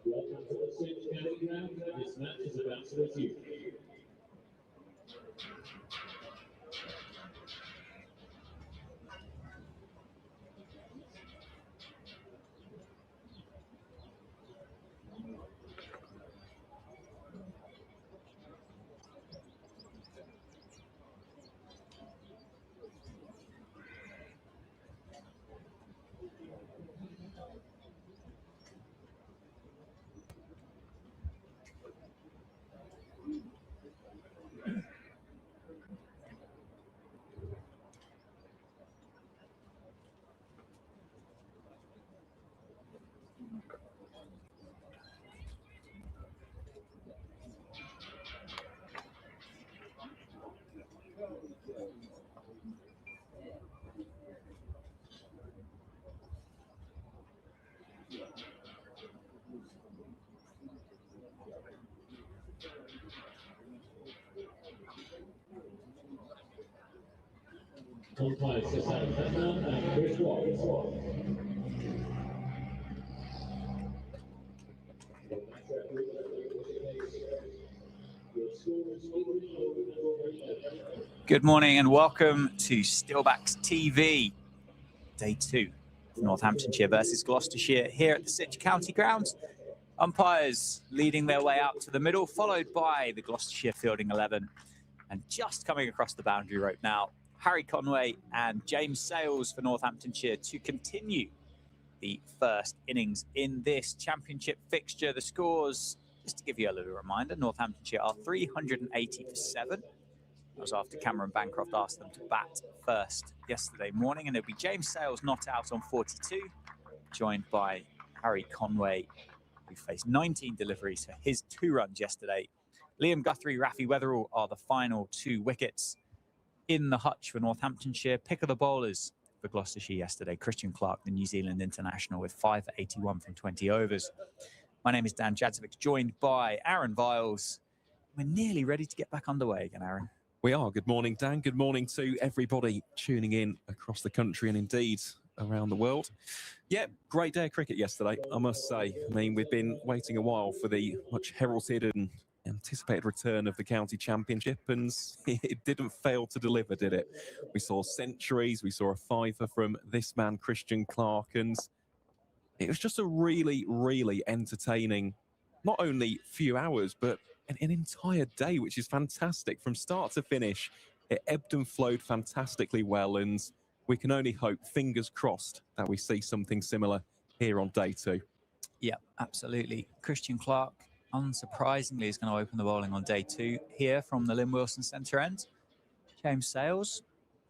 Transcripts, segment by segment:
Welcome to the Sitch County Ground. This match is about to resume. Umpires Susanne Hatman and Chris Watt. Good morning and welcome to Stillbacks TV, Day 2 of Northamptonshire versus Gloucestershire here at the Sitch County Ground. Umpires leading their way out to the middle, followed by the Gloucestershire fielding 11. And just coming across the boundary rope now, Harry Conway and James Sales for Northamptonshire to continue the first innings in this championship fixture. The scores, just to give you a little reminder, Northamptonshire are 380 for 7. That was after Cameron Bancroft asked them to bat first yesterday morning. And it'll be James Sales not out on 42, joined by Harry Conway, who faced 19 deliveries for his 2 runs yesterday. Liam Guthrie, Rafi Weatherall are the final 2 wickets in the hutch for Northamptonshire. Pick of the bowlers for Gloucestershire yesterday, Christian Clark, the New Zealand international, with 5 for 81 from 20 overs. My name is Dan Jadzovic, joined by Aaron Viles. We're nearly ready to get back underway again, Aaron. We are. Good morning, Dan. Good morning to everybody tuning in across the country and indeed around the world. Yeah, great day of cricket yesterday, I must say. I mean, we've been waiting a while for the much heralded and anticipated return of the county championship, and it didn't fail to deliver, did it? We saw centuries, we saw a fiver from this man, Christian Clark, and it was just a really, really entertaining, not only few hours, but an entire day, which is fantastic. From start to finish, it ebbed and flowed fantastically well, and we can only hope, fingers crossed, that we see something similar here on day 2. Yeah, absolutely. Christian Clark, unsurprisingly, is going to open the bowling on day 2 here from the Lynn Wilson centre end. James Sales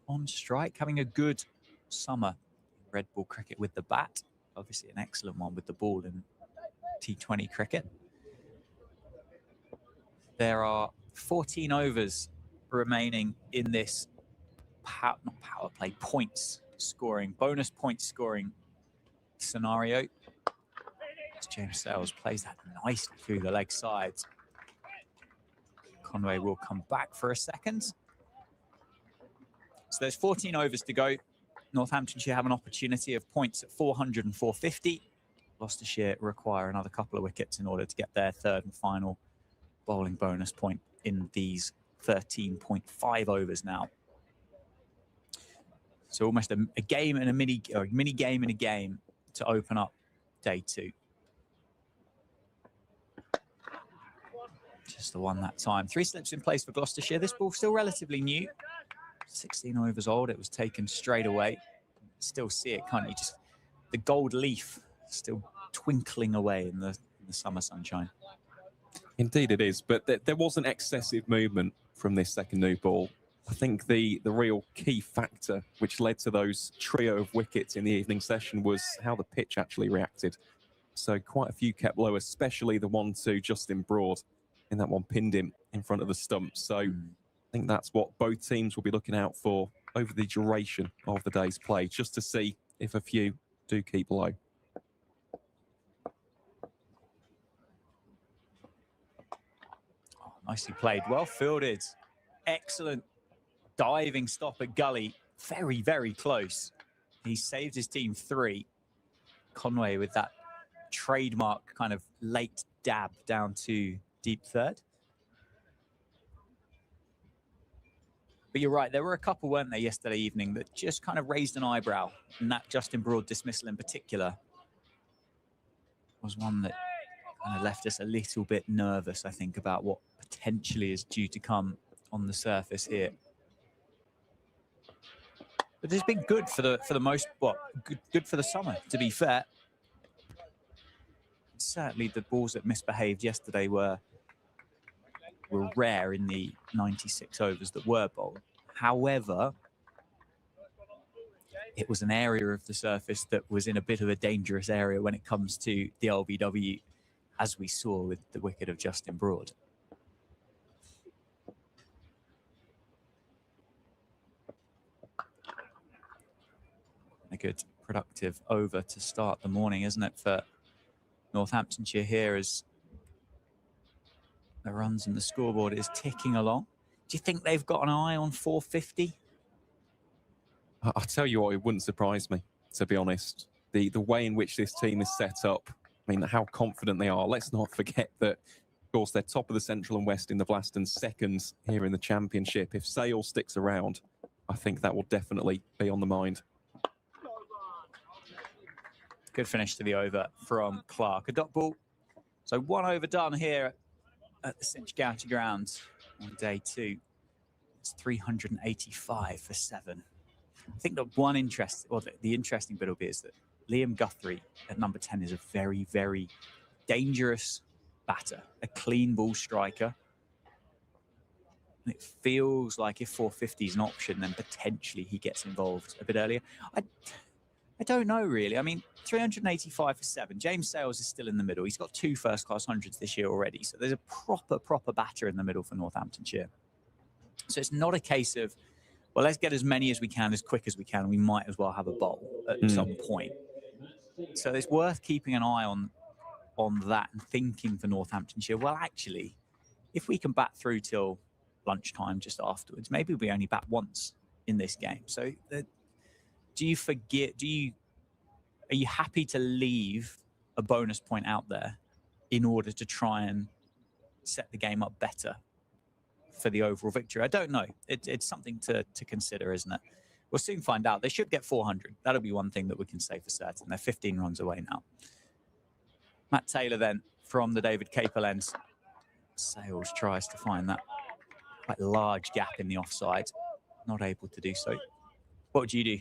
on strike, having a good summer in red ball cricket with the bat. Obviously an excellent one with the ball in T20 cricket. There are 14 overs remaining in this bonus point scoring scenario. As James Sales plays that nicely through the leg sides. Conway will come back for a second. So there's 14 overs to go. Northamptonshire have an opportunity of points at 400 and 450. Gloucestershire require another couple of wickets in order to get their 3rd and final bowling bonus point in these 13.5 overs now. So almost a game and a mini game and a game to open up day 2. Just the one that time. 3 slips in place for Gloucestershire. This ball still relatively new. 16 overs old. It was taken straight away. Still see it, can't you? Just the gold leaf still twinkling away in the summer sunshine. Indeed it is, but there wasn't excessive movement from this second new ball. I think the real key factor which led to those trio of wickets in the evening session was how the pitch actually reacted. So quite a few kept low, especially the one to Justin Broad, and that one pinned him in front of the stump. So I think that's what both teams will be looking out for over the duration of the day's play, just to see if a few do keep low. Oh, nicely played, well fielded, excellent diving stop at gully, very, very close. He saved his team 3. Conway with that trademark kind of late dab down to deep third. But you're right, there were a couple, weren't there, yesterday evening that just kind of raised an eyebrow, and that Justin Broad dismissal in particular was one that kind of left us a little bit nervous, I think, about what potentially is due to come on the surface here. But it's been good for the most, good for the summer, to be fair. Certainly the balls that misbehaved yesterday were rare in the 96 overs that were bowled. However, it was an area of the surface that was in a bit of a dangerous area when it comes to the LBW, as we saw with the wicket of Justin Broad. A good, productive over to start the morning, isn't it, for Northamptonshire here, as the runs and the scoreboard is ticking along. Do you think they've got an eye on 450? I'll tell you what, it wouldn't surprise me, to be honest. The way in which this team is set up, I mean, how confident they are. Let's not forget that, of course, they're top of the Central and West in the Blast and second here in the Championship. If Sale sticks around, I think that will definitely be on the mind. Good finish to the over from Clark. A dot ball. So 1 over done here at the Cinch County Grounds on day 2. It's 385 for 7. I think that one interest, or the interesting bit will be, is that Liam Guthrie at number 10 is a very, very dangerous batter, a clean ball striker. And it feels like if 450 is an option, then potentially he gets involved a bit earlier. I don't know, really. I mean, 385 for 7. James Sales is still in the middle. He's got 2 first-class hundreds this year already. So there's a proper batter in the middle for Northamptonshire. So it's not a case of, well, let's get as many as we can, as quick as we can. We might as well have a bowl at some point. So it's worth keeping an eye on that and thinking for Northamptonshire, well, actually, if we can bat through till lunchtime just afterwards, maybe we only bat once in this game. So do you forget, are you happy to leave a bonus point out there in order to try and set the game up better for the overall victory? I don't know. It's something to consider, isn't it? We'll soon find out. They should get 400. That'll be one thing that we can say for certain. They're 15 runs away now. Matt Taylor then from the David Capel end. Sales tries to find that quite large gap in the offside. Not able to do so. What would you do?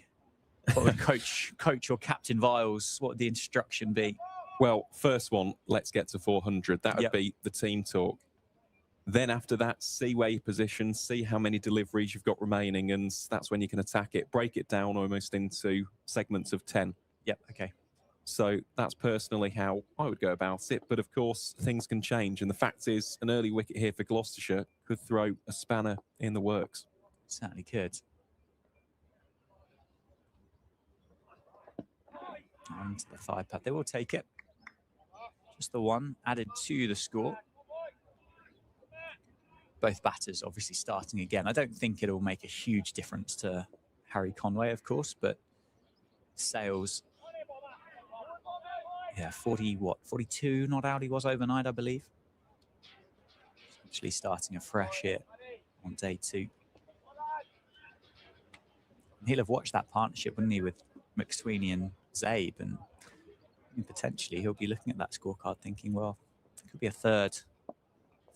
What would coach or Captain Viles, what would the instruction be? Well, first one, let's get to 400. That would be the team talk. Then after that, see where you position, see how many deliveries you've got remaining, and that's when you can attack it. Break it down almost into segments of 10. Yep, okay. So that's personally how I would go about it. But of course, things can change. And the fact is, an early wicket here for Gloucestershire could throw a spanner in the works. Certainly could. And the 5 pad, they will take it. Just the 1 added to the score. Both batters obviously starting again. I don't think it'll make a huge difference to Harry Conway, of course, but Sales, yeah, 42 not out he was overnight, I believe. Actually starting afresh here on day 2. He'll have watched that partnership, wouldn't he, with McSweeney and Zabe, and potentially he'll be looking at that scorecard thinking, well, it could be a third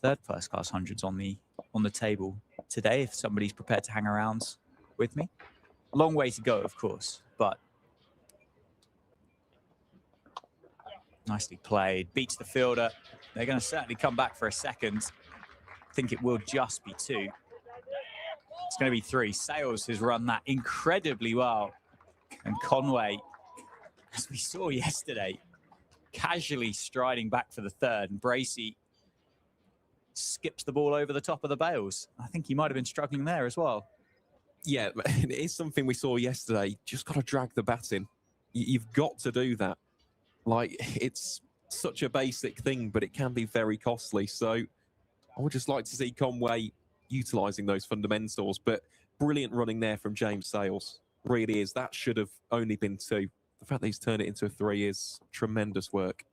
first-class hundreds on the table today if somebody's prepared to hang around with me. Long way to go, of course, but nicely played. Beats the fielder. They're going to certainly come back for a second. I think it will just be 2. It's going to be 3. Sales has run that incredibly well. And Conway, as we saw yesterday, casually striding back for the third. And Bracey skips the ball over the top of the bails. I think he might have been struggling there as well. Yeah, it is something we saw yesterday. Just got to drag the bat in. You've got to do that. Like, it's such a basic thing, but it can be very costly. So I would just like to see Conway utilising those fundamentals. But brilliant running there from James Sales. Really is. That should have only been 2. The fact that he's turned it into a 3 is tremendous work.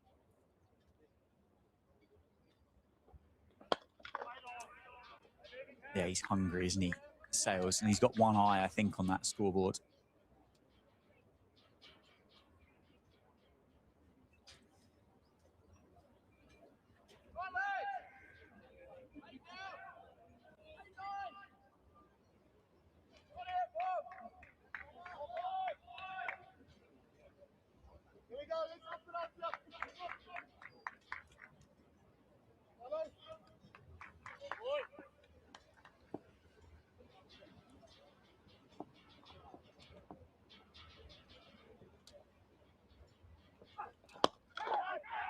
Yeah, he's hungry, isn't he? Sales, and he's got one eye, I think, on that scoreboard.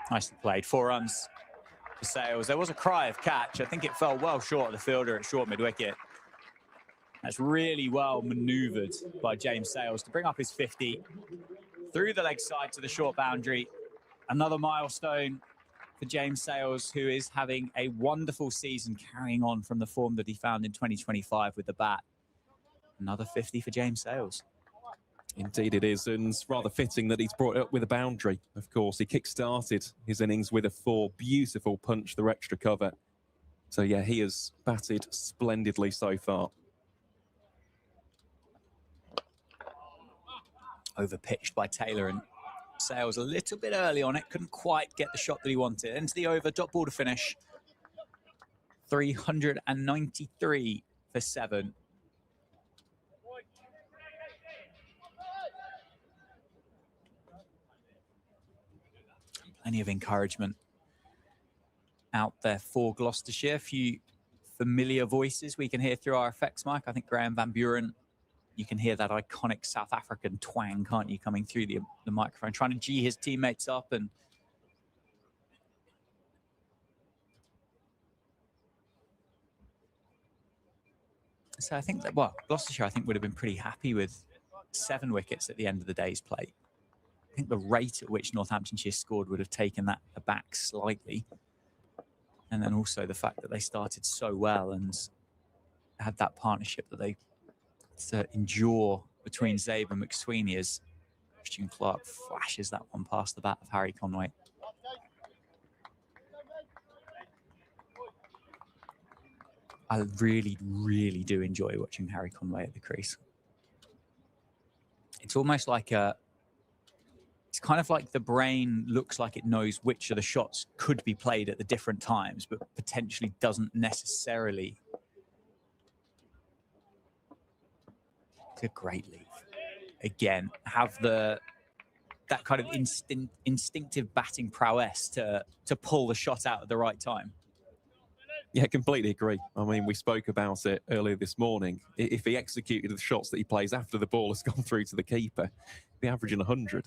Nicely played. 4 runs for Sales. There was a cry of catch. I think it fell well short of the fielder at short mid-wicket. That's really well manoeuvred by James Sales to bring up his 50 through the leg side to the short boundary. Another milestone for James Sales, who is having a wonderful season, carrying on from the form that he found in 2025 with the bat. Another 50 for James Sales. Indeed it is, and it's rather fitting that he's brought it up with a boundary. Of course, he kick-started his innings with a 4. Beautiful punch through extra cover. So, yeah, he has batted splendidly so far. Overpitched by Taylor, and Sales a little bit early on it. Couldn't quite get the shot that he wanted. Into the over, dot ball to finish. 393 for 7. Plenty of encouragement out there for Gloucestershire. A few familiar voices we can hear through our effects mic. I think Graham Van Buren, you can hear that iconic South African twang, can't you, coming through the microphone, trying to gee his teammates up. And so I think that, well, Gloucestershire, I think, would have been pretty happy with 7 wickets at the end of the day's play. I think the rate at which Northamptonshire scored would have taken that aback slightly. And then also the fact that they started so well and had that partnership that they endure between Zabe and McSweeney as Christian Clark flashes that one past the bat of Harry Conway. I really, really do enjoy watching Harry Conway at the crease. It's almost like it's kind of like the brain looks like it knows which of the shots could be played at the different times, but potentially doesn't necessarily. It's a great leave. Again, have that kind of instinctive batting prowess to pull the shot out at the right time. Yeah, completely agree. I mean, we spoke about it earlier this morning. If he executed the shots that he plays after the ball has gone through to the keeper, he'd be averaging 100.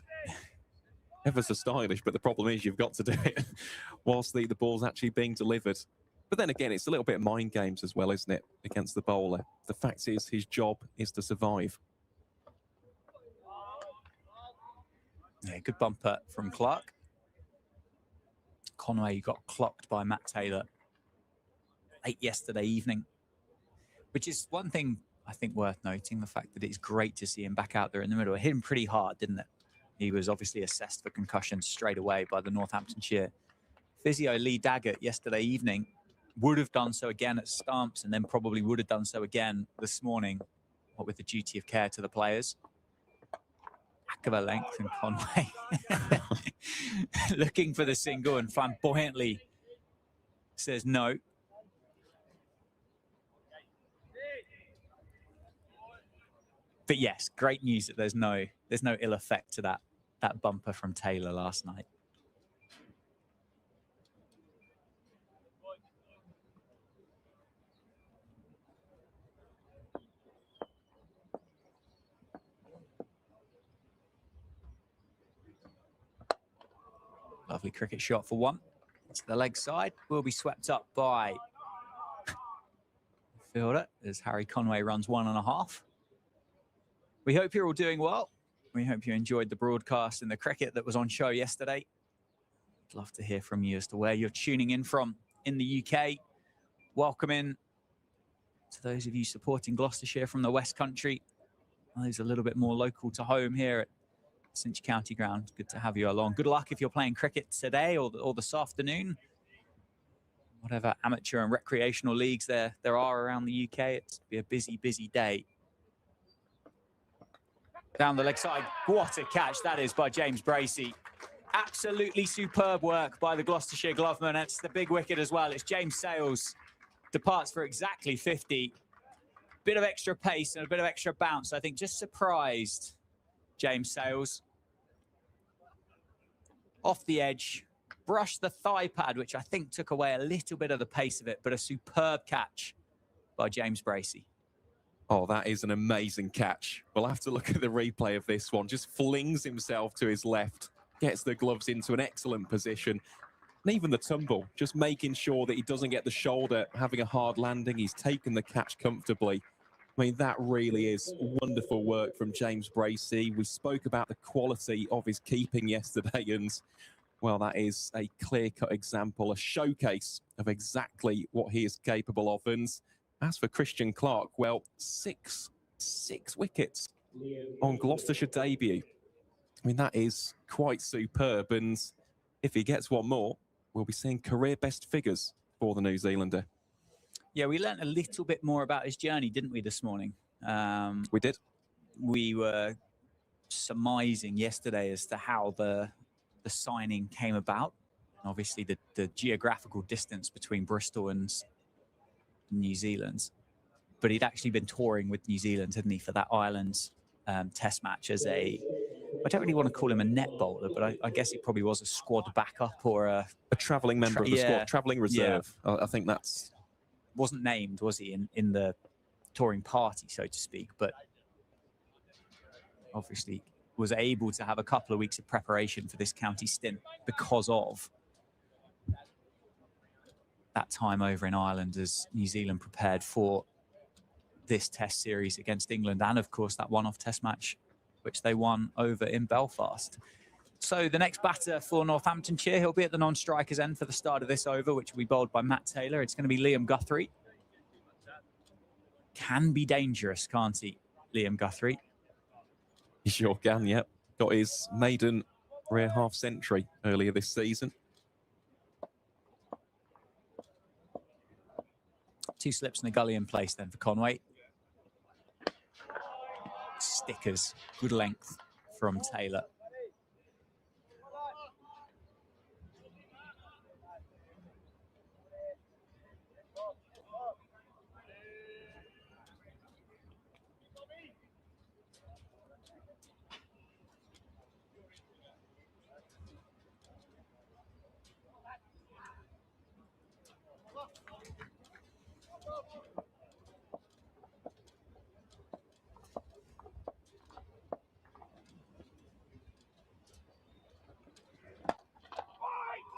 Ever so stylish, but the problem is you've got to do it whilst the ball's actually being delivered. But then again, it's a little bit of mind games as well, isn't it, against the bowler? The fact is his job is to survive. Yeah, good bumper from Clark. Conway got clocked by Matt Taylor late yesterday evening, which is one thing I think worth noting, the fact that it's great to see him back out there in the middle. It hit him pretty hard, didn't it? He was obviously assessed for concussion straight away by the Northamptonshire physio Lee Daggett yesterday evening. would have done so again at Stumps, and then probably would have done so again this morning, what with the duty of care to the players. Back of a length, and Conway looking for the single and flamboyantly says no. But yes, great news that there's no ill effect to that bumper from Taylor last night. Lovely cricket shot for one. To the leg side, will be swept up by fielder as Harry Conway runs 1.5. We hope you're all doing well. We hope you enjoyed the broadcast and the cricket that was on show yesterday. I'd love to hear from you as to where you're tuning in from in the UK. Welcome in to those of you supporting Gloucestershire from the West Country. Those a little bit more local to home here at Cinch County Ground. Good to have you along. Good luck if you're playing cricket today or this afternoon. Whatever amateur and recreational leagues there are around the UK, it's be a busy, busy day. Down the leg side, what a catch that is by James Bracey. Absolutely superb work by the Gloucestershire gloveman. That's the big wicket as well. It's James Sales, departs for exactly 50. Bit of extra pace and a bit of extra bounce. I think just surprised James Sales. Off the edge, brushed the thigh pad, which I think took away a little bit of the pace of it, but a superb catch by James Bracey. Oh, that is an amazing catch. We'll have to look at the replay of this one. Just flings himself to his left, gets the gloves into an excellent position. And even the tumble, just making sure that he doesn't get the shoulder, having a hard landing. He's taken the catch comfortably. I mean, that really is wonderful work from James Bracey. We spoke about the quality of his keeping yesterday, and, well, that is a clear-cut example, a showcase of exactly what he is capable of. And as for Christian Clark, well, six wickets on Gloucestershire debut. I mean, that is quite superb. And if he gets one more, we'll be seeing career best figures for the New Zealander. Yeah, we learnt a little bit more about his journey, didn't we, this morning? We did. We were surmising yesterday as to how the signing came about. And obviously, the geographical distance between Bristol and New Zealand. But he'd actually been touring with New Zealand, hadn't he, for that Ireland test match as I don't really want to call him a net bowler, but I guess he probably was a squad backup or a travelling member of the squad, travelling reserve. Yeah. I think that's... Wasn't named, was he, in the touring party, so to speak, but obviously was able to have a couple of weeks of preparation for this county stint because of that time over in Ireland as New Zealand prepared for this test series against England and, of course, that one-off test match which they won over in Belfast. So the next batter for Northamptonshire, he'll be at the non-striker's end for the start of this over, which will be bowled by Matt Taylor. It's going to be Liam Guthrie. Can be dangerous, can't he, Liam Guthrie? He sure can, yep. Got his maiden rare half-century earlier this season. 2 slips and a gully in place then for Conway. Stickers, good length from Taylor.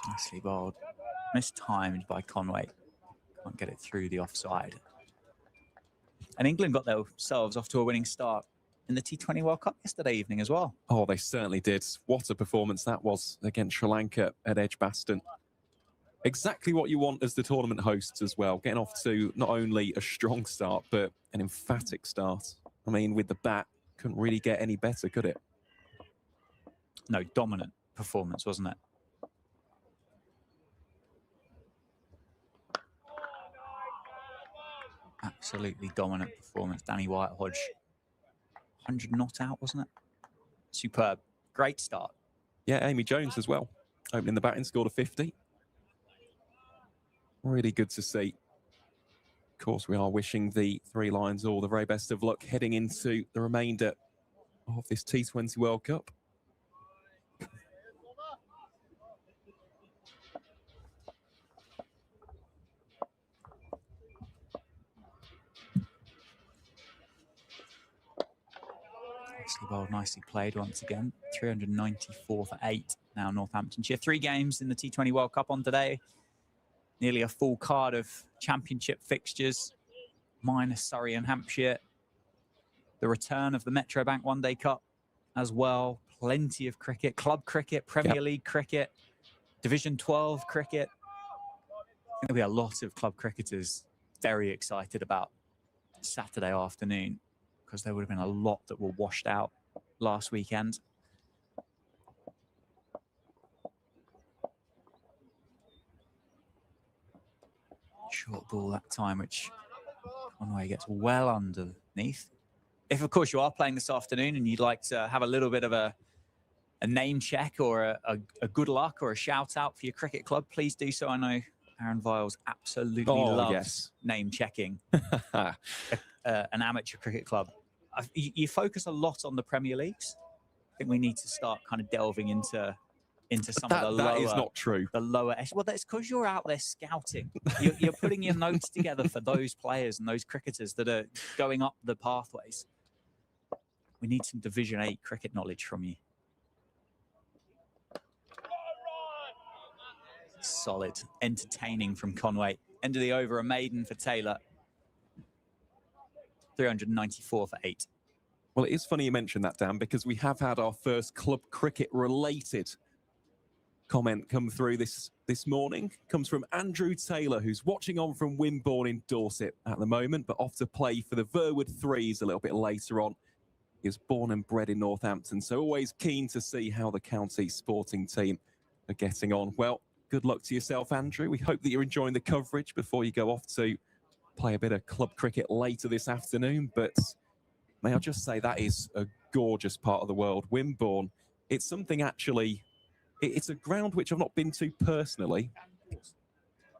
Nicely bowled. Mistimed by Conway. Can't get it through the offside. And England got themselves off to a winning start in the T20 World Cup yesterday evening as well. Oh, they certainly did. What a performance that was against Sri Lanka at Edgbaston. Exactly what you want as the tournament hosts as well. Getting off to not only a strong start, but an emphatic start. I mean, with the bat, couldn't really get any better, could it? No, dominant performance, wasn't it? Absolutely dominant performance. Danny White-Hodge, 100 not out, wasn't it? Superb. Great start. Yeah, Amy Jones as well. Opening the batting, scored a 50. Really good to see. Of course, we are wishing the Three Lions all the very best of luck heading into the remainder of this T20 World Cup. Nicely bowled, nicely played once again. 394 for 8 now, Northamptonshire. 3 games in the T20 World Cup on today. Nearly a full card of championship fixtures, minus Surrey and Hampshire. The return of the Metrobank One Day Cup as well. Plenty of cricket, club cricket, Premier League cricket, Division 12 cricket. I think there'll be a lot of club cricketers very excited about Saturday afternoon, because there would have been a lot that were washed out last weekend. Short ball that time, which Conway gets well underneath. If, of course, you are playing this afternoon and you'd like to have a little bit of a name check or a good luck or a shout out for your cricket club, please do so. I know Aaron Viles absolutely loves name checking an amateur cricket club. You focus a lot on the Premier Leagues. I think we need to start kind of delving into some of the lower. That is not true. The lower. Well, that's because you're out there scouting. You're putting your notes together for those players and those cricketers that are going up the pathways. We need some Division 8 cricket knowledge from you. Solid, entertaining from Conway. End of the over, a maiden for Taylor. 394 for 8. Well, it is funny you mentioned that, Dan, because we have had our first club cricket related comment come through this morning. Comes from Andrew Taylor, who's watching on from Wimborne in Dorset at the moment, but off to play for the Verwood Threes a little bit later on. He was born and bred in Northampton, so always keen to see how the county sporting team are getting on. Well, good luck to yourself, Andrew. We hope that you're enjoying the coverage before you go off to play a bit of club cricket later this afternoon. But may I just say, that is a gorgeous part of the world, Wimborne. It's something actually, it's a ground which I've not been to personally.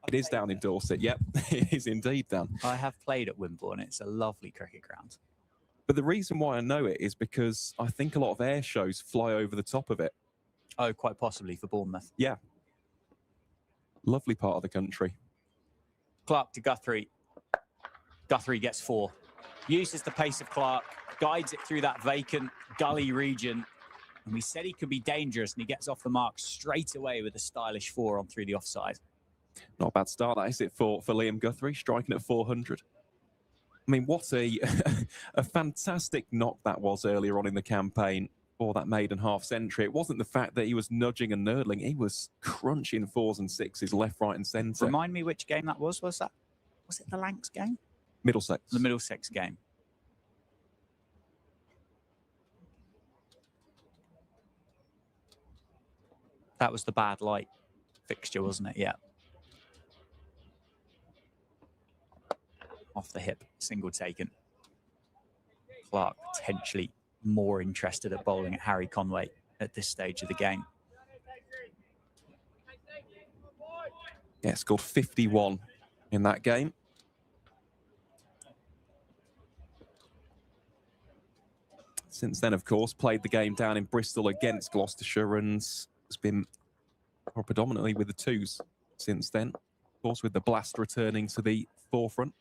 It is down in Dorset. Yep, it is indeed, Dan. I have played at Wimborne. It's a lovely cricket ground. But the reason why I know it is because I think a lot of air shows fly over the top of it. Oh, quite possibly for Bournemouth. Yeah. Lovely part of the country. Clark to Guthrie. Guthrie gets 4. Uses the pace of Clark, guides it through that vacant gully region. And we said he could be dangerous, and he gets off the mark straight away with a stylish 4 on through the offside. Not a bad start, that is it, for Liam Guthrie, striking at 400. I mean, what a fantastic knock that was earlier on in the campaign for that maiden half century. It wasn't the fact that he was nudging and nurdling. He was crunching 4s and 6s left, right and centre. Remind me which game that was. Was it the Lancs game? Middlesex. The Middlesex game. That was the bad light fixture, wasn't it? Yeah. Off the hip, single taken. Clark potentially more interested at bowling at Harry Conway at this stage of the game. Yeah, scored 51 in that game. Since then, of course, played the game down in Bristol against Gloucestershire and has been predominantly with the 2s since then. Of course, with the blast returning to the forefront.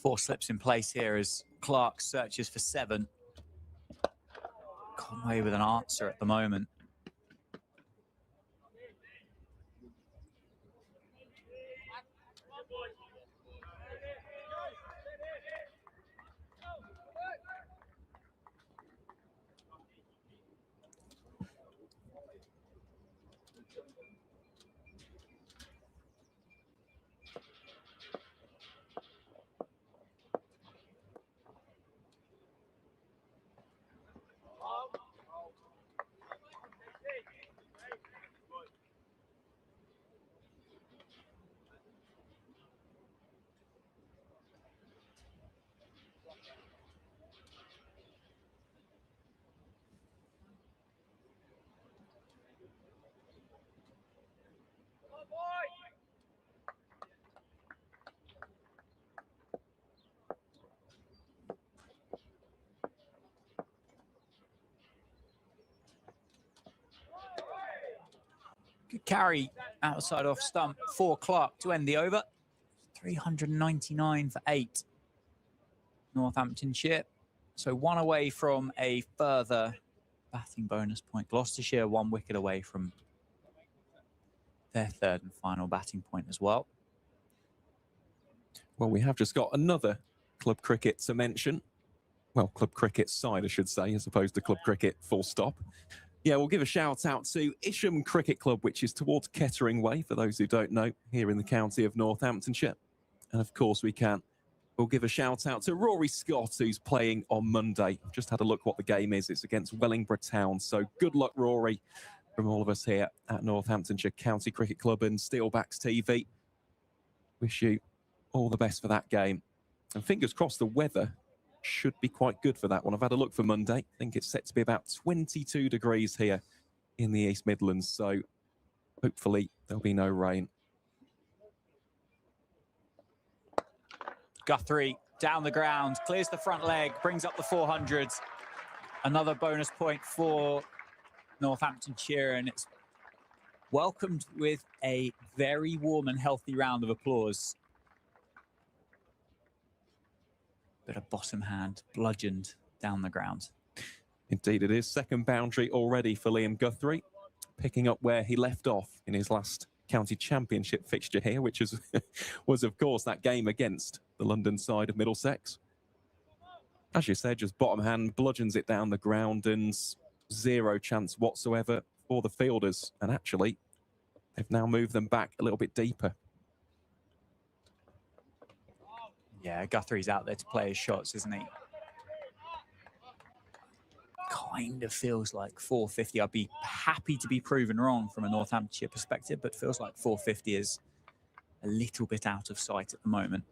Four slips in place here as Clark searches for 7. Conway with an answer at the moment. Good carry outside off stump for Clark to end the over. 399 for 8. Northamptonshire. So 1 away from a further batting bonus point. Gloucestershire 1 wicket away from their 3rd and final batting point as well. Well, we have just got another club cricket to mention. Well, club cricket side, I should say, as opposed to club cricket full stop. Yeah, we'll give a shout out to Isham Cricket Club, which is towards Kettering Way, for those who don't know, here in the county of Northamptonshire. And of course we'll give a shout out to Rory Scott, who's playing on Monday. I've just had a look what the game is. It's against Wellingborough Town. So good luck, Rory, from all of us here at Northamptonshire County Cricket Club and Steelbacks TV. Wish you all the best for that game. And fingers crossed the weather should be quite good for that one. I've had a look for Monday. I think it's set to be about 22 degrees here in the East Midlands. So hopefully there'll be no rain. Guthrie down the ground, clears the front leg, brings up the 400s. Another bonus point for Northamptonshire, and it's welcomed with a very warm and healthy round of applause. Bit of bottom hand bludgeoned down the ground. Indeed it is. 2nd boundary already for Liam Guthrie, picking up where he left off in his last county championship fixture here, which is was of course that game against the London side of Middlesex. As you said, just bottom hand bludgeons it down the ground, and 0 chance whatsoever for the fielders. And actually they've now moved them back a little bit deeper. Yeah, Guthrie's out there to play his shots, isn't he? Kind of feels like 450. I'd be happy to be proven wrong from a Northamptonshire perspective, but feels like 450 is a little bit out of sight at the moment.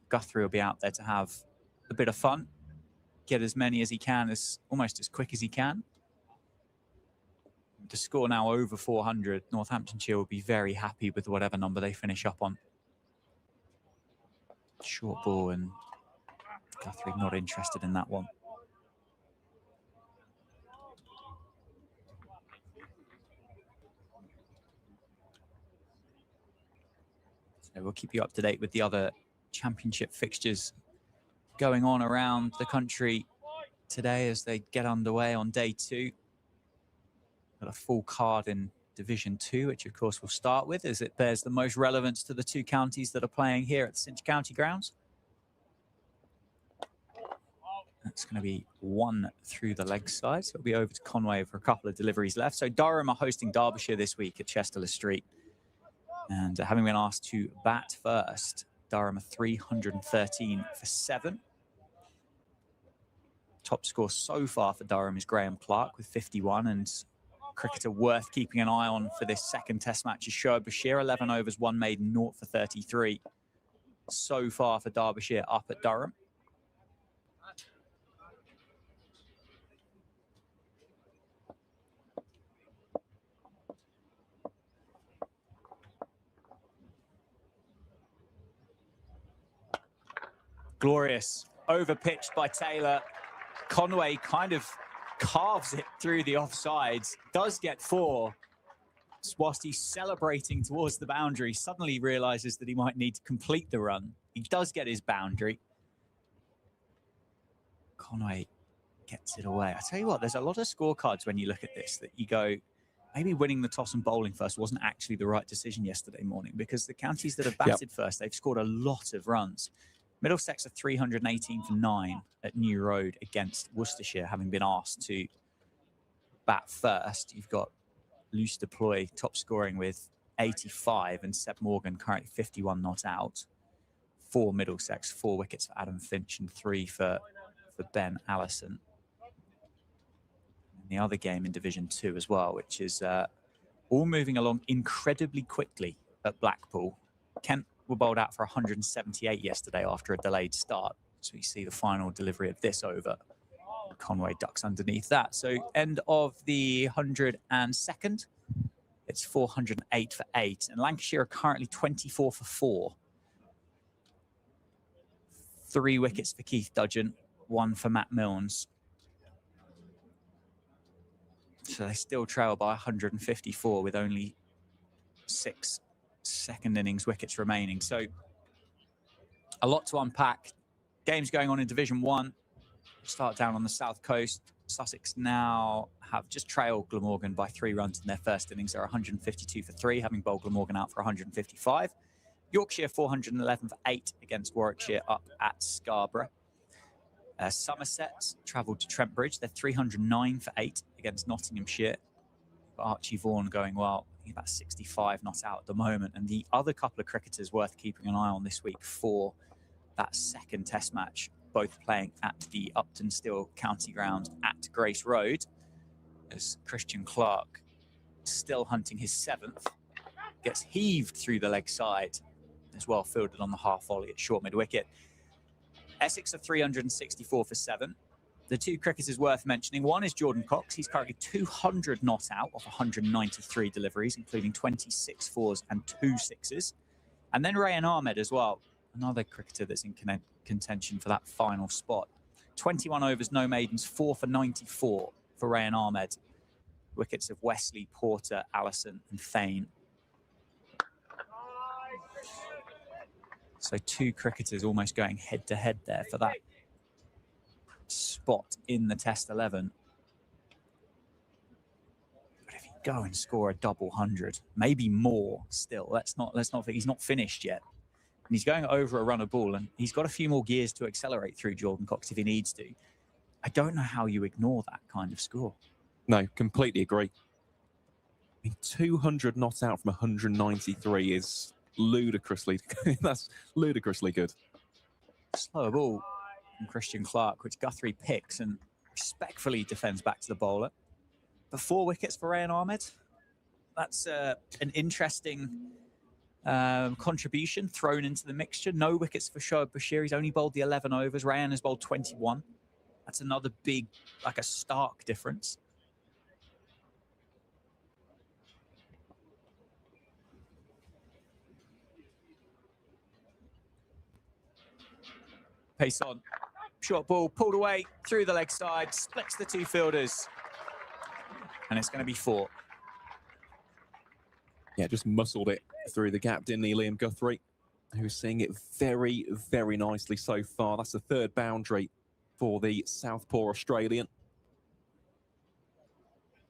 Guthrie will be out there to have a bit of fun, get as many as he can, almost as quick as he can. The score now over 400. Northamptonshire will be very happy with whatever number they finish up on. Short ball, and Guthrie not interested in that one. So we'll keep you up to date with the other championship fixtures going on around the country today as they get underway on day 2. Got a full card in Division 2, which of course we'll start with, as it bears the most relevance to the 2 counties that are playing here at the Cinch County Grounds. That's going to be 1 through the leg side, so it'll be over to Conway for a couple of deliveries left. So Durham are hosting Derbyshire this week at Chesterless Street. And having been asked to bat first, Durham are 313 for 7. Top score so far for Durham is Graham Clark with 51, and cricketer worth keeping an eye on for this 2nd test match is Shoaib Bashir. 11 overs, 1 maiden, 0 for 33. So far for Derbyshire up at Durham. Glorious, overpitched by Taylor. Conway kind of carves it through the offsides, does get 4. Whilst he's celebrating towards the boundary, suddenly realizes that he might need to complete the run. He does get his boundary. Conway gets it away. I tell you what, there's a lot of scorecards when you look at this that you go, maybe winning the toss and bowling first wasn't actually the right decision yesterday morning, because the counties that have batted first, they've scored a lot of runs. Middlesex are 318 for 9 at New Road against Worcestershire, having been asked to bat first. You've got Luce Deploy top scoring with 85, and Seb Morgan currently 51 not out. 4 Middlesex, 4 wickets for Adam Finch, and 3 for Ben Allison. And the other game in Division 2 as well, which is all moving along incredibly quickly at Blackpool. Kent were bowled out for 178 yesterday after a delayed start. So you see the final delivery of this over. Conway ducks underneath that. So end of the 102nd, it's 408 for 8. And Lancashire are currently 24 for 4. 3 wickets for Keith Dudgeon, 1 for Matt Milnes. So they still trail by 154 with only 6 second innings wickets remaining. So a lot to unpack. Games going on in Division 1. Start down on the south coast. Sussex now have just trailed Glamorgan by 3 runs in their first innings. They're 152 for 3, having bowled Glamorgan out for 155. Yorkshire 411 for 8 against Warwickshire up at Scarborough. Somerset travelled to Trent Bridge. They're 309 for 8 against Nottinghamshire. But Archie Vaughan going well. I think about 65 not out at the moment. And the other couple of cricketers worth keeping an eye on this week for that second test match, both playing at the Upton Still County Ground at Grace Road, as Christian Clark, still hunting his 7th, gets heaved through the leg side, as well fielded on the half volley at short mid-wicket. Essex are 364 for 7. The 2 cricketers worth mentioning, one is Jordan Cox. He's currently 200 not out of 193 deliveries, including 26 fours and 2 sixes. And then Rayan Ahmed as well, another cricketer that's in contention for that final spot. 21 overs, no maidens, 4 for 94 for Rayan Ahmed. Wickets of Wesley, Porter, Allison and Thane. So 2 cricketers almost going head-to-head there for that spot in the Test 11. But if you go and score a double 100, maybe more still, let's not think he's not finished yet. And he's going over a run of ball, and he's got a few more gears to accelerate through, Jordan Cox, if he needs to. I don't know how you ignore that kind of score. No, completely agree. I mean, 200 not out from 193 is ludicrously, that's ludicrously good. Slower ball from Christian Clark, which Guthrie picks and respectfully defends back to the bowler. But 4 wickets for Rayan Ahmed. That's an interesting contribution thrown into the mixture. No wickets for Shoaib Bashir. He's only bowled the 11 overs. Rayan has bowled 21. That's another big, like a stark difference. Pace on. Short ball pulled away through the leg side, splits the 2 fielders. And it's going to be 4. Yeah, just muscled it through the gap, didn't he, Liam Guthrie, who's seeing it very, very nicely so far. That's the 3rd boundary for the Southpaw Australian.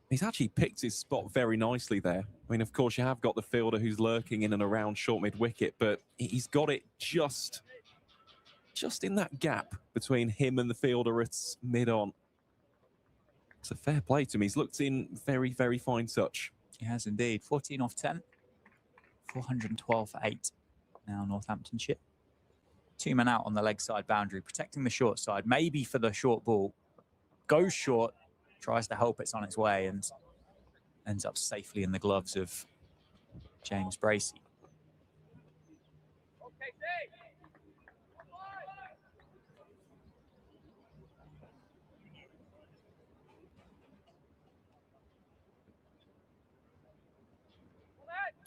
He's actually picked his spot very nicely there. I mean, of course, you have got the fielder who's lurking in and around short mid-wicket, but he's got it just in that gap between him and the fielder at mid-on. It's a fair play to him. He's looked in very, very fine touch. He has indeed. 14 off 10. 412 for 8. Now Northamptonshire. 2 men out on the leg side boundary, protecting the short side, maybe for the short ball. Goes short, tries to help it's on its way, and ends up safely in the gloves of James Bracey.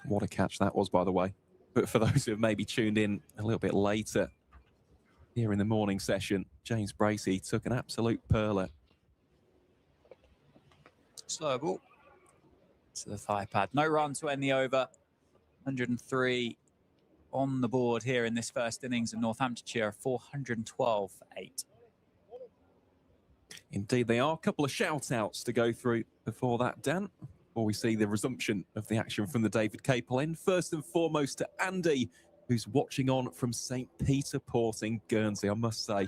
What a catch that was, by the way. But for those who have maybe tuned in a little bit later here in the morning session, James Bracey took an absolute perler. Slow ball to the thigh pad. No run to end the over. 103 on the board here in this first innings, and Northamptonshire 412 for 8. Indeed, they are. A couple of shout-outs to go through before that, Dan, before we see the resumption of the action from the David Capel end. First and foremost to Andy, who's watching on from St. Peter Port in Guernsey. I must say,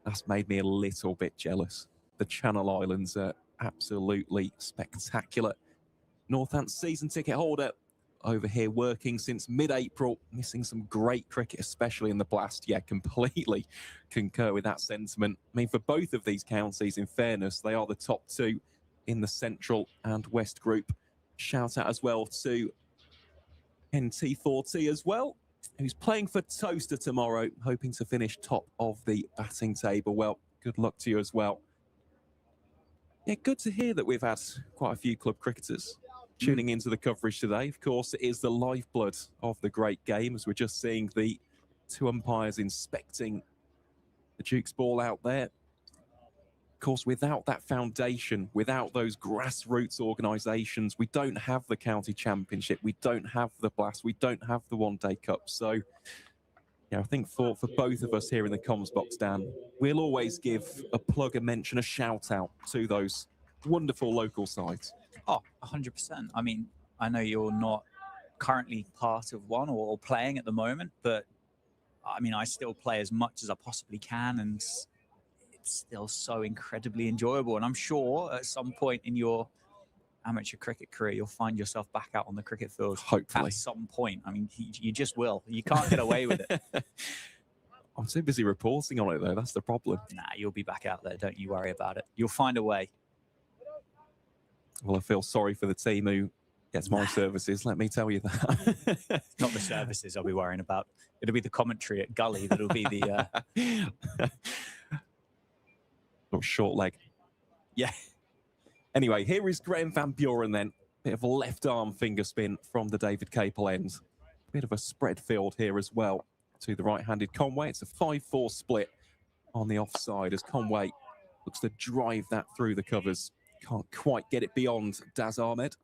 that's made me a little bit jealous. The Channel Islands are absolutely spectacular. Northants season ticket holder over here working since mid-April, missing some great cricket, especially in the Blast. Yeah, completely concur with that sentiment. I mean, for both of these counties, in fairness, they are the top 2 in the Central and West Group. Shout out as well to NT4T as well, who's playing for Toaster tomorrow, hoping to finish top of the batting table. Well, good luck to you as well. Yeah, good to hear that we've had quite a few club cricketers tuning into the coverage today. Of course, it is the lifeblood of the great game, as we're just seeing the 2 umpires inspecting the Duke's ball out there. course, without that foundation, without those grassroots organisations, we don't have the county championship, we don't have the Blast, we don't have the one-day cup. So, yeah, I think for both of us here in the comms box, Dan, we'll always give a plug, a mention, a shout out to those wonderful local sides. Oh, 100%. I mean, I know you're not currently part of one or playing at the moment, but I mean, I still play as much as I possibly can, and it's still so incredibly enjoyable. And I'm sure at some point in your amateur cricket career, you'll find yourself back out on the cricket field. Hopefully. At some point. I mean, you just will. You can't get away with it. I'm too busy reporting on it, though. That's the problem. Nah, you'll be back out there. Don't you worry about it. You'll find a way. Well, I feel sorry for the team who gets my services, let me tell you that. Not the services I'll be worrying about. It'll be the commentary at Gully that'll be the... Little short leg. Yeah. Anyway, here is Graham Van Buren then. Bit of a left arm finger spin from the David Capel end. Bit of a spread field here as well to the right-handed Conway. It's a 5-4 split on the offside as Conway looks to drive that through the covers. Can't quite get it beyond Daz Ahmed.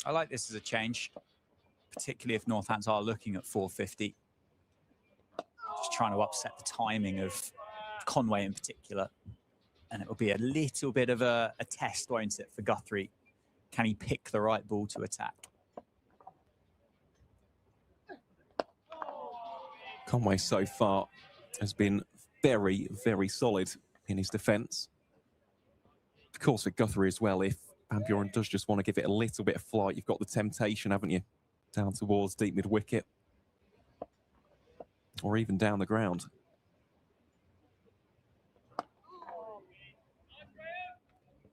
I like this as a change, particularly if Northants are looking at 450. Just trying to upset the timing of Conway in particular. And it will be a little bit of a test, won't it, for Guthrie? Can he pick the right ball to attack? Conway so far has been very, very solid in his defence. Of course, for Guthrie as well, if Van Buren does just want to give it a little bit of flight, you've got the temptation, haven't you? Down towards deep mid-wicket. Or even down the ground.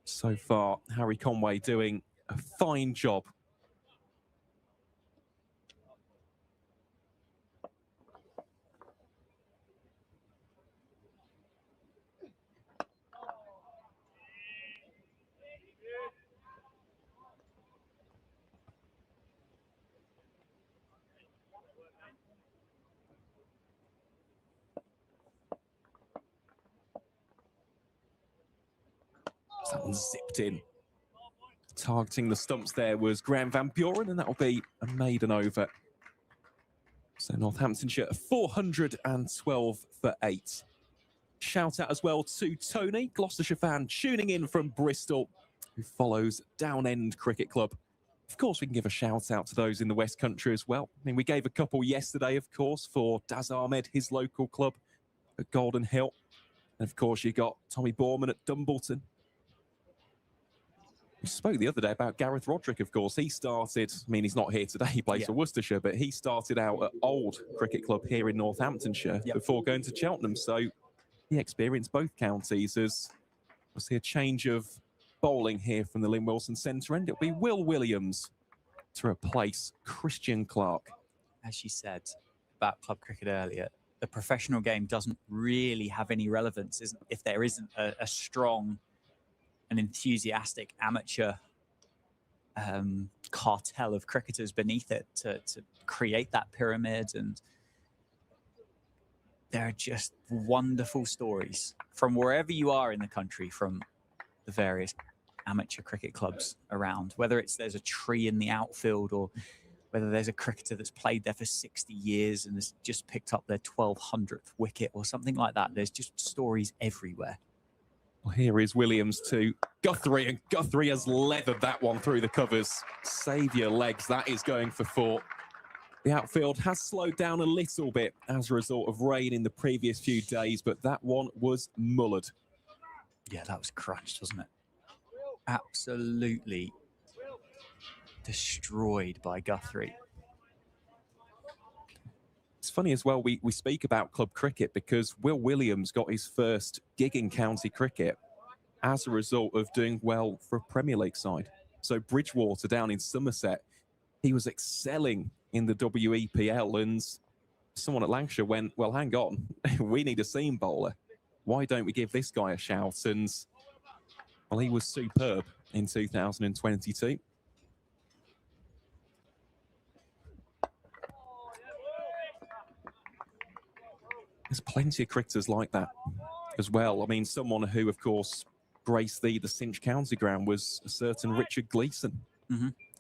So far, Harry Conway doing a fine job. That one zipped in. Targeting the stumps there was Graham Van Buren, and that will be a maiden over. So Northamptonshire 412 for 8. Shout out as well to Tony, Gloucestershire fan, tuning in from Bristol, who follows Down End Cricket Club. Of course, we can give a shout out to those in the West Country as well. I mean, we gave a couple yesterday, of course, for Daz Ahmed, his local club at Golden Hill. And of course, you got Tommy Borman at Dumbleton. We spoke the other day about Gareth Roderick, of course. He started, I mean, he's not here today, he plays for Worcestershire, but he started out at Old Cricket Club here in Northamptonshire before going to Cheltenham. So he experienced both counties as we'll see a change of bowling here from the Lynn Wilson centre end. It'll be Will Williams to replace Christian Clark. As you said about club cricket earlier, the professional game doesn't really have any relevance if there isn't a strong and enthusiastic amateur cartel of cricketers beneath it to create that pyramid. And there are just wonderful stories from wherever you are in the country, from the various amateur cricket clubs around, whether it's there's a tree in the outfield or whether there's a cricketer that's played there for 60 years and has just picked up their 1200th wicket or something like that. There's just stories everywhere. Well, here is Williams to Guthrie, and Guthrie has leathered that one through the covers. Save your legs, that is going for 4. The outfield has slowed down a little bit as a result of rain in the previous few days, but that one was mullered. Yeah, that was crunched, wasn't it? Absolutely destroyed by Guthrie. It's funny as well, we speak about club cricket because Will Williams got his first gig in county cricket as a result of doing well for a Premier League side. So Bridgewater down in Somerset, he was excelling in the WEPL, and someone at Lancashire went, well, hang on, we need a seam bowler. Why don't we give this guy a shout? And, well, he was superb in 2022. There's plenty of cricketers like that as well. I mean, someone who, of course, graced the Cinch County ground was a certain Richard Gleeson.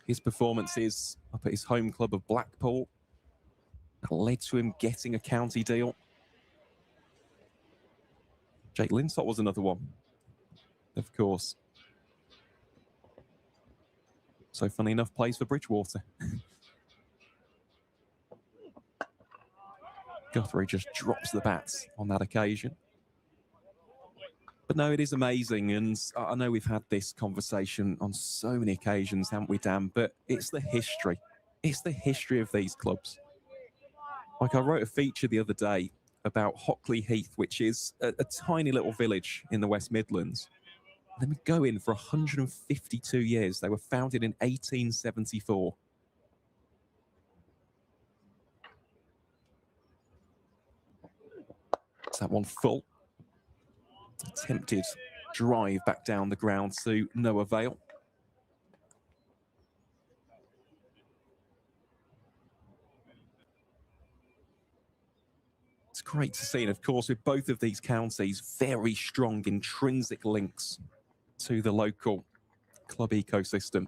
His performances up at his home club of Blackpool that led to him getting a county deal. Jake Linsott was another one, of course. So, funny enough, plays for Bridgewater. Guthrie just drops the bats on that occasion. But no, it is amazing, and I know we've had this conversation on so many occasions, haven't we, Dan? But it's the history. It's the history of these clubs. Like, I wrote a feature the other day about Hockley Heath, which is a tiny little village in the West Midlands. Let me go in for 152 years. They were founded in 1874. Is that one full? Attempted drive back down the ground to no avail. It's great to see, and of course, with both of these counties, very strong intrinsic links to the local club ecosystem.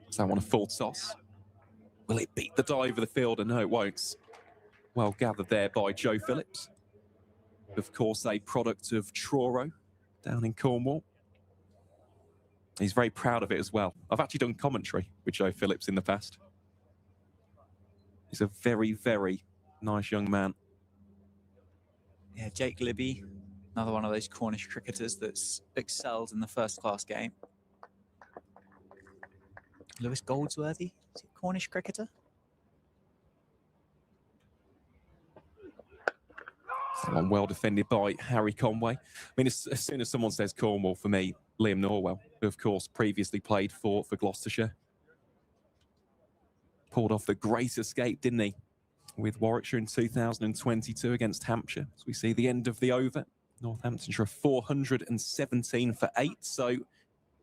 So I want a full toss. Will it beat the dive of the fielder? No, it won't. Well gathered there by Joe Phillips. Of course, a product of Truro down in Cornwall. He's very proud of it as well. I've actually done commentary with Joe Phillips in the past. He's a very, very nice young man. Yeah, Jake Libby, another one of those Cornish cricketers that's excelled in the first-class game. Lewis Goldsworthy, is he a Cornish cricketer? Someone well defended by Harry Conway. I mean, as soon as someone says Cornwall, for me, Liam Norwell, who of course previously played for Gloucestershire. Pulled off the great escape, didn't he? With Warwickshire in 2022 against Hampshire. So we see the end of the over. Northamptonshire 417 for 8. So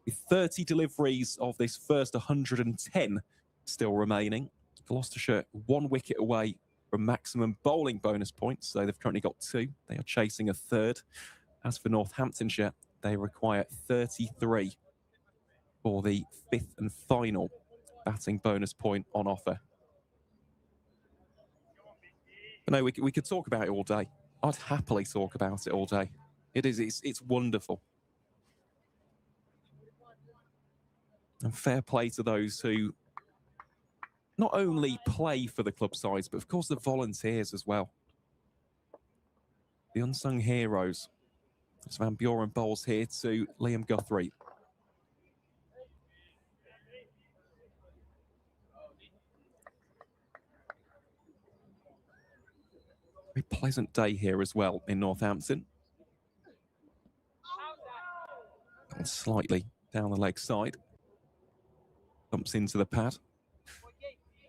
with 30 deliveries of this first 110 still remaining, Gloucestershire 1 wicket away from maximum bowling bonus points. So they've currently got 2. They are chasing a 3rd. As for Northamptonshire, they require 33 for the 5th and final batting bonus point on offer. But no, we could talk about it all day. I'd happily talk about it all day. It's wonderful. And fair play to those who not only play for the club sides, but of course the volunteers as well. The unsung heroes. As Van Buren bowls here to Liam Guthrie. Very pleasant day here as well in Northampton. And slightly down the leg side. Bumps into the pad.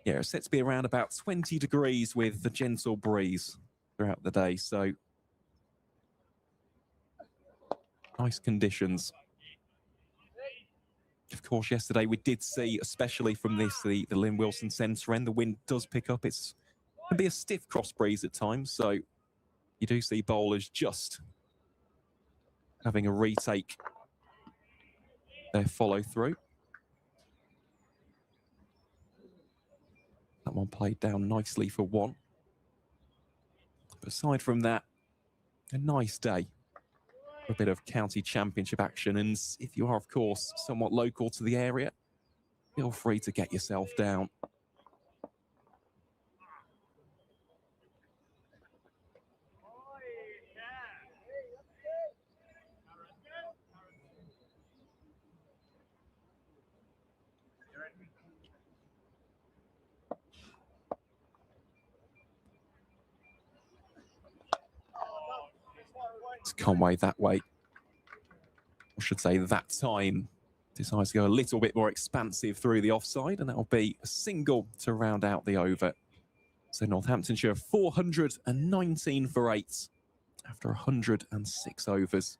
Yeah, it's set to be around about 20 degrees with the gentle breeze throughout the day. So nice conditions. Of course, yesterday we did see, especially from this, the Lynn Wilson centre end, the wind does pick up. It's can be a stiff cross breeze at times, so you do see bowlers just having a retake their follow through. That one played down nicely for 1. But aside from that, a nice day for a bit of county championship action. And if you are, of course, somewhat local to the area, feel free to get yourself down. It's Conway that way. I should say that time decides to go a little bit more expansive through the offside, and that'll be a single to round out the over. So Northamptonshire 419 for 8 after 106 overs.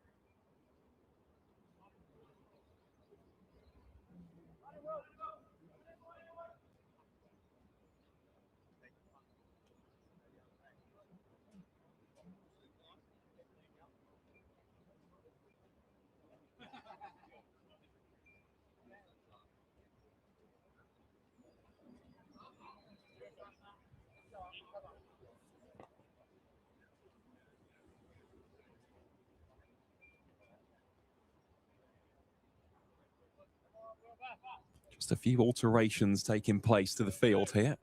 Just a few alterations taking place to the field here.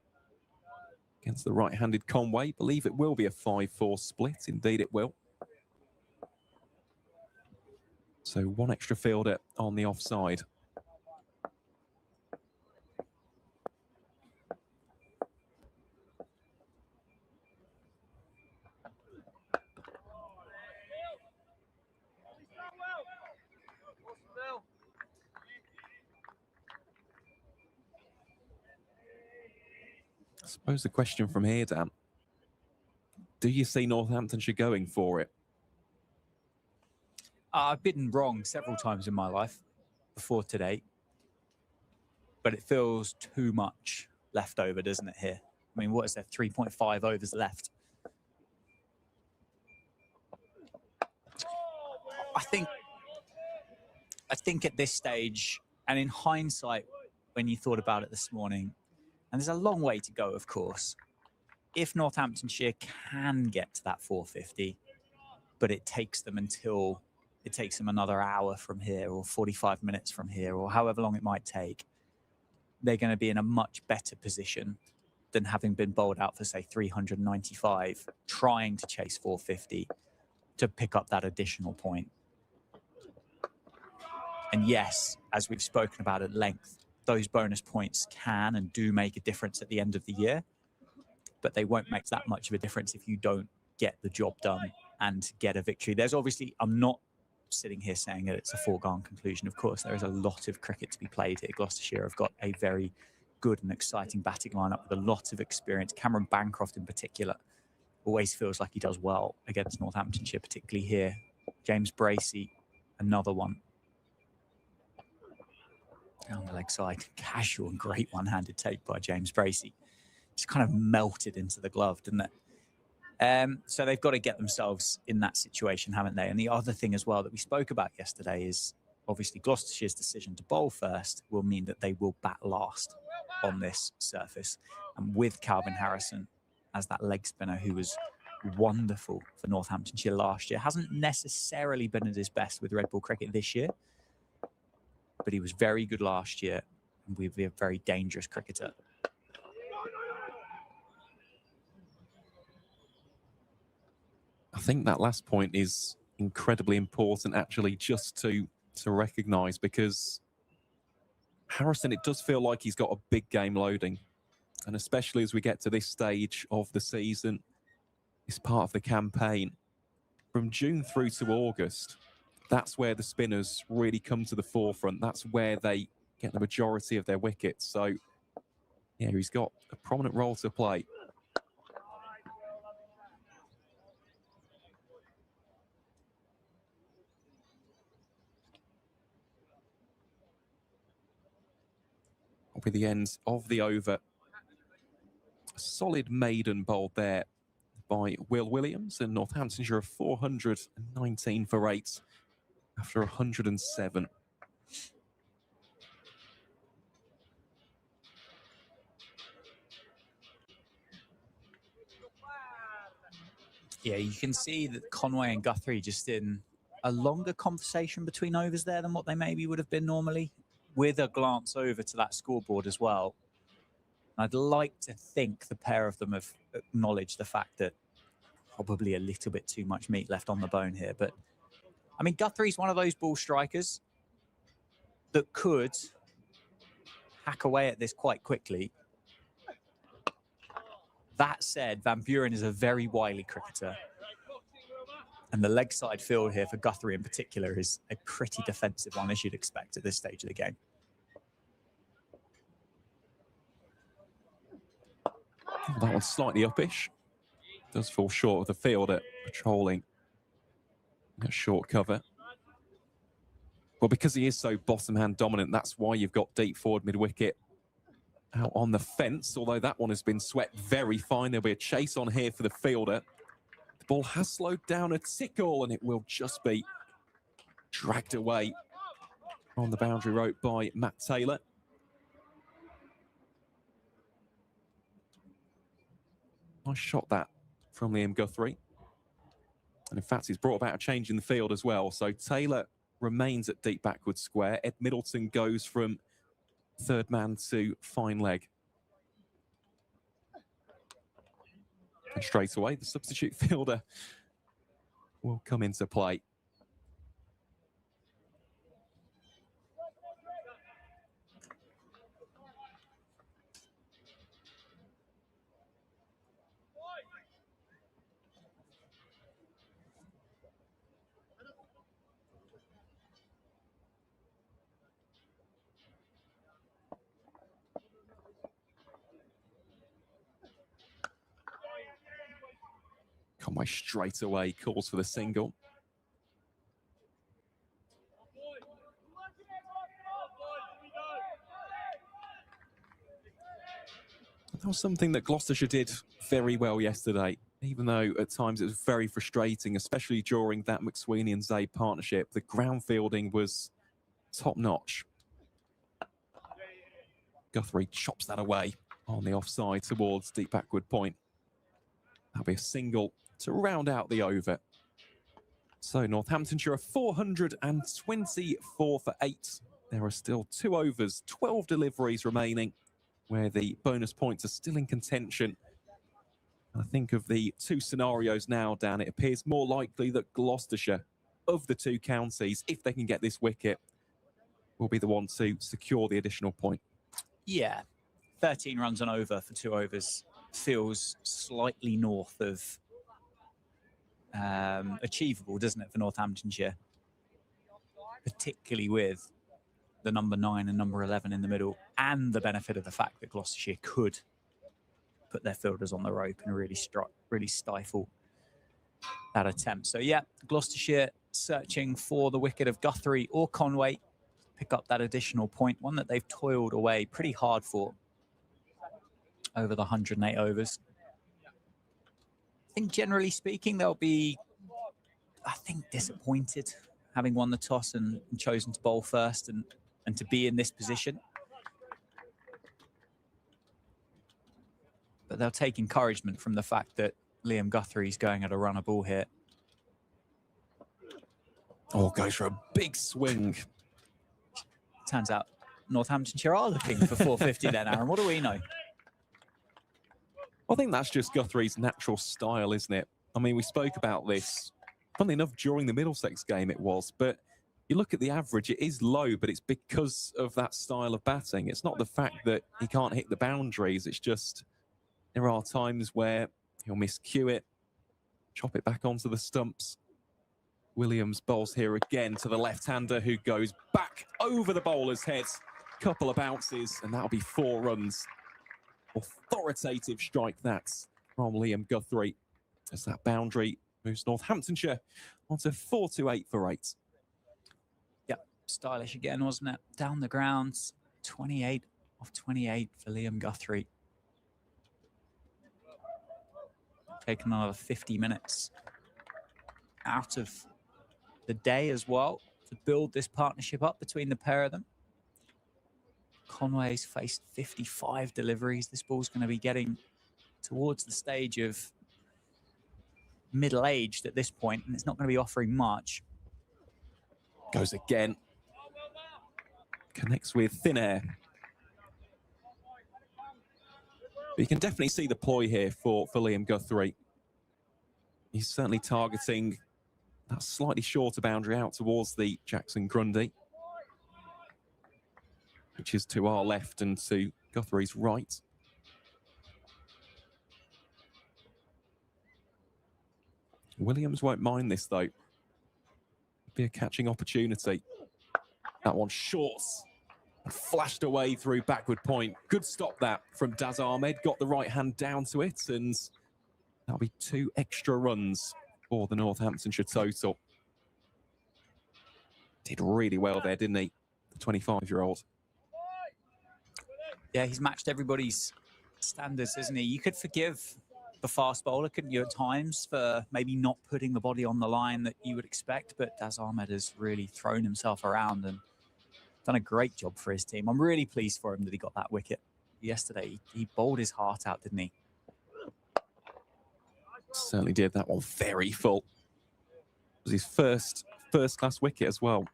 Against the right-handed Conway, believe it will be a 5-4 split. Indeed it will. So one extra fielder on the offside. I suppose the question from here, Dan, do you see Northamptonshire going for it? I've been wrong several times in my life before today, but it feels too much left over, doesn't it, here? I mean, what is there, 3.5 overs left? I think at this stage, and in hindsight, when you thought about it this morning, and there's a long way to go, of course, if Northamptonshire can get to that 450, but it takes them another hour from here or 45 minutes from here or however long it might take, they're going to be in a much better position than having been bowled out for, say, 395, trying to chase 450 to pick up that additional point. And yes, as we've spoken about at length, those bonus points can and do make a difference at the end of the year, but they won't make that much of a difference if you don't get the job done and get a victory. There's obviously, I'm not sitting here saying that it's a foregone conclusion. Of course, there is a lot of cricket to be played here. Gloucestershire have got a very good and exciting batting lineup with a lot of experience. Cameron Bancroft in particular always feels like he does well against Northamptonshire, particularly here. James Bracey, another one. Down the leg side, casual and great one-handed take by James Bracey. Just kind of melted into the glove, didn't it? So they've got to get themselves in that situation, haven't they? And the other thing as well that we spoke about yesterday is obviously Gloucestershire's decision to bowl first will mean that they will bat last on this surface. And with Calvin Harrison as that leg spinner who was wonderful for Northamptonshire last year, hasn't necessarily been at his best with red ball cricket this year, but he was very good last year and we'd be a very dangerous cricketer. I think that last point is incredibly important, actually, just to recognise, because Harrison, it does feel like he's got a big game loading. And especially as we get to this stage of the season, it's part of the campaign. From June through to August, that's where the spinners really come to the forefront. That's where they get the majority of their wickets. So, yeah, he's got a prominent role to play. With the end of the over. A solid maiden bowled there by Will Williams, and Northamptonshire 419 for 8 after 107. Yeah, you can see that Conway and Guthrie just in a longer conversation between overs there than what they maybe would have been normally, with a glance over to that scoreboard as well. I'd like to think the pair of them have acknowledged the fact that probably a little bit too much meat left on the bone here. But, I mean, Guthrie's one of those ball strikers that could hack away at this quite quickly. That said, Van Buren is a very wily cricketer. And the leg side field here for Guthrie in particular is a pretty defensive one, as you'd expect at this stage of the game. That one's slightly uppish. Does fall short of the field at patrolling a short cover. Well, because he is so bottom hand dominant, that's why you've got deep forward mid-wicket out on the fence, although that one has been swept very fine. There'll be a chase on here for the fielder. The ball has slowed down a tickle, and it will just be dragged away on the boundary rope by Matt Taylor. Nice shot that from Liam Guthrie. And in fact, he's brought about a change in the field as well. So Taylor remains at deep backward square. Ed Middleton goes from third man to fine leg. And straight away, the substitute fielder will come into play. Conway straight away calls for the single. That was something that Gloucestershire did very well yesterday, even though at times it was very frustrating, especially during that McSweeney and Zay partnership. The ground fielding was top-notch. Guthrie chops that away on the offside towards deep backward point. That'll be a single to round out the over. So Northamptonshire are 424 for 8. There are still 2 overs, 12 deliveries remaining, where the bonus points are still in contention. I think of the 2 scenarios now, Dan, it appears more likely that Gloucestershire, of the 2 counties, if they can get this wicket, will be the one to secure the additional point. Yeah, 13 runs and over for 2 overs feels slightly north of achievable, doesn't it, for Northamptonshire? Particularly with the number 9 and number 11 in the middle, and the benefit of the fact that Gloucestershire could put their fielders on the rope and really stifle that attempt. So yeah, Gloucestershire searching for the wicket of Guthrie or Conway, pick up that additional point, one that they've toiled away pretty hard for over the 108 overs. I think generally speaking, they'll be, I think, disappointed having won the toss and chosen to bowl first and to be in this position. But they'll take encouragement from the fact that Liam Guthrie's going at a runner ball here. Oh, goes for a big swing. Turns out Northamptonshire are looking for 450 then, Aaron. What do we know? I think that's just Guthrie's natural style, isn't it? I mean, we spoke about this, funnily enough, during the Middlesex game it was, but you look at the average, it is low, but it's because of that style of batting. It's not the fact that he can't hit the boundaries, it's just there are times where he'll miscue it, chop it back onto the stumps. Williams bowls here again to the left-hander who goes back over the bowler's head. Couple of bounces, and that'll be 4 runs. Authoritative strike that from Liam Guthrie as that boundary moves Northamptonshire onto 4-8 for 8. Yep, stylish again, wasn't it? Down the grounds, 28 off 28 for Liam Guthrie. Taking another 50 minutes out of the day as well to build this partnership up between the pair of them. Conway's faced 55 deliveries. This ball's going to be getting towards the stage of middle-aged at this point, and it's not going to be offering much. Goes again. Connects with thin air. But you can definitely see the ploy here for Liam Guthrie. He's certainly targeting that slightly shorter boundary out towards the Jackson Grundy, which is to our left and to Guthrie's right. Williams won't mind this, though. Be a catching opportunity. That one short and flashed away through backward point. Good stop that from Daz Ahmed. Got the right hand down to it, and that'll be 2 extra runs for the Northamptonshire total. Did really well there, didn't he? The 25-year-old. Yeah, he's matched everybody's standards, isn't he? You could forgive the fast bowler, couldn't you, at times, for maybe not putting the body on the line that you would expect, but Daz Ahmed has really thrown himself around and done a great job for his team. I'm really pleased for him that he got that wicket yesterday. He bowled his heart out, didn't he? Certainly did. That one very full. It was his first class wicket as well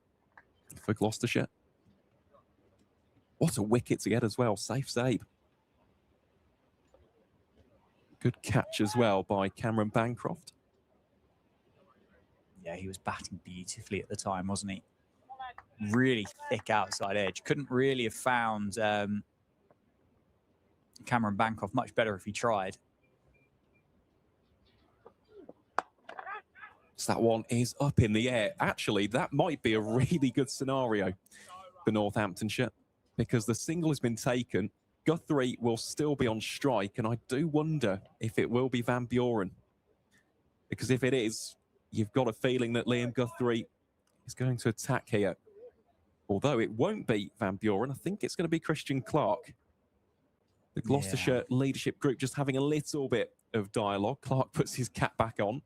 for Gloucestershire. What a wicket to get as well. Safe save. Good catch as well by Cameron Bancroft. Yeah, he was batting beautifully at the time, wasn't he? Really thick outside edge. Couldn't really have found Cameron Bancroft much better if he tried. So that one is up in the air. Actually, that might be a really good scenario for Northamptonshire because the single has been taken. Guthrie will still be on strike, and I do wonder if it will be Van Buren. Because if it is, you've got a feeling that Liam Guthrie is going to attack here. Although it won't be Van Buren, I think it's going to be Christian Clark. The Gloucestershire leadership group just having a little bit of dialogue. Clark puts his cap back on.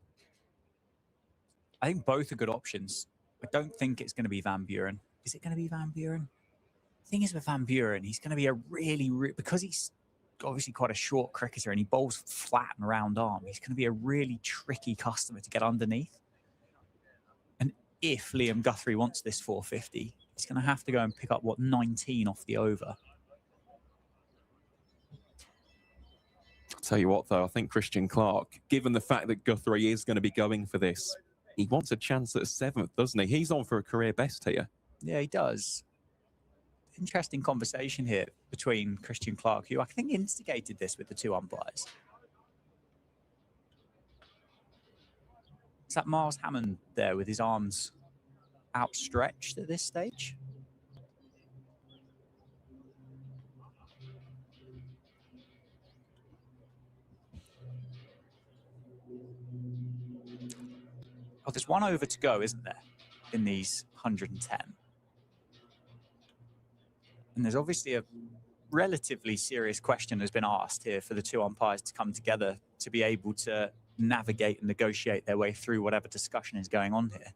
I think both are good options. I don't think it's going to be Van Buren. Is it going to be Van Buren? The thing is with Van Buren, he's going to be a because he's obviously quite a short cricketer and he bowls flat and round arm, he's going to be a really tricky customer to get underneath. And if Liam Guthrie wants this 450, he's going to have to go and pick up, 19 off the over. I'll tell you what, though, I think Christian Clark, given the fact that Guthrie is going to be going for this, he wants a chance at a 7th, doesn't he? He's on for a career best here. Yeah, he does. Interesting conversation here between Christian Clark, who I think instigated this with the two umpires. Is that Miles Hammond there with his arms outstretched at this stage? Oh, there's one over to go, isn't there, in these 110? And there's obviously a relatively serious question has been asked here for the two umpires to come together to be able to navigate and negotiate their way through whatever discussion is going on here.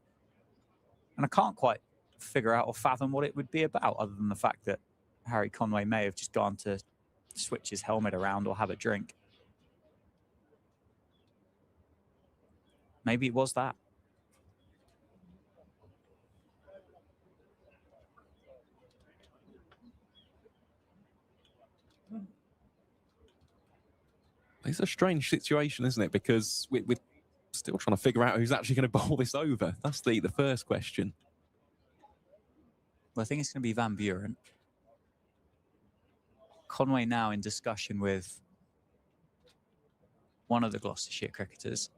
And I can't quite figure out or fathom what it would be about, other than the fact that Harry Conway may have just gone to switch his helmet around or have a drink. Maybe it was that. It's a strange situation, isn't it? Because we're still trying to figure out who's actually going to bowl this over. That's the first question. Well, I think it's going to be Van Buren. Conway now in discussion with one of the Gloucestershire cricketers.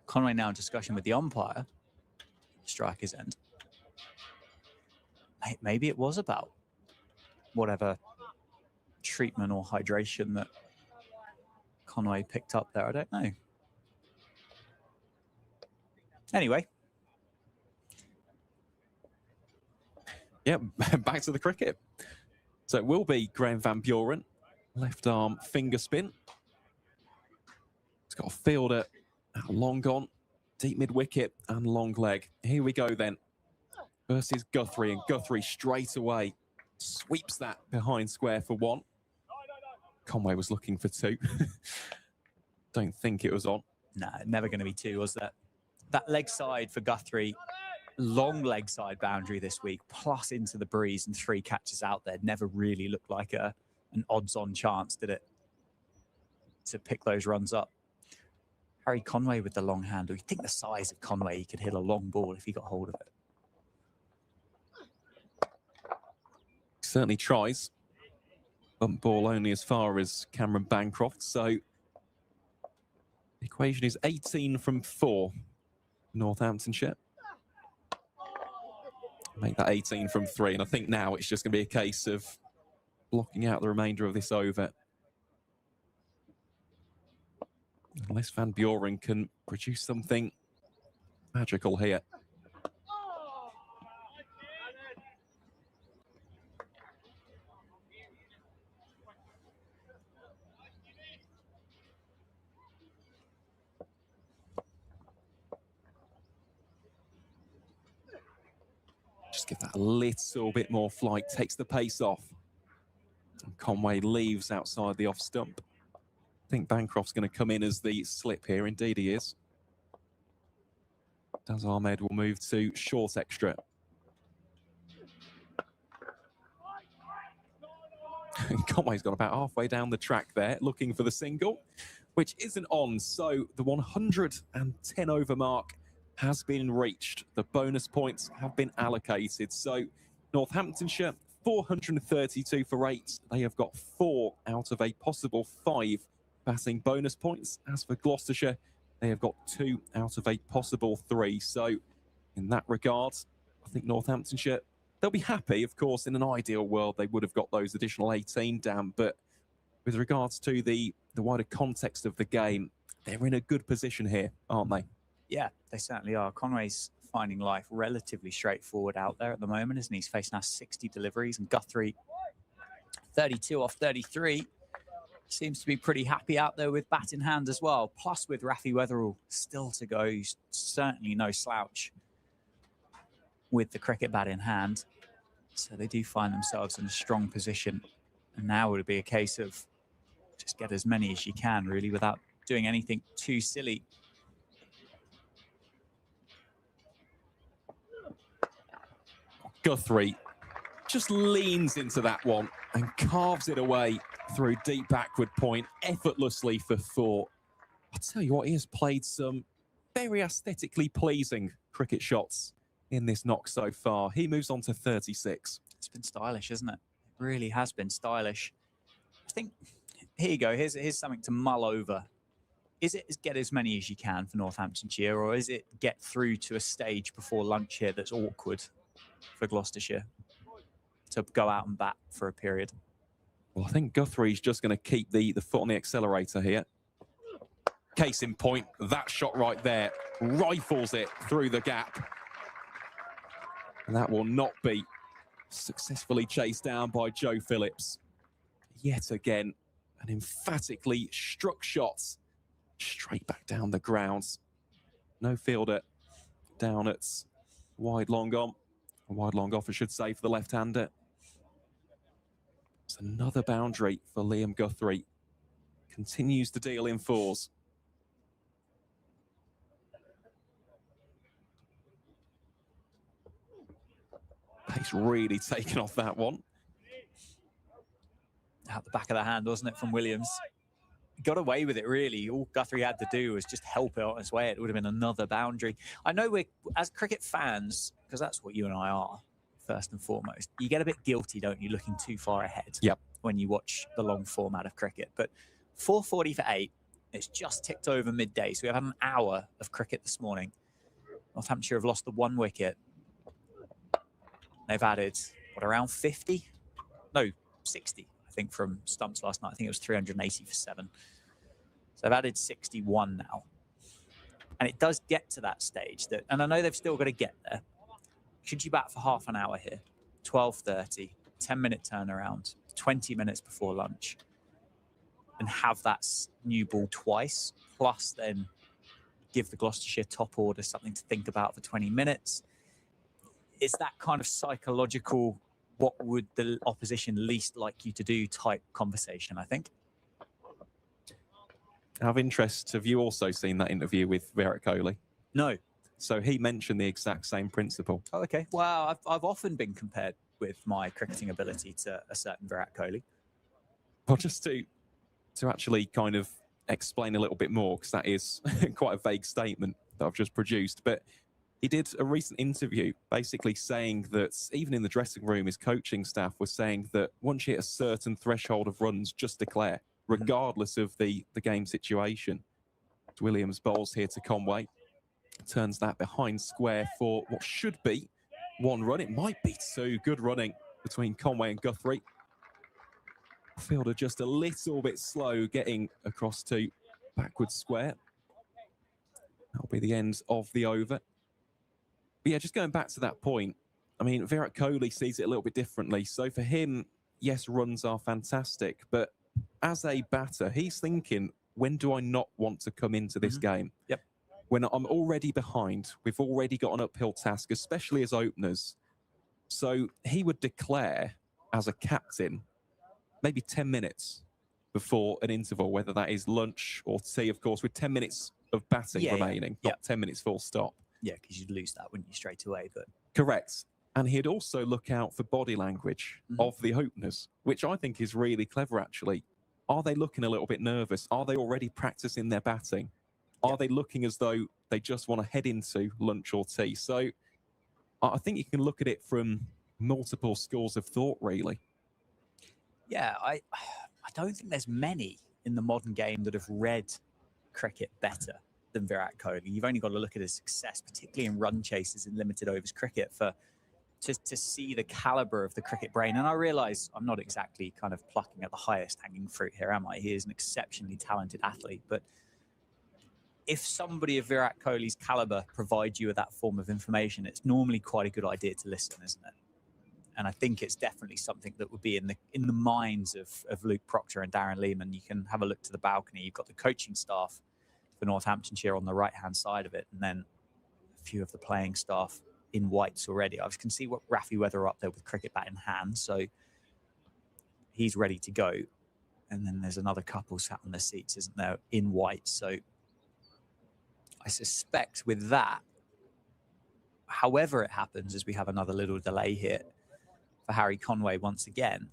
Conway now in discussion with the umpire, striker's end. Maybe it was about whatever treatment or hydration that Conway picked up there. I don't know. Anyway. Yeah, back to the cricket. So it will be Graham Van Buren, left arm finger spin. He's got a fielder long gone, deep mid wicket and long leg. Here we go then. Versus Guthrie, and Guthrie straight away sweeps that behind square for 1. Conway was looking for 2. Don't think it was on. No, never going to be 2, was that? That leg side for Guthrie, long leg side boundary this week, plus into the breeze and 3 catches out there. Never really looked like an odds-on chance, did it? To pick those runs up. Harry Conway with the long handle. You think the size of Conway, he could hit a long ball if he got hold of it. Certainly tries. Bump ball only as far as Cameron Bancroft. So the equation is 18 from 4. Northamptonshire. Make that 18 from 3. And I think now it's just going to be a case of blocking out the remainder of this over. Unless Van Buren can produce something magical here. Just give that a little bit more flight, takes the pace off. And Conway leaves outside the off stump. I think Bancroft's going to come in as the slip here. Indeed he is. Daz Ahmed will move to short extra. Conway's got about halfway down the track there, looking for the single, which isn't on. So the 110 over mark has been reached. The bonus points have been allocated. So Northamptonshire, 432 for 8. They have got 4 out of a possible 5 batting bonus points. As for Gloucestershire, they have got 2 out of a possible 3. So in that regard, I think Northamptonshire, they'll be happy. Of course, in an ideal world, they would have got those additional 18 down. But with regards to the wider context of the game, they're in a good position here, aren't they? Yeah, they certainly are. Conway's finding life relatively straightforward out there at the moment, isn't he? He's faced now 60 deliveries, and Guthrie, 32 off 33. Seems to be pretty happy out there with bat in hand as well. Plus, with Rafi Weatherall still to go, he's certainly no slouch with the cricket bat in hand. So they do find themselves in a strong position. And now it would be a case of just get as many as you can, really, without doing anything too silly. Guthrie just leans into that one and carves it away through deep backward point, effortlessly for 4. I'll tell you what, he has played some very aesthetically pleasing cricket shots in this knock so far. He moves on to 36. It's been stylish, isn't it? It really has been stylish. I think, here you go, here's something to mull over. Is it get as many as you can for Northamptonshire, or is it get through to a stage before lunch here that's awkward for Gloucestershire to go out and bat for a period? Well, I think Guthrie's just going to keep the foot on the accelerator here. Case in point, that shot right there rifles it through the gap. And that will not be successfully chased down by Joe Phillips. Yet again, an emphatically struck shot straight back down the grounds. No fielder down at wide long on. Wide long off, I should say, for the left-hander. It's another boundary for Liam Guthrie. Continues to deal in 4s. Pace really taken off that one. Out the back of the hand, wasn't it, from Williams? Got away with it, really. All Guthrie had to do was just help it on his way. It would have been another boundary. I know we're, as cricket fans, because that's what you and I are, first and foremost, you get a bit guilty, don't you, looking too far ahead when you watch the long format of cricket. But 4:40 for 8, it's just ticked over midday, so we have had an hour of cricket this morning. Northamptonshire have lost the 1 wicket. They've added, what, around 50? No, 60. I think from stumps last night. I think it was 380 for 7. So they've added 61 now. And it does get to that stage that, and I know they've still got to get there. Should you bat for half an hour here? 12:30, 10-minute turnaround, 20 minutes before lunch, and have that new ball twice, plus then give the Gloucestershire top order something to think about for 20 minutes. It's that kind of psychological, what would the opposition least like you to do type conversation, I think. Out of interest, have you also seen that interview with Virat Kohli? No. So he mentioned the exact same principle. Oh, okay. Well, I've often been compared with my cricketing ability to a certain Virat Kohli. Well, just to actually kind of explain a little bit more, because that is quite a vague statement that I've just produced, but he did a recent interview basically saying that even in the dressing room, his coaching staff was saying that once you hit a certain threshold of runs, just declare, regardless of the game situation. Williams bowls here to Conway. Turns that behind square for what should be 1 run. It might be 2. Good running between Conway and Guthrie. Fielder just a little bit slow getting across to backward square. That'll be the end of the over. But yeah, just going back to that point, I mean, Virat Kohli sees it a little bit differently. So for him, yes, runs are fantastic, but as a batter, he's thinking, when do I not want to come into this game? Yep. When I'm already behind, we've already got an uphill task, especially as openers. So he would declare as a captain maybe 10 minutes before an interval, whether that is lunch or tea, of course, with 10 minutes of batting remaining, not 10 minutes full stop. Yeah, because you'd lose that, wouldn't you, straight away? But correct. And he'd also look out for body language of the openers, which I think is really clever, actually. Are they looking a little bit nervous? Are they already practicing their batting? Are they looking as though they just want to head into lunch or tea? So I think you can look at it from multiple schools of thought, really. Yeah, I don't think there's many in the modern game that have read cricket better than Virat Kohli. You've only got to look at his success, particularly in run chases in limited overs cricket, to see the caliber of the cricket brain. And I realise I'm not exactly kind of plucking at the highest hanging fruit here, am I? He is an exceptionally talented athlete. But if somebody of Virat Kohli's caliber provides you with that form of information, it's normally quite a good idea to listen, isn't it? And I think it's definitely something that would be in the minds of Luke Proctor and Darren Lehman. You can have a look to the balcony. You've got the coaching staff for Northamptonshire on the right-hand side of it, and then a few of the playing staff in whites already. I can see what Rafi Weather up there with cricket bat in hand, so he's ready to go. And then there's another couple sat on their seats, isn't there, in white. So I suspect with that, however it happens, as we have another little delay here for Harry Conway once again,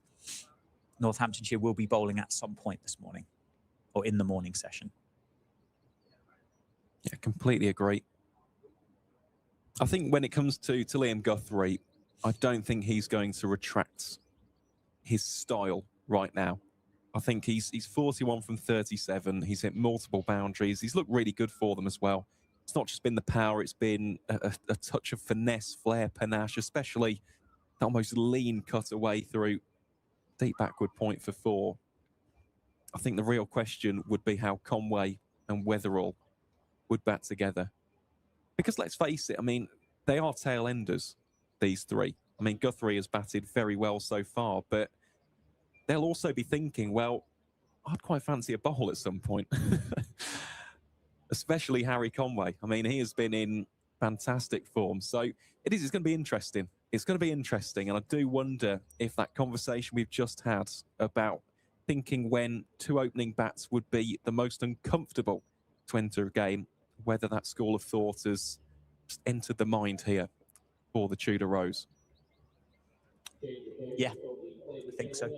Northamptonshire will be bowling at some point this morning or in the morning session. Yeah, completely agree. I think when it comes to Liam Guthrie, I don't think he's going to retract his style right now. I think he's 41 from 37. He's hit multiple boundaries. He's looked really good for them as well. It's not just been the power, it's been a touch of finesse, flair, panache, especially that almost lean cut away through deep backward point for 4. I think the real question would be how Conway and Weatherall would bat together. Because let's face it, I mean, they are tail enders, these three. I mean, Guthrie has batted very well so far, but they'll also be thinking, well, I'd quite fancy a bowl at some point. Especially Harry Conway. I mean, he has been in fantastic form. So it's going to be interesting. It's going to be interesting. And I do wonder if that conversation we've just had about thinking when 2 opening bats would be the most uncomfortable to enter a game, whether that school of thought has just entered the mind here for the Tudor Rose. Yeah, I think so.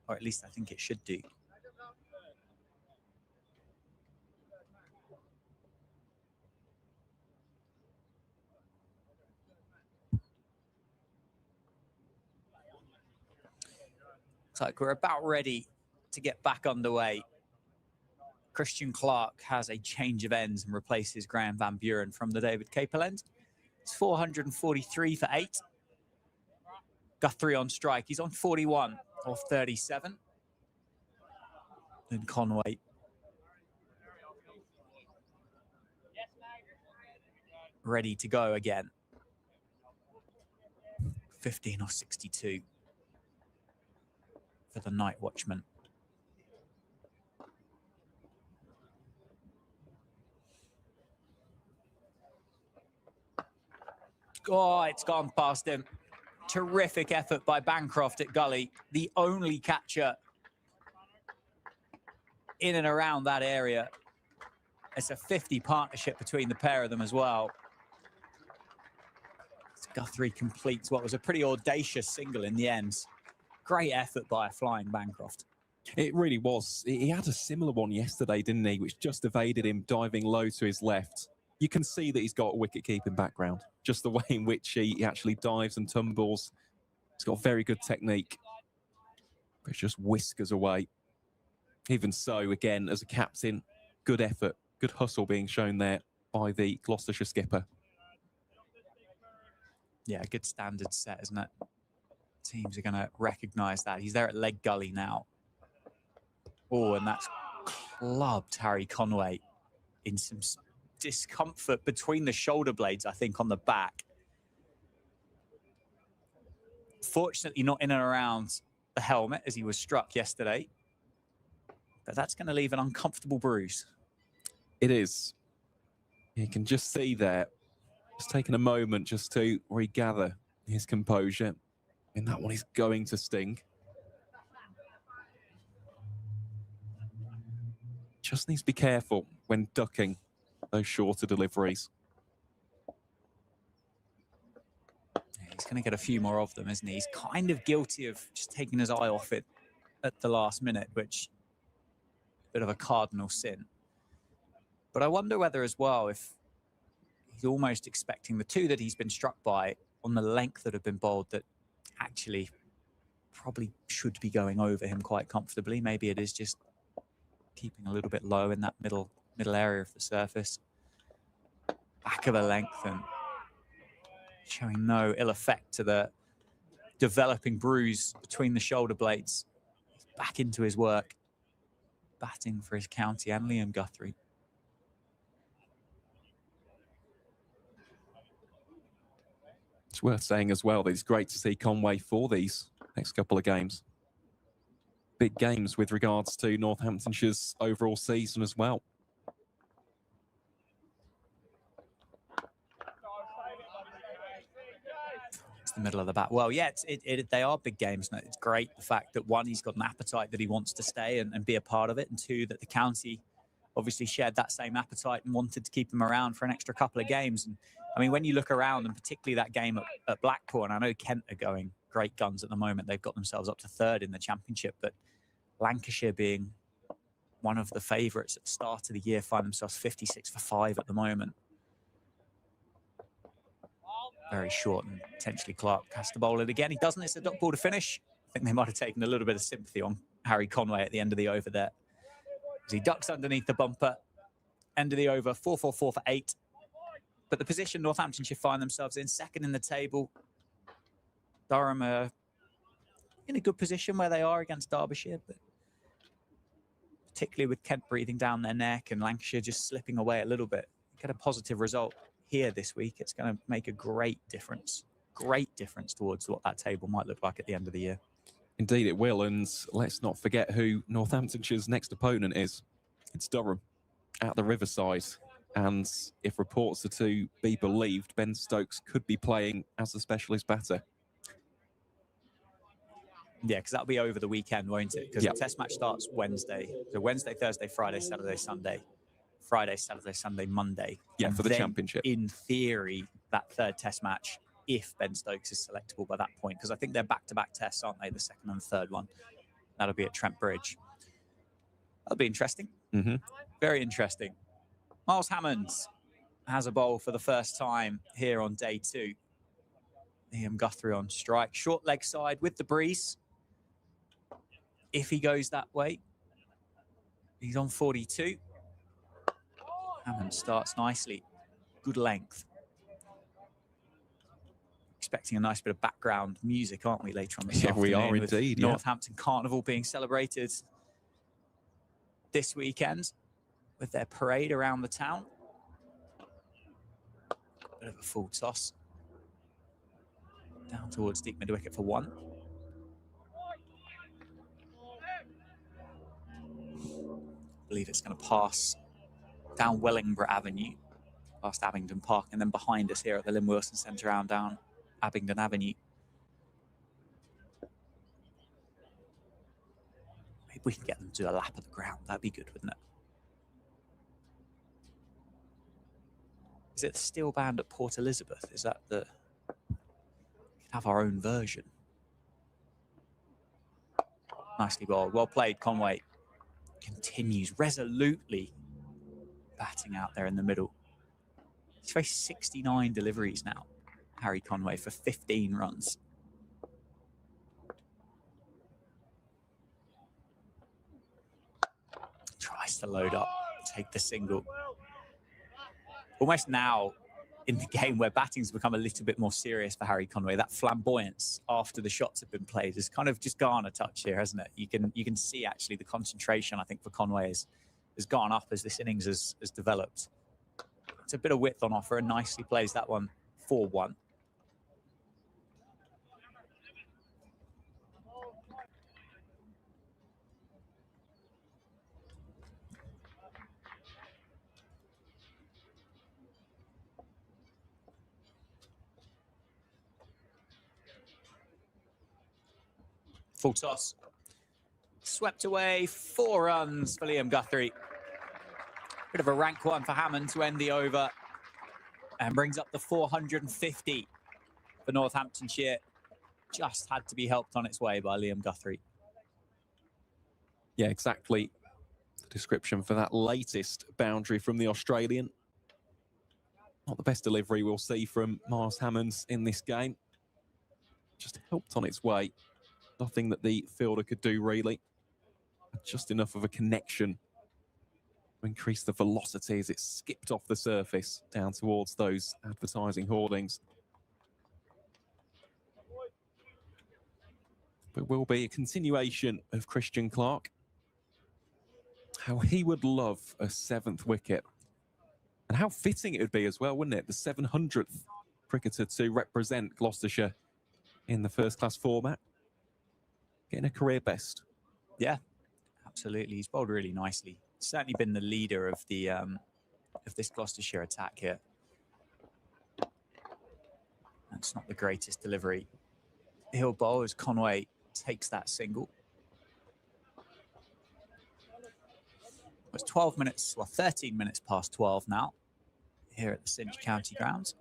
Or at least I think it should do. Looks like we're about ready to get back underway. Christian Clark has a change of ends and replaces Graham Van Buren from the David Capel end. It's 443 for 8. Guthrie on strike. He's on 41 off 37. And Conway ready to go again. 15 off 62 for the night watchman. Oh, it's gone past him. Terrific effort by Bancroft at Gully, the only catcher in and around that area. It's a 50 partnership between the pair of them as well. Guthrie completes what was a pretty audacious single in the end. Great effort by a flying Bancroft. It really was. He had a similar one yesterday, didn't he, which just evaded him diving low to his left. You can see that he's got a wicket-keeping background, just the way in which he actually dives and tumbles. He's got very good technique, but it just whiskers away. Even so, again, as a captain, good effort, good hustle being shown there by the Gloucestershire skipper. Yeah, good standard set, isn't it? Teams are going to recognise that. He's there at leg gully now. Oh, and that's clubbed Harry Conway in some discomfort between the shoulder blades, I think, on the back. Fortunately, not in and around the helmet as he was struck yesterday. But that's going to leave an uncomfortable bruise. It is. You can just see there, just taking a moment just to regather his composure. And that one is going to sting. Just needs to be careful when ducking those shorter deliveries. He's going to get a few more of them, isn't he? He's kind of guilty of just taking his eye off it at the last minute, which is a bit of a cardinal sin. But I wonder whether as well, if he's almost expecting the two that he's been struck by on the length that have been bowled that actually probably should be going over him quite comfortably. Maybe it is just keeping a little bit low in that middle area of the surface. Back of a length and showing no ill effect to the developing bruise between the shoulder blades. He's back into his work, batting for his county and Liam Guthrie. It's worth saying as well that it's great to see Conway for these next couple of games. Big games with regards to Northamptonshire's overall season as well. It's the middle of the bat. Well, yeah, they are big games. And it's great the fact that one, he's got an appetite that he wants to stay and be a part of it, and two, that the county obviously shared that same appetite and wanted to keep him around for an extra couple of games. And I mean, when you look around, and particularly that game at Blackpool, and I know Kent are going great guns at the moment. They've got themselves up to third in the championship, but Lancashire, being one of the favourites at the start of the year, find themselves 56 for 5 at the moment. Very short, and potentially Clark has to bowl it again. He doesn't. It's a dot ball to finish. I think they might have taken a little bit of sympathy on Harry Conway at the end of the over there, as he ducks underneath the bumper. End of the over, 4-4-4 for 8. But the position Northamptonshire find themselves in, second in the table. Durham are in a good position where they are against Derbyshire, but particularly with Kent breathing down their neck and Lancashire just slipping away a little bit. Get a positive result here this week, it's going to make a great difference towards what that table might look like at the end of the year. Indeed it will, and let's not forget who Northamptonshire's next opponent is. It's Durham at the Riverside, and if reports are to be believed, Ben Stokes could be playing as a specialist batter. Yeah, because that'll be over the weekend, won't it? Because the test match starts Wednesday. So Wednesday, Thursday, Friday, Saturday, Sunday. Friday, Saturday, Sunday, Monday. Yeah, and for the championship. In theory, that third test match, if Ben Stokes is selectable by that point, because I think they're back-to-back tests, aren't they? The second and third one. That'll be at Trent Bridge. That'll be interesting. Very interesting. Miles Hammonds has a bowl for the first time here on day 2. Liam Guthrie on strike. Short leg side with the breeze. If he goes that way, he's on 42. Hammond starts nicely. Good length. Expecting a nice bit of background music, aren't we, later on this afternoon? We are indeed, Northampton Carnival being celebrated this weekend with their parade around the town. Bit of a full toss. Down towards deep mid-wicket for 1. I believe it's going to pass down Wellingborough Avenue, past Abingdon Park, and then behind us here at the Lynn Wilson Centre round down Abingdon Avenue. Maybe we can get them to do a lap of the ground. That'd be good, wouldn't it? Is it the Steel Band at Port Elizabeth? Is that the... We can have our own version. Nicely bowled. Well played, Conway. Continues resolutely batting out there in the middle. He's faced 69 deliveries now, Harry Conway, for 15 runs. Tries to load up, take the single. Almost now in the game where batting's become a little bit more serious for Harry Conway, that flamboyance after the shots have been played has kind of just gone a touch here, hasn't it? You can see actually the concentration, I think, for Conway has gone up as this innings has developed. It's a bit of width on offer and nicely plays that one 4-1. Full toss. Swept away, 4 runs for Liam Guthrie. Bit of a rank one for Hammond to end the over and brings up the 450 for Northamptonshire. Just had to be helped on its way by Liam Guthrie. Yeah, exactly the description for that latest boundary from the Australian. Not the best delivery we'll see from Miles Hammonds in this game. Just helped on its way. Nothing that the fielder could do, really. Just enough of a connection to increase the velocity as it skipped off the surface down towards those advertising hoardings. But will be a continuation of Christian Clark. How he would love a 7th wicket. And how fitting it would be as well, wouldn't it? The 700th cricketer to represent Gloucestershire in the first-class format. Getting a career best. Yeah, absolutely. He's bowled really nicely. Certainly been the leader of the of this Gloucestershire attack here. That's not the greatest delivery. He'll bowl as Conway takes that single. It's 12 minutes, well, 13 minutes past 12 now here at the Cinch County Grounds.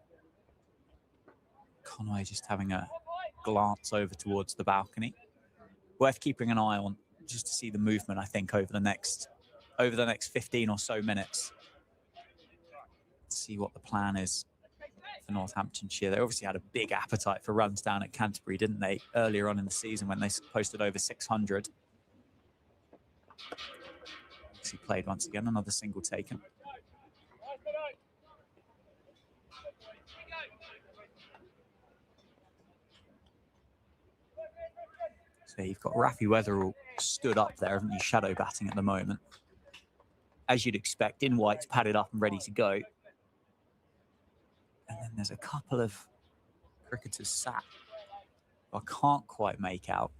Conway just having a glance over towards the balcony. Worth keeping an eye on just to see the movement, I think, over the next 15 or so minutes. See what the plan is for Northamptonshire. They obviously had a big appetite for runs down at Canterbury, didn't they, earlier on in the season when they posted over 600. He played once again, another single taken. So you've got Rafi Weatherall stood up there, haven't you, shadow batting at the moment. As you'd expect, in white's padded up and ready to go. And then there's a couple of cricketers sat who I can't quite make out.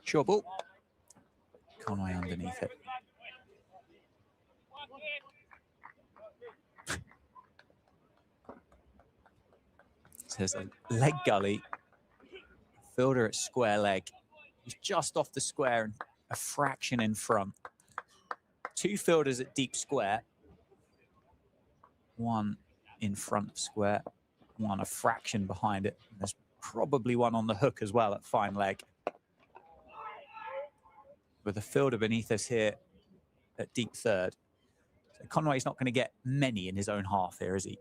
Short ball. Conway underneath it. So there's a leg gully. Fielder at square leg. He's just off the square and a fraction in front. 2 fielders at deep square. 1 in front of square. 1 a fraction behind it. There's probably 1 on the hook as well at fine leg. With a fielder beneath us here at deep third. So Conway's not going to get many in his own half here, is he?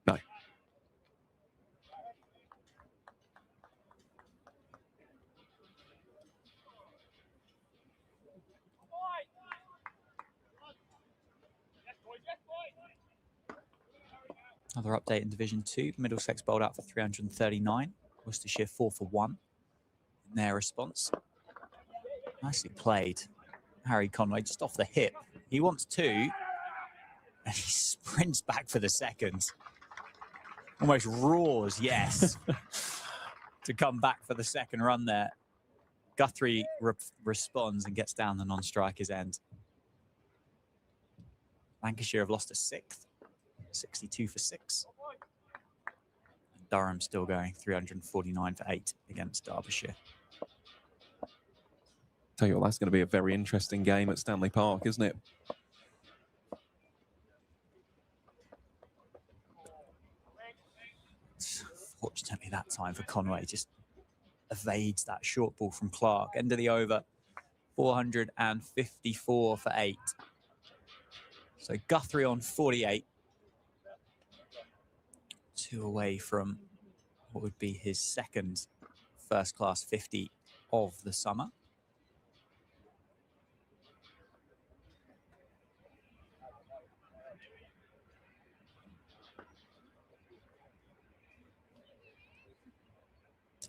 No. Another update in Division 2. Middlesex bowled out for 339. Worcestershire 4 for 1 in their response. Nicely played. Harry Conway just off the hip. He wants 2. And he sprints back for the second. Almost roars, yes, to come back for the second run there. Guthrie responds and gets down the non-striker's end. Lancashire have lost a 6th. 62 for 6. Durham still going 349 for 8 against Derbyshire. Tell you what, that's going to be a very interesting game at Stanley Park, isn't it? Fortunately, that time for Conway just evades that short ball from Clark. End of the over, 454 for 8. So Guthrie on 48. 2 away from what would be his second first-class 50 of the summer.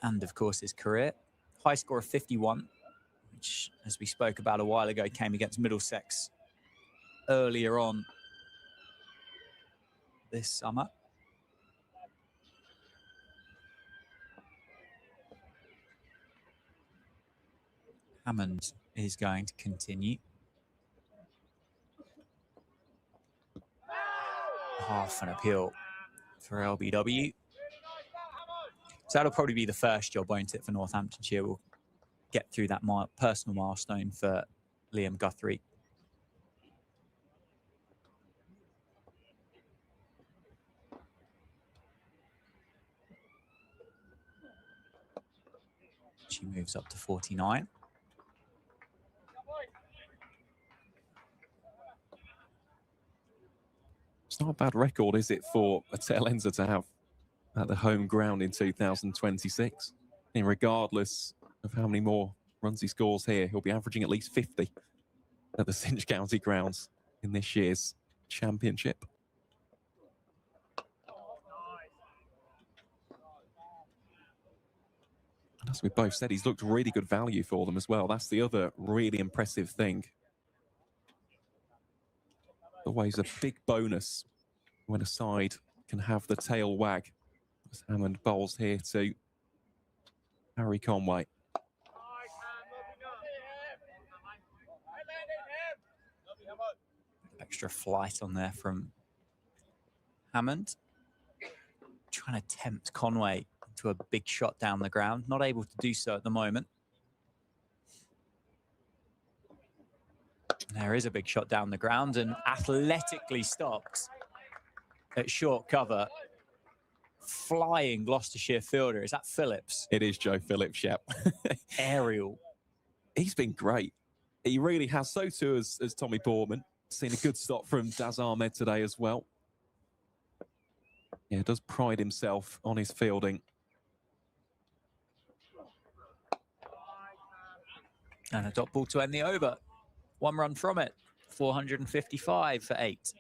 And, of course, his career. High score of 51, which, as we spoke about a while ago, came against Middlesex earlier on this summer. Hammond is going to continue. half an appeal for LBW. So that'll probably be the first job, won't it, for Northamptonshire? We'll get through that personal milestone for Liam Guthrie. She moves up to 49. It's not a bad record, is it, for a tail ender to have at the home ground in 2026? And regardless of how many more runs he scores here, he'll be averaging at least 50 at the Cinch County grounds in this year's championship. And as we both said, he's looked really good value for them as well. That's the other really impressive thing. Always a big bonus when a side can have the tail wag. As Hammond bowls here to Harry Conway. Extra flight on there from Hammond. Trying to tempt Conway to a big shot down the ground. Not able to do so at the moment. There is a big shot down the ground and athletically stopped at short cover. Flying Gloucestershire fielder. Is that Phillips? It is Joe Phillips, yep. Aerial. He's been great. He really has. So too as Tommy Boorman. Seen a good stop from Daz Ahmed today as well. Yeah, does pride himself on his fielding. And a dot ball to end the over. 1 run from it. 455 for 8.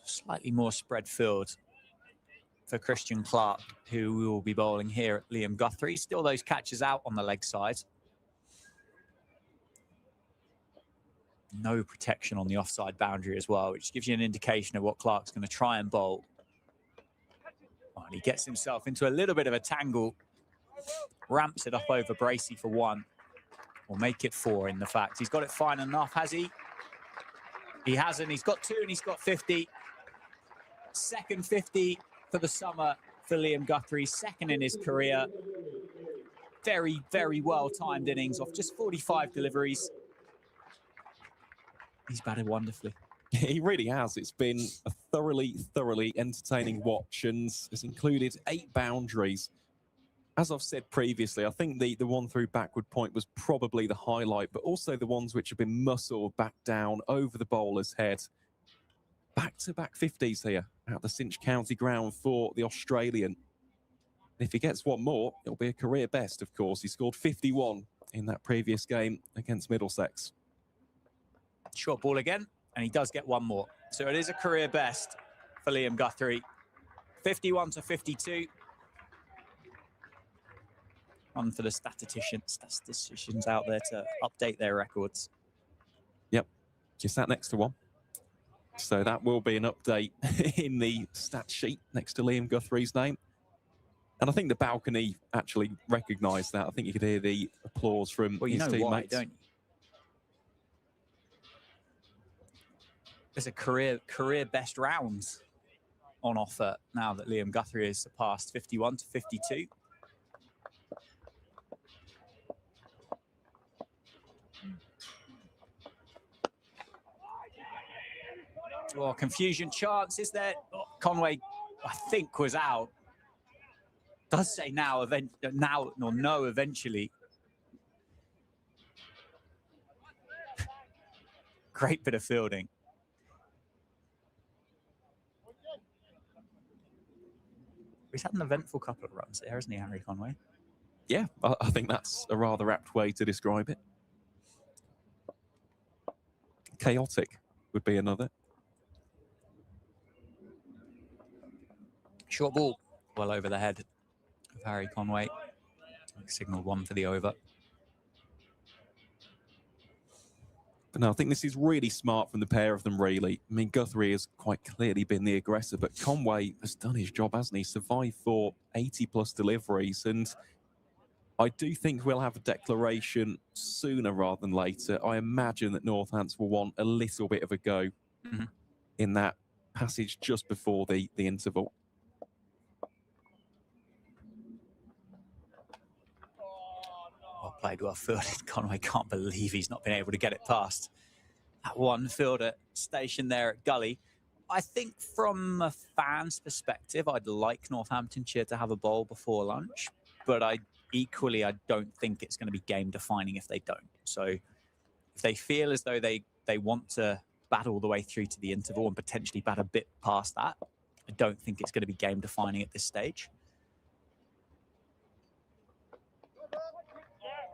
Slightly more spread field for Christian Clark, who will be bowling here at Liam Guthrie. Still those catches out on the leg side. No protection on the offside boundary as well, which gives you an indication of what Clark's going to try and bowl. Oh, and he gets himself into a little bit of a tangle. Ramps it up over Bracey for 1. Or make it 4 in the fact. He's got it fine enough, has he? He hasn't. He's got 2 and he's got 50. Second 50 for the summer for Liam Guthrie. Second in his career. Very, very well-timed innings off just 45 deliveries. He's batted wonderfully. He really has. It's been a thoroughly entertaining watch and has included 8 boundaries. As I've said previously, I think the one through backward point was probably the highlight, but also the ones which have been muscled back down over the bowler's head. Back-to-back 50s here at the Cinch County ground for the Australian. If he gets one more, it'll be a career best, of course. He scored 51 in that previous game against Middlesex. Short ball again, and he does get one more. So it is a career best for Liam Guthrie. 51 to 52. On for the statisticians out there to update their records. Yep, just sat next to one. So that will be an update in the stat sheet next to Liam Guthrie's name. And I think the balcony actually recognised that. I think you could hear the applause from his teammates. Why, don't you? There's a career best rounds on offer now that Liam Guthrie has surpassed 51 to 52. Oh, confusion chance, is there? Oh, Conway, I think, was out. Does say now, no, eventually. Great bit of fielding. He's had an eventful couple of runs there, hasn't he, Harry Conway? Yeah, I think that's a rather apt way to describe it. Chaotic would be another. Short ball, well over the head of Harry Conway. Signal 1 for the over. But no, I think this is really smart from the pair of them, really. I mean, Guthrie has quite clearly been the aggressor, but Conway has done his job, hasn't he? Survived for 80-plus deliveries, and I do think we'll have a declaration sooner rather than later. I imagine that Northampton will want a little bit of a go in that passage just before the interval. Well played, well fielded. Conway can't believe he's not been able to get it past that one fielder stationed there at Gully. I think from a fan's perspective, I'd like Northamptonshire to have a bowl before lunch, but I don't think it's going to be game defining if they don't. So if they feel as though they want to battle all the way through to the interval and potentially bat a bit past that, I don't think it's going to be game defining at this stage.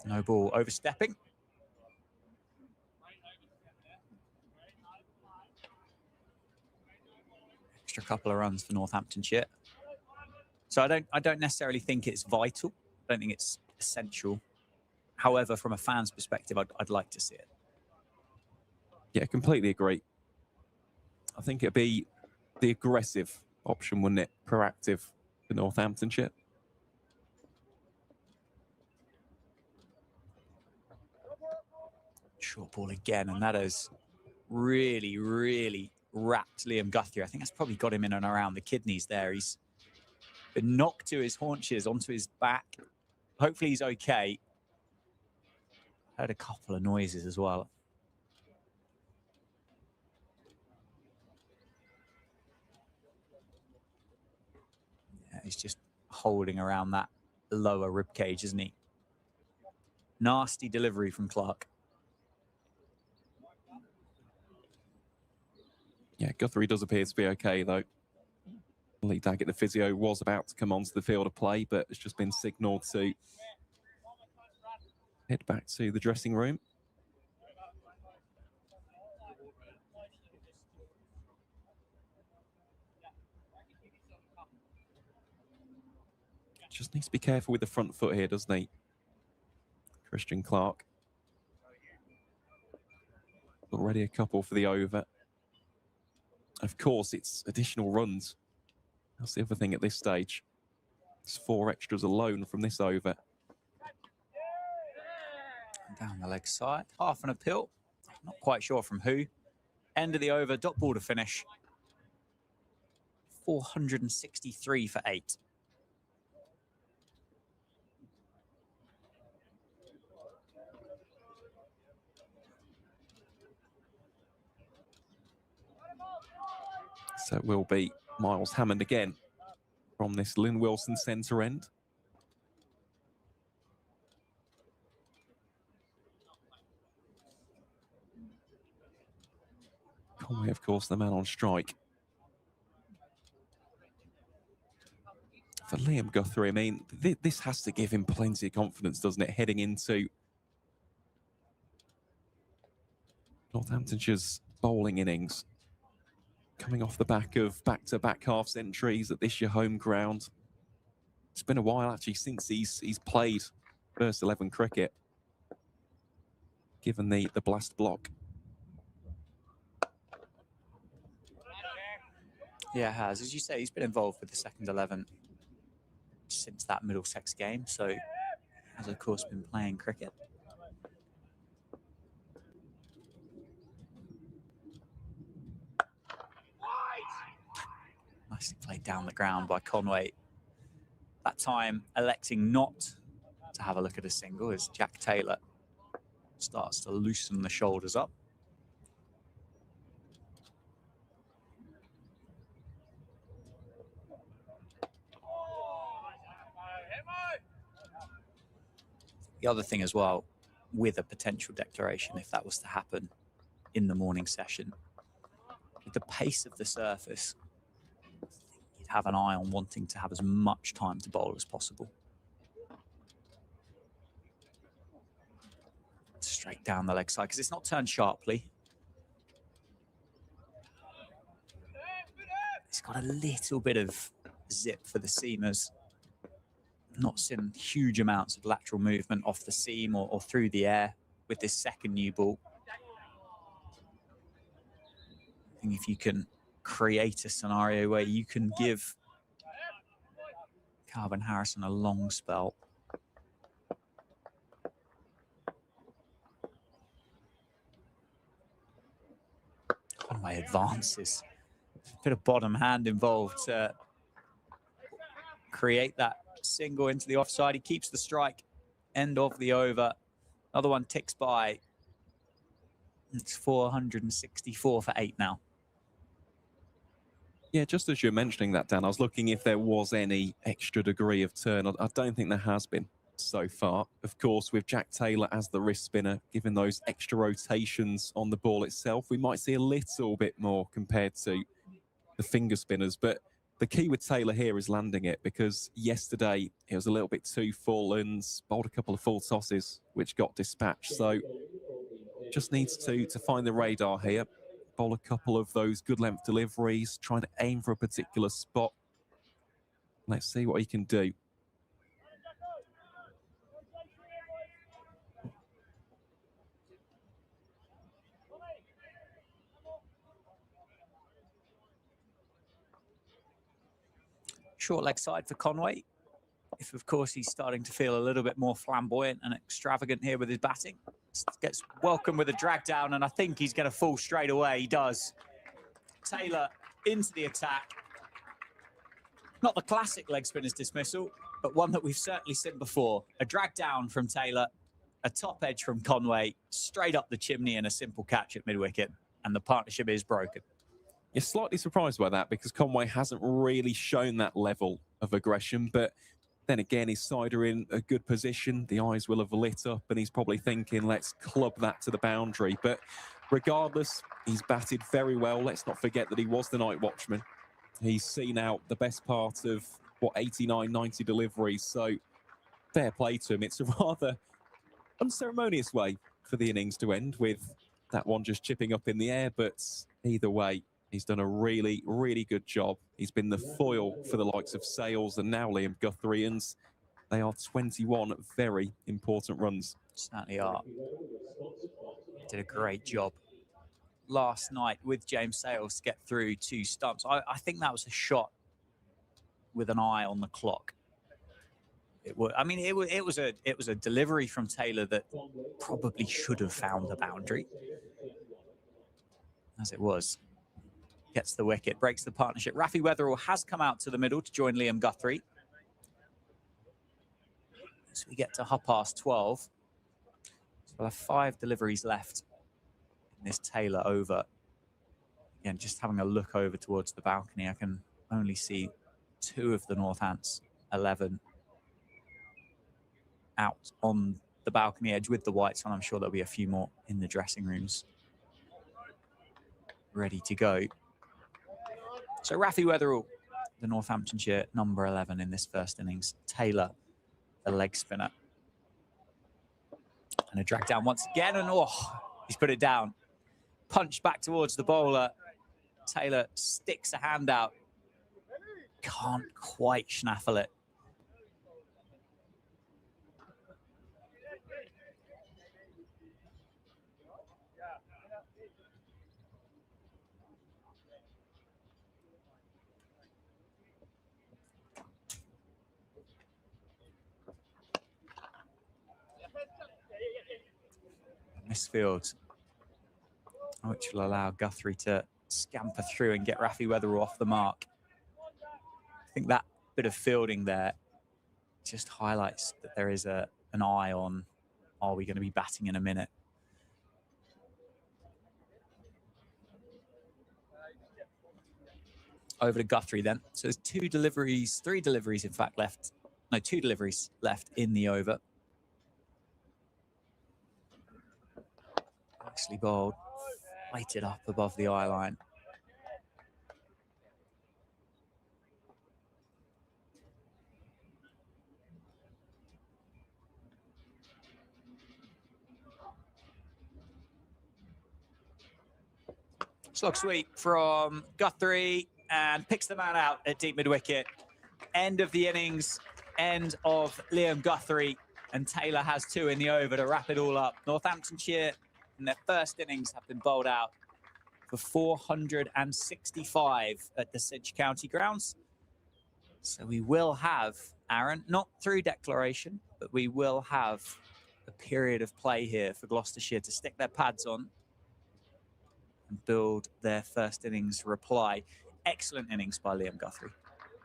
No ball overstepping. Extra couple of runs for Northamptonshire. So I don't necessarily think it's vital. I don't think it's essential. However, from a fan's perspective, I'd like to see it. Yeah, completely agree. I think it'd be the aggressive option, wouldn't it? Proactive for Northamptonshire. Short ball again, and that has really, really wrapped Liam Guthrie. I think that's probably got him in and around the kidneys there. He's been knocked to his haunches, onto his back. Hopefully he's okay. Heard a couple of noises as well. Yeah, he's just holding around that lower rib cage, isn't he? Nasty delivery from Clark. Yeah, Guthrie does appear to be okay, though. Lee Daggett, the physio, was about to come onto the field of play, but it's just been signalled to head back to the dressing room. Just needs to be careful with the front foot here, doesn't he? Christian Clark. Already a couple for the over. Of course, it's additional runs. That's the other thing at this stage. It's 4 extras alone from this over. Down the leg side. Half an appeal. Not quite sure from who. End of the over. Dot ball to finish. 463 for 8. So it will be Miles Hammond again from this Lynn Wilson centre end. Conway, of course, the man on strike. For Liam Guthrie, I mean, this has to give him plenty of confidence, doesn't it, heading into Northamptonshire's bowling innings. Coming off the back of back-to-back half centuries at this year home ground. It's been a while, actually, since he's played first 11 cricket, given the blast block. Yeah, it has. As you say, he's been involved with the second 11 since that Middlesex game, so has, of course, been playing cricket. Nicely played down the ground by Conway. That time, electing not to have a look at a single as Jack Taylor starts to loosen the shoulders up. The other thing as well, with a potential declaration, if that was to happen in the morning session, with the pace of the surface, you'd have an eye on wanting to have as much time to bowl as possible. Straight down the leg side, because it's not turned sharply. It's got a little bit of zip for the seamers. Not seen huge amounts of lateral movement off the seam or through the air with this second new ball. I think if you can create a scenario where you can give Calvin Harrison a long spell. Conway advances. A bit of bottom hand involved to create that single into the offside. He keeps the strike. End of the over. Another one ticks by. It's 464 for 8 now. Yeah, just as you're mentioning that, Dan, I was looking if there was any extra degree of turn. I don't think there has been so far. Of course, with Jack Taylor as the wrist spinner, given those extra rotations on the ball itself, we might see a little bit more compared to the finger spinners. But the key with Taylor here is landing it, because yesterday it was a little bit too full and bowled a couple of full tosses, which got dispatched. So just needs to find the radar here. Bowl a couple of those good length deliveries, trying to aim for a particular spot. Let's see what he can do. Short leg side for Conway. If, of course, he's starting to feel a little bit more flamboyant and extravagant here with his batting. Gets welcome with a drag down, and I think he's going to fall straight away. He does. Taylor into the attack. Not the classic leg spinner's dismissal, but one that we've certainly seen before. A drag down from Taylor, a top edge from Conway, straight up the chimney and a simple catch at mid-wicket, and the partnership is broken. You're slightly surprised by that, because Conway hasn't really shown that level of aggression, but then again, his side are in a good position. The eyes will have lit up, and he's probably thinking, let's club that to the boundary. But regardless, he's batted very well. Let's not forget that he was the night watchman. He's seen out the best part of, what, 89, 90 deliveries. So fair play to him. It's a rather unceremonious way for the innings to end, with that one just chipping up in the air. But either way, he's done a really, really good job. He's been the foil for the likes of Sales and now Liam Guthrie, and they are 21 very important runs. Certainly are. Did a great job last night with James Sales to get through 2 stumps. I think that was a shot with an eye on the clock. It was a delivery from Taylor that probably should have found the boundary. As it was. Gets the wicket, breaks the partnership. Rafi Weatherall has come out to the middle to join Liam Guthrie. So we get to 12:30. So we'll have 5 deliveries left in this Taylor over. Again, just having a look over towards the balcony, I can only see 2 of the Northants 11 out on the balcony edge with the whites on. I'm sure there'll be a few more in the dressing rooms ready to go. So Rafi Weatherall, the Northamptonshire number 11 in this first innings. Taylor, the leg spinner. And a drag down once again, and he's put it down. Punch back towards the bowler. Taylor sticks a hand out. Can't quite snaffle it. Misfield, which will allow Guthrie to scamper through and get Rafi Weatherall off the mark. I think that bit of fielding there just highlights that there is an eye on, are we going to be batting in a minute? Over to Guthrie then. So there's 3 deliveries in fact left. No, 2 deliveries left in the over. Nicely bowled, weighted up above the eye line. Slog sweep from Guthrie and picks the man out at deep mid-wicket. End of the innings, end of Liam Guthrie, and Taylor has 2 in the over to wrap it all up. Northamptonshire in their first innings have been bowled out for 465 at the Sidge County grounds. So we will have, Aaron, not through declaration, but we will have a period of play here for Gloucestershire to stick their pads on and build their first innings reply. Excellent innings by Liam Guthrie.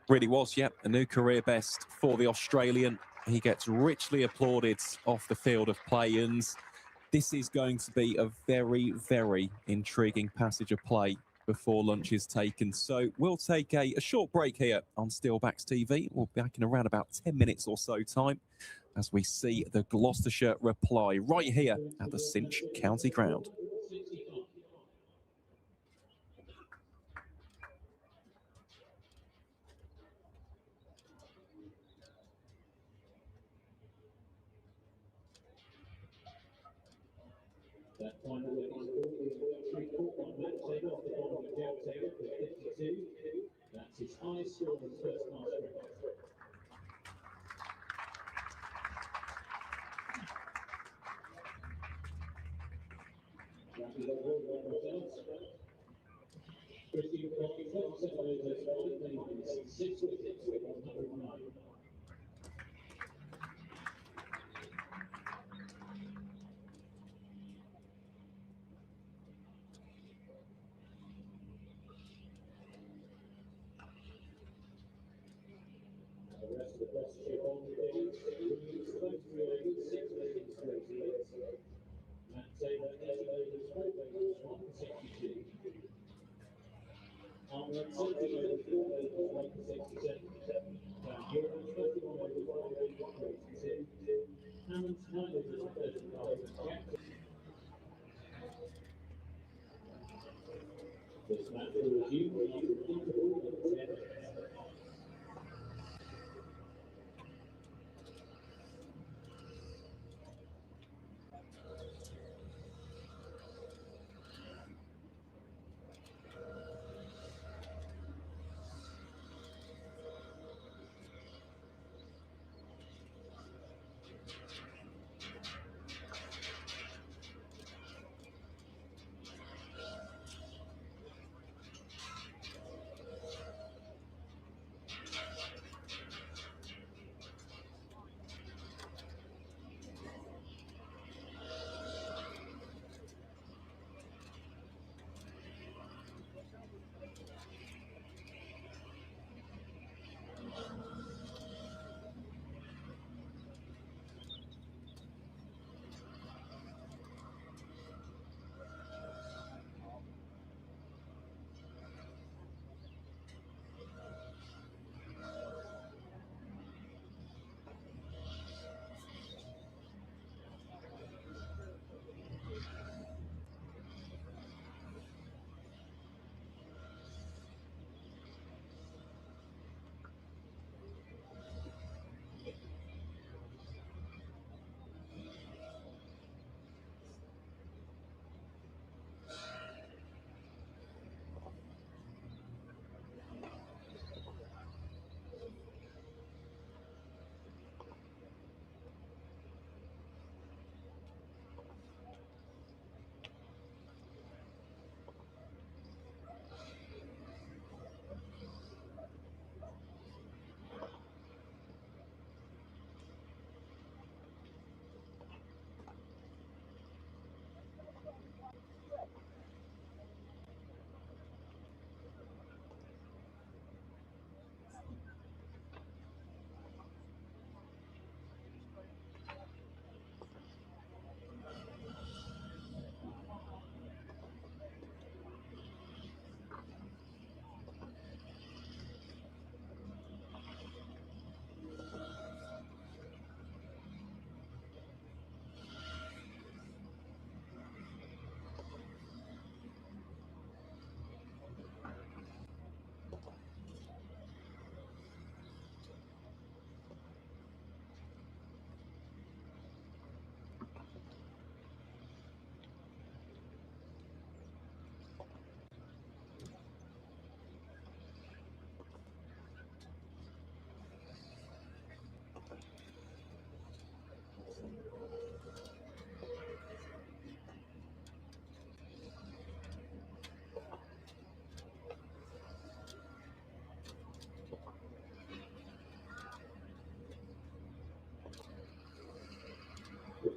Really was, yep. A new career best for the Australian. He gets richly applauded off the field of play, and this is going to be a very, very intriguing passage of play before lunch is taken. So we'll take a short break here on Steelbacks TV. We'll be back in around about 10 minutes or so time as we see the Gloucestershire reply right here at the Cinch County Ground. That final wicket is caught by Matt Taylor off the bottom of Joe Taylor for 52. That's his highest score in first class cricket. Rapid over, 1 results. Christian Crockett, 7 overs, 5 innings, 6 wickets with 109. The rest of the Gloucestershire bowling days, Williams 23 overs, 6 wickets, 38. Matt Taylor 8 overs, 4 wickets, 162. Arnold 17 overs, 4 wickets, 167. Van Buren 21 overs, 5 wickets, 82. Hammond 9 overs, 35. Jackson. This match will resume after an interval of 10 minutes.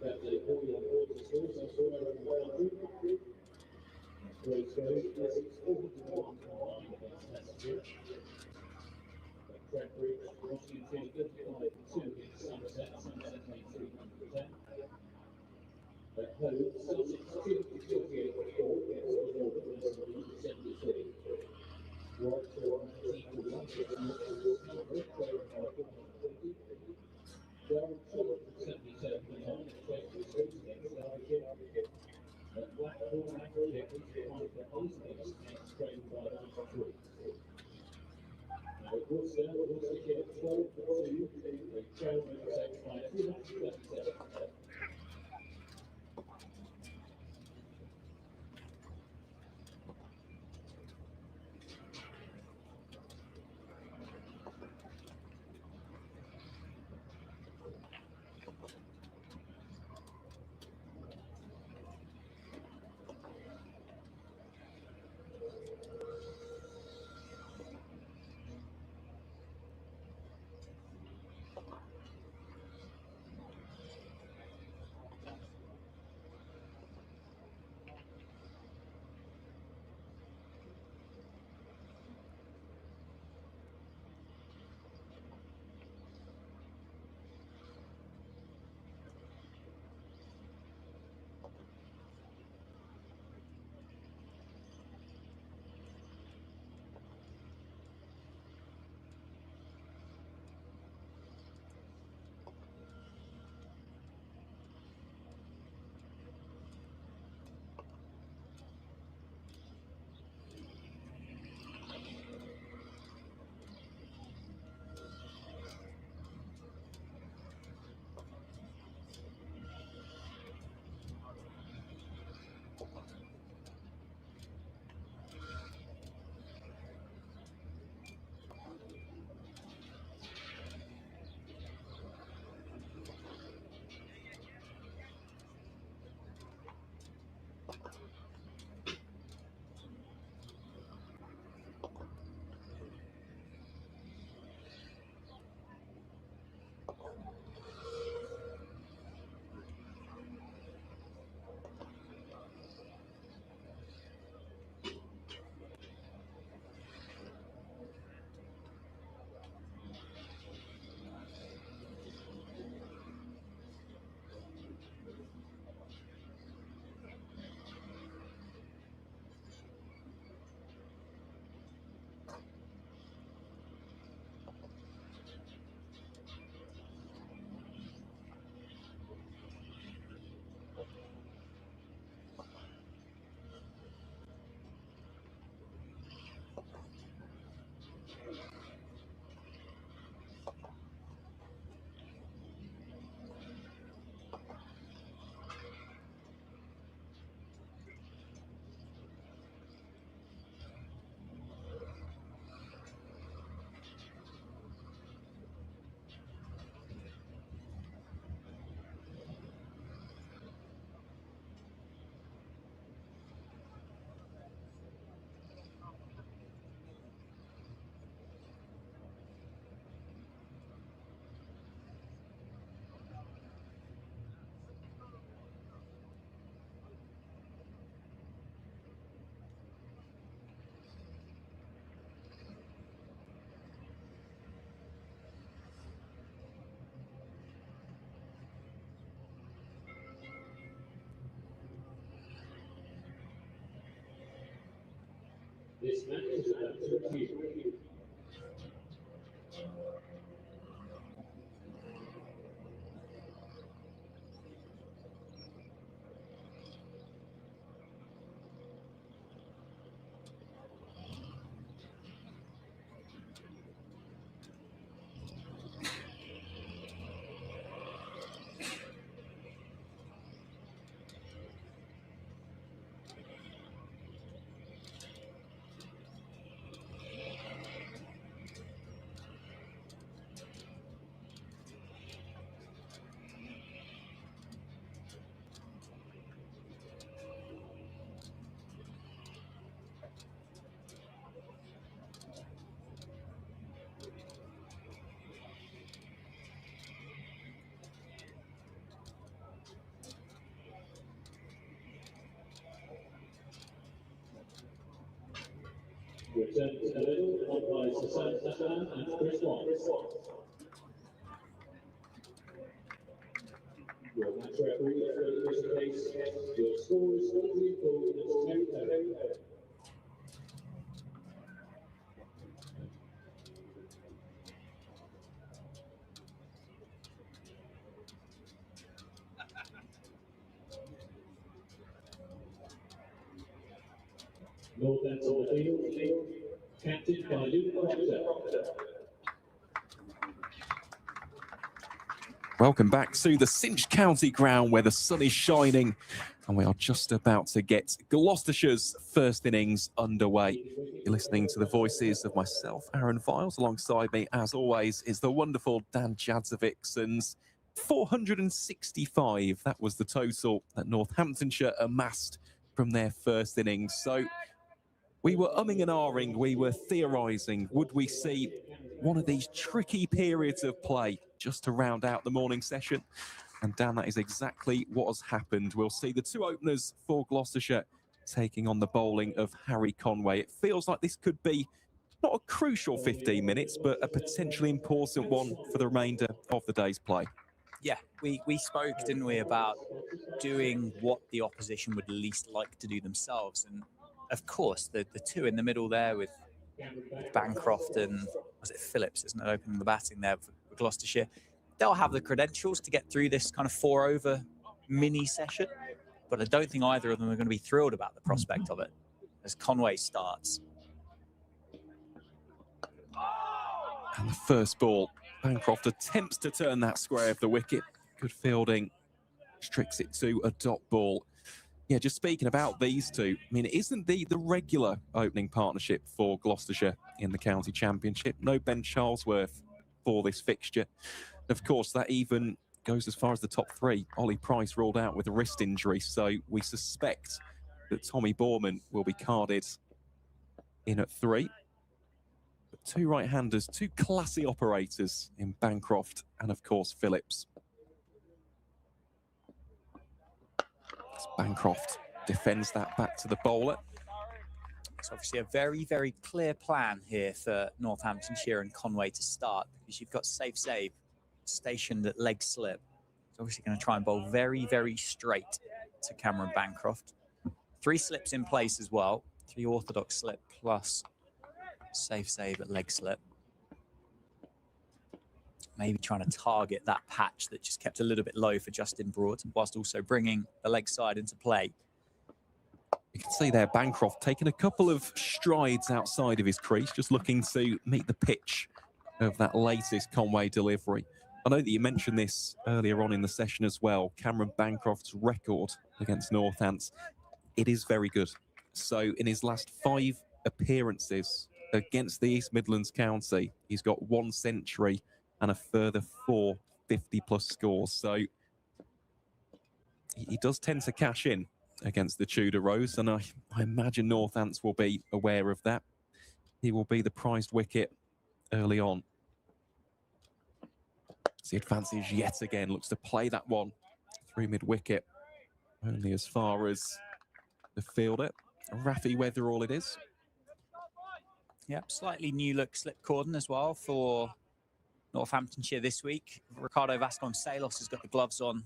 Captain Paul on board the scores, I saw her in boundary. Rothesay, Essex 4-1 combined against Gloucestershire. At Trentbridge, Rothesay 55-2 against Somerset. Somerset made 310. At home, Celtic 2-48 against Northern 73. Warwickshire 19-1 against Northamptonshire, trailing by 420. Derbyshire 77-9 at Chester against Derbyshire. At Blackpool, Jackets 5-8 against Kent, trailing by 93. At Worcester, Gloucestershire 12-2, they trailed Middlesex by 237. This match is about to resume. Returning to the middle, umpires Hassan and Chris Watt. Your match referee in this case, your score is 2-2. Northampton on the field, captained by Luke Rothesay. Welcome back to the Cinch County Ground where the sun is shining and we are just about to get Gloucestershire's first innings underway. You're listening to the voices of myself, Aaron Viles. Alongside me, as always, is the wonderful Dan Jadzovic, and 465. That was the total that Northamptonshire amassed from their first innings. So we were umming and ahhing, we were theorising. Would we see one of these tricky periods of play just to round out the morning session? And Dan, that is exactly what has happened. We'll see the two openers for Gloucestershire taking on the bowling of Harry Conway. It feels like this could be not a crucial 15 minutes, but a potentially important one for the remainder of the day's play. Yeah, we spoke, didn't we, about doing what the opposition would least like to do themselves. And of course, the two in the middle there with Bancroft and, was it Phillips, isn't it, opening the batting there for Gloucestershire. They'll have the credentials to get through this kind of 4-over mini session, but I don't think either of them are going to be thrilled about the prospect of it as Conway starts. And the first ball, Bancroft attempts to turn that square of the wicket. Good fielding, restricts it to a dot ball. Yeah, just speaking about these two, I mean, it isn't the regular opening partnership for Gloucestershire in the county championship. No Ben Charlesworth for this fixture. Of course, that even goes as far as the top three. Ollie Price ruled out with a wrist injury, so we suspect that Tommy Borman will be carded in at 3. But two right-handers, two classy operators in Bancroft and, of course, Phillips. As Bancroft defends that back to the bowler. It's obviously a very, very clear plan here for Northamptonshire and Conway to start, because you've got safe save stationed at leg slip. He's obviously going to try and bowl very, very straight to Cameron Bancroft. 3 slips in place as well. 3 orthodox slip plus safe save at leg slip. Maybe trying to target that patch that just kept a little bit low for Justin Broad, whilst also bringing the leg side into play. You can see there Bancroft taking a couple of strides outside of his crease, just looking to meet the pitch of that latest Conway delivery. I know that you mentioned this earlier on in the session as well. Cameron Bancroft's record against Northants, it is very good. So in his last 5 appearances against the East Midlands County, he's got 1 century and a further 4 50-plus scores. So he does tend to cash in against the Tudor Rose, and I imagine Northants will be aware of that. He will be the prized wicket early on. As he advances yet again, looks to play that one through mid-wicket, only as far as the fielder. Rafi Weatherall it is. Yep, slightly new look slip cordon as well for Northamptonshire this week. Ricardo Vasconcelos has got the gloves on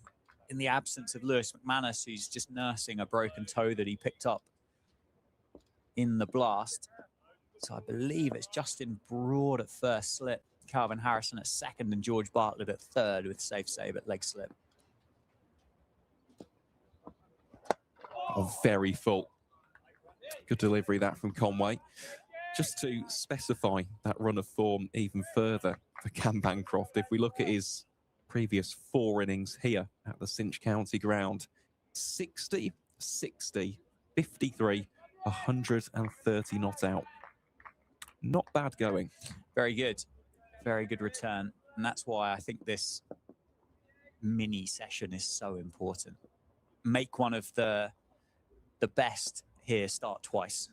in the absence of Lewis McManus, who's just nursing a broken toe that he picked up in the blast. So I believe it's Justin Broad at first slip, Calvin Harrison at second, and George Bartlett at third with safe save at leg slip. Oh, very full. Good delivery that from Conway. Just to specify that run of form even further for Cam Bancroft, if we look at his previous 4 innings here at the Cinch County Ground, 60, 60, 53, 130 not out. Not bad going. Very good. Very good return. And that's why I think this mini session is so important. Make one of the best here start twice.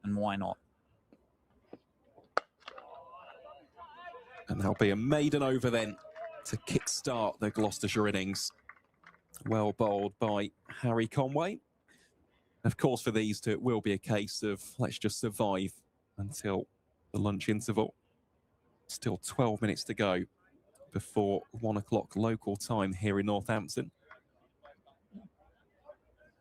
And why not? And there'll be a maiden over then to kickstart the Gloucestershire innings. Well bowled by Harry Conway. Of course, for these two, it will be a case of let's just survive until the lunch interval. Still 12 minutes to go before 1 o'clock local time here in Northampton.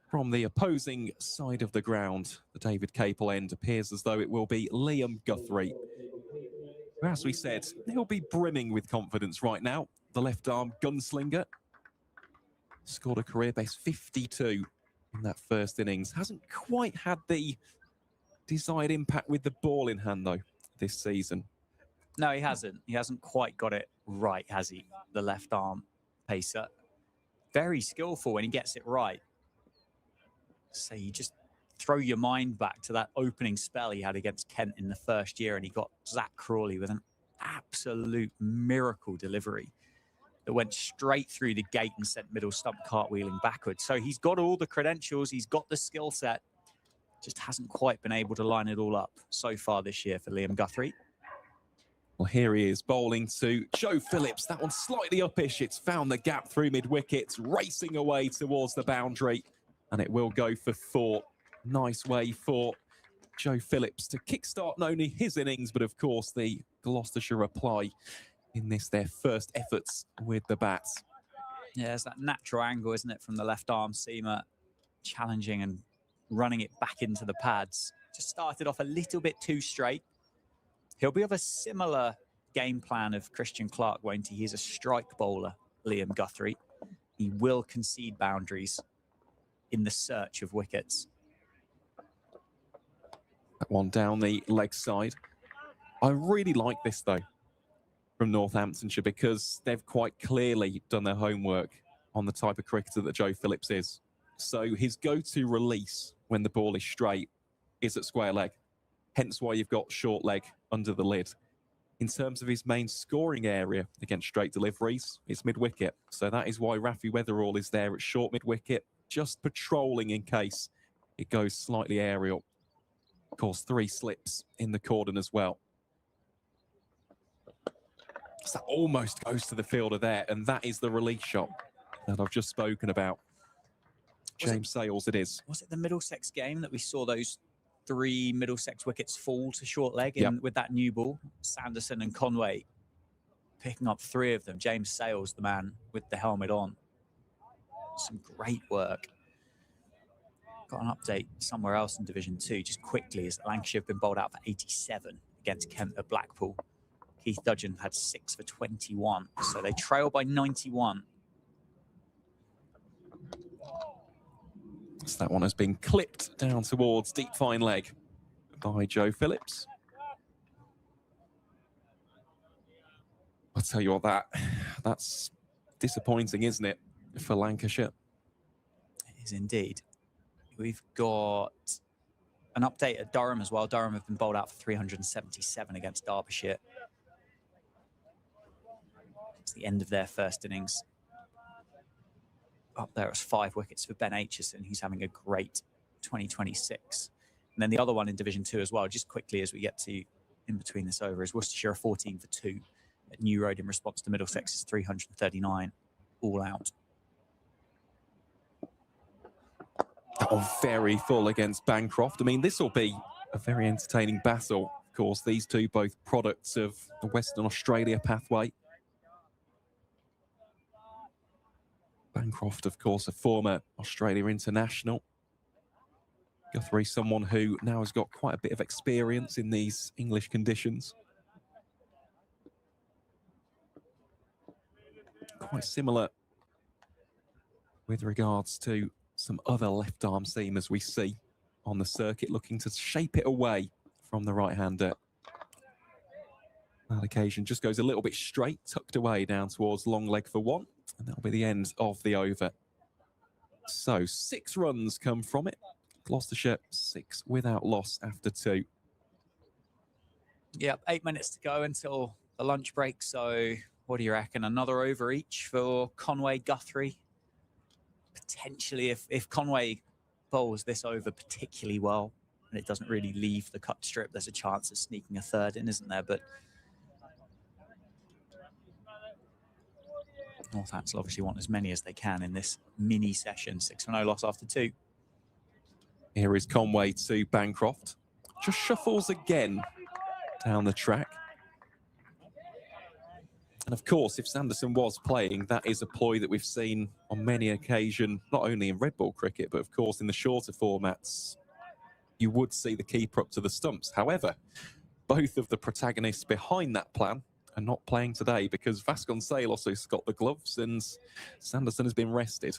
From the opposing side of the ground, the David Capel end appears as though it will be Liam Guthrie. As we said, he'll be brimming with confidence right now. The left-arm gunslinger scored a career-best 52 in that first innings. Hasn't quite had the desired impact with the ball in hand, though, this season. No, he hasn't. He hasn't quite got it right, has he? The left-arm pacer. Very skillful when he gets it right. So you just throw your mind back to that opening spell he had against Kent in the first year, and he got Zach Crawley with an absolute miracle delivery that went straight through the gate and sent middle stump cartwheeling backwards. So he's got all the credentials, he's got the skill set, just hasn't quite been able to line it all up so far this year for Liam Guthrie. Well, here he is bowling to Joe Phillips. That one slightly uppish. It's found the gap through mid-wicket, racing away towards the boundary, and it will go for 4. Nice way for Joe Phillips to kickstart not only his innings, but of course the Gloucestershire reply in this, their first efforts with the bats. Yeah, it's that natural angle, isn't it, from the left-arm seamer, challenging and running it back into the pads. Just started off a little bit too straight. He'll be of a similar game plan of Christian Clark, won't he? He's a strike bowler, Liam Guthrie. He will concede boundaries in the search of wickets. That one down the leg side. I really like this, though, from Northamptonshire, because they've quite clearly done their homework on the type of cricketer that Joe Phillips is. So his go-to release when the ball is straight is at square leg, hence why you've got short leg under the lid. In terms of his main scoring area against straight deliveries, it's mid-wicket. So that is why Rafi Weatherall is there at short mid-wicket, just patrolling in case it goes slightly aerial. Of course, 3 slips in the cordon as well. So that almost goes to the fielder there, and that is the release shot that I've just spoken about. James Sales it is. Was it the Middlesex game that we saw those 3 Middlesex wickets fall to short leg with that new ball? Sanderson and Conway picking up 3 of them. James Sales, the man with the helmet on. Some great work. Got an update somewhere else in Division 2 just quickly, as Lancashire have been bowled out for 87 against Kent at Blackpool. Keith Dudgeon had 6 for 21, so they trail by 91. So that one has been clipped down towards deep fine leg by Joe Phillips. I'll tell you what, that's disappointing, isn't it, for Lancashire? It is indeed. We've got an update at Durham as well. Durham have been bowled out for 377 against Derbyshire. It's the end of their first innings. Up there it's 5 wickets for Ben Aitchison, who's having a great 2026. And then the other one in Division 2 as well, just quickly as we get to in between this over, is Worcestershire 14 for 2 at New Road in response to Middlesex's 339 all out. That one very full against Bancroft. I mean, this will be a very entertaining battle. Of course, these two both products of the Western Australia pathway. Bancroft, of course, a former Australia international. Guthrie, someone who now has got quite a bit of experience in these English conditions. Quite similar with regards to some other left-arm seamers we see on the circuit, looking to shape it away from the right-hander. That occasion just goes a little bit straight, tucked away down towards long leg for 1, and that'll be the end of the over. So 6 runs come from it. Gloucestershire 6 without loss after 2. Yep, 8 minutes to go until the lunch break. So what do you reckon? Another over each for Conway, Guthrie? Potentially, if Conway bowls this over particularly well and it doesn't really leave the cut strip, there's a chance of sneaking a 3rd in, isn't there? But Northampton obviously want as many as they can in this mini session. 6 for no loss after 2. Here is Conway to Bancroft. just shuffles again down the track. And of course, if Sanderson was playing, that is a ploy that we've seen on many occasions, not only in red ball cricket, but of course in the shorter formats. You would see the keeper up to the stumps. However, both of the protagonists behind that plan are not playing today because Vasconcelos has got the gloves and Sanderson has been rested.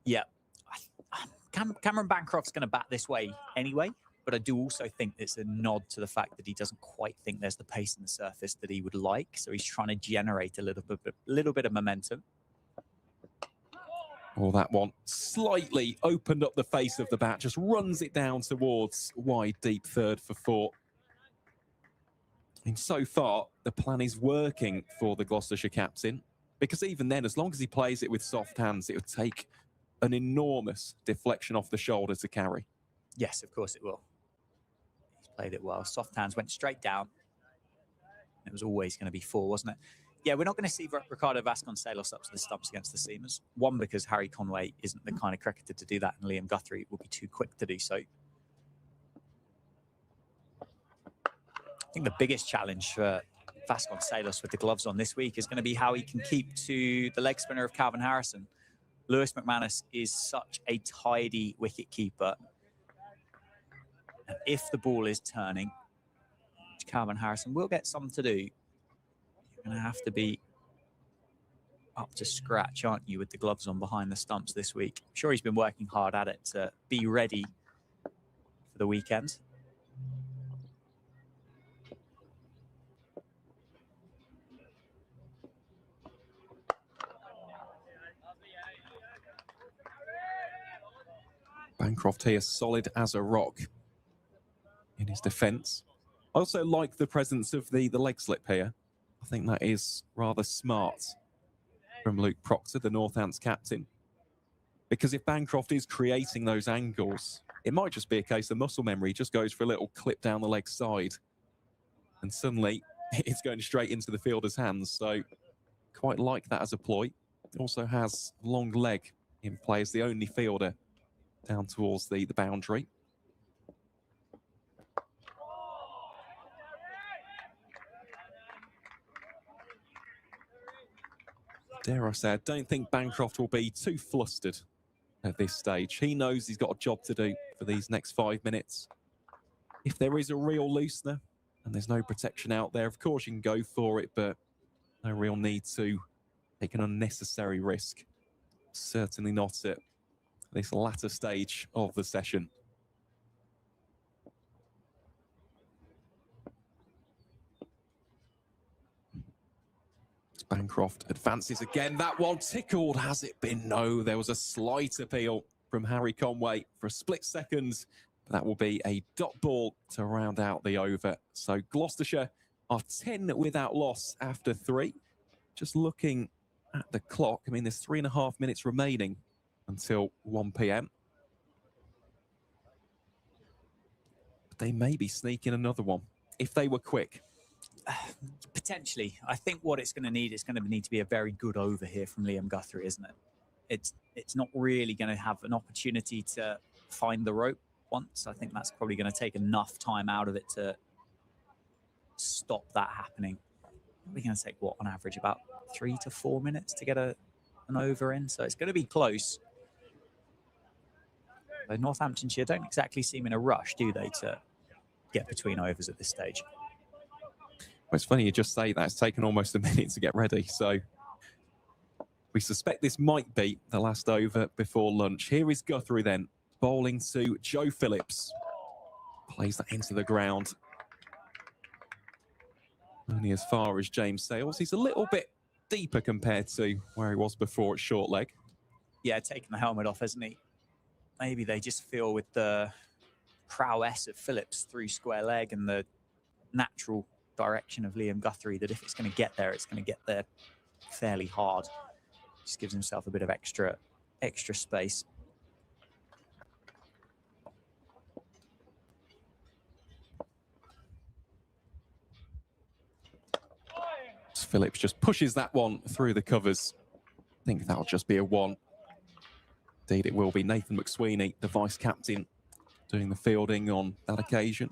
Yeah. Cameron Bancroft's going to bat this way anyway, but I do also think it's a nod to the fact that he doesn't quite think there's the pace in the surface that he would like. So he's trying to generate a little bit of momentum. Oh, that one slightly opened up the face of the bat, just runs it down towards wide, deep third for 4. And so far, the plan is working for the Gloucestershire captain, because even then, as long as he plays it with soft hands, it would take an enormous deflection off the shoulder to carry. Yes, of course it will. He's played it well. Soft hands went straight down. It was always going to be 4, wasn't it? Yeah, we're not going to see Ricardo Vasconcelos up to the stumps against the seamers. One, because Harry Conway isn't the kind of cricketer to do that, and Liam Guthrie will be too quick to do so. I think the biggest challenge for Vasconcelos with the gloves on this week is going to be how he can keep to the leg spinner of Calvin Harrison. Lewis McManus is such a tidy wicket keeper. And if the ball is turning, Calvin Harrison will get some to do. You're going to have to be up to scratch, aren't you, with the gloves on behind the stumps this week? I'm sure he's been working hard at it to be ready for the weekend. Bancroft here, solid as a rock in his defence. I also like the presence of the leg slip here. I think that is rather smart from Luke Proctor, the Northants captain. Because if Bancroft is creating those angles, it might just be a case of muscle memory. He just goes for a little clip down the leg side. And suddenly, it's going straight into the fielder's hands. So, quite like that as a ploy. He also has long leg in play as the only fielder down towards the boundary. Dare I say, I don't think Bancroft will be too flustered at this stage. He knows he's got a job to do for these next 5 minutes. If there is a real loosener and there's no protection out there, of course you can go for it, but no real need to take an unnecessary risk. Certainly not at this latter stage of the session. Bancroft advances again. That one tickled. Has it been? No, there was a slight appeal from Harry Conway for a split second. But that will be a dot ball to round out the over. So Gloucestershire are 10 without loss after 3. Just looking at the clock, I mean, there's 3.5 minutes remaining until 1 p.m. But they may be sneaking another one if they were quick. Potentially. I think what it's going to need to be a very good over here from Liam Guthrie, isn't it? It's not really going to have an opportunity to find the rope once. I think that's probably going to take enough time out of it to stop that happening. We're going to take, what, on average, about 3 to 4 minutes to get an over in. So it's going to be close. But Northamptonshire don't exactly seem in a rush, do they, to get between overs at this stage? Well, it's funny you just say that. It's taken almost a minute to get ready. So we suspect this might be the last over before lunch. Here is Guthrie then, bowling to Joe Phillips. Plays that into the ground. Only as far as James Sales. He's a little bit deeper compared to where he was before at short leg. Yeah, taking the helmet off, hasn't he? Maybe they just feel with the prowess of Phillips through square leg and the natural direction of Liam Guthrie that if it's going to get there, it's going to get there fairly hard. Just gives himself a bit of extra space. Phillips just pushes that one through the covers. I think that'll just be a 1. Indeed, it will be. Nathan McSweeney, the vice captain, doing the fielding on that occasion.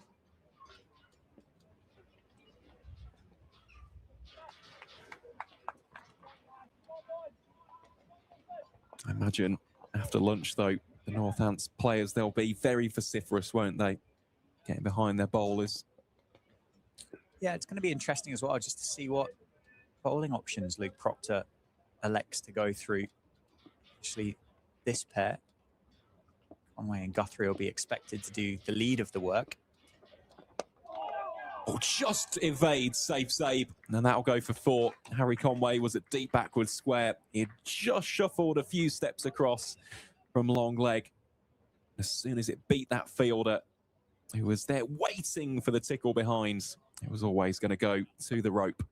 I imagine after lunch, though, the Northants players, they'll be very vociferous, won't they? Getting behind their bowlers. Yeah, it's going to be interesting as well, just to see what bowling options Luke Proctor elects to go through. Actually, this pair, Conway and Guthrie, will be expected to do the lead of the work. Oh, just evades, safe save. And that'll go for 4. Harry Conway was at deep backward square. He'd just shuffled a few steps across from long leg. As soon as it beat that fielder, who was there waiting for the tickle behind, it was always going to go to the rope.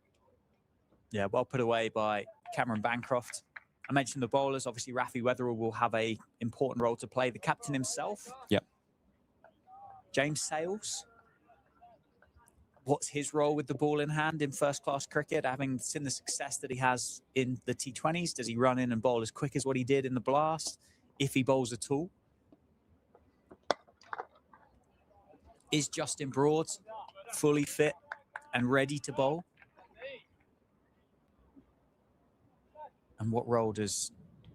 Yeah, well put away by Cameron Bancroft. I mentioned the bowlers. Obviously, Rafi Weatherall will have an important role to play. The captain himself. Yep. James Sales. What's his role with the ball in hand in first-class cricket, having seen the success that he has in the T20s? Does he run in and bowl as quick as what he did in the Blast, if he bowls at all? Is Justin Broad fully fit and ready to bowl? And what role does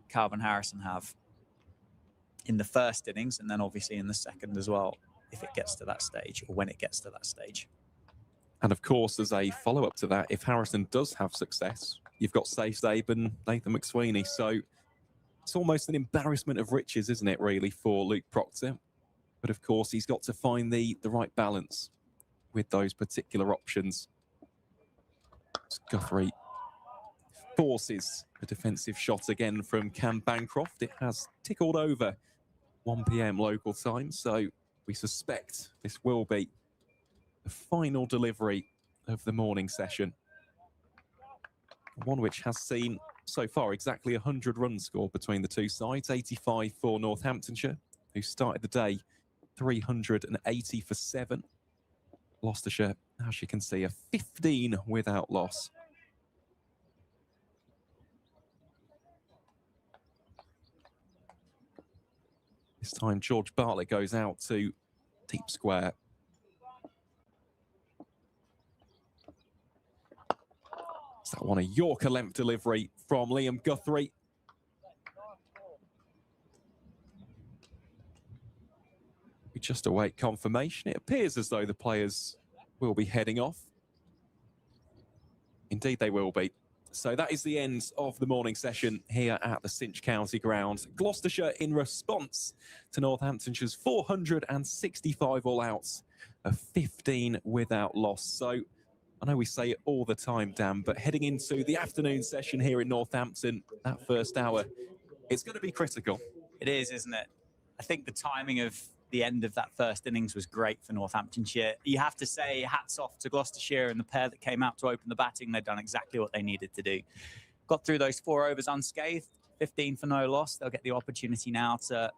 Calvin Harrison have in the first innings, and then obviously in the second as well, if it gets to that stage, or when it gets to that stage? And of course, as a follow-up to that, if Harrison does have success, you've got Safe Zabe and Nathan McSweeney. So it's almost an embarrassment of riches, isn't it, really, for Luke Proctor? But of course, he's got to find the right balance with those particular options. Guthrie forces a defensive shot again from Cam Bancroft. It has tickled over 1 p.m. local time, so we suspect this will be the final delivery of the morning session. One which has seen so far exactly 100 runs scored between the two sides. 85 for Northamptonshire, who started the day 380 for 7. Gloucestershire, as you can see, a 15 without loss. This time, George Bartlett goes out to deep square. Is that one a Yorker length delivery from Liam Guthrie? We just await confirmation. It appears as though the players will be heading off. Indeed, they will be. So that is the end of the morning session here at the Cinch County Ground. Gloucestershire in response to Northamptonshire's 465 all-outs, a 15 without loss. So I know we say it all the time, Dan, but heading into the afternoon session here in Northampton, that first hour, it's going to be critical. It is, isn't it? I think the timing of the end of that first innings was great for Northamptonshire. You have to say hats off to Gloucestershire and the pair that came out to open the batting. They've done exactly what they needed to do. Got through those 4 overs unscathed, 15 for no loss. They'll get the opportunity now to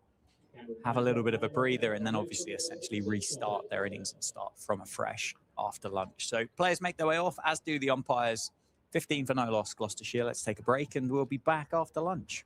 have a little bit of a breather and then obviously essentially restart their innings and start from afresh after lunch. So players make their way off, as do the umpires. 15 for no loss, Gloucestershire. Let's take a break and we'll be back after lunch.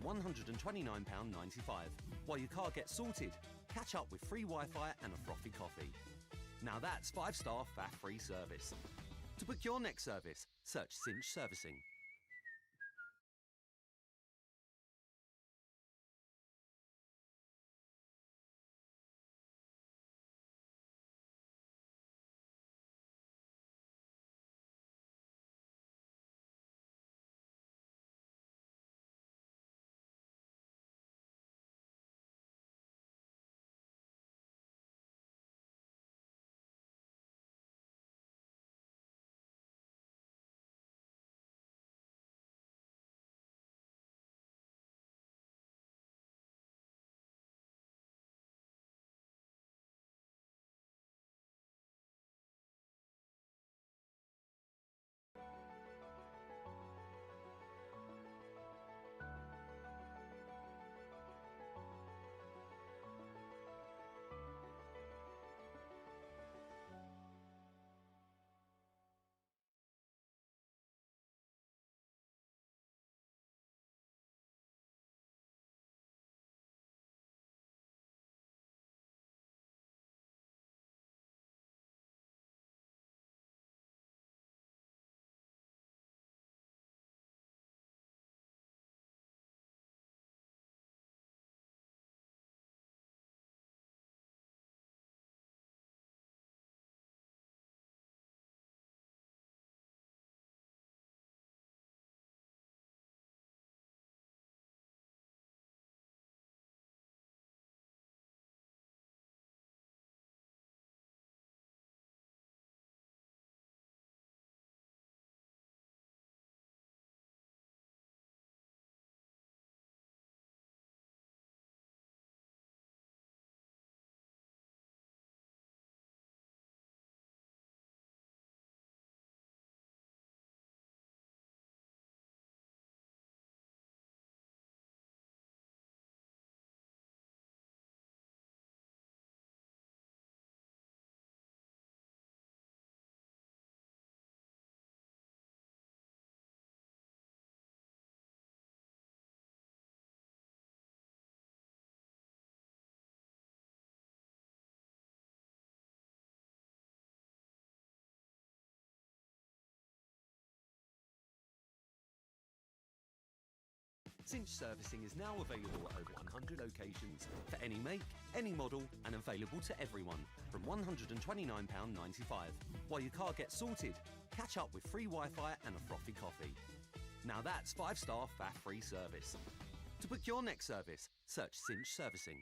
£129.95. While your car gets sorted, catch up with free Wi-Fi and a frothy coffee. Now that's 5-star faff-free service. To book your next service, search Cinch Servicing. Cinch Servicing is now available at over 100 locations for any make, any model, and available to everyone from £129.95. While your car gets sorted, catch up with free Wi-Fi and a frothy coffee. Now that's 5-star faff-free service. To book your next service, search Cinch Servicing.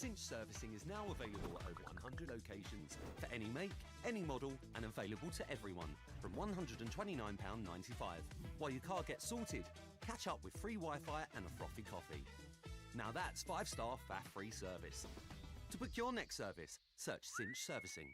Cinch servicing is now available at over 100 locations for any make, any model, and available to everyone from £129.95. While your car gets sorted, catch up with free Wi-Fi and a frothy coffee. Now that's 5-star faff-free service. To book your next service, search Cinch Servicing.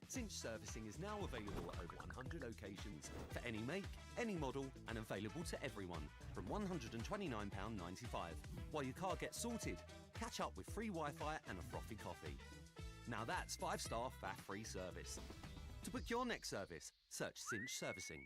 Cinch servicing is now available at over 100 locations for any make, any model, and available to everyone from £129.95. While your car gets sorted, catch up with free Wi-Fi and a frothy coffee. Now that's 5-star faff-free service. To book your next service, search Cinch Servicing.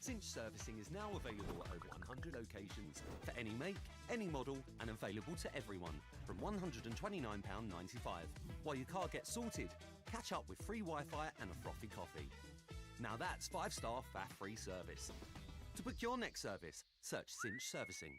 Cinch servicing is now available at over 100 locations for any make, any model, and available to everyone from £129.95. While your car gets sorted, catch up with free Wi-Fi and a frothy coffee. Now that's 5-star faff-free service. To book your next service, search Cinch Servicing.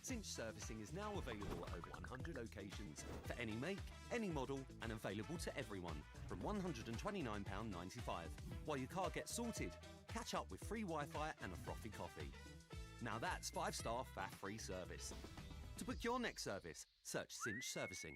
Cinch servicing is now available at over 100 locations for any make, any model, and available to everyone from £129.95. While your car gets sorted, catch up with free Wi-Fi and a frothy coffee. Now that's 5-star faff-free service. To book your next service, search Cinch Servicing.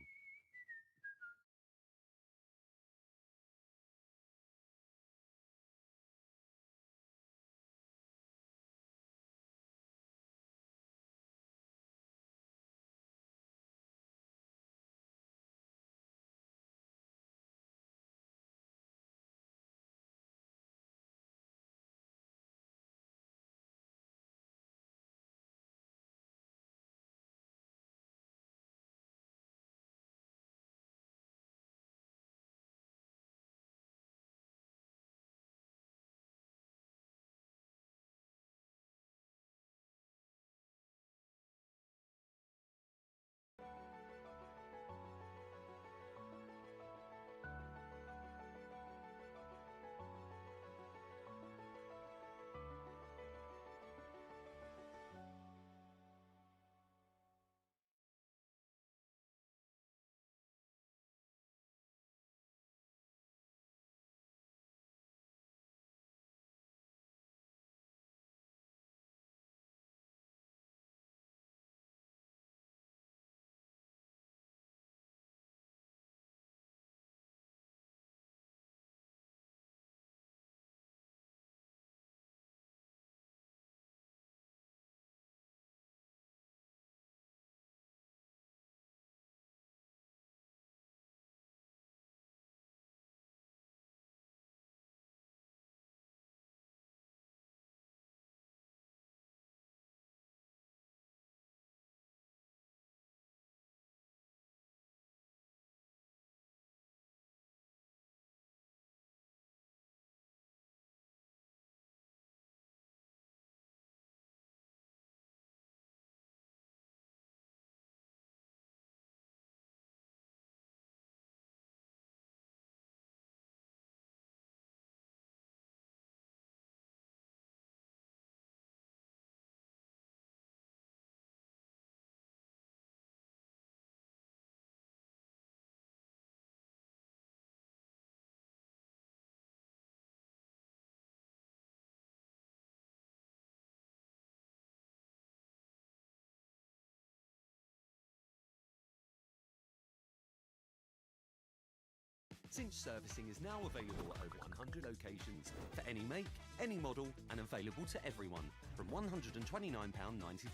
Cinch servicing is now available at over 100 locations for any make, any model, and available to everyone from £129.95.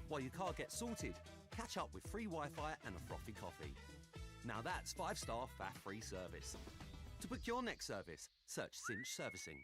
While your car gets sorted, catch up with free Wi-Fi and a frothy coffee. Now that's 5-star faff-free service. To book your next service, search Cinch Servicing.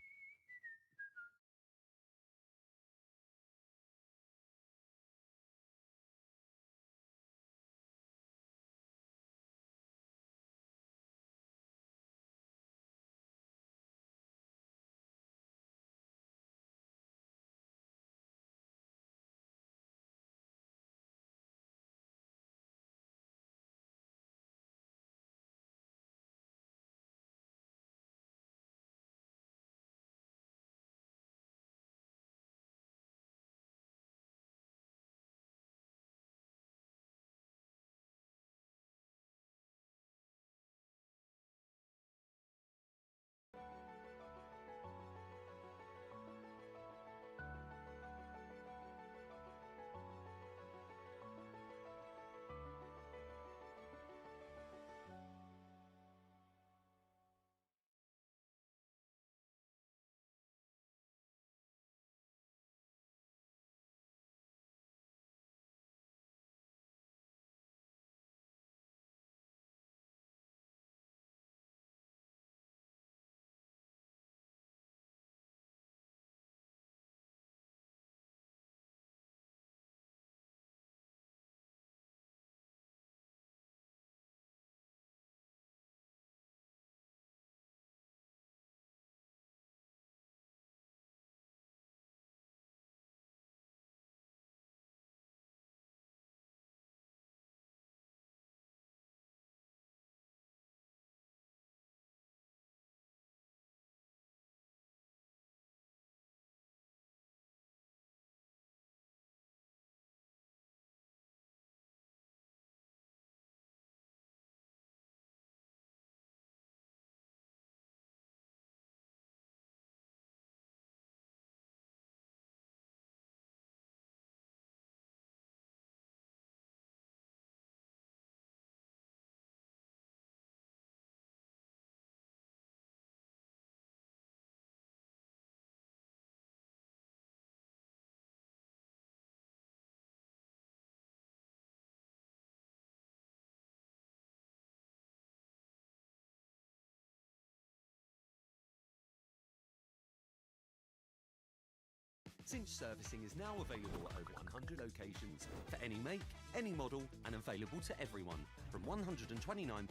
Cinch servicing is now available at over 100 locations for any make, any model, and available to everyone from £129.95.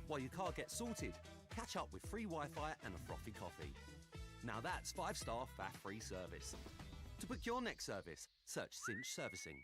While your car gets sorted, catch up with free Wi-Fi and a frothy coffee. Now that's 5-star faff-free service. To book your next service, search Cinch Servicing.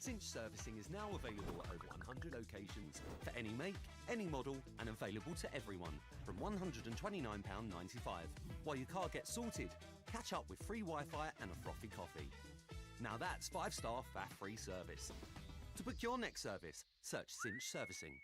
Cinch servicing is now available at over 100 locations for any make, any model, and available to everyone from £129.95. While your car gets sorted, catch up with free Wi-Fi and a frothy coffee. Now that's 5-star faff-free service. To book your next service, search Cinch Servicing.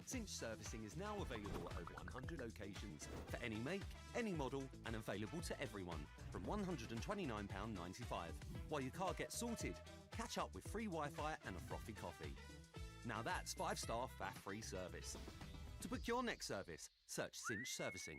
Cinch servicing is now available at over 100 locations for any make, any model, and available to everyone from £129.95. While your car gets sorted, catch up with free Wi-Fi and a frothy coffee. Now that's 5-star faff-free service. To book your next service, search Cinch Servicing.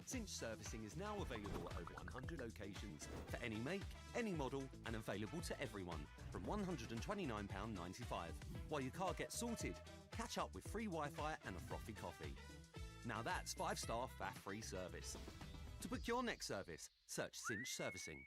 Cinch servicing is now available at over 100 locations for any make, any model, and available to everyone from £129.95. While your car gets sorted, catch up with free Wi-Fi and a frothy coffee. Now that's 5-star faff-free service. To book your next service, search Cinch Servicing.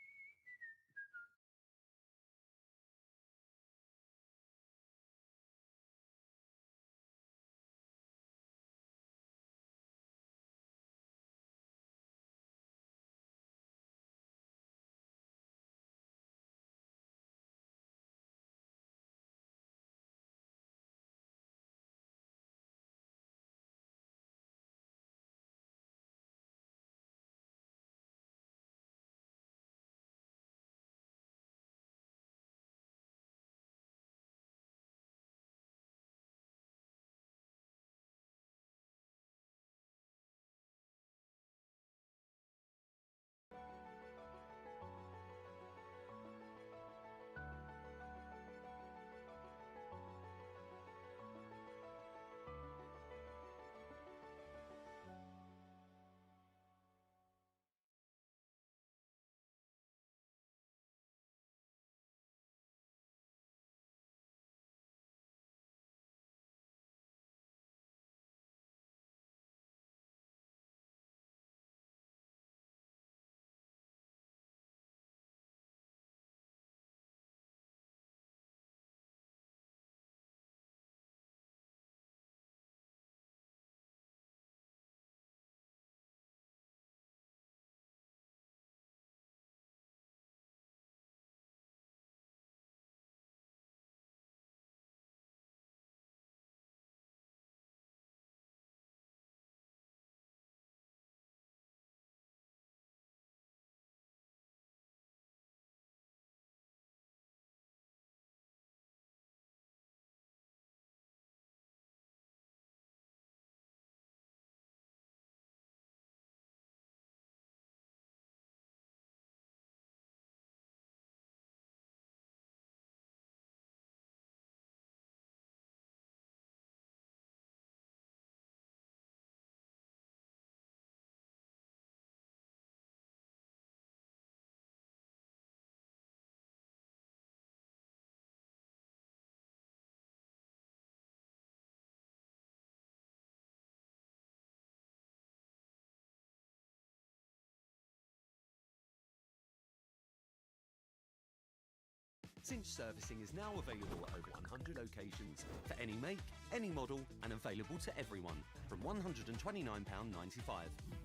Cinch servicing is now available at over 100 locations for any make, any model, and available to everyone from £129.95.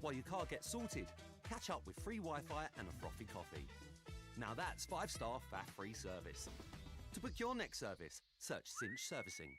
While your car gets sorted, catch up with free Wi-Fi and a frothy coffee. Now that's 5-star faff-free service. To book your next service, search Cinch Servicing.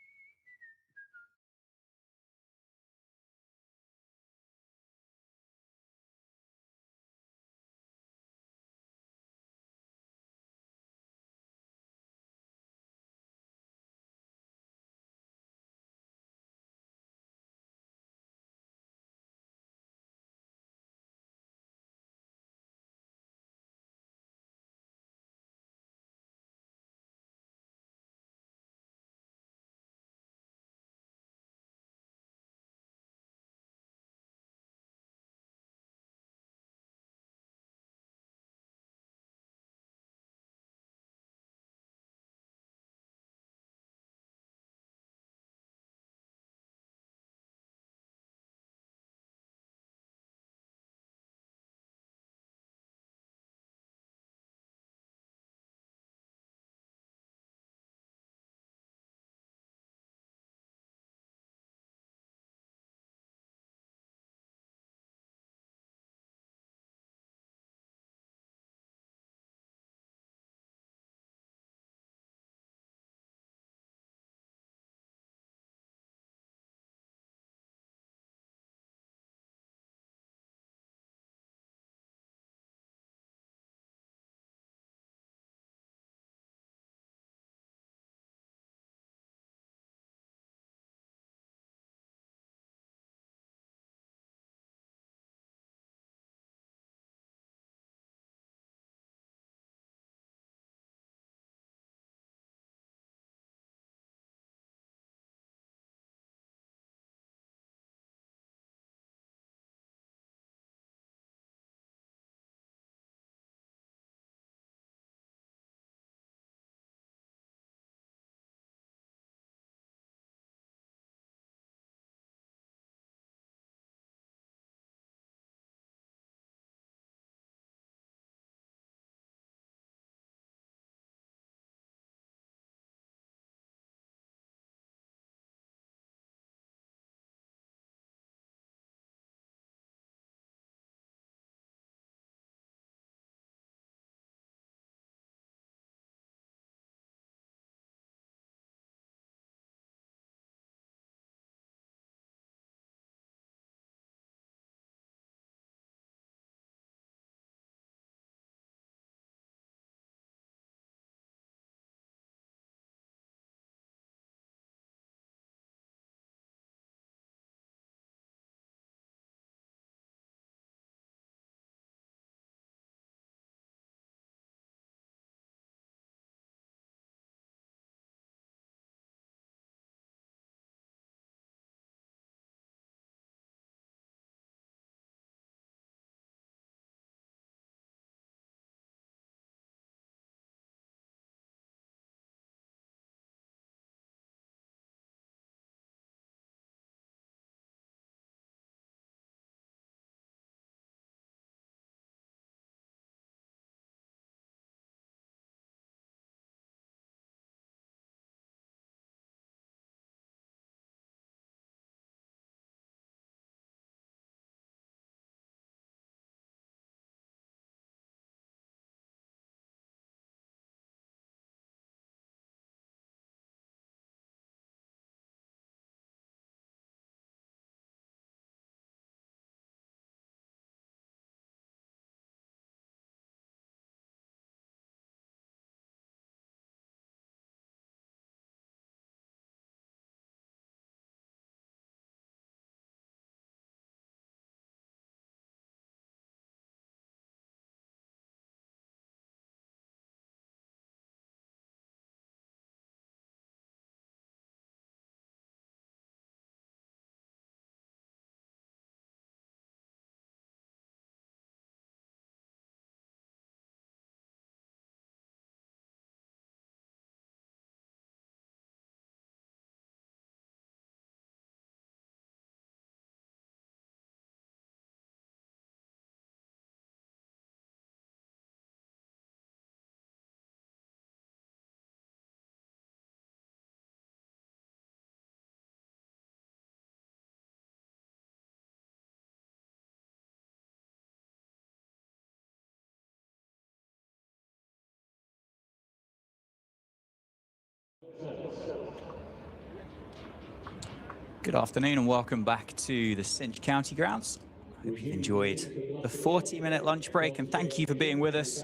Good afternoon and welcome back to the Cinch County Grounds. Hope you've enjoyed the 40-minute lunch break and thank you for being with us.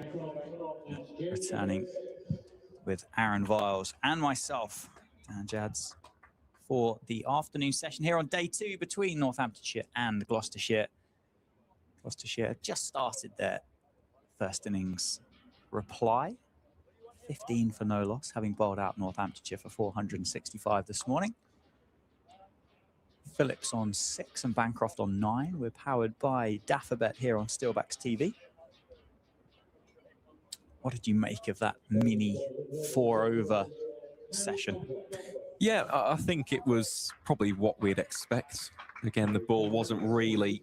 Returning with Aaron Viles and myself, Dan Jads, for the afternoon session here on day 2 between Northamptonshire and Gloucestershire. Gloucestershire just started their first innings reply. 15 for no loss, having bowled out Northamptonshire for 465 this morning. Phillips on 6 and Bancroft on 9. We're powered by Daffabet here on Steelbacks TV. What did you make of that mini 4-over session? Yeah, I think it was probably what we'd expect. Again, the ball wasn't really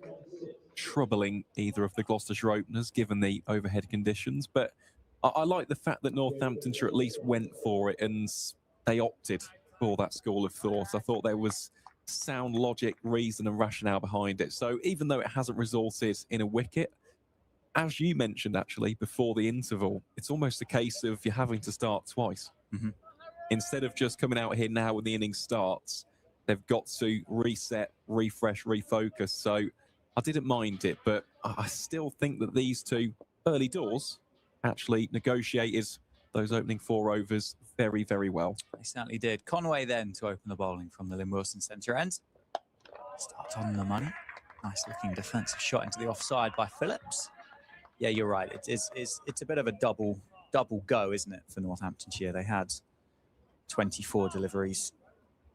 troubling either of the Gloucestershire openers, given the overhead conditions. But I like the fact that Northamptonshire at least went for it and they opted for that school of thought. I thought there was sound logic, reason and rationale behind it. So even though it hasn't resulted in a wicket, as you mentioned actually before the interval, it's almost a case of you're having to start twice. Instead of just coming out here now when the innings starts, they've got to reset, refresh, refocus. So I didn't mind it, but I still think that these two early doors actually negotiated those opening 4 overs very, very well. They certainly did. Conway then to open the bowling from the Lynn Wilson centre end. Starts on the money. Nice looking defensive shot into the offside by Phillips. Yeah, you're right. It's a bit of a double go, isn't it, for Northamptonshire? They had 24 deliveries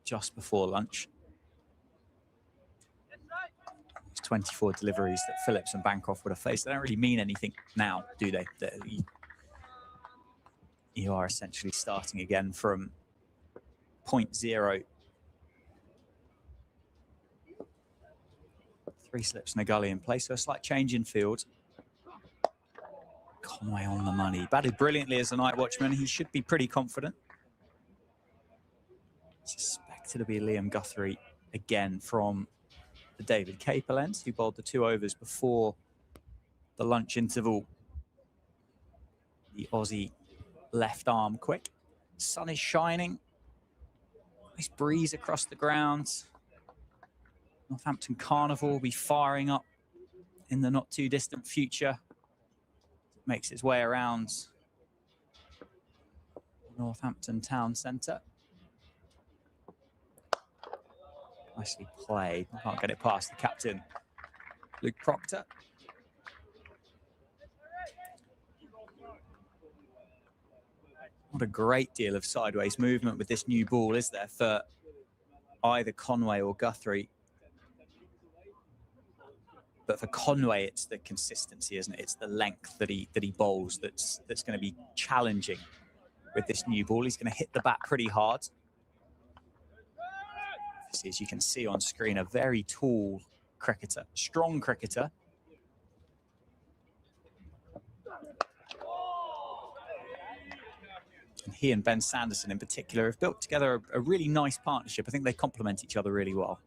just before lunch. 24 deliveries that Phillips and Bancroft would have faced. They don't really mean anything now, do they? You are essentially starting again from point 0. 3 slips and a gully in place, so a slight change in field. Conway on the money. Batted brilliantly as a night watchman. He should be pretty confident. Suspected to be Liam Guthrie again from the David Caper lens, who bowled the 2 overs before the lunch interval. The Aussie left arm quick. Sun is shining. Nice breeze across the grounds. Northampton Carnival will be firing up in the not too distant future. It makes its way around Northampton Town Centre. Nicely played. Can't get it past the captain, Luke Proctor. Not a great deal of sideways movement with this new ball, is there, for either Conway or Guthrie? But for Conway, it's the consistency, isn't it? It's the length that he bowls that's going to be challenging with this new ball. He's going to hit the bat pretty hard. As you can see on screen, a very tall cricketer, strong cricketer. And he and Ben Sanderson in particular have built together a really nice partnership. I think they complement each other really well.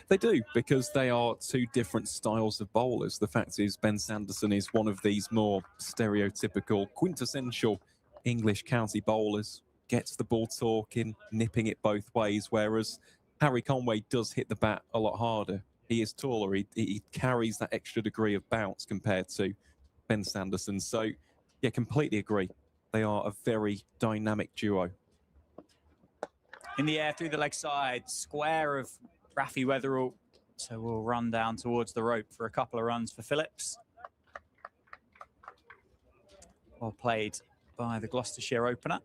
They do, because they are 2 different styles of bowlers. The fact is, Ben Sanderson is one of these more stereotypical, quintessential English county bowlers. Gets the ball talking, nipping it both ways, whereas Harry Conway does hit the bat a lot harder. He is taller. He carries that extra degree of bounce compared to Ben Sanderson. So, yeah, completely agree. They are a very dynamic duo. In the air through the leg side, square of Rafi Weatherall. So we'll run down towards the rope for a couple of runs for Phillips. Well played by the Gloucestershire opener.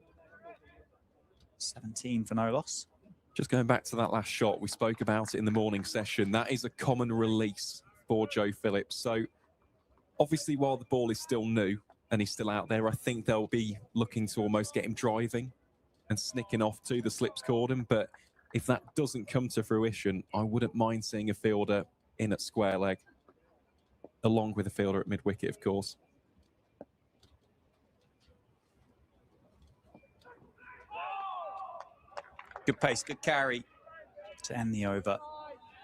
17 for no loss. Just going back to that last shot, we spoke about it in the morning session. That is a common release for Joe Phillips. So obviously, while the ball is still new and he's still out there, I think they'll be looking to almost get him driving and snicking off to the slips cordon. But if that doesn't come to fruition, I wouldn't mind seeing a fielder in at square leg, along with a fielder at mid-wicket, of course. Good pace, good carry to end the over.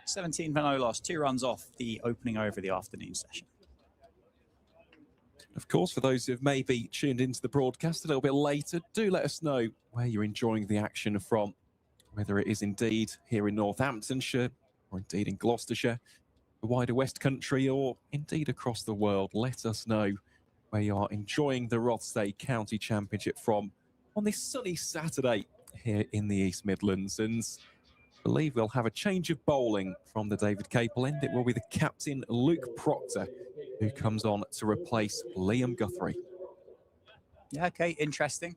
17 for no loss, 2 runs off the opening over of the afternoon session. Of course, for those who have maybe tuned into the broadcast a little bit later, do let us know where you're enjoying the action from, whether it is indeed here in Northamptonshire or indeed in Gloucestershire, the wider West Country, or indeed across the world. Let us know where you are enjoying the Rothesay County Championship from on this sunny Saturday here in the East Midlands. And I believe we'll have a change of bowling from the David Capel end. It will be the captain, Luke Proctor, who comes on to replace Liam Guthrie. Yeah, okay, interesting.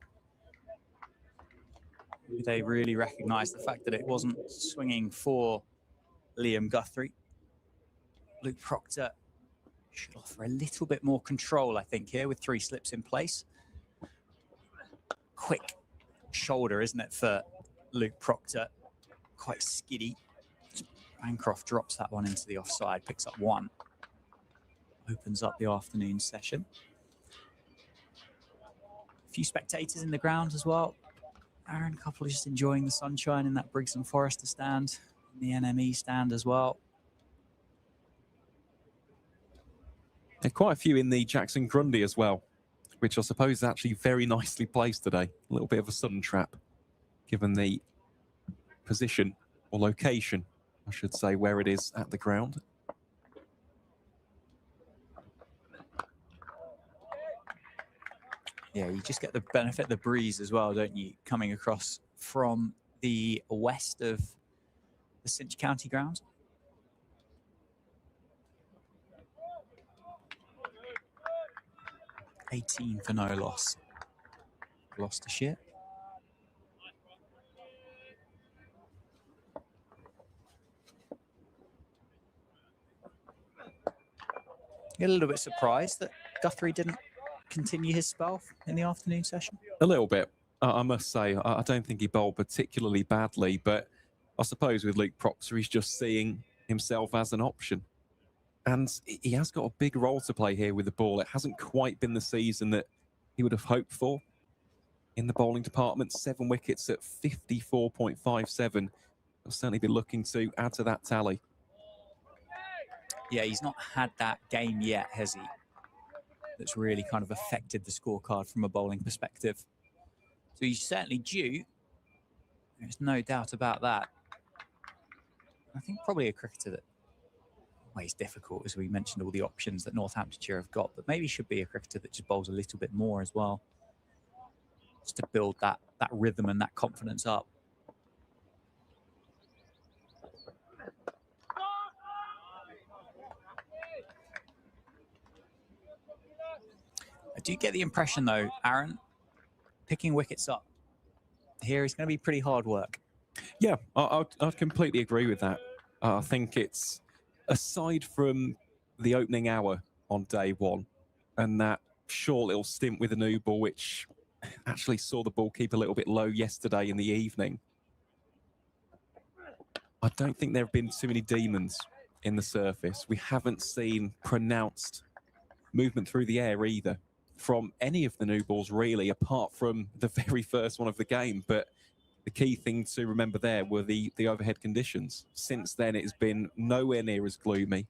They really recognise the fact that it wasn't swinging for Liam Guthrie. Luke Proctor should offer a little bit more control, I think, here with 3 slips in place. Quick shoulder, isn't it, for Luke Proctor? Quite skiddy. Bancroft drops that one into the offside, picks up 1. Opens up the afternoon session. A few spectators in the ground as well. Aaron, a couple just enjoying the sunshine in that Briggs and Forrester stand, the NME stand as well. There are quite a few in the Jackson Grundy as well, which I suppose is actually very nicely placed today. A little bit of a sun trap, given the position or location, I should say, where it is at the ground. Yeah, you just get the benefit of the breeze as well, don't you? Coming across from the west of the Cinch County grounds. $18 for no loss. Gloucestershire. You're a little bit surprised that Guthrie didn't continue his spell in the afternoon session? A little bit, I must say. I don't think he bowled particularly badly, but I suppose with Luke Proctor, he's just seeing himself as an option. And he has got a big role to play here with the ball. It hasn't quite been the season that he would have hoped for in the bowling department. 7 wickets at 54.57. He'll certainly be looking to add to that tally. Yeah, he's not had that game yet, has he? That's really kind of affected the scorecard from a bowling perspective. So he's certainly due. There's no doubt about that. I think probably a cricketer that, well, he's difficult, as we mentioned, all the options that Northamptonshire have got, but maybe should be a cricketer that just bowls a little bit more as well, just to build that rhythm and that confidence up. I do get the impression, though, Aaron, picking wickets up here is going to be pretty hard work. Yeah, I'd completely agree with that. I think it's, aside from the opening hour on day 1 and that short little stint with the new ball, which actually saw the ball keep a little bit low yesterday in the evening, I don't think there have been too many demons in the surface. We haven't seen pronounced movement through the air either from any of the new balls, really, apart from the very first one of the game. But the key thing to remember there were the overhead conditions. Since then, it has been nowhere near as gloomy.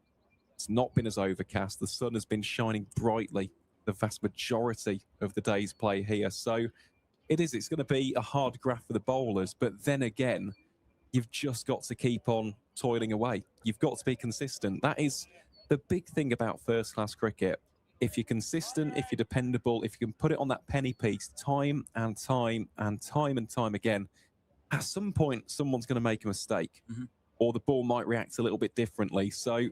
It's not been as overcast. The sun has been shining brightly the vast majority of the day's play here. So it's going to be a hard graft for the bowlers. But then again, you've just got to keep on toiling away. You've got to be consistent. That is the big thing about first-class cricket. If you're consistent, if you're dependable, if you can put it on that penny piece time and time and time and time again, at some point, someone's going to make a mistake, or the ball might react a little bit differently. So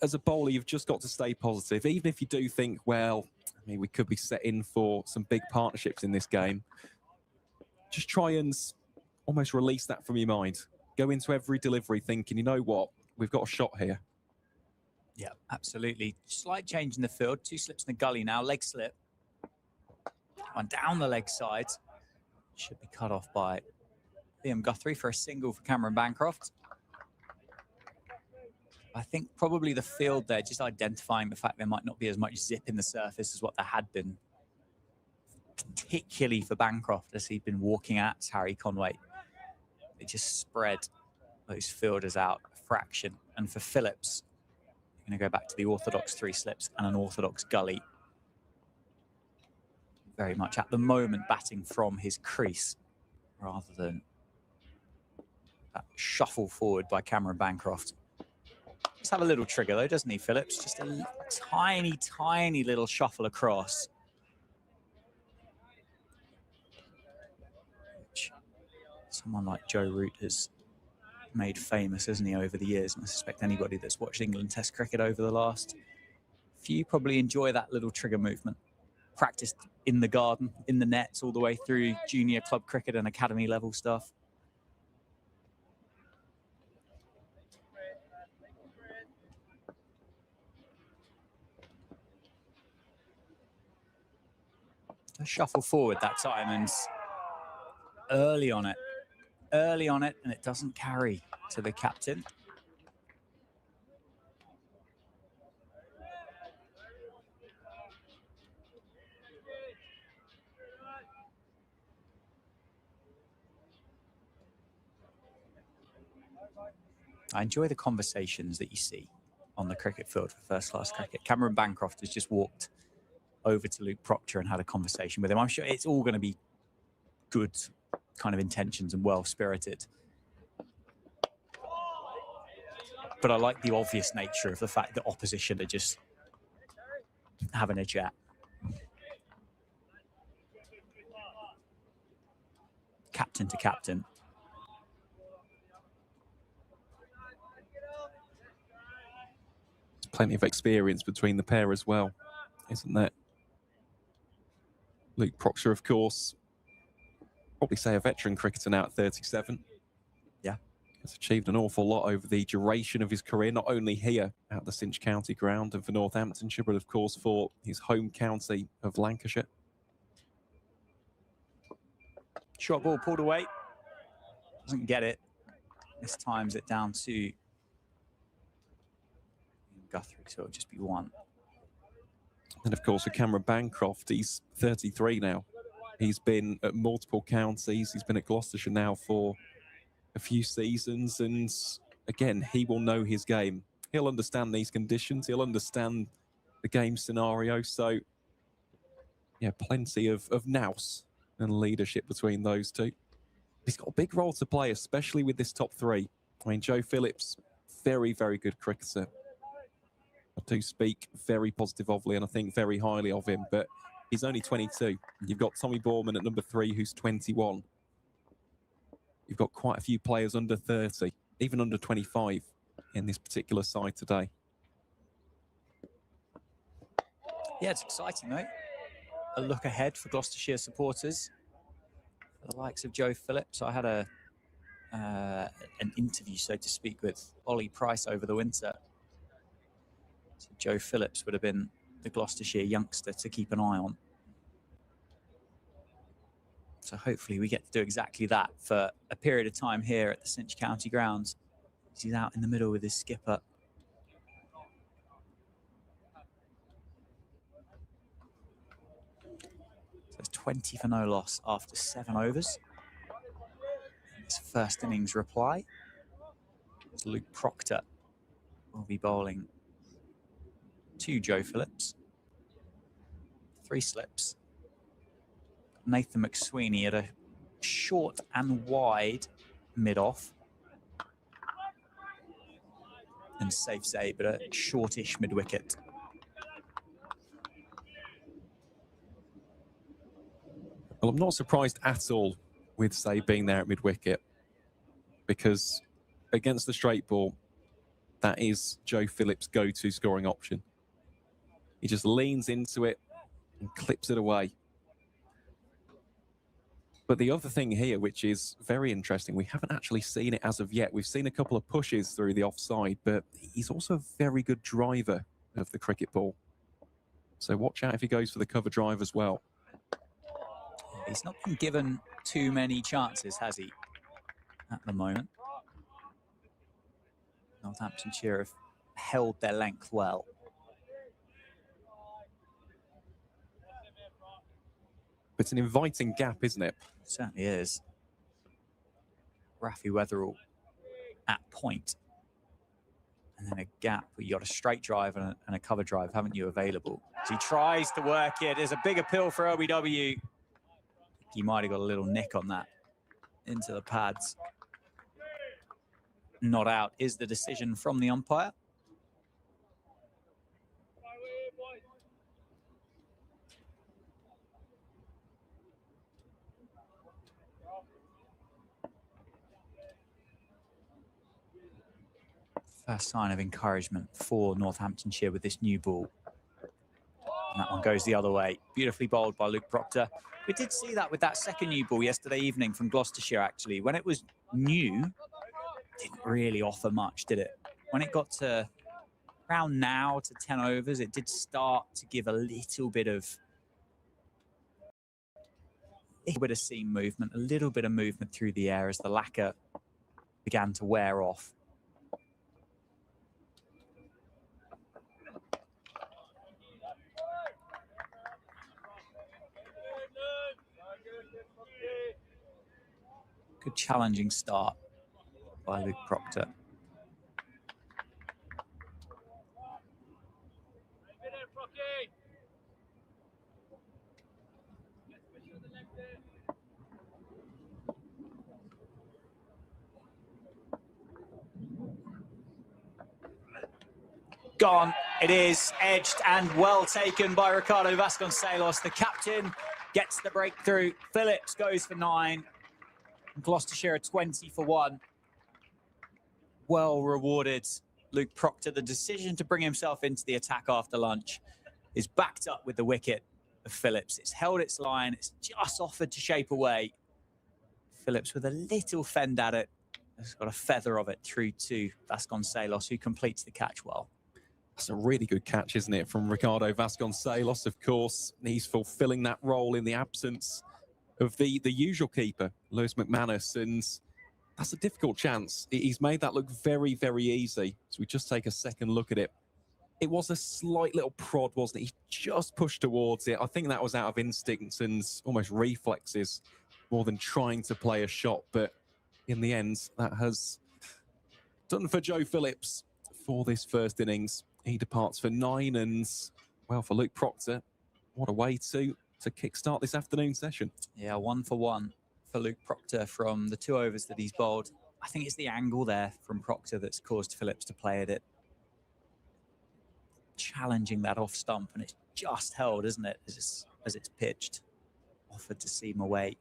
as a bowler, you've just got to stay positive. Even if you do think, well, I mean, we could be set in for some big partnerships in this game, just try and almost release that from your mind. Go into every delivery thinking, you know what, we've got a shot here. Yeah, absolutely. Slight change in the field. 2 slips in the gully now. Leg slip. One down the leg side. Should be cut off by Liam Guthrie for a single for Cameron Bancroft. I think probably the field there, just identifying the fact there might not be as much zip in the surface as what there had been, particularly for Bancroft as he'd been walking at Harry Conway. They just spread those fielders out a fraction. And for Phillips, going to go back to the orthodox 3 slips and an orthodox gully. very much at the moment batting from his crease rather than that shuffle forward by Cameron Bancroft. Just have a little trigger though, doesn't he, Phillips? Just a tiny, tiny little shuffle across. Which someone like Joe Root has made famous, hasn't he, over the years? And I suspect anybody that's watched England Test cricket over the last few probably enjoy that little trigger movement. Practiced in the garden, in the nets, all the way through junior club cricket and academy level stuff. A shuffle forward that time, and early on it, and it doesn't carry to the captain. I enjoy the conversations that you see on the cricket field for first-class cricket. Cameron Bancroft has just walked over to Luke Proctor and had a conversation with him. I'm sure it's all going to be good kind of intentions and well-spirited. But I like the obvious nature of the fact that opposition are just having a chat. Captain to captain. There's plenty of experience between the pair as well, isn't there? Luke Proctor, of course, probably say a veteran cricketer now at 37. Yeah. Has achieved an awful lot over the duration of his career, not only here at the Cinch County Ground and for Northamptonshire, but of course for his home county of Lancashire. Short ball pulled away. Doesn't get it. This times it down to Guthrie, so it'll just be one. And of course, for Cameron Bancroft, he's 33 now. He's been at multiple counties. He's been at Gloucestershire now for a few seasons. And again, he will know his game. He'll understand these conditions. He'll understand the game scenario. So, yeah, plenty of nous and leadership between those two. He's got a big role to play, especially with this top three. I mean, Joe Phillips, very, very good cricketer. I do speak very positively and I think very highly of him, but he's only 22. You've got Tommy Borman at number 3, who's 21. You've got quite a few players under 30, even under 25 in this particular side today. Yeah, it's exciting, mate. A look ahead for Gloucestershire supporters. For the likes of Joe Phillips, I had an interview, so to speak, with Ollie Price over the winter. So Joe Phillips would have been the Gloucestershire youngster to keep an eye on. So hopefully we get to do exactly that for a period of time here at the Cinch County Grounds. He's out in the middle with his skipper. So it's 20 for no loss after 7 overs. His first innings reply. It's Luke Proctor will be bowling to Joe Phillips. 3 slips. Nathan McSweeney at a short and wide mid-off. And safe say, but a shortish mid-wicket. Well, I'm not surprised at all with Say being there at mid-wicket, because against the straight ball, that is Joe Phillips' go-to scoring option. He just leans into it and clips it away. But the other thing here, which is very interesting, we haven't actually seen it as of yet. We've seen a couple of pushes through the offside, but he's also a very good driver of the cricket ball. So watch out if he goes for the cover drive as well. He's not been given too many chances, has he, at the moment? Northamptonshire have held their length well. It's an inviting gap, isn't it? It certainly is. Rafi Weatherall at point. And and a gap. You got a straight drive and a cover drive, haven't you, available? So he tries to work it. There's a big appeal for OBW. He might have got a little nick on that into the pads. Not out is the decision from the umpire. First sign of encouragement for Northamptonshire with this new ball. And that one goes the other way. Beautifully bowled by Luke Proctor. We did see that with that second new ball yesterday evening from Gloucestershire, actually. When it was new, didn't really offer much, did it? When it got to around now to 10 overs, it did start to give a little bit of seam movement, a little bit of movement through the air as the lacquer began to wear off. Good challenging start by Luke Proctor. Gone. It is edged and well taken by Ricardo Vasconcelos. The captain gets the breakthrough. Phillips goes for 9. Gloucestershire 20 for 1. Well rewarded, Luke Proctor. The decision to bring himself into the attack after lunch is backed up with the wicket of Phillips. It's held its line. It's just offered to shape away. Phillips with a little fend at it. Has got a feather of it through to Vasconcelos, who completes the catch well. That's a really good catch, isn't it, from Ricardo Vasconcelos, of course. He's fulfilling that role in the absence of the usual keeper, Lewis McManus, and that's a difficult chance. He's made that look very, very easy. So we just take a second look at it. It was a slight little prod, wasn't it? He just pushed towards it. I think that was out of instinct and almost reflexes more than trying to play a shot. But in the end, that has done for Joe Phillips for this first innings. He departs for 9, and, well, for Luke Proctor, what a way to kickstart this afternoon session. Yeah, 1 for 1 for Luke Proctor from the 2 overs that he's bowled. I think it's the angle there from Proctor that's caused Phillips to play at it. Challenging that off stump, and it's just held, isn't it, as it's pitched. Offered to seam away.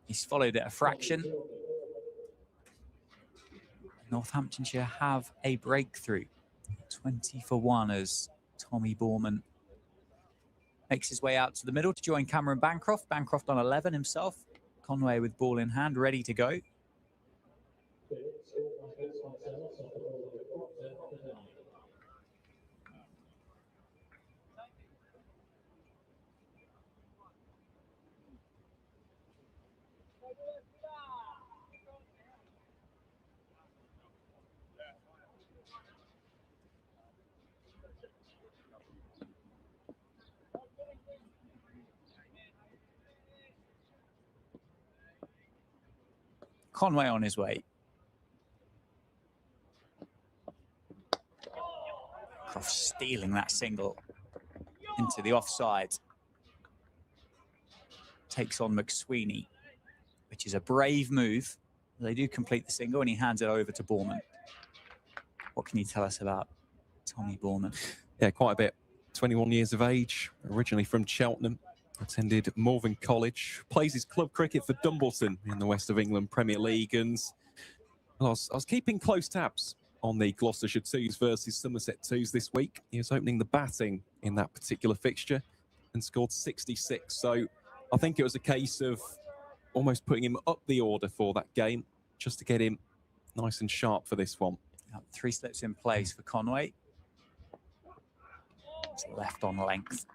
He's followed it a fraction. Northamptonshire have a breakthrough. 20 for 1 as Tommy Borman makes his way out to the middle to join Cameron Bancroft. Bancroft on 11 himself. Conway with ball in hand, ready to go. Conway on his way. Croft stealing that single into the offside. Takes on McSweeney, which is a brave move. They do complete the single, and he hands it over to Borman. What can you tell us about Tommy Borman? Yeah, quite a bit. 21 years of age, originally from Cheltenham. Attended Malvern College, plays his club cricket for Dumbleton in the West of England Premier League, and well, I was keeping close tabs on the Gloucestershire 2s versus Somerset 2s this week. He was opening the batting in that particular fixture and scored 66. So I think it was a case of almost putting him up the order for that game, just to get him nice and sharp for this one. 3 slips in place for Conway. It's left on length.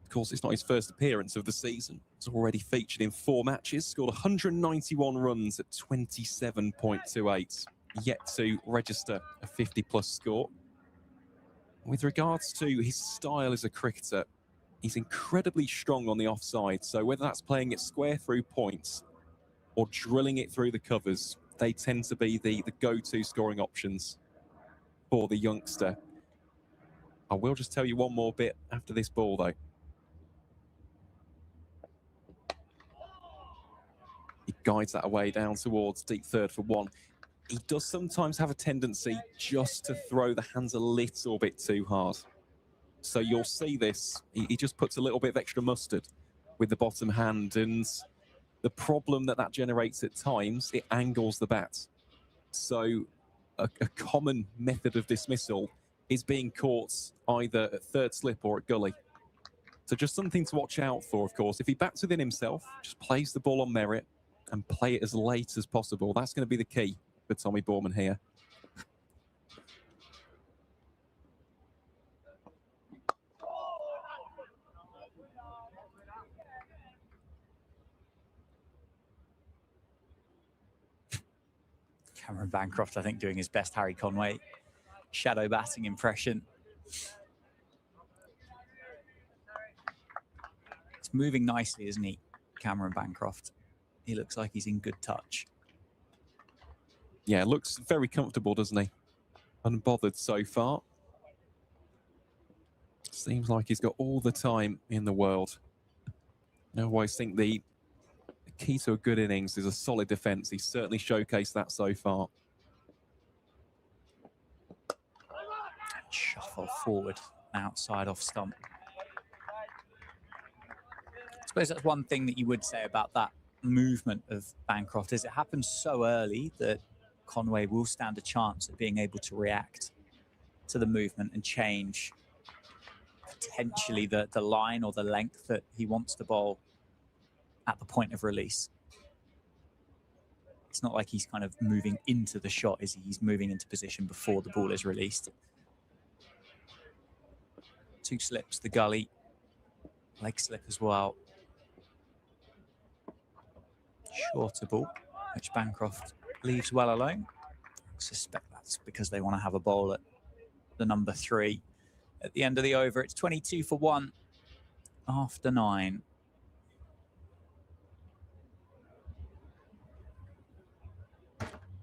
Of course, it's not his first appearance of the season. He's already featured in 4 matches, scored 191 runs at 27.28, yet to register a 50-plus score. With regards to his style as a cricketer, he's incredibly strong on the offside, so whether that's playing it square through points or drilling it through the covers, they tend to be the go-to scoring options for the youngster. I will just tell you one more bit after this ball, though. He guides that away down towards deep third for one. He does sometimes have a tendency just to throw the hands a little bit too hard. So you'll see this. He just puts a little bit of extra mustard with the bottom hand, and the problem that generates at times, it angles the bat. So a common method of dismissal is being caught either at third slip or at gully. So just something to watch out for, of course. If he bats within himself, just plays the ball on merit and play it as late as possible. That's going to be the key for Tommy Boorman here. Cameron Bancroft, I think, doing his best Harry Conway shadow batting impression. It's moving nicely, isn't he, Cameron Bancroft? He looks like he's in good touch. Yeah, looks very comfortable, doesn't he? Unbothered so far. Seems like he's got all the time in the world. I always think the key to a good innings is a solid defence. He's certainly showcased that so far. Shuffle forward, outside off stump. I suppose that's one thing that you would say about that movement of Bancroft is it happens so early that Conway will stand a chance at being able to react to the movement and change potentially the line or the length that he wants to bowl at the point of release. It's not like he's kind of moving into the shot, is he? He's moving into position before the ball is released. Two slips, the gully, leg slip as well. Shorter ball, which Bancroft leaves well alone. I suspect that's because they want to have a bowl at the number 3. At the end of the over, it's 22 for 1 after 9.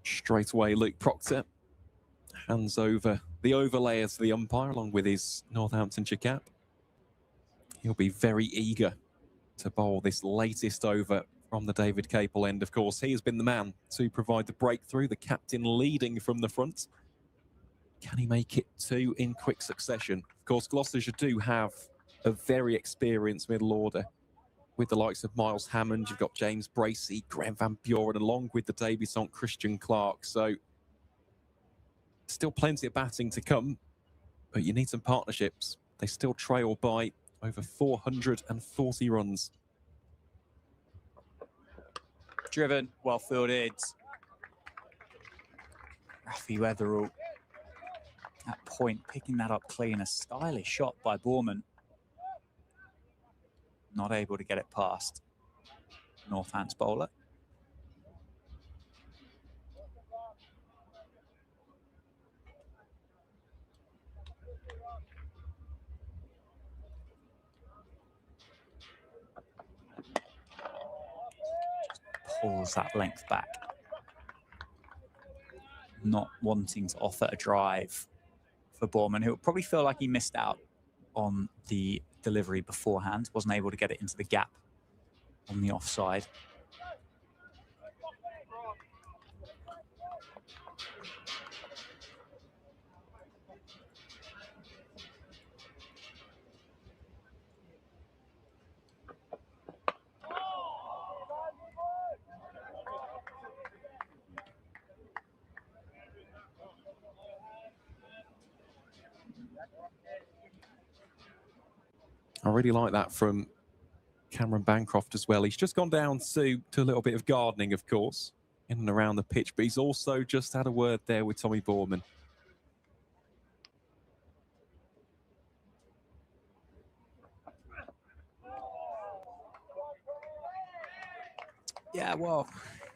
Straight away, Luke Proctor hands over the overlayer to the umpire along with his Northamptonshire cap. He'll be very eager to bowl this latest over from the David Capel end. Of course, he has been the man to provide the breakthrough, the captain leading from the front. Can he make it 2 in quick succession? Of course, Gloucestershire do have a very experienced middle order with the likes of Miles Hammond. You've got James Bracey, Graham Van Buren, along with the debutant Christian Clark. So still plenty of batting to come, but you need some partnerships. They still trail by over 440 runs. Driven, well fielded. Rafi Weatherall at point, picking that up clean. A stylish shot by Boorman. Not able to get it past Northant's bowler. Pulls that length back. Not wanting to offer a drive for Boorman, who will probably feel like he missed out on the delivery beforehand. Wasn't able to get it into the gap on the offside. I really like that from Cameron Bancroft as well. He's just gone down to a little bit of gardening, of course, in and around the pitch, but he's also just had a word there with Tommy Boorman. Yeah, well,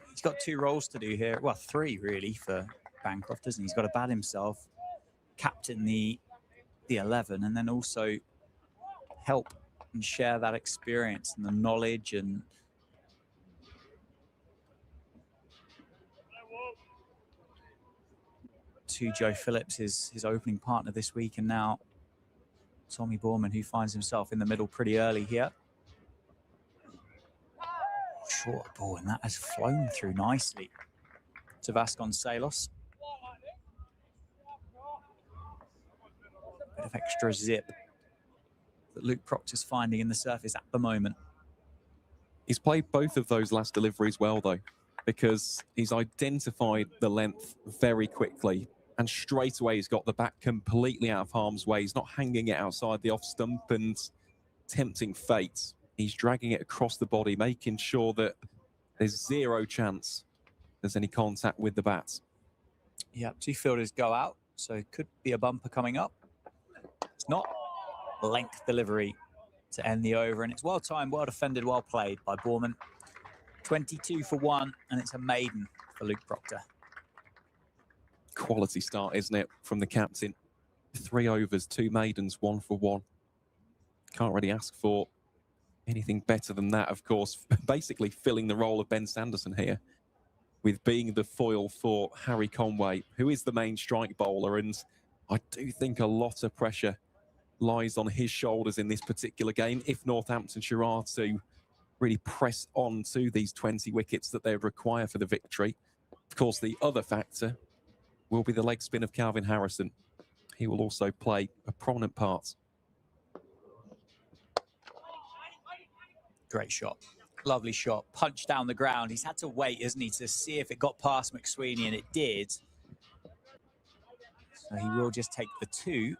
he's got 2 roles to do here. Well, 3 really for Bancroft, isn't he? He's got to bat himself, captain the 11, and then also help and share that experience and the knowledge and To Joe Phillips, his opening partner this week, and now Tommy Borman, who finds himself in the middle pretty early here. Short ball, and that has flown through nicely to Vasconcelos. Bit of extra zip that Luke Proctor's finding in the surface at the moment. He's played both of those last deliveries well, though, because he's identified the length very quickly, and straight away he's got the bat completely out of harm's way. He's not hanging it outside the off stump and tempting fate. He's dragging it across the body, making sure that there's zero chance there's any contact with the bat. Yeah, two fielders go out, so could be a bumper coming up. It's not. Length delivery to end the over, and it's well timed, well defended, well played by Borman. 22 for 1, and it's a maiden for Luke Proctor. Quality start, isn't it, from the captain? 3 overs, 2 maidens, 1 for 1. Can't really ask for anything better than that, of course. Basically filling the role of Ben Sanderson here, with being the foil for Harry Conway, who is the main strike bowler, and I do think a lot of pressure lies on his shoulders in this particular game if Northamptonshire are to really press on to these 20 wickets that they require for the victory. Of course, the other factor will be the leg spin of Calvin Harrison. He will also play a prominent part. Great shot. Lovely shot. Punch down the ground. He's had to wait, isn't he, to see if it got past McSweeney, and it did. So he will just take the 2.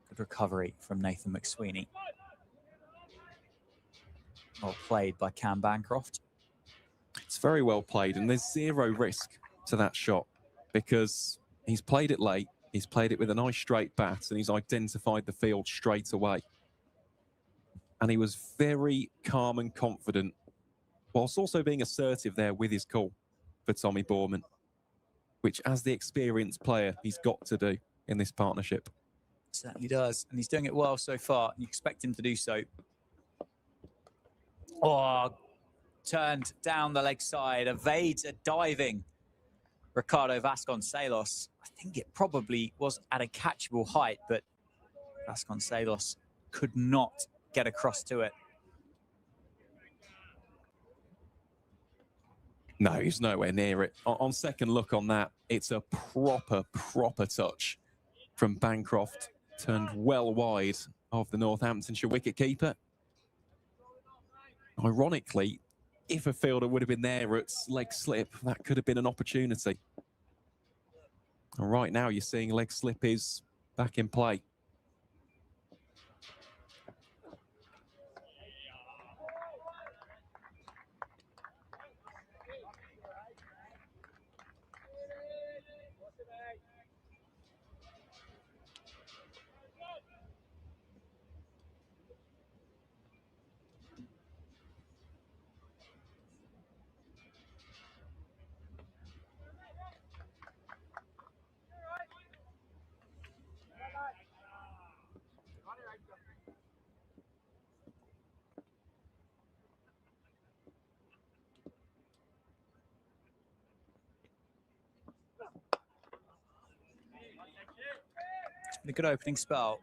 Good recovery from Nathan McSweeney. Well played by Cam Bancroft. It's very well played, and there's zero risk to that shot because he's played it late, he's played it with a nice straight bat, and he's identified the field straight away. And he was very calm and confident, whilst also being assertive there with his call for Tommy Borman, which, as the experienced player, he's got to do in this partnership. Certainly does, and he's doing it well so far. You expect him to do so. Oh, turned down the leg side, evades a diving Ricardo Vasconcelos. I think it probably was at a catchable height, but Vasconcelos could not get across to it. No, he's nowhere near it. On second look on that, it's a proper touch from Bancroft. Turned well wide of the Northamptonshire wicketkeeper. Ironically, if a fielder would have been there at leg slip, that could have been an opportunity. And right now, you're seeing leg slip is back in play. A good opening spell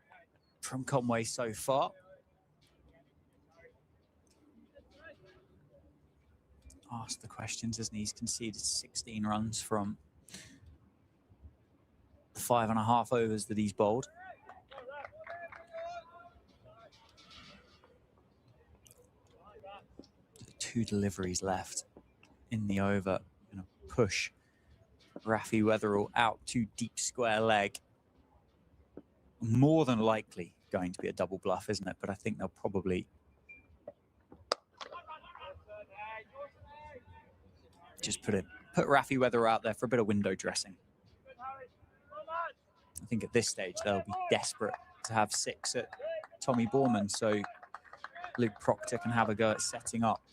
from Conway so far. Asked the questions, hasn't he? He's conceded 16 runs from the 5.5 overs that he's bowled. So 2 deliveries left in the over. Gonna push Rafi Weatherall out to deep square leg. More than likely going to be a double bluff, isn't it? But I think they'll probably just put Rafi Weatherall out there for a bit of window dressing. I think at this stage they'll be desperate to have 6 at Tommy Borman, so Luke Proctor can have a go at setting up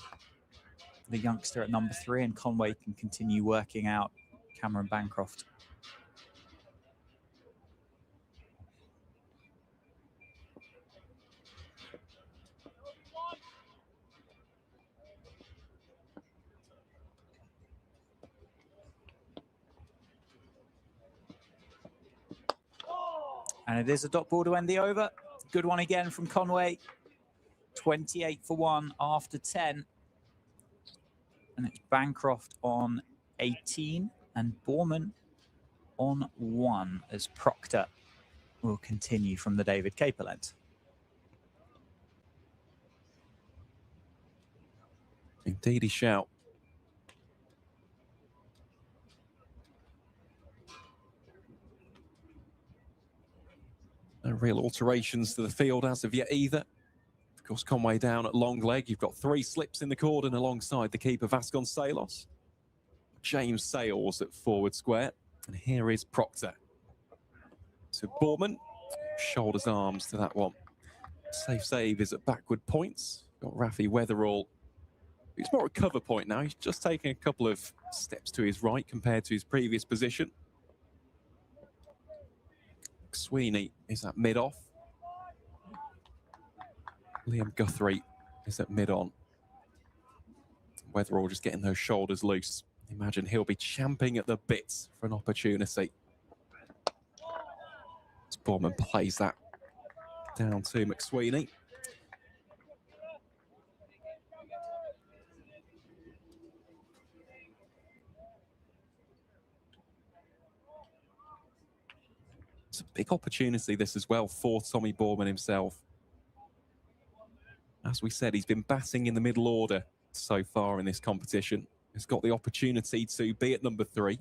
the youngster at number 3, and Conway can continue working out Cameron Bancroft. And it is a dot ball to end the over. Good one again from Conway. 28 for 1 after 10. And it's Bancroft on 18 and Borman on 1 as Proctor will continue from the David Caper end. Indeed, he shall. No real alterations to the field as of yet either. Of course, Conway down at long leg. You've got 3 slips in the cordon alongside the keeper Vasconcelos. James Sales at forward square. And here is Proctor. So Borman, shoulders arms to that one. Safe save is at backward points. Got Rafi Weatherall. He's more at cover point now. He's just taking a couple of steps to his right compared to his previous position. Sweeney is at mid-off. Liam Guthrie is at mid-on. Weatherall just getting those shoulders loose. Imagine he'll be champing at the bits for an opportunity. Borman plays that down to McSweeney. It's a big opportunity this as well for Tommy Borman himself. As we said, he's been batting in the middle order so far in this competition. He's got the opportunity to be at number 3.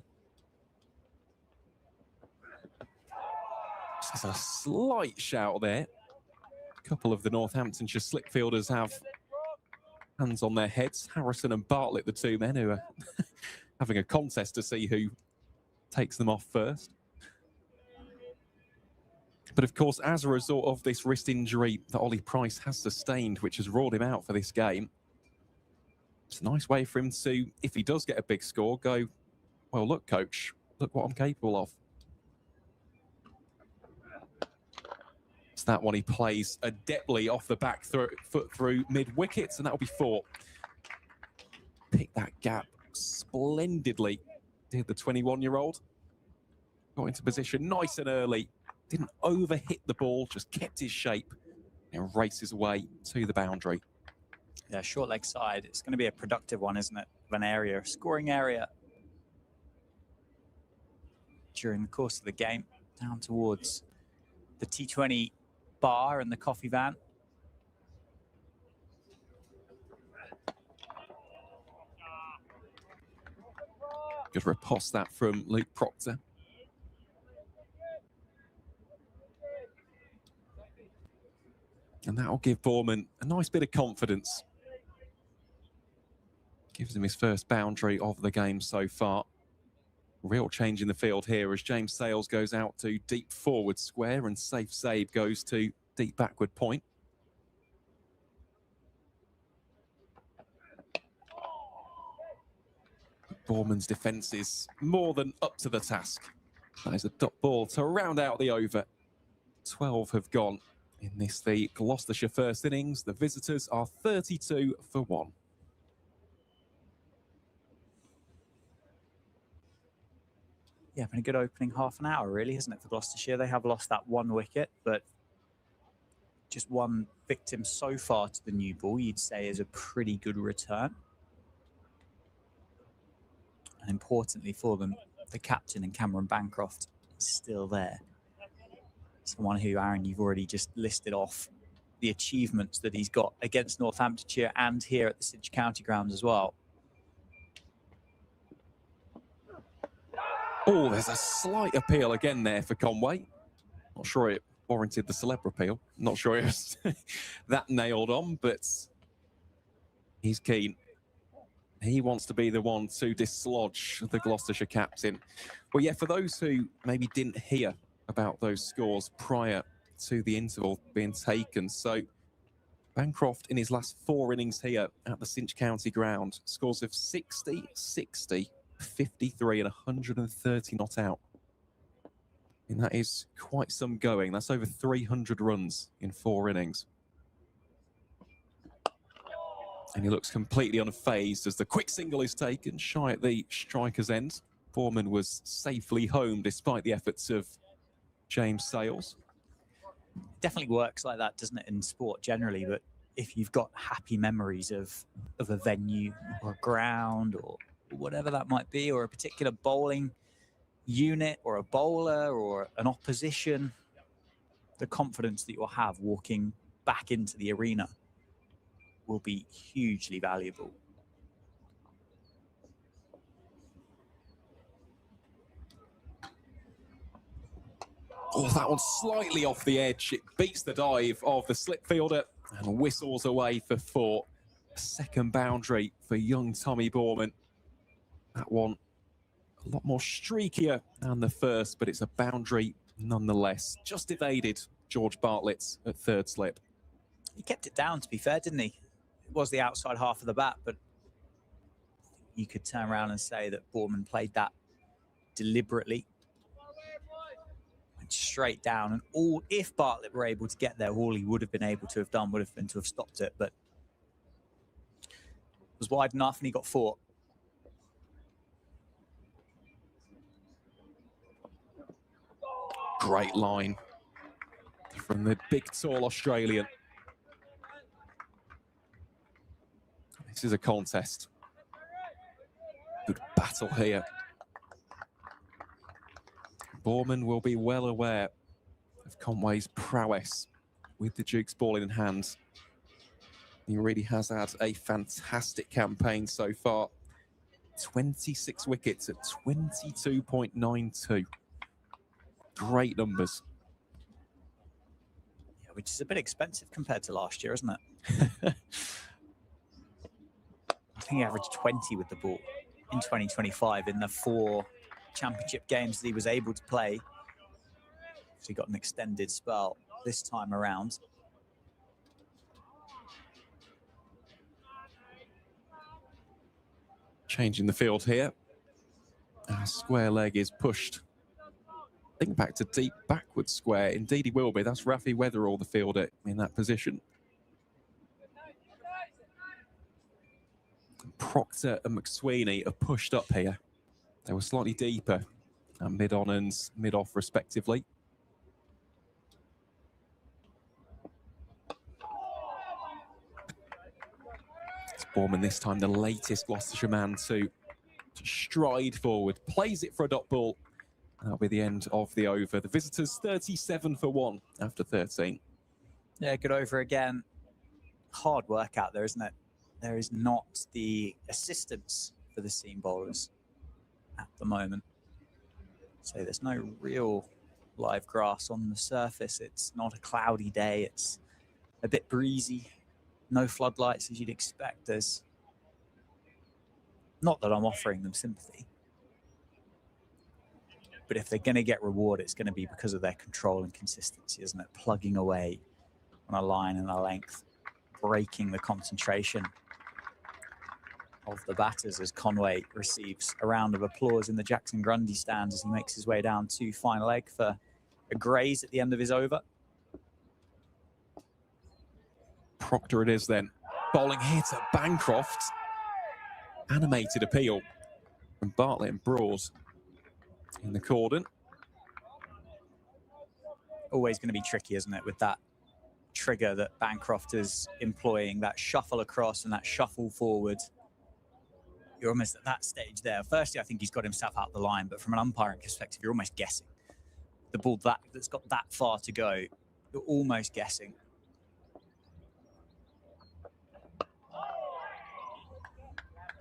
There's a slight shout there. A couple of the Northamptonshire slip fielders have hands on their heads. Harrison and Bartlett, the 2 men who are having a contest to see who takes them off first. But of course, as a result of this wrist injury that Ollie Price has sustained, which has ruled him out for this game, it's a nice way for him to, if he does get a big score, go, well, look, coach, look what I'm capable of. It's that one he plays adeptly off the back foot through mid-wicket, and that'll be 4. Pick that gap splendidly, did the 21-year-old. Got into position nice and early. Didn't overhit the ball, just kept his shape and races away to the boundary. Yeah, short leg side. It's going to be a productive one, isn't it? Of an area, a scoring area during the course of the game, down towards the T20 bar and the coffee van. Good riposte that from Luke Proctor. And that'll give Borman a nice bit of confidence. Gives him his first boundary of the game so far. Real change in the field here as James Sales goes out to deep forward square and Safe Save goes to deep backward point. Borman's defence is more than up to the task. That is a dot ball to round out the over. 12 have gone. In this, the Gloucestershire first innings, the visitors are 32 for 1. Yeah, been a good opening half an hour, really, isn't it, for Gloucestershire? They have lost that 1 wicket, but just 1 victim so far to the new ball, you'd say is a pretty good return. And importantly for them, the captain and Cameron Bancroft is still there. Someone who, Aaron, you've already just listed off the achievements that he's got against Northamptonshire and here at the Sidge County Grounds as well. Oh, there's a slight appeal again there for Conway. Not sure it warranted the celeb appeal. Not sure it was that nailed on, but he's keen. He wants to be the one to dislodge the Gloucestershire captain. Well, yeah, for those who maybe didn't hear about those scores prior to the interval being taken. So Bancroft in his last 4 innings here at the Sidge County Ground, scores of 60, 60, 53 and 130 not out. And that is quite some going. That's over 300 runs in 4 innings. And he looks completely unfazed as the quick single is taken shy at the striker's end. Borman was safely home despite the efforts of James Sales. definitely works like that, doesn't it, in sport generally? But if you've got happy memories of a venue or a ground or whatever that might be, or a particular bowling unit or a bowler or an opposition, the confidence that you'll have walking back into the arena will be hugely valuable. Oh, that one's slightly off the edge. It beats the dive of the slip fielder and whistles away for 4. Second boundary for young Tommy Boorman. That one a lot more streakier than the first, but it's a boundary nonetheless. Just evaded George Bartlett's at third slip. He kept it down, to be fair, didn't he? It was the outside half of the bat, but you could turn around and say that Boorman played that deliberately. Went straight down, and if Bartlett were able to get there, all he would have been able to have done would have been to have stopped it, but it was wide enough and he got 4. Great line from the big, tall Australian. This is a contest. Good battle here. Boorman will be well aware of Conway's prowess with the Duke's ball in hand. He really has had a fantastic campaign so far. 26 wickets at 22.92. Great numbers. Yeah, which is a bit expensive compared to last year, isn't it? I think he averaged 20 with the ball in 2025 in the 4 championship games that he was able to play. So he got an extended spell this time around. Changing the field here. Our square leg is pushed. I think back to deep backward square. Indeed he will be. That's Rafi Weatherall, the fielder, in that position. Proctor and McSweeney are pushed up here. They were slightly deeper at mid-on and mid-off respectively. It's Boorman this time, the latest Gloucestershire man to stride forward. Plays it for a dot ball. That'll be the end of the over. The visitors 37 for 1 after 13. Yeah, good over again. Hard work out there, isn't it? There is not the assistance for the seam bowlers at the moment. So there's no real live grass on the surface. It's not a cloudy day. It's a bit breezy. No floodlights as you'd expect. There's not that I'm offering them sympathy. But if they're going to get reward, it's going to be because of their control and consistency, isn't it? Plugging away on a line and a length, breaking the concentration of the batters as Conway receives a round of applause in the Jackson Grundy stands as he makes his way down to final leg for a graze at the end of his over. Proctor it is then. Bowling here to Bancroft. Animated appeal from Bartlett and Broad in the cordon. Always going to be tricky, isn't it, with that trigger that Bancroft is employing, that shuffle across and that shuffle forward. You're almost at that stage there. Firstly, I think he's got himself out the line, but from an umpiring perspective, you're almost guessing. The ball that's got that far to go, you're almost guessing.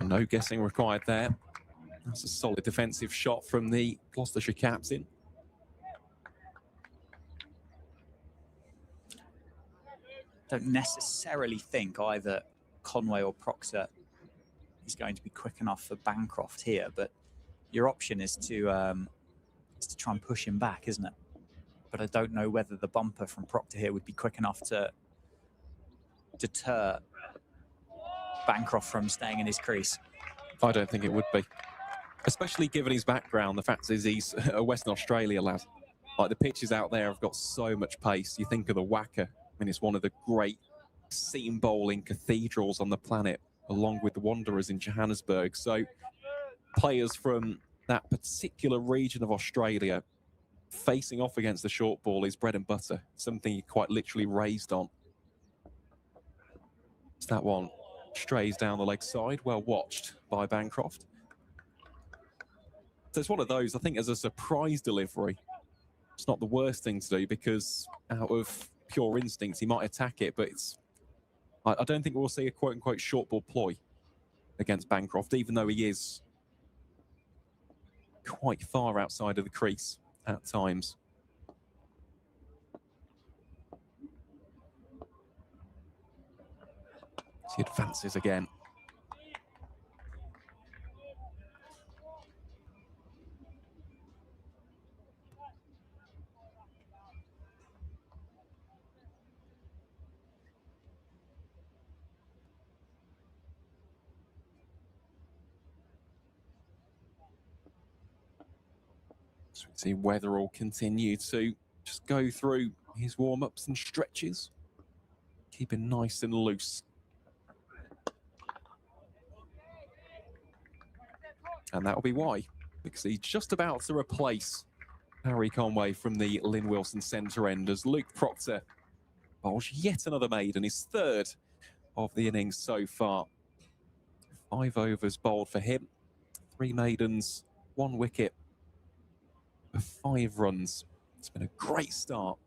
No guessing required there. That's a solid defensive shot from the Gloucestershire captain. Don't necessarily think either Conway or Proctor is going to be quick enough for Bancroft here, but your option is to try and push him back, isn't it? But I don't know whether the bumper from Proctor here would be quick enough to deter Bancroft from staying in his crease. I don't think it would be. Especially given his background, the fact is he's a Western Australia lad. Like, the pitches out there have got so much pace. You think of the Wacker. I mean, it's one of the great seam bowling cathedrals on the planet, along with the Wanderers in Johannesburg. So players from that particular region of Australia facing off against the short ball is bread and butter, something he quite literally raised on. It's that one strays down the leg side, well watched by Bancroft. So it's one of those, I think, as a surprise delivery, it's not the worst thing to do, because out of pure instinct, he might attack it, but I don't think we'll see a quote-unquote short ball ploy against Bancroft, even though he is quite far outside of the crease at times. He advances again. So we see Weatherall continue to just go through his warm-ups and stretches, keeping nice and loose. And that'll be why, because he's just about to replace Harry Conway from the Lynn Wilson centre end as Luke Proctor bowls yet another maiden, his third of the innings so far. 5 overs bowled for him, 3 maidens, 1 wicket for 5 runs. It's been a great start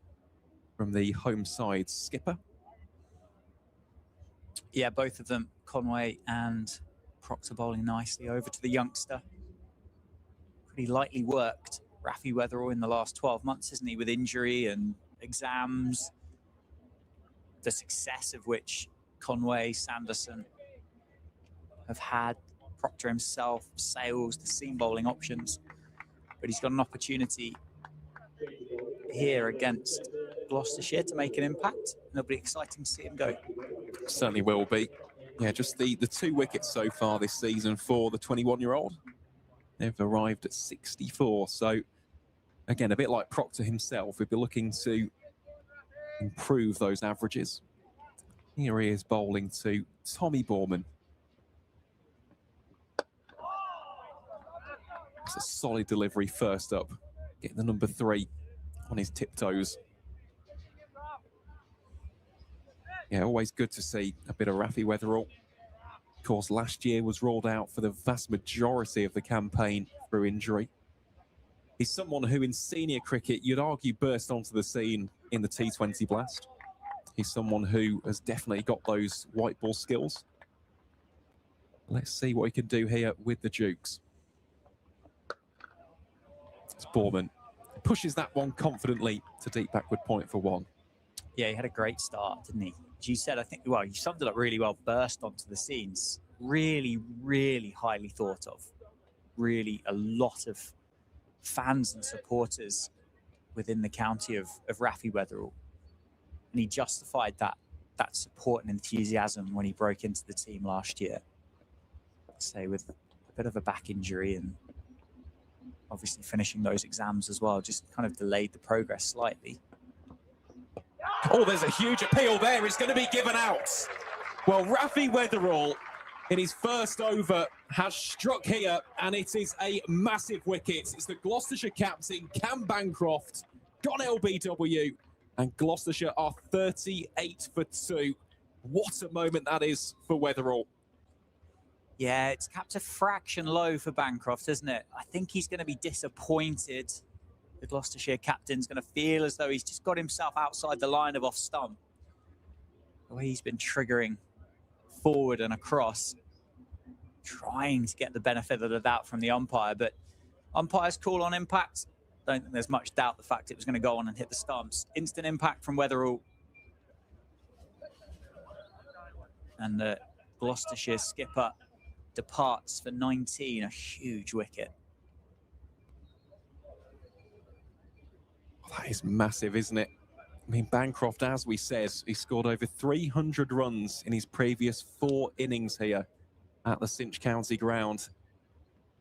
from the home side skipper. Yeah, both of them, Conway and Proctor, bowling nicely over to the youngster. Pretty lightly worked Rafi Weatherall in the last 12 months, isn't he, with injury and exams, the success of which Conway, Sanderson have had, Proctor himself, Sales, the seam bowling options. But he's got an opportunity here against Gloucestershire to make an impact, and it'll be exciting to see him go. Certainly will be. Yeah, just the 2 wickets so far this season for the 21-year-old. They've arrived at 64. So, again, a bit like Proctor himself, we'd be looking to improve those averages. Here he is bowling to Tommy Borman. It's a solid delivery first up. Getting the number 3 on his tiptoes. Yeah, always good to see a bit of Rafi Weatherall. Of course, last year was ruled out for the vast majority of the campaign through injury. He's someone who in senior cricket, you'd argue, burst onto the scene in the T20 Blast. He's someone who has definitely got those white ball skills. Let's see what he can do here with the Dukes. It's Borman. Pushes that one confidently to deep backward point for 1. Yeah, he had a great start, didn't he? As you said, I think, well, you summed it up really well. Burst onto the scenes. Really, really highly thought of. Really a lot of fans and supporters within the county of Rafi Weatherall. And he justified that support and enthusiasm when he broke into the team last year. Say, with a bit of a back injury and obviously finishing those exams as well, just kind of delayed the progress slightly. Oh, there's a huge appeal there. It's going to be given out. Well, Rafi Weatherall, in his first over, has struck here, and it is a massive wicket. It's the Gloucestershire captain, Cam Bancroft, got LBW, and Gloucestershire are 38 for 2. What a moment that is for Weatherall. Yeah, it's capped a fraction low for Bancroft, isn't it? I think he's going to be disappointed. The Gloucestershire captain's going to feel as though he's just got himself outside the line of off stump. The way he's been triggering forward and across, trying to get the benefit of the doubt from the umpire, but umpire's call on impact. Don't think there's much doubt the fact it was going to go on and hit the stumps. Instant impact from Weatherall. And the Gloucestershire skipper departs for 19, a huge wicket. That is massive, isn't it? I mean, Bancroft, as we said, he scored over 300 runs in his previous 4 innings here at the Cinch County ground.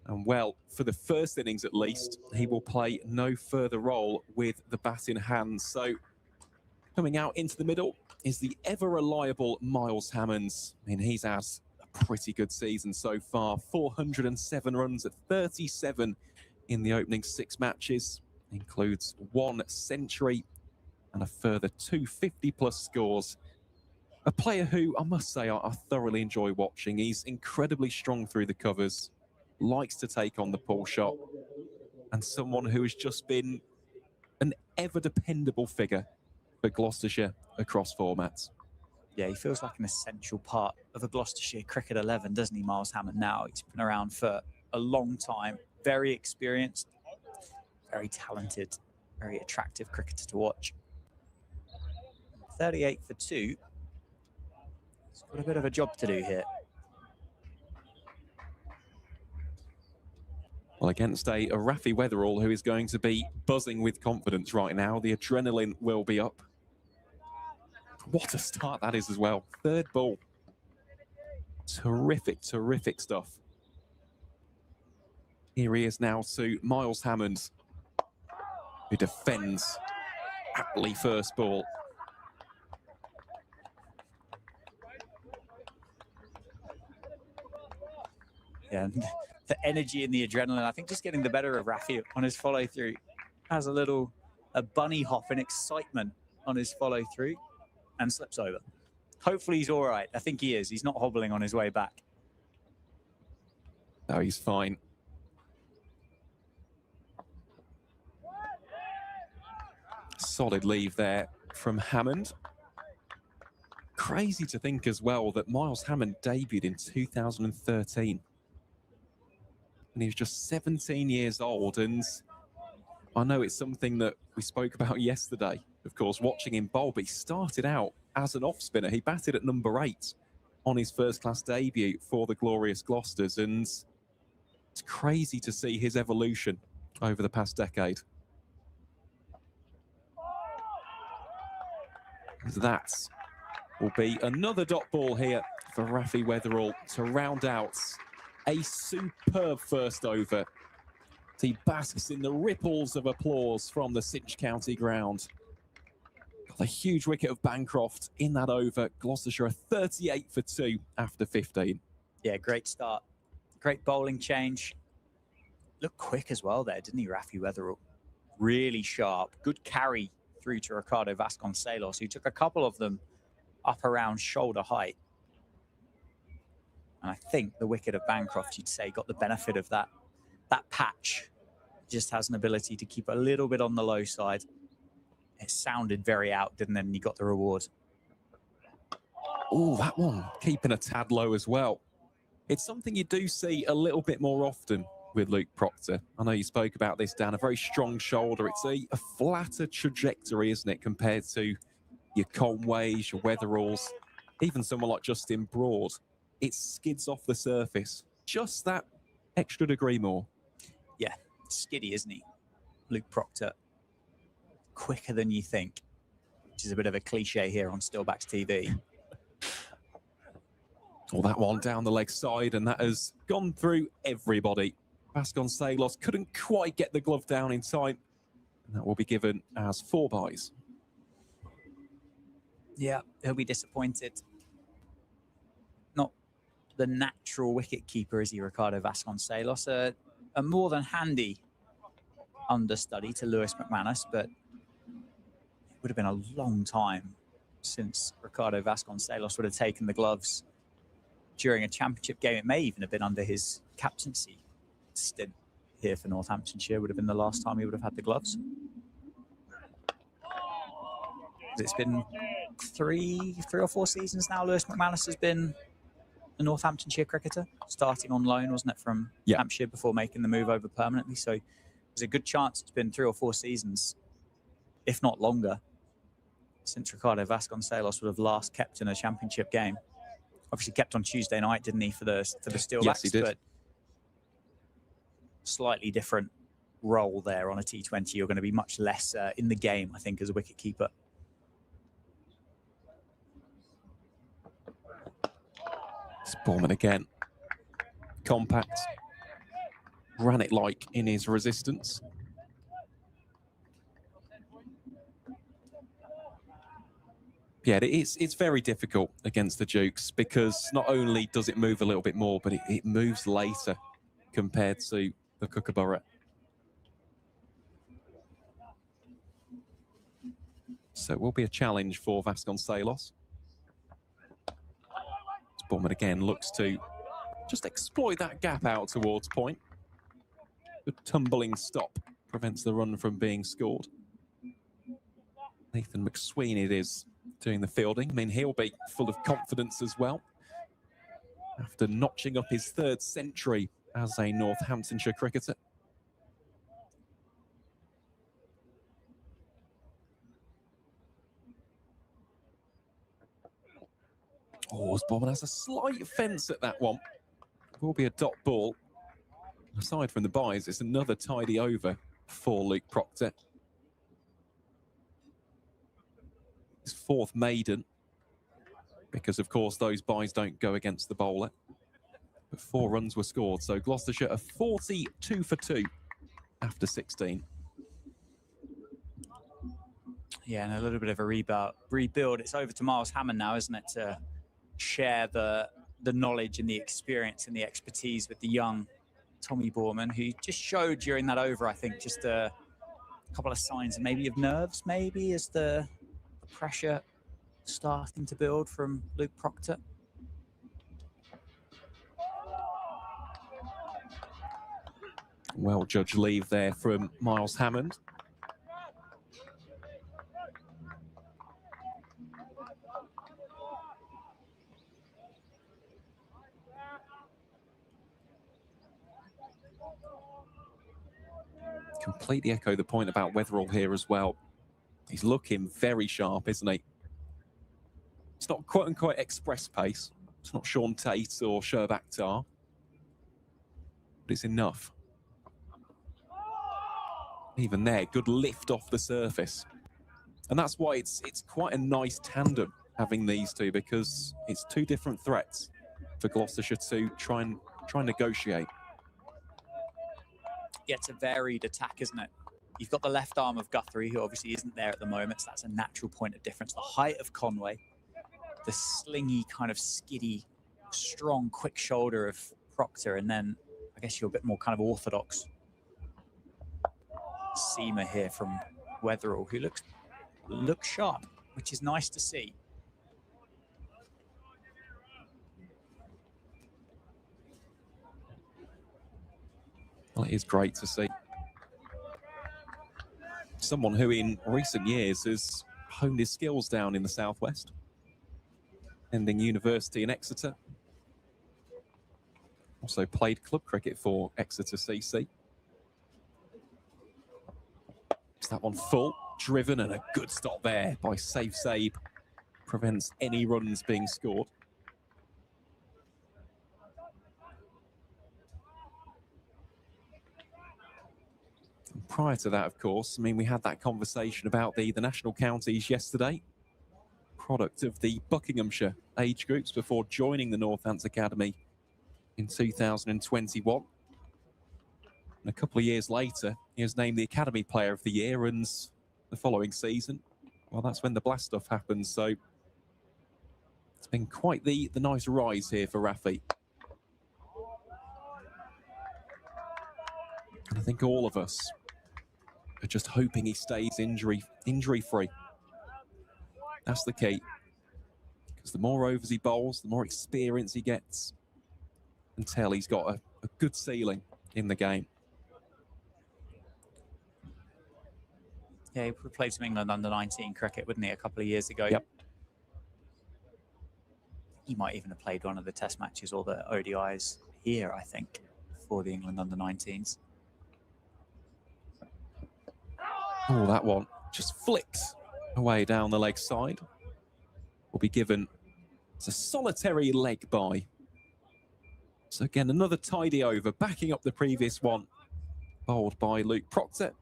And well, for the first innings at least, he will play no further role with the bat in hand. So coming out into the middle is the ever-reliable Miles Hammonds. I mean, he's had a pretty good season so far. 407 runs at 37 in the opening 6 matches. includes 1 century and a further 2 50-plus scores. A player who, I must say, I thoroughly enjoy watching. He's incredibly strong through the covers, likes to take on the pull shot, and someone who has just been an ever-dependable figure for Gloucestershire across formats. Yeah, he feels like an essential part of a Gloucestershire cricket 11, doesn't he, Miles Hammond? Now he's been around for a long time, very experienced, very talented, very attractive cricketer to watch. 38 for 2. He's got a bit of a job to do here. Well, against a Rafi Weatherall who is going to be buzzing with confidence right now. The adrenaline will be up. What a start that is as well. 3rd ball. Terrific, terrific stuff. Here he is now to Miles Hammond, who defends aptly first ball. Yeah, and the energy and the adrenaline, I think just getting the better of Rafi on his follow through. Has a bunny hop in excitement on his follow through and slips over. Hopefully he's all right. I think he is. He's not hobbling on his way back. No, he's fine. Solid leave there from Hammond. Crazy to think as well that Miles Hammond debuted in 2013. And he was just 17 years old. And I know it's something that we spoke about yesterday, of course, watching him bowl, but he started out as an off spinner. He batted at number 8 on his first-class debut for the glorious Gloucesters. And it's crazy to see his evolution over the past decade. That will be another dot ball here for Rafi Weatherall to round out a superb first over. He basks in the ripples of applause from the Cinch County ground. Got a huge wicket of Bancroft in that over. Gloucestershire 38 for 2 after 15. Yeah, great start. Great bowling change. Looked quick as well there, didn't he, Rafi Weatherall? Really sharp. Good carry through to Ricardo Vasconcelos, who took a couple of them up around shoulder height. And I think the wicket of Bancroft, you'd say, got the benefit of that patch. Just has an ability to keep a little bit on the low side. It sounded very out, didn't it? And he got the reward. Oh, that one keeping a tad low as well. It's something you do see a little bit more often with Luke Proctor. I know you spoke about this, Dan, a very strong shoulder. It's a flatter trajectory, isn't it, compared to your Conways, your Weatheralls, even someone like Justin Broad. It skids off the surface just that extra degree more. Yeah, skiddy, isn't he? Luke Proctor, quicker than you think, which is a bit of a cliche here on Stillbacks TV. Well, that one down the leg side, and that has gone through everybody. Vasconcelos couldn't quite get the glove down in time, and that will be given as 4 byes. Yeah, he'll be disappointed. Not the natural wicket keeper, is he, Ricardo Vasconcelos? A more than handy understudy to Lewis McManus, but it would have been a long time since Ricardo Vasconcelos would have taken the gloves during a championship game. It may even have been under his captaincy stint here for Northamptonshire. Would have been the last time he would have had the gloves. It's been three or four seasons now Lewis McManus has been a Northamptonshire cricketer, starting on loan, wasn't it, from Hampshire before making the move over permanently. So there's a good chance it's been 3 or 4 seasons, if not longer, since Ricardo Vasconcelos would have last kept in a championship game. Obviously kept on Tuesday night, didn't he, for the Steelbacks? Yes, he did. But slightly different role there on a T20. You're going to be much less in the game, I think, as a wicketkeeper. Sporman again. Compact. Granite-like in his resistance. Yeah, it's very difficult against the Dukes because not only does it move a little bit more, but it moves later compared to the Kookaburra. So it will be a challenge for Vasconcelos. Bournemouth again looks to just exploit that gap out towards point. The tumbling stop prevents the run from being scored. Nathan McSween it is doing the fielding. I mean, he'll be full of confidence as well after notching up his 3rd century as a Northamptonshire cricketer. Oh, Bournemouth has a slight fence at that one. It will be a dot ball. Aside from the byes, it's another tidy over for Luke Proctor. His 4th maiden, because of course those byes don't go against the bowler. But 4 runs were scored, so Gloucestershire are 42 for 2 after 16. Yeah, and a little bit of a rebuild. It's over to Miles Hammond now, isn't it, to share the knowledge and the experience and the expertise with the young Tommy Boorman, who just showed during that over, I think, just a couple of signs maybe of nerves, maybe, as the pressure starting to build from Luke Proctor. Well judged leave there from Miles Hammond. Completely echo the point about Weatherall here as well. He's looking very sharp, isn't he? It's not quote-unquote express pace. It's not Sean Tate or Sherb Akhtar. But it's enough. Even there, good lift off the surface. And that's why it's quite a nice tandem having these two, because it's 2 different threats for Gloucestershire to try and negotiate. Yeah, it's a varied attack, isn't it? You've got the left arm of Guthrie, who obviously isn't there at the moment, so that's a natural point of difference. The height of Conway, the slingy, kind of skiddy, strong, quick shoulder of Proctor, and then I guess you're a bit more kind of orthodox seamer here from Weatherall, who looks sharp, which is nice to see. Well, it is great to see someone who in recent years has honed his skills down in the southwest, ending university in Exeter. Also played club cricket for Exeter CC. Is that one full? Driven, and a good stop there by Safe Saib. Prevents any runs being scored. And prior to that, of course, I mean, we had that conversation about the national counties yesterday. Product of the Buckinghamshire age groups before joining the Northants Academy in 2021. And a couple of years later, he was named the Academy Player of the Year, and the following season, well, that's when the blast stuff happened. So it's been quite the nice rise here for Rafi. And I think all of us are just hoping he stays injury-free. That's the key. Because the more overs he bowls, the more experience he gets, until he's got a good ceiling in the game. Yeah, he played some England under-19 cricket, wouldn't he, a couple of years ago? Yep. He might even have played one of the test matches or the ODIs here, I think, for the England under-19s. Oh, that one just flicks away down the leg side. Will be given as a solitary leg by. So again, another tidy over, backing up the previous one, bowled by Luke Proctor.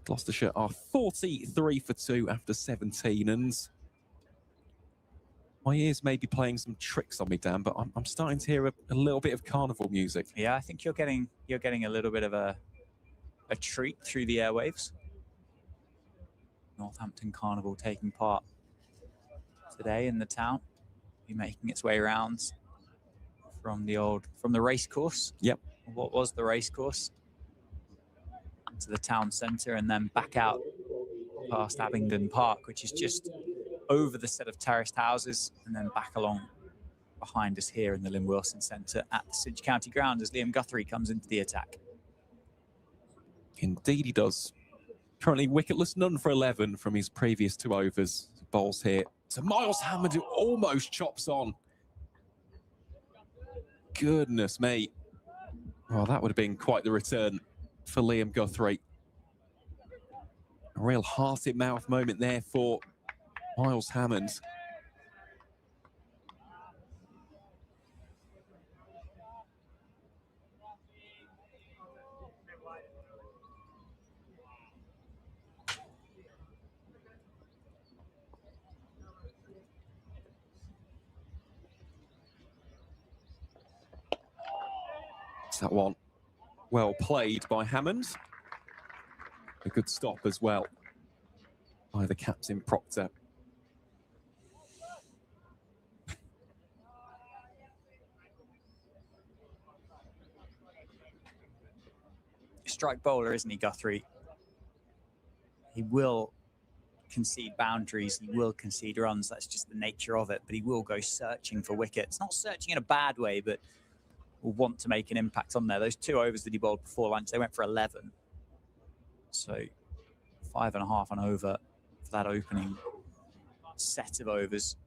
Gloucestershire are 43 for 2 after 17, and my ears may be playing some tricks on me, Dan, but I'm starting to hear a little bit of carnival music. Yeah, I think you're getting a little bit of a treat through the airwaves. Northampton Carnival taking part today in the town. Be making its way around from the race course. Yep. What was the race course? To the town centre and then back out past Abingdon Park, which is just over the set of terraced houses, and then back along behind us here in the Lynn Wilson Centre at the Sidge County Ground as Liam Guthrie comes into the attack. Indeed he does. Currently wicketless, none for 11 from his previous 2 overs. Bowls here. So Miles Hammond, who almost chops on. Goodness me. Well, that would have been quite the return for Liam Guthrie. A real heart-in-mouth moment there for Miles Hammond. That one well played by Hammond. A good stop as well by the captain Proctor. Strike bowler, isn't he, Guthrie? He will concede boundaries, he will concede runs, that's just the nature of it, but he will go searching for wickets. Not searching in a bad way, but will want to make an impact on there. Those 2 overs that he bowled before lunch, they went for 11. So 5.5 an over for that opening set of overs.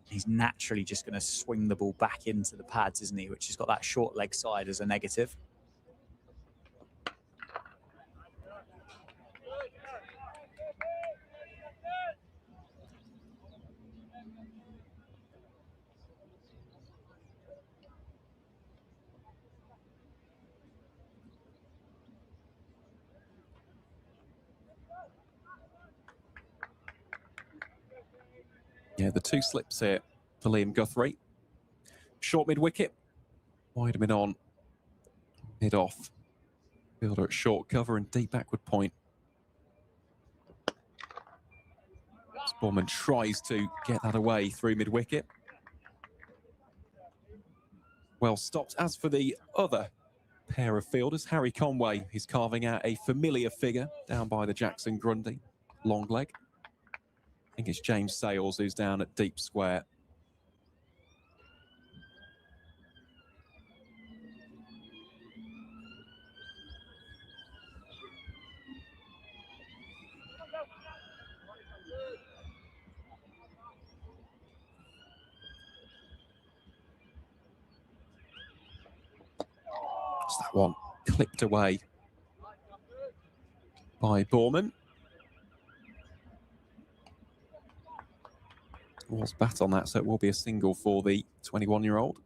He's naturally just going to swing the ball back into the pads, isn't he? Which has got that short leg side as a negative. Yeah, the 2 slips here for Liam Guthrie. Short mid-wicket, wide mid on, mid off. Fielder at short cover and deep backward point. Sportman tries to get that away through mid-wicket. Well stopped. As for the other pair of fielders, Harry Conway is carving out a familiar figure down by the Jackson Grundy long leg. I think it's James Sales who's down at deep square. That's that one clipped away by Borman. Was bat on that, so it will be a single for the 21-year-old.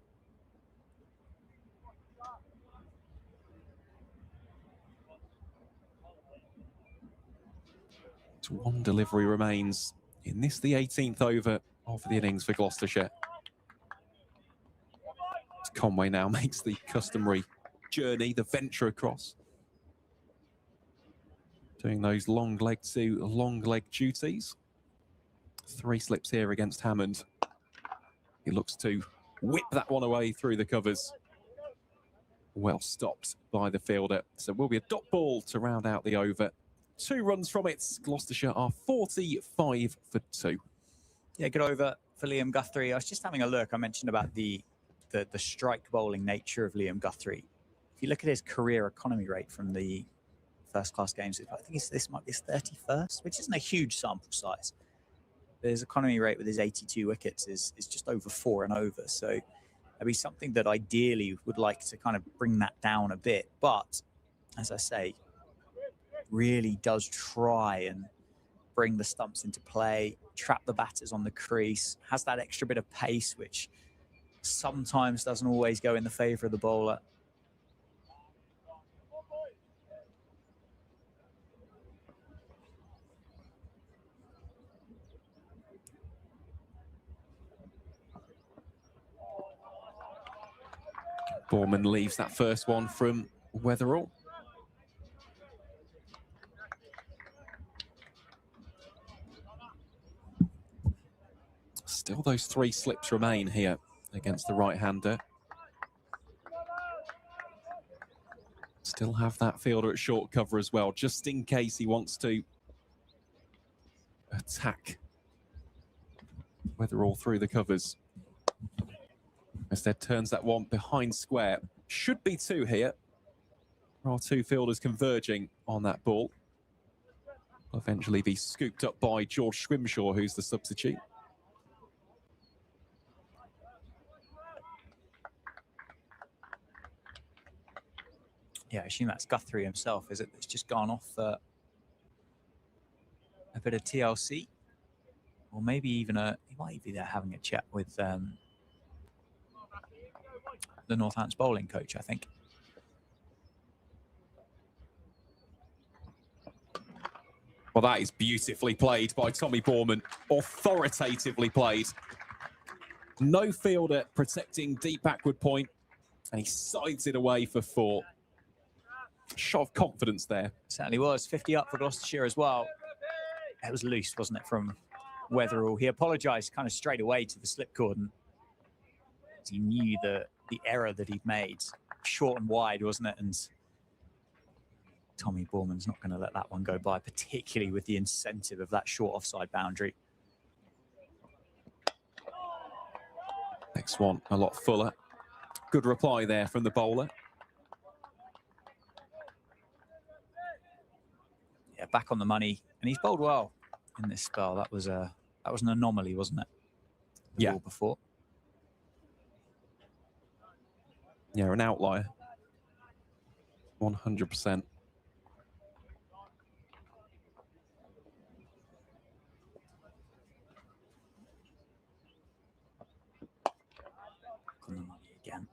One delivery remains in this, the 18th over of the innings for Gloucestershire. As Conway now makes the customary journey, the venture across. Doing those long leg to long leg duties. 3 slips here against Hammond. He looks to whip that one away through the covers. Well stopped by the fielder. So will be a dot ball to round out the over. 2 runs from it. Gloucestershire are 45 for 2. Yeah, good over for Liam Guthrie. I was just having a look. I mentioned about the strike bowling nature of Liam Guthrie. If you look at his career economy rate from the first-class games, I think this might be his 31st, which isn't a huge sample size. His economy rate with his 82 wickets is just over 4 and over. So it'd be something that ideally would like to kind of bring that down a bit. But as I say, really does try and bring the stumps into play, trap the batters on the crease, has that extra bit of pace, which sometimes doesn't always go in the favour of the bowler. Borman leaves that first one from Weatherall. Still those 3 slips remain here against the right-hander. Still have that fielder at short cover as well, just in case he wants to attack Wetherall through the covers. Instead turns that one behind square. Should be two here. There are two fielders converging on that ball. Will eventually be scooped up by George Scrimshaw, who's the substitute. Yeah, I assume that's Guthrie himself, is it? It's just gone off a bit of TLC. Or maybe even he might be there having a chat with the Northamptonshire bowling coach, I think. Well, that is beautifully played by Tommy Borman. Authoritatively played. No fielder protecting deep backward point, and he sides it away for 4. Shot of confidence there. Certainly was. 50 up for Gloucestershire as well. It was loose, wasn't it, from Wetherall? He apologised kind of straight away to the slip cordon. He knew the error that he'd made. Short and wide, wasn't it? And Tommy Borman's not going to let that one go by, particularly with the incentive of that short offside boundary. Next one, a lot fuller. Good reply there from the bowler. Yeah, back on the money, and he's bowled well in this spell. That was an anomaly, wasn't it? The ball before. Yeah, an outlier. 100%. On the money again.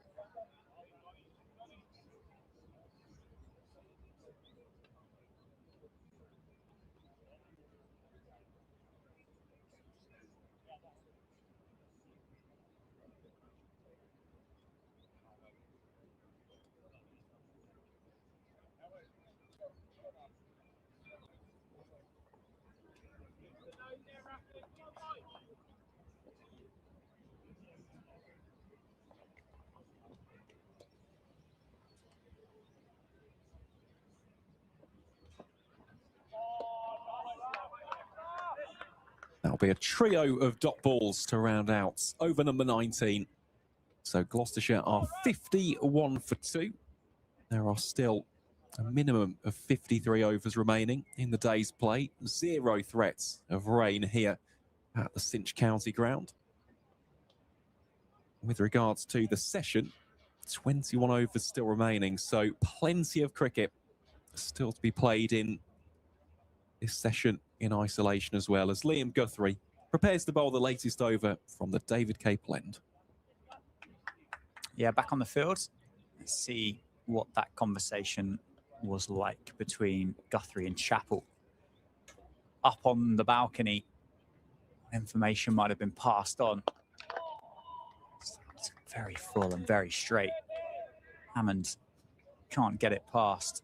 That'll be a trio of dot balls to round out over number 19. So Gloucestershire are 51 for 2. There are still a minimum of 53 overs remaining in the day's play. 0 threats of rain here at the Cinch County ground. With regards to the session, 21 overs still remaining, so plenty of cricket still to be played in this session in isolation, as well as Liam Guthrie prepares to bowl the latest over from the David Cape Blend. Yeah, back on the field. Let's see what that conversation was like between Guthrie and Chappell. Up on the balcony, information might have been passed on. It's very full and very straight. Hammond can't get it past.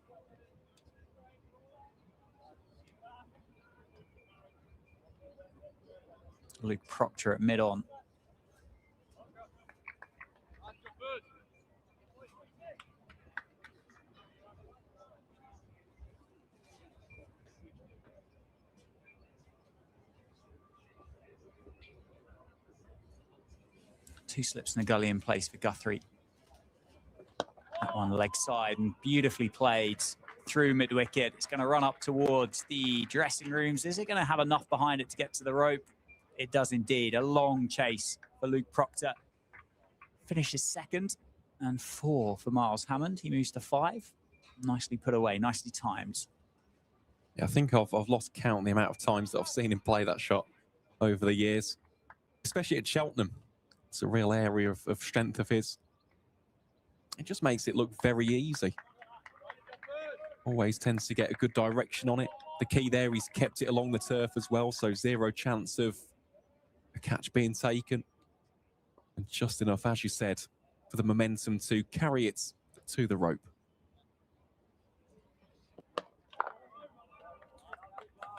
Luke Proctor at mid-on. Two slips in the gully in place for Guthrie. That one leg side and beautifully played through mid-wicket. It's going to run up towards the dressing rooms. Is it going to have enough behind it to get to the rope? It does indeed. A long chase for Luke Proctor. Finishes second and 4 for Miles Hammond. He moves to 5. Nicely put away, nicely timed. Yeah, I think I've lost count on the amount of times that I've seen him play that shot over the years, especially at Cheltenham. It's a real area of strength of his. It just makes it look very easy. Always tends to get a good direction on it. The key there, he's kept it along the turf as well, so 0 chance of a catch being taken. And just enough, as you said, for the momentum to carry it to the rope.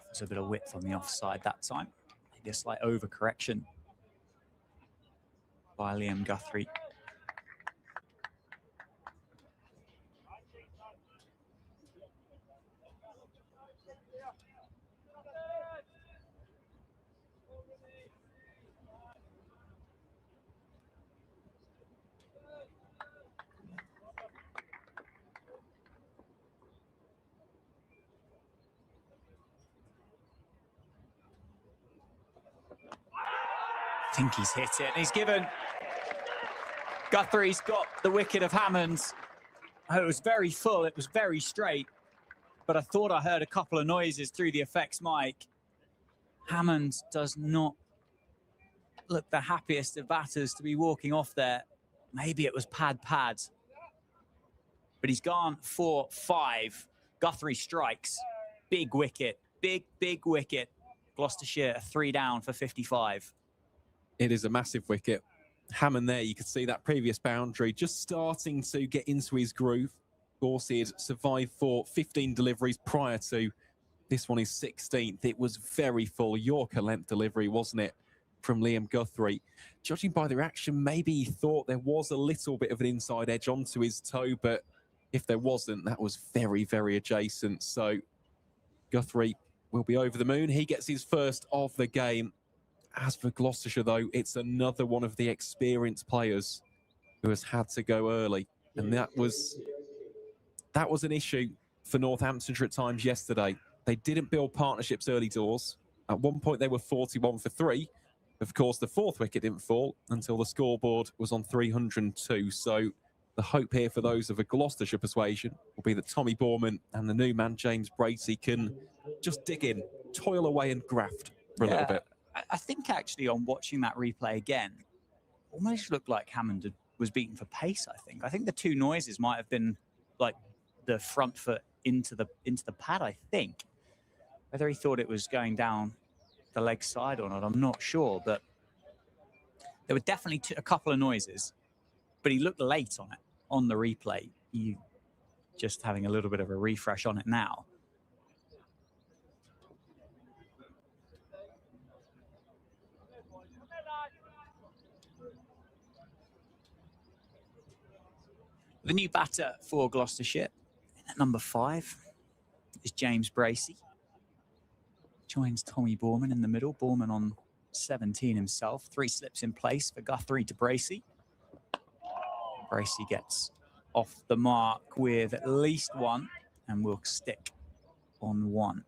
There's a bit of width on the offside that time. Maybe a slight overcorrection by Liam Guthrie. think he's hit it. He's given. Guthrie's got the wicket of Hammond. Oh, it was very full. It was very straight. But I thought I heard a couple of noises through the effects mic. Hammond does not look the happiest of batters to be walking off there. Maybe it was pad. But he's gone for 5. Guthrie strikes. Big wicket. Big wicket. Gloucestershire 3 down for 55. It is a massive wicket. Hammond there, you could see that previous boundary just starting to get into his groove. Of course, he had survived for 15 deliveries prior to this one is 16th. It was very full Yorker length delivery, wasn't it, from Liam Guthrie? Judging by the reaction, maybe he thought there was a little bit of an inside edge onto his toe, but if there wasn't, that was very adjacent. So Guthrie will be over the moon. He gets his first of the game. As for Gloucestershire, though, it's another one of the experienced players who has had to go early. And that was an issue for Northamptonshire at times yesterday. They didn't build partnerships early doors. At one point, they were 41 for 3. Of course, the 4th wicket didn't fall until the scoreboard was on 302. So the hope here for those of a Gloucestershire persuasion will be that Tommy Borman and the new man, James Bracey, can just dig in, toil away and graft for a little bit. I think actually on watching that replay again, almost looked like Hammond was beaten for pace, I think the two noises might have been like the front foot into the pad, I think. Whether he thought it was going down the leg side or not, I'm not sure, but there were definitely a couple of noises, but he looked late on it, on the replay. You just having a little bit of a refresh on it now. The new batter for Gloucestershire, at number 5, is James Bracey. Joins Tommy Borman in the middle. Borman on 17 himself. 3 slips in place for Guthrie to Bracey. Bracey gets off the mark with at least 1 and will stick on 1.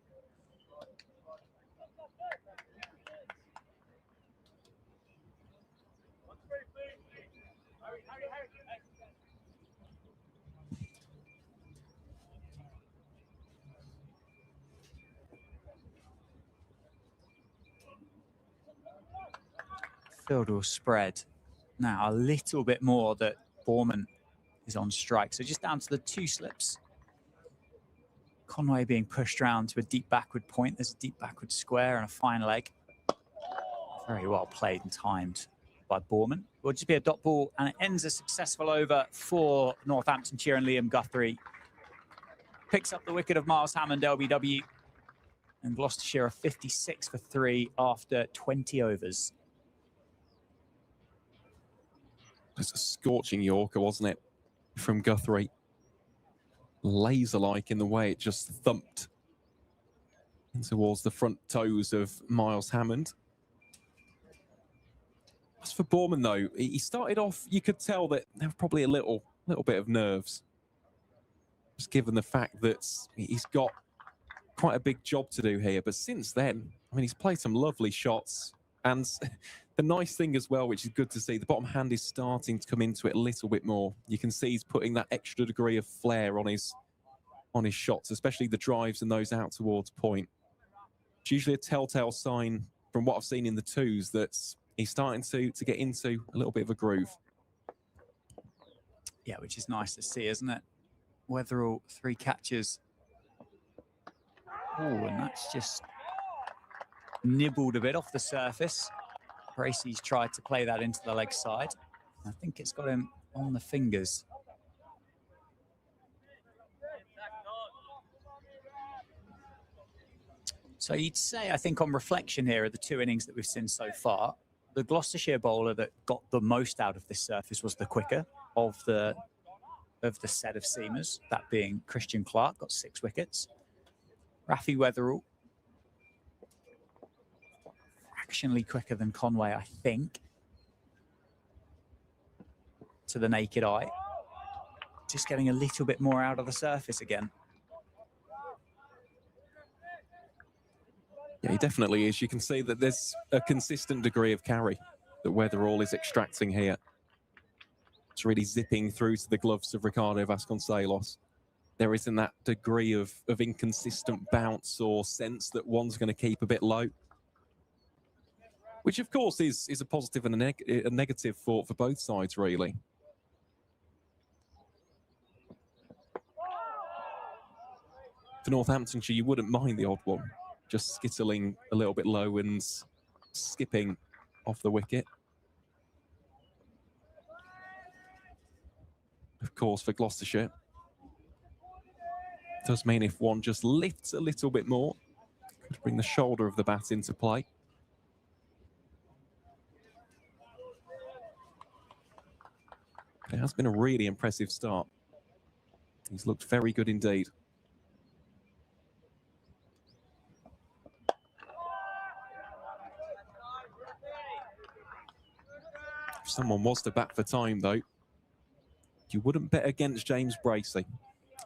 Field will spread now a little bit more that Borman is on strike. So just down to the 2 slips. Conway being pushed round to a deep backward point. There's a deep backward square and a fine leg. Very well played and timed by Borman. It will just be a dot ball and it ends a successful over for Northamptonshire, and Liam Guthrie picks up the wicket of Miles Hammond, LBW. And Gloucestershire are 56 for 3 after 20 overs. It's a scorching Yorker, wasn't it, from Guthrie? Laser-like in the way it just thumped in towards the front toes of Miles Hammond. As for Borman, though, he started off, you could tell that there was probably a little bit of nerves. Just given the fact that he's got quite a big job to do here. But since then, I mean, he's played some lovely shots. And the nice thing as well, which is good to see, the bottom hand is starting to come into it a little bit more. You can see he's putting that extra degree of flair on his shots, especially the drives and those out towards point. It's usually a telltale sign from what I've seen in the 2s that he's starting to get into a little bit of a groove. Yeah, which is nice to see, isn't it? Weatherall, 3 catches. Oh, and that's just nibbled a bit off the surface. Bracey's tried to play that into the leg side. I think it's got him on the fingers. So you'd say, I think, on reflection here of the 2 innings that we've seen so far, the Gloucestershire bowler that got the most out of this surface was the quicker of the set of seamers, that being Christian Clark, got 6 wickets. Rafi Weatherall, fractionally quicker than Conway, I think, to the naked eye. Just getting a little bit more out of the surface again. Yeah, he definitely is. You can see that there's a consistent degree of carry that Weatherall is extracting here. It's really zipping through to the gloves of Ricardo Vasconcelos. There isn't that degree of inconsistent bounce or sense that one's going to keep a bit low, which of course is a positive and a negative for both sides, really. For Northamptonshire, you wouldn't mind the odd one, just skittling a little bit low and skipping off the wicket. Of course, for Gloucestershire, does mean if one just lifts a little bit more, could bring the shoulder of the bat into play. It has been a really impressive start. He's looked very good indeed. If someone was to bat for time, though, you wouldn't bet against James Bracey.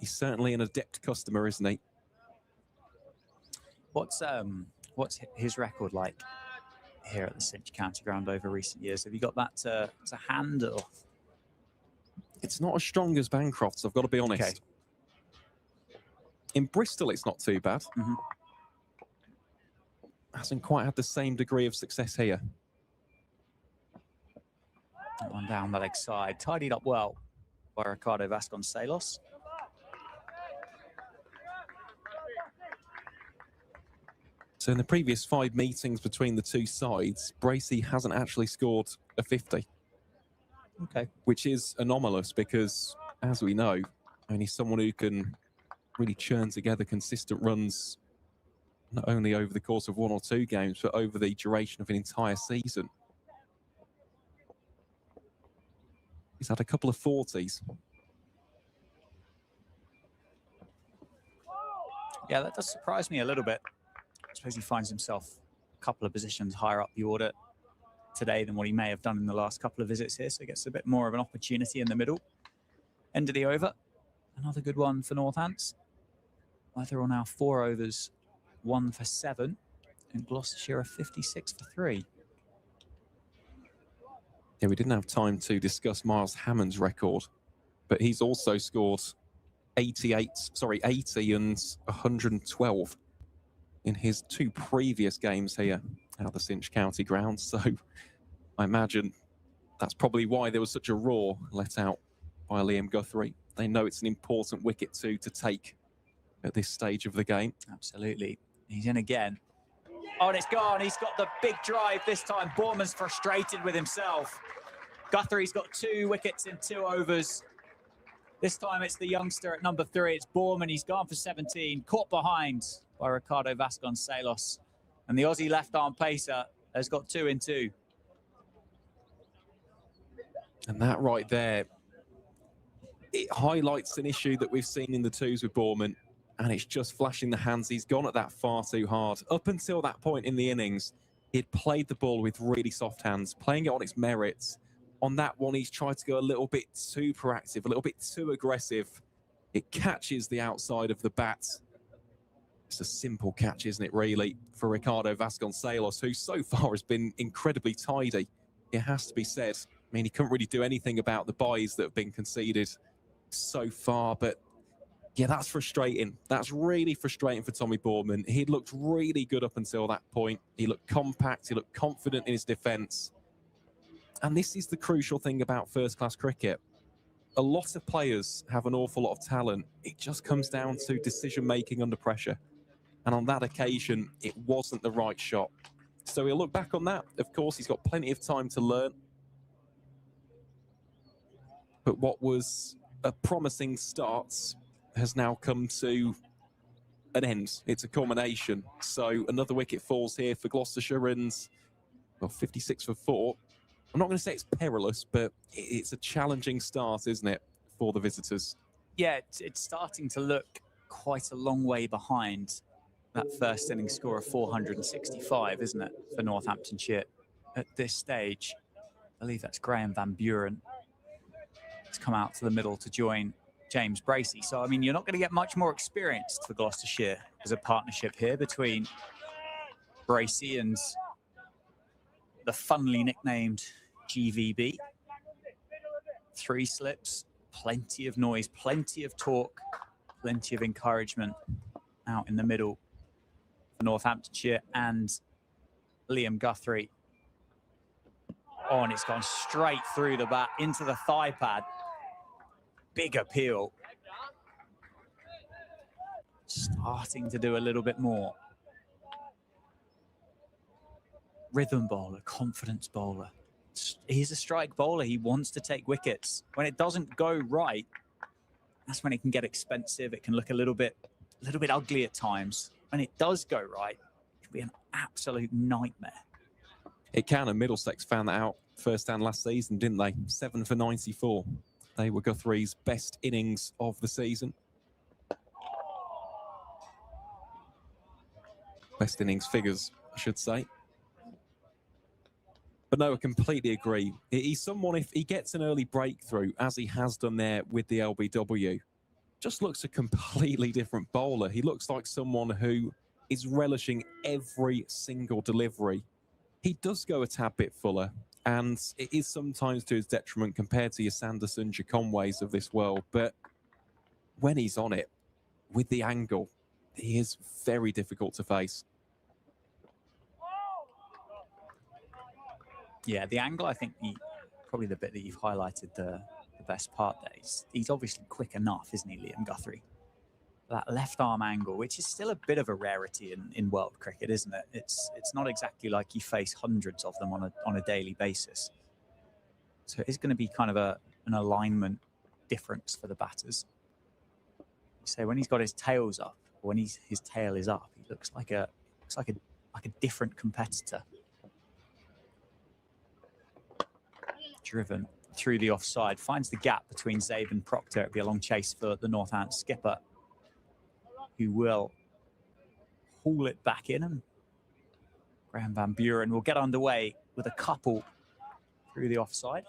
He's certainly an adept customer, isn't he? What's his record like here at the Cinch County Ground over recent years? Have you got that to hand? Or? It's not as strong as Bancroft's, I've got to be honest. Okay. In Bristol, it's not too bad. Mm-hmm. Hasn't quite had the same degree of success here. That one down the leg side, tidied up well by Ricardo Vasconcelos. So in the previous 5 meetings between the two sides, Bracey hasn't actually scored a 50. Okay. Which is anomalous because, as we know, only someone who can really churn together consistent runs, not only over the course of 1 or 2 games, but over the duration of an entire season. He's had a couple of 40s. Yeah, that does surprise me a little bit. I suppose he finds himself a couple of positions higher up the order today than what he may have done in the last couple of visits here, so he gets a bit more of an opportunity in the middle. End of the over. Another good one for Northants. Weatherall now 4 overs, 1 for 7, and Gloucestershire are 56 for 3. Yeah, we didn't have time to discuss Miles Hammond's record, but he's also scored 80 and 112 in his 2 previous games here at the Cinch County Ground. So I imagine that's probably why there was such a roar let out by Liam Guthrie. They know it's an important wicket to take at this stage of the game. Absolutely. He's in again. Oh, and it's gone. He's got the big drive this time. Borman's frustrated with himself. Guthrie's got 2 wickets in 2 overs. This time it's the youngster at number 3. It's Borman. He's gone for 17. Caught behind by Ricardo Vasconcelos. And the Aussie left-arm pacer has got 2 in 2. And that right there, it highlights an issue that we've seen in the 2s with Borman. And it's just flashing the hands. He's gone at that far too hard. Up until that point in the innings, he'd played the ball with really soft hands, playing it on its merits. On that one, he's tried to go a little bit too proactive, a little bit too aggressive. It catches the outside of the bat. It's a simple catch, isn't it, really, for Ricardo Vasconcelos, who so far has been incredibly tidy. It has to be said. I mean, he couldn't really do anything about the byes that have been conceded so far, but yeah, that's frustrating. That's really frustrating for Tommy Borman. He'd looked really good up until that point. He looked compact. He looked confident in his defence. And this is the crucial thing about first-class cricket. A lot of players have an awful lot of talent. It just comes down to decision-making under pressure. And on that occasion, it wasn't the right shot. So he'll look back on that. Of course, he's got plenty of time to learn. But what was a promising start has now come to an end. It's a culmination. So another wicket falls here for Gloucestershire, and well, 56 for 4. I'm not going to say it's perilous, but it's a challenging start, isn't it, for the visitors? Yeah, it's starting to look quite a long way behind that first innings score of 465, isn't it, for Northamptonshire at this stage. I believe that's Graham Van Buren. He's come out to the middle to join James Bracey. So, I mean, you're not going to get much more experienced for Gloucestershire. There's a partnership here between Bracey and the funnily nicknamed GVB. 3 slips, plenty of noise, plenty of torque, plenty of encouragement out in the middle for Northamptonshire and Liam Guthrie. Oh, and it's gone straight through the bat into the thigh pad. Big appeal. Starting to do a little bit more. Rhythm bowler, confidence bowler. He's a strike bowler. He wants to take wickets. When it doesn't go right, that's when it can get expensive. It can look a little bit ugly at times. When it does go right, it can be an absolute nightmare. It can, and Middlesex found that out firsthand last season, didn't they? 7 for 94. They were Guthrie's best innings of the season. Best innings figures, I should say. But no, I completely agree. He's someone, if he gets an early breakthrough, as he has done there with the LBW, just looks a completely different bowler. He looks like someone who is relishing every single delivery. He does go a tad bit fuller, and it is sometimes to his detriment compared to your Sandersons, your Conways of this world. But when he's on it, with the angle, he is very difficult to face. Yeah, the angle, I think, probably the bit that you've highlighted the best part there. He's obviously quick enough, isn't he, Liam Guthrie? That left arm angle, which is still a bit of a rarity in world cricket, isn't it? It's not exactly like you face hundreds of them on a daily basis. So it's going to be kind of an alignment difference for the batters. So when he's got his tails up, or when his tail is up, he looks like a different competitor. Driven through the offside, finds the gap between Zabe and Proctor. It'll be a long chase for the Northampton skipper, who will haul it back in, and Graham Van Buren will get underway with a couple through the offside.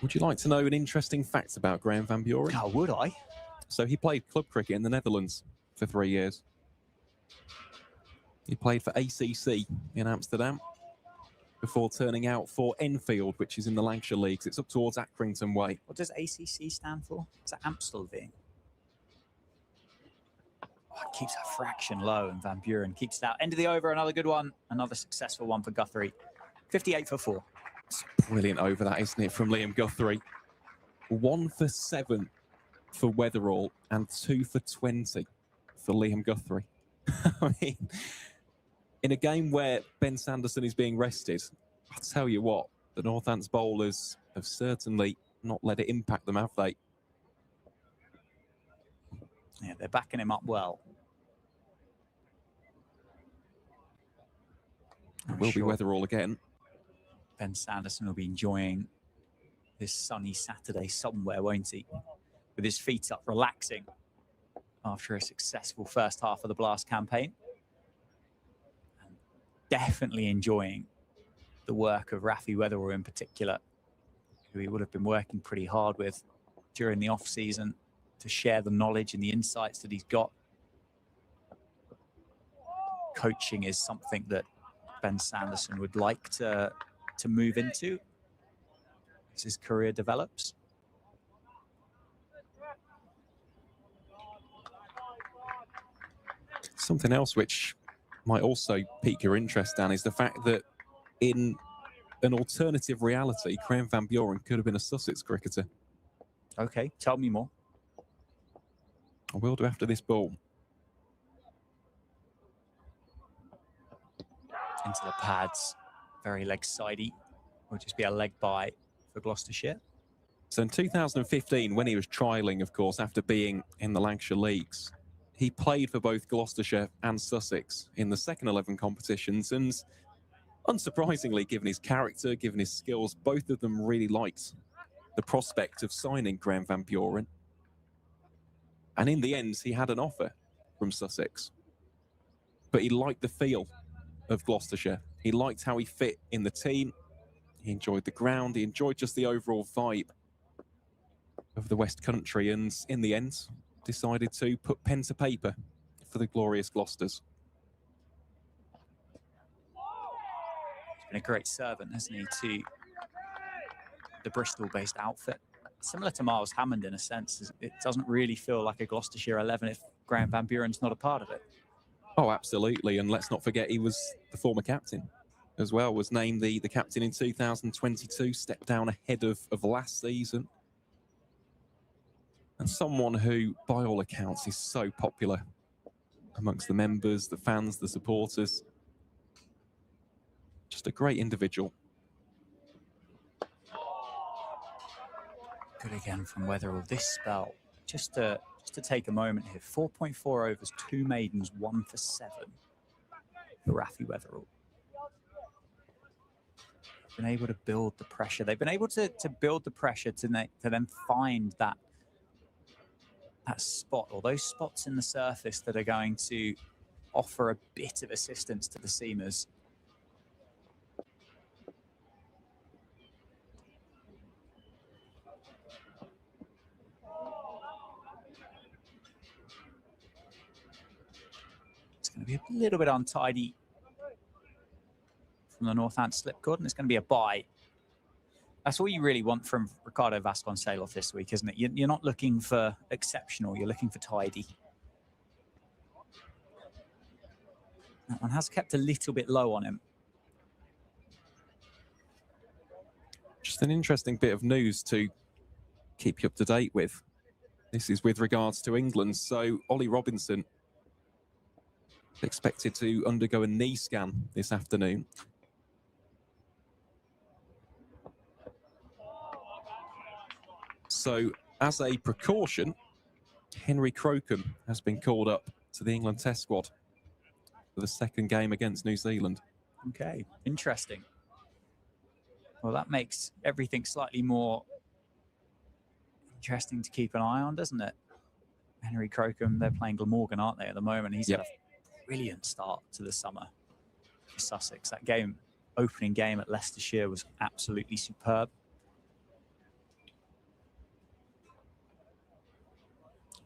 Would you like to know an interesting fact about Graham Van Buren? Oh, would I? So he played club cricket in the Netherlands for 3 years. He played for ACC in Amsterdam before turning out for Enfield, which is in the Lancashire Leagues. It's up towards Accrington way. What does ACC stand for? Is that Amstelveen? Oh, it keeps that fraction low, and Van Buren keeps it out. End of the over, another good one. Another successful one for Guthrie. 58 for 4. It's a brilliant over that, isn't it, from Liam Guthrie? 1 for 7 for Weatherall and 2 for 20 for Liam Guthrie. I mean, in a game where Ben Sanderson is being rested, I'll tell you what, the Northants bowlers have certainly not let it impact them, have they? Yeah, they're backing him up well. It will be Weatherall again. Ben Sanderson will be enjoying this sunny Saturday somewhere, won't he? With his feet up, relaxing after a successful first half of the Blast campaign. And definitely enjoying the work of Rafi Weatherall in particular, who he would have been working pretty hard with during the off-season to share the knowledge and the insights that he's got. Coaching is something that Ben Sanderson would like to move into as his career develops. Something else which might also pique your interest, Dan, is the fact that in an alternative reality, Graham Van Buren could have been a Sussex cricketer. Okay, tell me more. I will do after this ball. Into the pads, very leg-sidey. Will just be a leg bye for Gloucestershire. So in 2015, when he was trialling, of course, after being in the Lancashire Leagues, he played for both Gloucestershire and Sussex in the second 11 competitions, and unsurprisingly, given his character, given his skills, both of them really liked the prospect of signing Graham Van Buren. And in the end, he had an offer from Sussex. But he liked the feel of Gloucestershire. He liked how he fit in the team. He enjoyed the ground. He enjoyed just the overall vibe of the West Country. And in the end, decided to put pen to paper for the glorious Gloucesters. He's been a great servant, hasn't he, to the Bristol-based outfit. Similar to Miles Hammond in a sense. It doesn't really feel like a Gloucestershire 11 if Graham Van Buren's not a part of it. Oh, absolutely. And let's not forget he was the former captain as well, was named the captain in 2022, stepped down ahead of last season. And someone who, by all accounts, is so popular amongst the members, the fans, the supporters. Just a great individual. Good again from Wetherell this spell. Just to take a moment here, 4.4 overs, 2 maidens, 1 for 7 for Rafi Wetherell. Been able to build the pressure. They've been able to build the pressure to then find that spot, or those spots in the surface that are going to offer a bit of assistance to the seamers. It's going to be a little bit untidy from the Northant slipcord, and it's going to be a bye. That's all you really want from Ricardo Vasconcelos this week, isn't it? You're not looking for exceptional, you're looking for tidy. That one has kept a little bit low on him. Just an interesting bit of news to keep you up to date with. This is with regards to England. So Ollie Robinson expected to undergo a knee scan this afternoon. So as a precaution, Henry Crocombe has been called up to the England Test squad for the second game against New Zealand. Okay, interesting. Well, that makes everything slightly more interesting to keep an eye on, doesn't it? Henry Crocombe, they're playing Glamorgan, aren't they, at the moment? He's had a brilliant start to the summer for Sussex. That game, opening game at Leicestershire, was absolutely superb.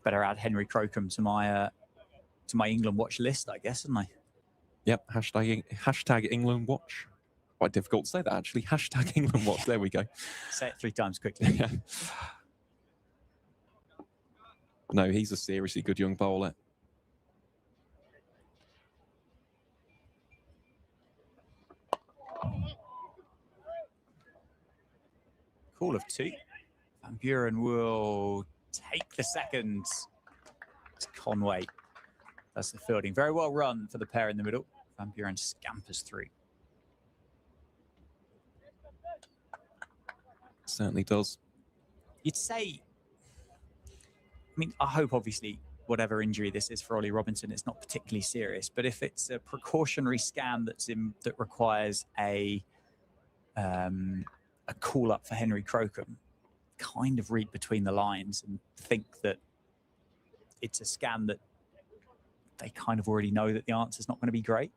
Better add Henry Crocombe to my England watch list, I guess, hadn't I? Yep, hashtag England watch. Quite difficult to say that, actually. Hashtag England watch. There we go. Say it 3 times quickly. Yeah. No, he's a seriously good young bowler. Call of 2. Van Buren will take the second. It's Conway. That's the fielding. Very well run for the pair in the middle. Van Buren scampers through. Certainly does. You'd say, I mean, I hope obviously whatever injury this is for Ollie Robinson, it's not particularly serious, but if it's a precautionary scan that requires a call up for Henry Crocombe, kind of read between the lines and think that it's a scan that they kind of already know that the answer's not going to be great.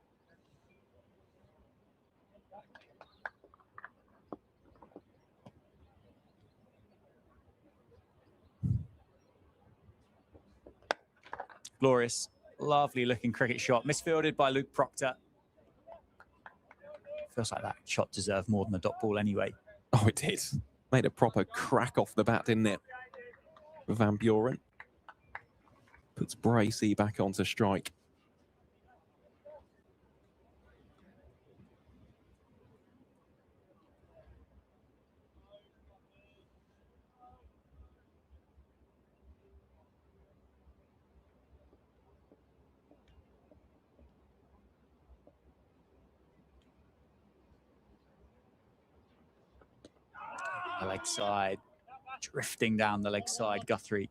Glorious, lovely looking cricket shot, misfielded by Luke Proctor. Feels like that shot deserved more than a dot ball anyway. Oh, it did. Made a proper crack off the bat, didn't it? Van Buren puts Bracey back onto strike. The leg side, drifting down the leg side, Guthrie.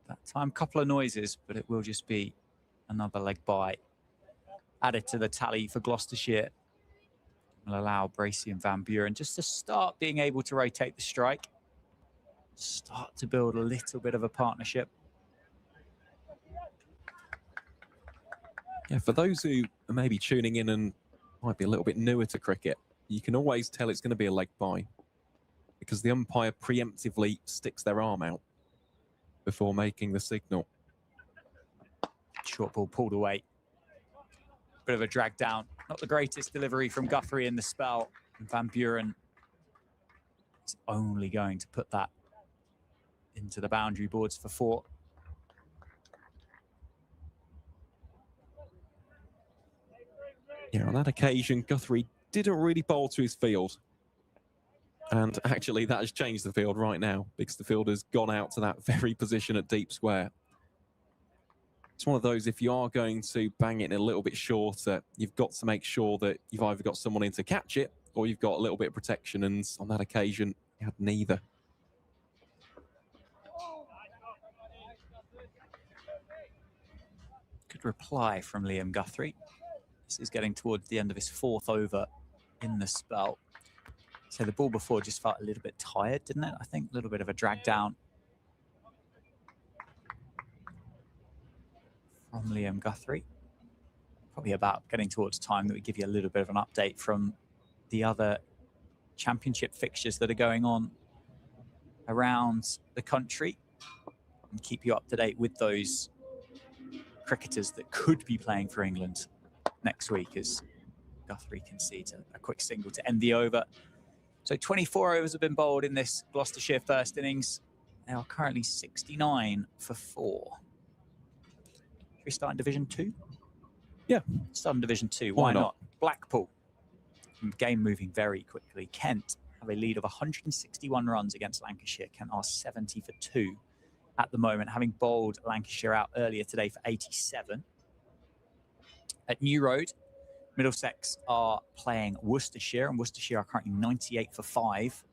That time, couple of noises, but it will just be another leg bye. Added to the tally for Gloucestershire. Will allow Bracey and Van Buren just to start being able to rotate the strike. Start to build a little bit of a partnership. Yeah, for those who are maybe tuning in and might be a little bit newer to cricket, you can always tell it's going to be a leg bye because the umpire preemptively sticks their arm out before making the signal. Short ball pulled away. Bit of a drag down. Not the greatest delivery from Guthrie in the spell. And Van Buren is only going to put that into the boundary boards for 4. Yeah, on that occasion, Guthrie didn't really bowl to his field. And actually, that has changed the field right now because the field has gone out to that very position at deep square. It's one of those, if you are going to bang it in a little bit shorter, you've got to make sure that you've either got someone in to catch it or you've got a little bit of protection. And on that occasion, you had neither. Good reply from Liam Guthrie. This is getting towards the end of his 4th over in the spell. So the ball before just felt a little bit tired, didn't it? I think a little bit of a drag down from Liam Guthrie. Probably about getting towards time that we give you a little bit of an update from the other championship fixtures that are going on around the country and keep you up to date with those cricketers that could be playing for England next week as Guthrie concedes a quick single to end the over. So 24 overs have been bowled in this Gloucestershire first innings. They are currently 69 for 4. Should we start in Division 2? Yeah. Start in Division 2. Why not? Blackpool. Game moving very quickly. Kent have a lead of 161 runs against Lancashire. Kent are 70 for 2 at the moment, having bowled Lancashire out earlier today for 87. At New Road, Middlesex are playing Worcestershire, and Worcestershire are currently 98 for 5.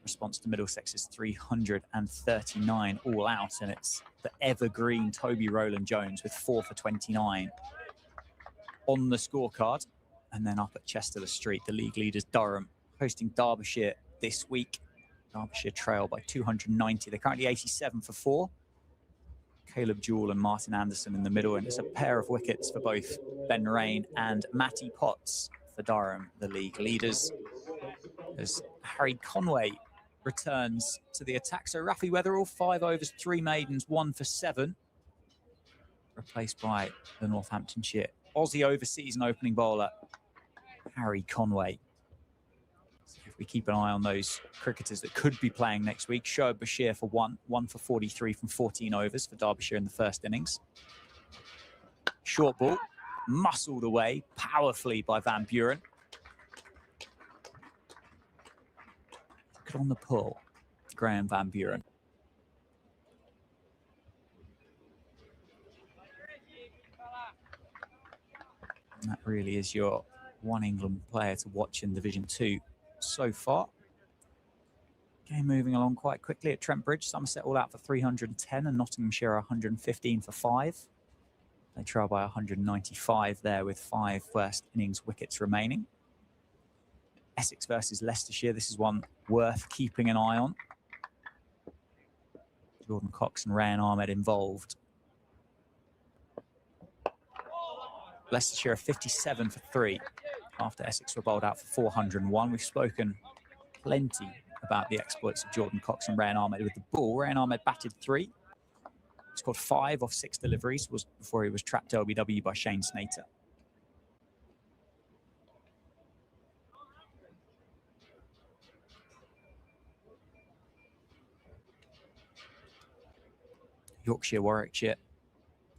Response to Middlesex's 339 all out, and it's the evergreen Toby Rowland-Jones with 4 for 29 on the scorecard. And then up at Chester Street, the league leaders Durham hosting Derbyshire this week. Derbyshire trail by 290. They're currently 87 for 4. Caleb Jewell and Martin Anderson in the middle, and it's a pair of wickets for both Ben Rain and Matty Potts for Durham, the league leaders, as Harry Conway returns to the attack. So Rafi Weatherall, 5 overs, 3 maidens, 1 for 7, replaced by the Northamptonshire Aussie overseas and opening bowler Harry Conway. So if we keep an eye on those cricketers that could be playing next week, Shoaib Bashir for 1 for 43 from 14 overs for Derbyshire in the first innings. Short ball, muscled away powerfully by Van Buren. Good on the pull, Graham Van Buren. And that really is your one England player to watch in Division 2 so far. Game moving along quite quickly at Trent Bridge. Somerset all out for 310 and Nottinghamshire 115 for 5. They trail by 195 there with 5 first innings wickets remaining. Essex versus Leicestershire. This is one worth keeping an eye on. Jordan Cox and Rayan Ahmed involved. Leicestershire are 57 for 3 after Essex were bowled out for 401. We've spoken plenty about the exploits of Jordan Cox and Rayan Ahmed with the ball. Rayan Ahmed batted 3, scored 5 off 6 deliveries before he was trapped LBW by Shane Snater. Yorkshire, Warwickshire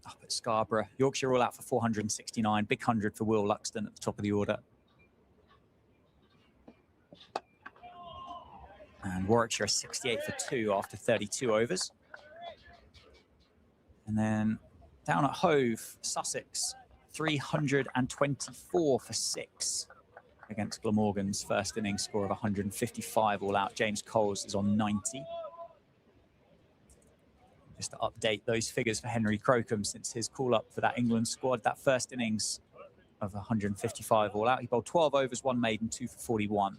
up at Scarborough. Yorkshire all out for 469. Big 100 for Will Luxton at the top of the order. And Warwickshire are 68 for 2 after 32 overs. And then down at Hove, Sussex, 324 for 6 against Glamorgan's first innings score of 155 all out. James Coles is on 90. Just to update those figures for Henry Crocombe since his call-up for that England squad. That first innings of 155 all out. He bowled 12 overs, 1 maiden, 2 for 41.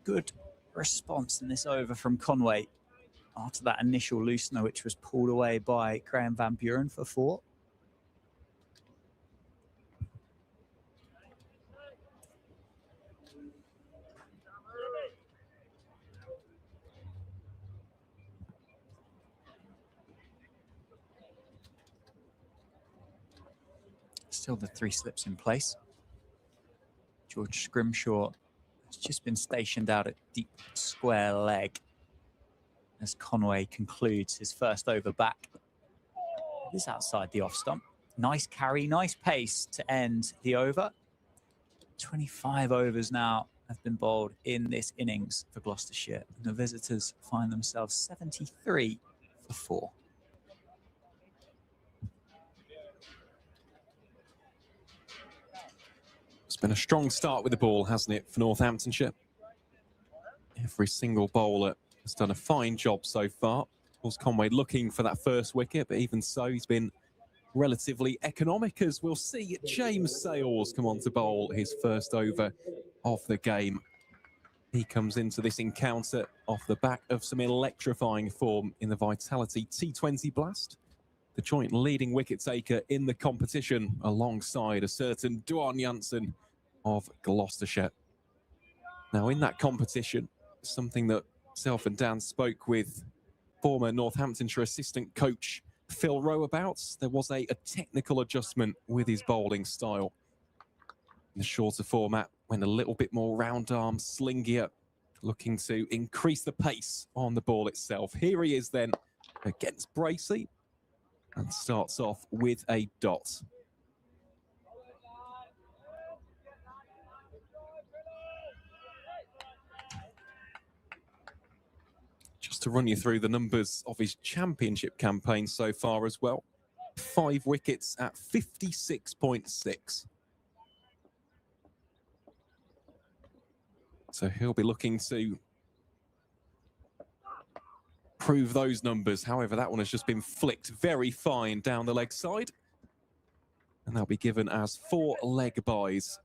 good response in this over from Conway after that initial loosener, which was pulled away by Graham Van Buren for 4. Still the 3 slips in place. George Scrimshaw has just been stationed out at deep square leg as Conway concludes his first over back. It is outside the off stump. Nice carry, nice pace to end the over. 25 overs now have been bowled in this innings for Gloucestershire. And the visitors find themselves 73 for 4. It's been a strong start with the ball, hasn't it, for Northamptonshire? Every single bowler has done a fine job so far. Of course, Conway looking for that first wicket, but even so, he's been relatively economic, as we'll see James Sales come on to bowl his first over of the game. He comes into this encounter off the back of some electrifying form in the Vitality T20 Blast. The joint leading wicket taker in the competition alongside a certain Duan Janssen of Gloucestershire. Now, in that competition, something that self and Dan spoke with former Northamptonshire assistant coach Phil Rowe about, there was a technical adjustment with his bowling style. In the shorter format, went a little bit more round arm, slingier, looking to increase the pace on the ball itself. Here he is then against Bracey and starts off with a dot. Just to run you through the numbers of his championship campaign so far as well. 5 wickets at 56.6. So he'll be looking to prove those numbers. However, that one has just been flicked very fine down the leg side. And they'll be given as 4 leg byes.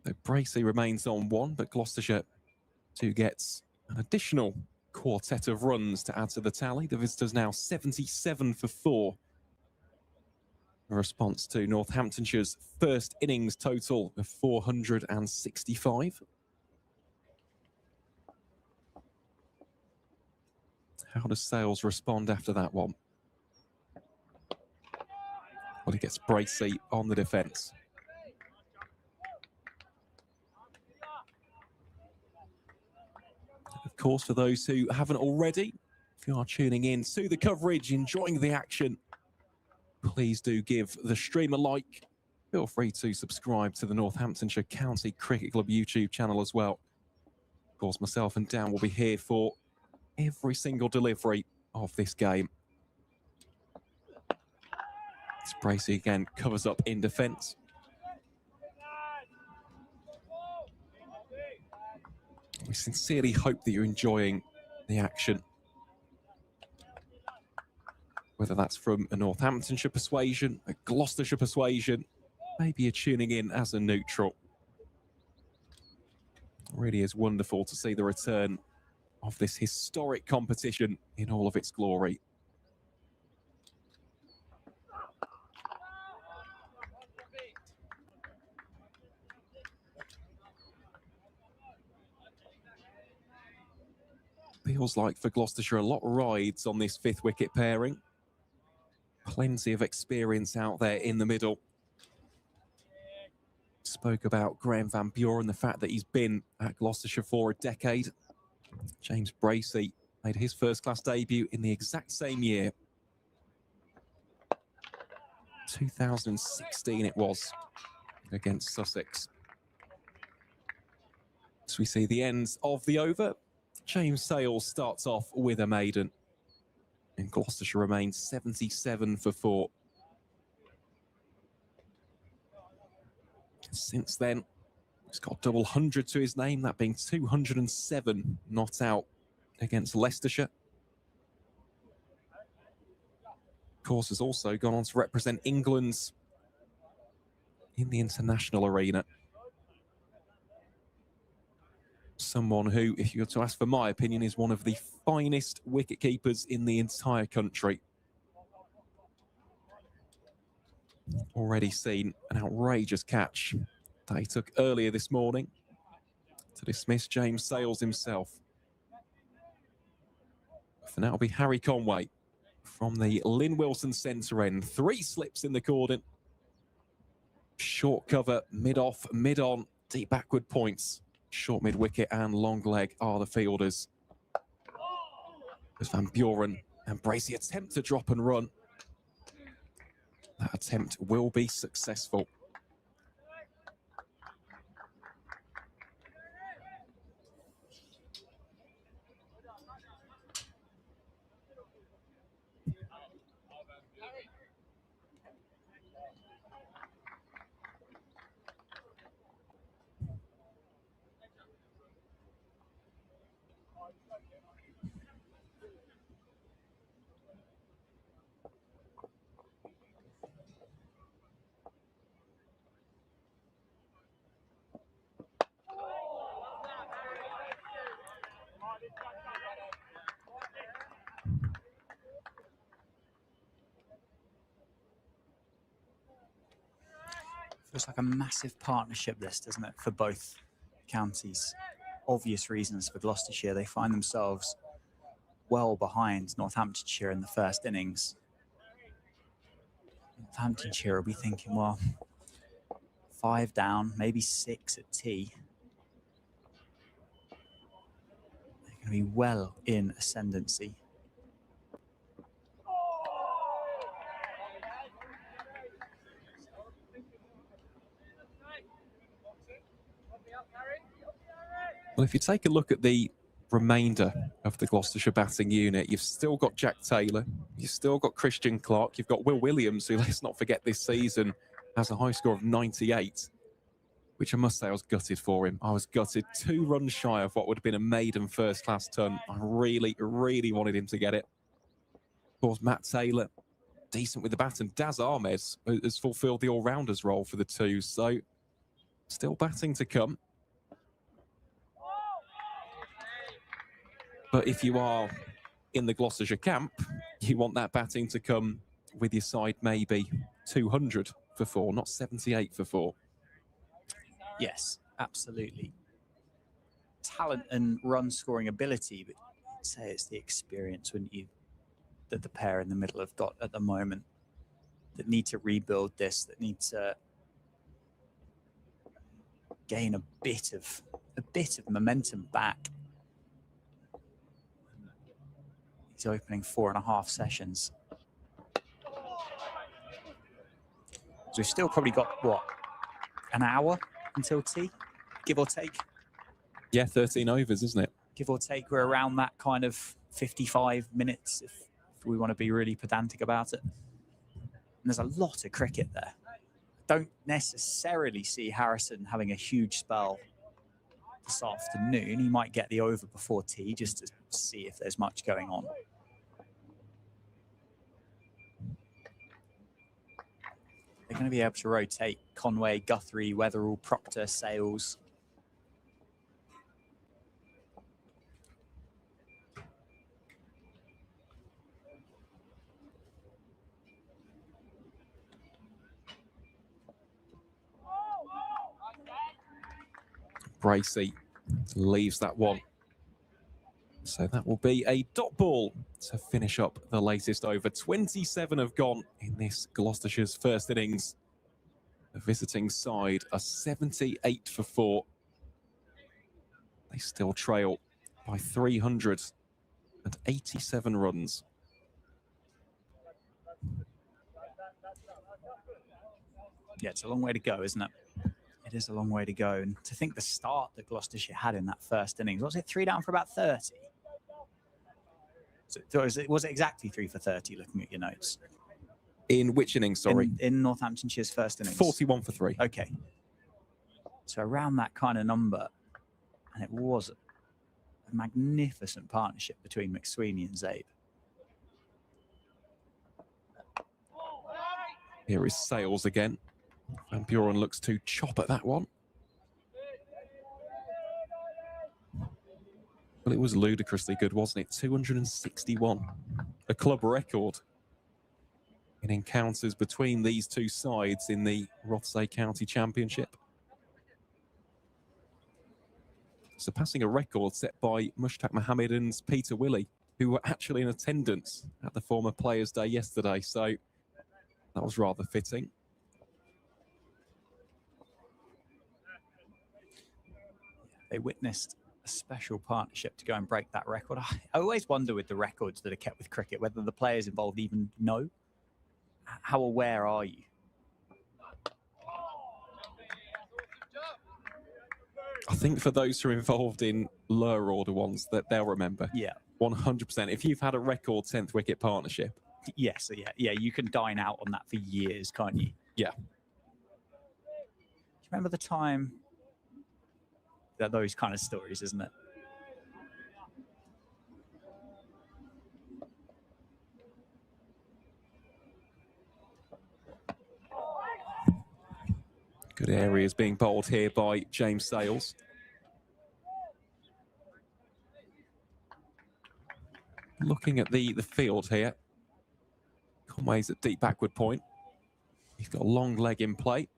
So Bracey remains on 1, but Gloucestershire 2 gets an additional quartet of runs to add to the tally. The visitors now 77 for 4. A response to Northamptonshire's first innings total of 465. How does Sales respond after that one? Well, he gets Bracey on the defence. Of course, for those who haven't already, if you are tuning in to the coverage, enjoying the action, please do give the stream a like. Feel free to subscribe to the Northamptonshire County Cricket Club YouTube channel as well. Of course, myself and Dan will be here for every single delivery of this game. Bracey again covers up in defence. We sincerely hope that you're enjoying the action. Whether that's from a Northamptonshire persuasion, a Gloucestershire persuasion, maybe you're tuning in as a neutral. It really is wonderful to see the return of this historic competition in all of its glory. Feels like for Gloucestershire a lot rides on this 5th wicket pairing. Plenty of experience out there in the middle. Spoke about Graham Van Buren, the fact that he's been at Gloucestershire for a decade. James Bracey made his first-class debut in the exact same year. 2016 it was, against Sussex. So we see the ends of the over. James Sales starts off with a maiden. And Gloucestershire remains 77 for 4. Since then, he's got a double 100 to his name, that being 207 not out against Leicestershire. Of course, has also gone on to represent England's in the international arena. Someone who, if you were to ask for my opinion, is one of the finest wicketkeepers in the entire country. Already seen an outrageous catch that he took earlier this morning to dismiss James Sales himself. For now, it'll be Harry Conway from the Lynn Wilson centre end. 3 slips in the cordon. Short cover, mid-off, mid-on, deep backward points. Short mid-wicket and long leg are the fielders. As Van Buren and Bracey attempt to drop and run. That attempt will be successful. Feels like a massive partnership list, doesn't it, for both counties? Obvious reasons for Gloucestershire. They find themselves well behind Northamptonshire in the first innings. Northamptonshire will be thinking, well, 5 down, maybe 6 at tea. They're going to be well in ascendancy. Well, if you take a look at the remainder of the Gloucestershire batting unit, you've still got Jack Taylor, you've still got Christian Clark, you've got Will Williams, who, let's not forget, this season has a high score of 98, which I must say I was gutted for him. I was gutted. 2 runs shy of what would have been a maiden first-class ton. I really, really wanted him to get it. Of course, Matt Taylor, decent with the bat, and Daz Ahmed has fulfilled the all-rounders role for the 2, so still batting to come. But if you are in the Gloucestershire camp, you want that batting to come with your side maybe 200 for 4, not 78 for 4. Yes, absolutely. Talent and run-scoring ability, but I'd say it's the experience, wouldn't you, that the pair in the middle have got at the moment, that need to rebuild this, that need to gain a bit of momentum back. He's opening 4.5 sessions. So we've still probably got, what, an hour until tea, give or take? Yeah, 13 overs, isn't it? Give or take, we're around that kind of 55 minutes if we want to be really pedantic about it. And there's a lot of cricket there. Don't necessarily see Harrison having a huge spell this afternoon. He might get the over before tea just to see if there's much going on. They're going to be able to rotate Conway, Guthrie, Weatherall, Proctor, Sales. Bracey leaves that one. So that will be a dot ball to finish up the latest over. 27 have gone in this Gloucestershire's first innings. The visiting side are 78 for 4. They still trail by 387 runs. Yeah, it's a long way to go, isn't it? It is a long way to go. And to think the start that Gloucestershire had in that first innings, was it 3 down for about 30? So was it exactly 3 for 30, looking at your notes? In which innings, sorry? In Northamptonshire's first innings. 41 for 3. Okay. So around that kind of number. And it was a magnificent partnership between McSweeney and Zabe. Here is Sales again. Van Buren looks to chop at that one. Well, it was ludicrously good, wasn't it? 261, a club record in encounters between these two sides in the Rothesay County Championship. Surpassing a record set by Mushtaq Mohammed and Peter Willey, who were actually in attendance at the former Players' Day yesterday, so that was rather fitting. They witnessed a special partnership to go and break that record. I always wonder with the records that are kept with cricket, whether the players involved even know. How aware are you? I think for those who are involved in lower order ones, that they'll remember. Yeah. 100%. If you've had a record 10th wicket partnership. Yes, yeah, you can dine out on that for years, can't you? Yeah. Do you remember the time? Those kind of stories, isn't it? Good areas being bowled here by James Sales. Looking at the field here, Conway's at deep backward point. He's got a long leg in play.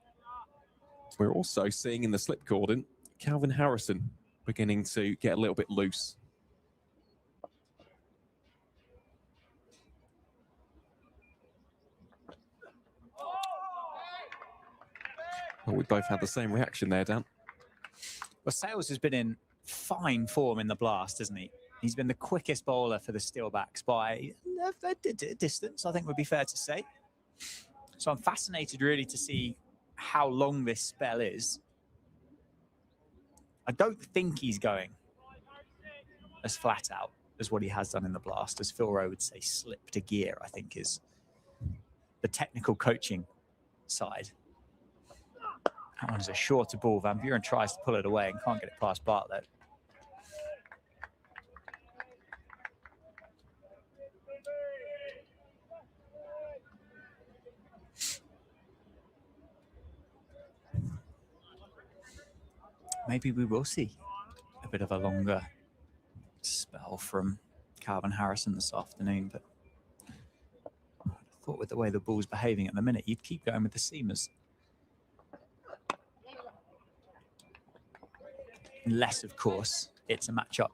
We're also seeing in the slip cordon, Calvin Harrison beginning to get a little bit loose. Well, we both had the same reaction there, Dan. Well, Sales has been in fine form in the Blast, hasn't he? He's been the quickest bowler for the Steelbacks by a distance, I think would be fair to say. So I'm fascinated really to see how long this spell is. I don't think he's going as flat out as what he has done in the Blast. As Phil Rowe would say, slipped a gear, I think is the technical coaching side. That one's a shorter ball. Van Buren tries to pull it away and can't get it past Bartlett. Maybe we will see a bit of a longer spell from Calvin Harrison this afternoon, but I thought with the way the ball's behaving at the minute, you'd keep going with the seamers. Unless, of course, it's a match-up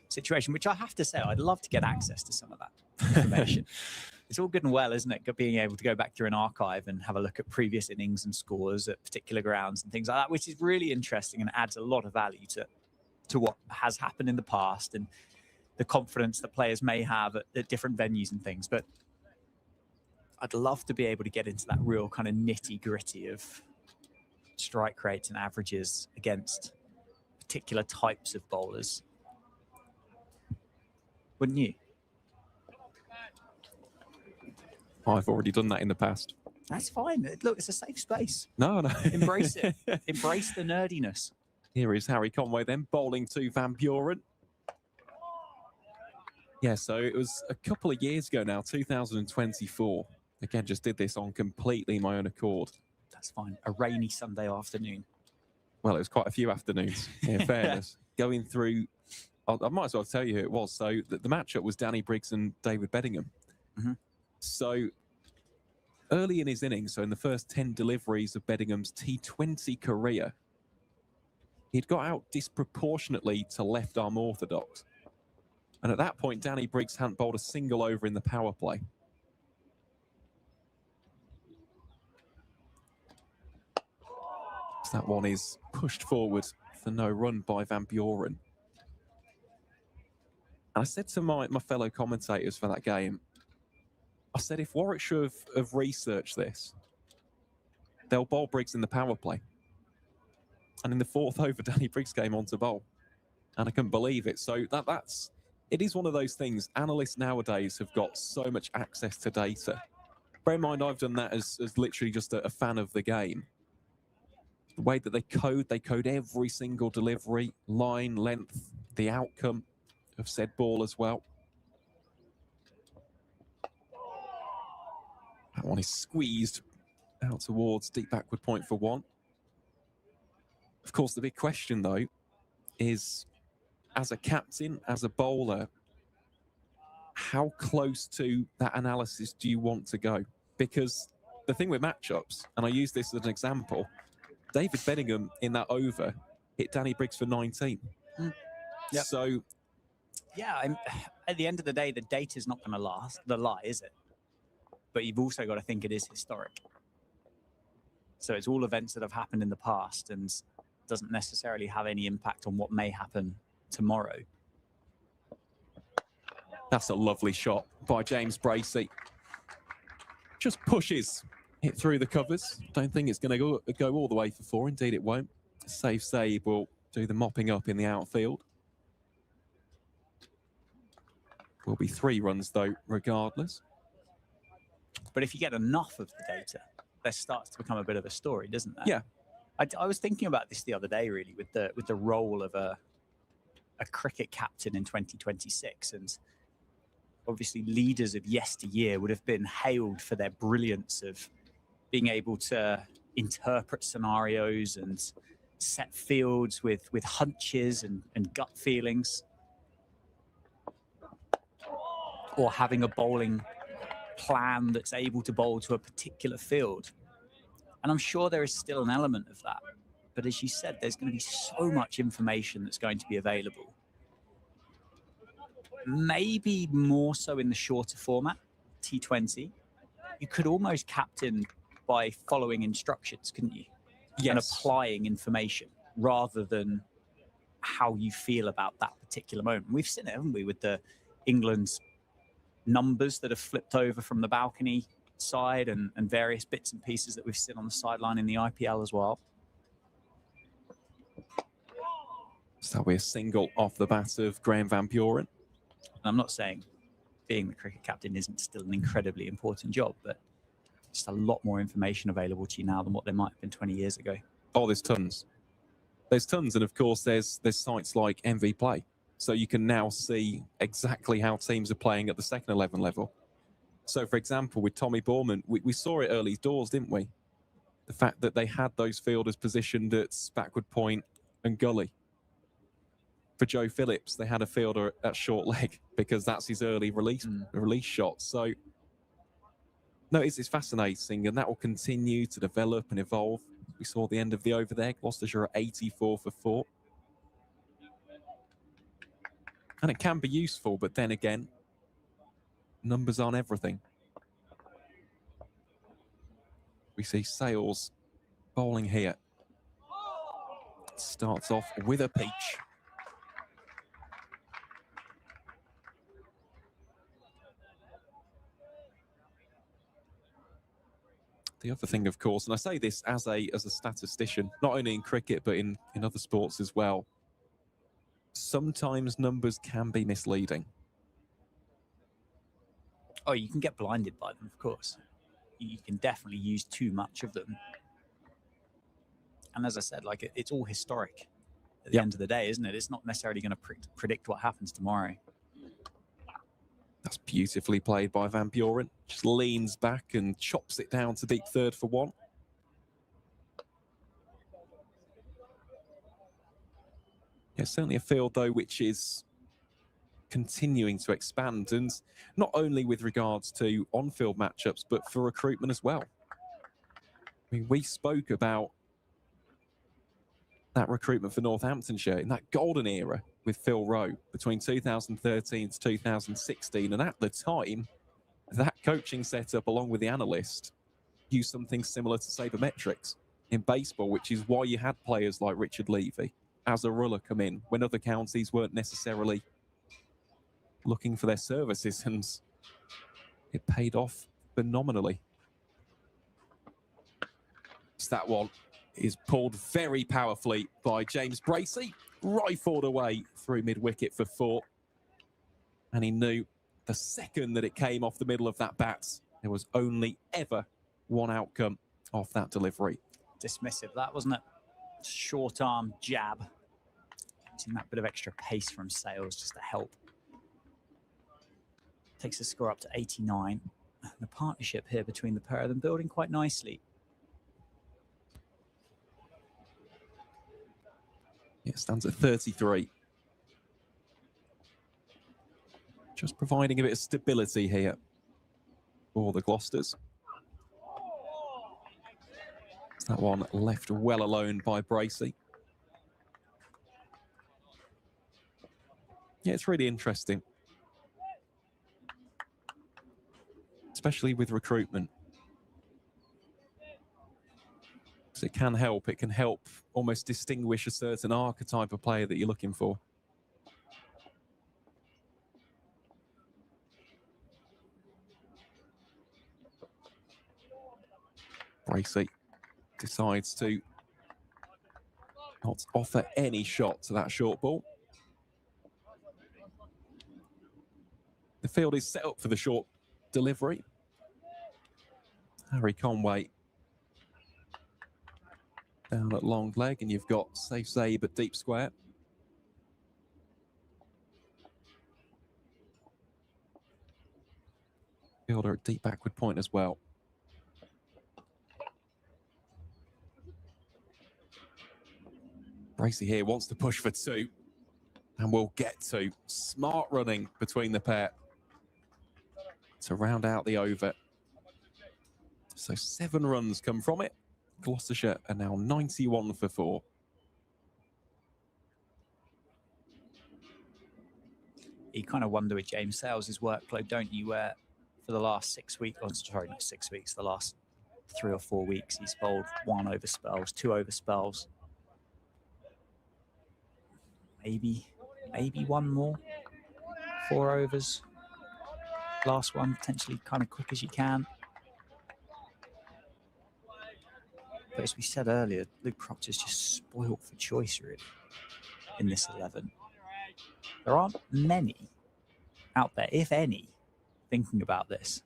situation, which I have to say, I'd love to get access to some of that information. It's all good and well, isn't it? Being able to go back through an archive and have a look at previous innings and scores at particular grounds and things like that, which is really interesting and adds a lot of value to what has happened in the past and the confidence that players may have at different venues and things. But I'd love to be able to get into that real kind of nitty-gritty of strike rates and averages against particular types of bowlers. Wouldn't you? I've already done that in the past. That's fine. Look, it's a safe space. No. Embrace it. Embrace the nerdiness. Here is Harry Conway then, bowling to Van Buren. Yeah, so it was a couple of years ago now, 2024. Again, just did this on completely my own accord. That's fine. A rainy Sunday afternoon. Well, it was quite a few afternoons, in fairness. Going through, I might as well tell you who it was. So the matchup was Danny Briggs and David Beddingham. Mm-hmm. So early in his innings, so in the first 10 deliveries of Beddingham's T20 career, he'd got out disproportionately to left-arm orthodox. And at that point, Danny Briggs hadn't bowled a single over in the power play. So that one is pushed forward for no run by Van Buren. And I said to my fellow commentators for that game, I said, if Warwickshire have researched this, they'll bowl Briggs in the power play. And in the fourth over, Danny Briggs came on to bowl. And I couldn't believe it. So it is one of those things. Analysts nowadays have got so much access to data. Bear in mind, I've done that as literally just a fan of the game. The way that they code every single delivery, line, length, the outcome of said ball as well. That one is squeezed out towards deep backward point for one. Of course, the big question, though, is as a captain, as a bowler, how close to that analysis do you want to go? Because the thing with matchups, and I use this as an example, David Bedingham in that over hit Danny Briggs for 19. Yep. So, yeah, at the end of the day, the data's not going to lie, is it? But you've also got to think it is historic. So it's all events that have happened in the past and doesn't necessarily have any impact on what may happen tomorrow. that's a lovely shot by James Bracey. Just pushes it through the covers. Don't think it's going to go all the way for four. Indeed, it won't. Safe save will do the mopping up in the outfield. Will be 3 runs, though, regardless. But if you get enough of the data, there starts to become a bit of a story, doesn't there? Yeah. I was thinking about this the other day, really, with the role of a cricket captain in 2026. And obviously leaders of yesteryear would have been hailed for their brilliance of being able to interpret scenarios and set fields with hunches and gut feelings, or having a bowling plan that's able to bowl to a particular field. And I'm sure there is still an element of that. But as you said, there's going to be so much information that's going to be available. Maybe more so in the shorter format, T20. You could almost captain by following instructions, couldn't you? Yes. And applying information rather than how you feel about that particular moment. We've seen it, haven't we, with the England's numbers that have flipped over from the balcony side and various bits and pieces that we've seen on the sideline in the IPL as well. So we're single off the bat of Graham Van Buren. And I'm not saying being the cricket captain isn't still an incredibly important job, but just a lot more information available to you now than what there might have been 20 years ago. Oh, there's tons. There's tons. And of course, there's sites like MV Play. So you can now see exactly how teams are playing at the second 11 level. So, for example, with Tommy Bourman, we saw it early doors, didn't we? The fact that they had those fielders positioned at backward point and gully. For Joe Phillips, they had a fielder at short leg because that's his early release shot. So, no, it's fascinating, and that will continue to develop and evolve. We saw the end of the over there, Gloucestershire at 84 for 4. And it can be useful, but then again, numbers aren't everything. We see Sales bowling here. Starts off with a peach. The other thing, of course, and I say this as a statistician, not only in cricket, but in other sports as well, sometimes numbers can be misleading. Oh, you can get blinded by them, of course. You can definitely use too much of them. And as I said, like it's all historic at the end of the day, isn't it? It's not necessarily going to predict what happens tomorrow. That's beautifully played by Van Buren. Just leans back and chops it down to deep third for 1. Yeah, certainly a field, though, which is continuing to expand, and not only with regards to on-field matchups, but for recruitment as well. I mean, we spoke about that recruitment for Northamptonshire in that golden era with Phil Rowe between 2013 to 2016. And at the time, that coaching setup, along with the analyst, used something similar to sabermetrics in baseball, which is why you had players like Richard Levy, Azarullah come in when other counties weren't necessarily looking for their services, and it paid off phenomenally. So that one is pulled very powerfully by James Bracey, rifled away through mid-wicket for 4. And he knew the second that it came off the middle of that bat, there was only ever one outcome off that delivery. Dismissive, that, wasn't it? Short arm jab. Using that bit of extra pace from Sales just to help. Takes the score up to 89. The partnership here between the pair of them building quite nicely. It stands at 33. Just providing a bit of stability here for the Gloucesters. That one left well alone by Bracey. Yeah, it's really interesting. Especially with recruitment. So it can help. It can help almost distinguish a certain archetype of player that you're looking for. Bracey decides to not offer any shot to that short ball. The field is set up for the short delivery. Harry Conway down at long leg, and you've got safe save at deep square. Fielder at deep backward point as well. Bracey here wants to push for two, and will get two. Smart running between the pair to round out the over. So 7 runs come from it. Gloucestershire are now 91 for 4. You kind of wonder with James Sales' workload, don't you, where for the last 6 weeks, oh, sorry, not 6 weeks, the last 3 or 4 weeks, he's bowled 1 over spells, 2 over spells. Maybe 1 more, 4 overs. Last one, potentially kind of quick as you can. But as we said earlier, Luke Proctor's just spoiled for choice, really, in this 11. There aren't many out there, if any, thinking about this.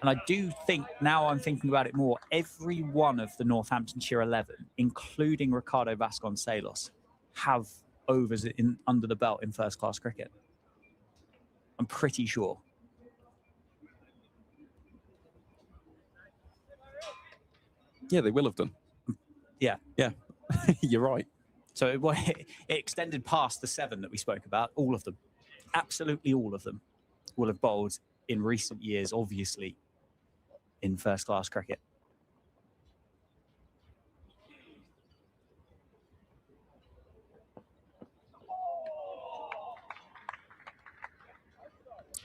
And I do think, now I'm thinking about it more, every one of the Northamptonshire 11, including Ricardo Vasconcelos, have overs under the belt in first-class cricket. I'm pretty sure. Yeah, they will have done. Yeah. Yeah, you're right. So it extended past the 7 that we spoke about. All of them, absolutely all of them, will have bowled in recent years, obviously, in first-class cricket.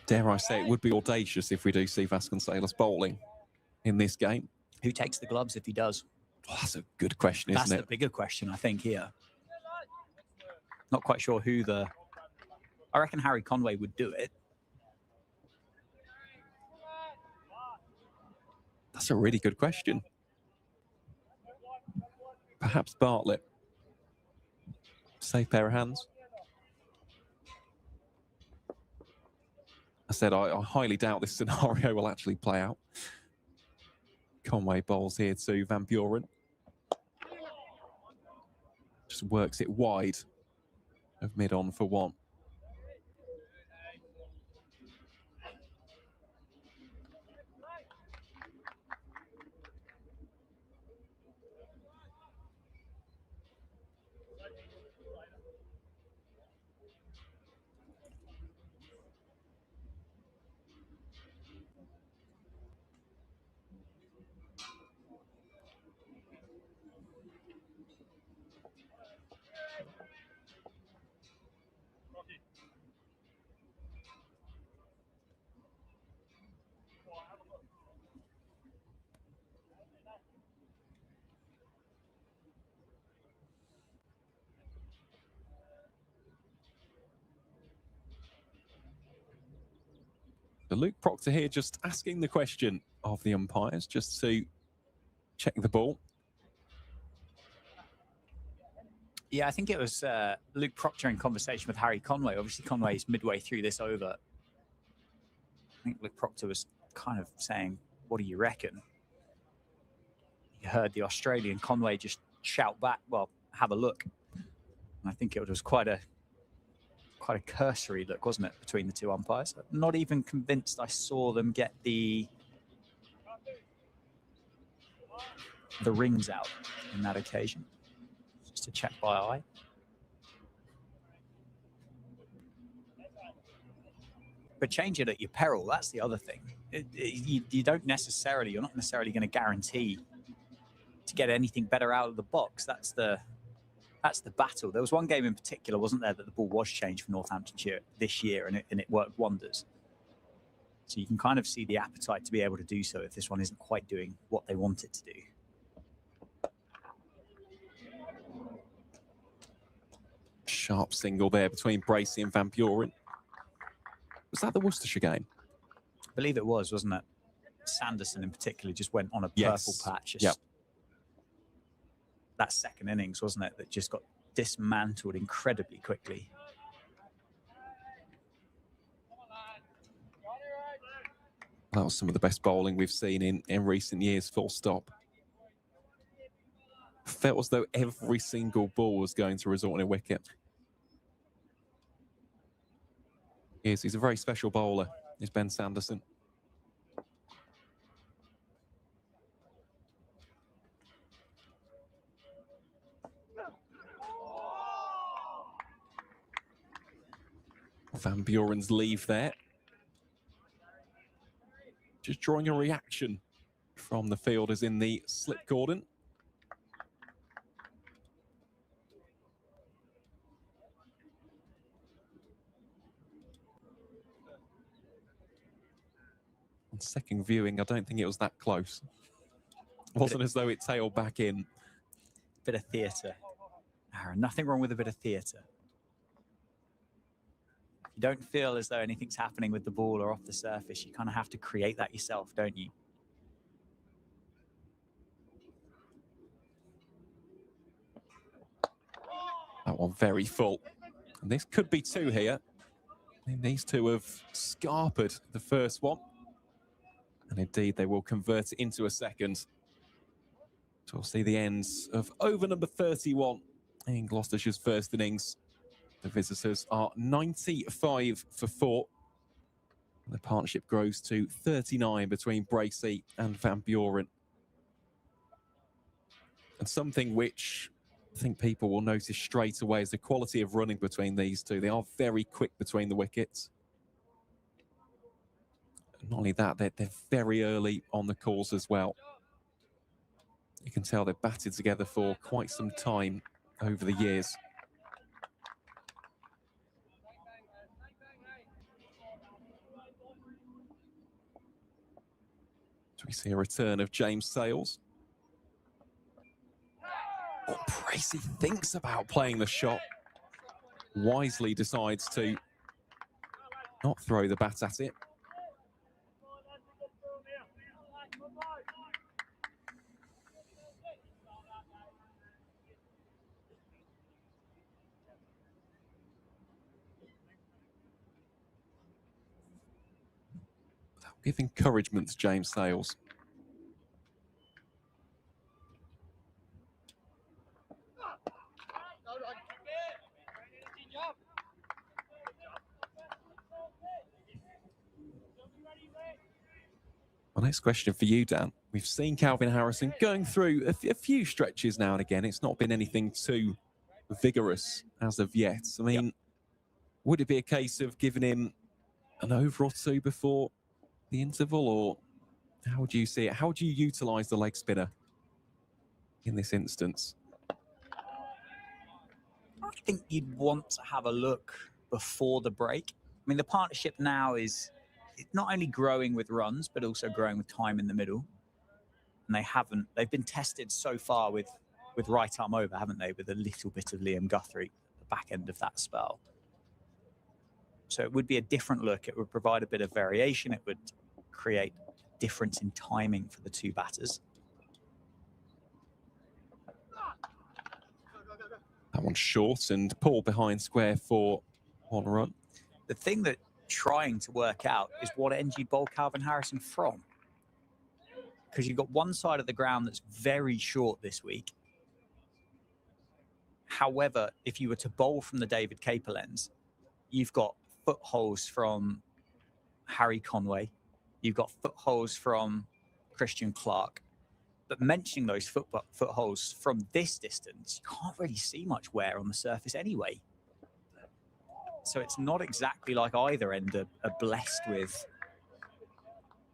Dare I say, it would be audacious if we do see Vasconcelos bowling in this game. Who takes the gloves if he does? Oh, that's a good question, isn't it? That's the bigger question, I think, here. Not quite sure who the... I reckon Harry Conway would do it. That's a really good question. Perhaps Bartlett. Safe pair of hands. I said I highly doubt this scenario will actually play out. Conway bowls here to Van Buren. Just works it wide of mid-on for 1. So Luke Proctor here just asking the question of the umpires just to check the ball. Yeah, I think it was Luke Proctor in conversation with Harry Conway. Obviously, Conway's midway through this over. I think Luke Proctor was kind of saying, what do you reckon? You heard the Australian Conway just shout back, well, have a look. And I think it was quite a cursory look, wasn't it, between the two umpires? I'm not even convinced I saw them get the the rings out in that occasion. Just a check by eye. But change it at your peril, that's the other thing. You don't necessarily, you're not necessarily going to guarantee to get anything better out of the box. That's the battle. There was one game in particular, wasn't there, that the ball was changed for Northamptonshire this year, and it worked wonders. So you can kind of see the appetite to be able to do so if this one isn't quite doing what they want it to do. Sharp single there between Bracey and Van Buren. Was that the Worcestershire game? I believe it was, wasn't it? Sanderson in particular just went on a purple patch. Yep. That second innings, wasn't it, that just got dismantled incredibly quickly. That was some of the best bowling we've seen in recent years, full stop. Felt as though every single ball was going to result in a wicket. He's a very special bowler, is Ben Sanderson. Van Buren's leave there. Just drawing a reaction from the fielders in the slip cordon. On second viewing, I don't think it was that close. It wasn't as though it tailed back in. Bit of theatre. Aaron, nothing wrong with a bit of theatre. If you don't feel as though anything's happening with the ball or off the surface, you kind of have to create that yourself, don't you? That one very full. And this could be two here. And these two have scarpered the first one. And indeed, they will convert it into a second. So we'll see the ends of over number 31 in Gloucestershire's first innings. The visitors are 95 for 4. And the partnership grows to 39 between Bracey and Van Buren. And something which I think people will notice straight away is the quality of running between these two. They are very quick between the wickets. Not only that, they're very early on the calls as well. You can tell they've batted together for quite some time over the years. So we see a return of James Sales. Oh, Bracey thinks about playing the shot. Wisely decides to not throw the bat at it. Give encouragement to James Sales. My next question for you, Dan. We've seen Calvin Harrison going through a few stretches now and again. It's not been anything too vigorous as of yet. I mean, would it be a case of giving him an over or two before the interval, or how do you see it? How do you utilise the leg spinner in this instance? I think you'd want to have a look before the break. I mean, the partnership now is not only growing with runs, but also growing with time in the middle. And they've been tested so far with right arm over, haven't they? With a little bit of Liam Guthrie at the back end of that spell. So it would be a different look. It would provide a bit of variation. It would create a difference in timing for the two batters. That one's short and Paul behind square for 1 run. The thing that trying to work out is what end you bowl Calvin Harrison from. Because you've got one side of the ground that's very short this week. However, if you were to bowl from the David Capel ends, you've got footholes from Harry Conway. You've got footholes from Christian Clark. But mentioning those footholds from this distance, you can't really see much wear on the surface anyway. So it's not exactly like either end are blessed with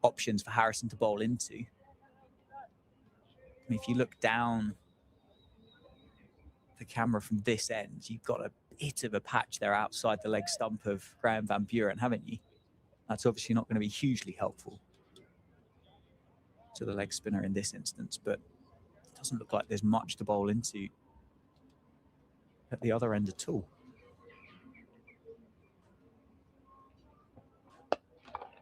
options for Harrison to bowl into. I mean, if you look down the camera from this end, you've got a bit of a patch there outside the leg stump of Graham Van Buren, haven't you? That's obviously not going to be hugely helpful to the leg spinner in this instance, but it doesn't look like there's much to bowl into at the other end at all.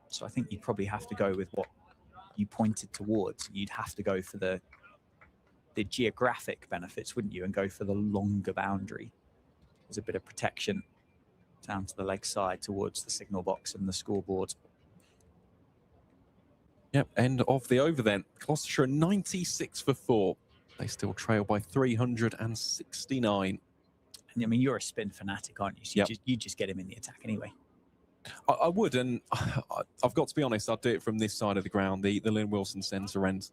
So I think you'd probably have to go with what you pointed towards. You'd have to go for the geographic benefits, wouldn't you? And go for the longer boundary. There's a bit of protection down to the leg side towards the signal box and the scoreboard. Yep, end of the over then. Gloucestershire 96 for 4. They still trail by 369. And I mean, you're a spin fanatic, aren't you? So you just get him in the attack anyway. I would, and I've got to be honest, I'd do it from this side of the ground, the Lynn Wilson centre end.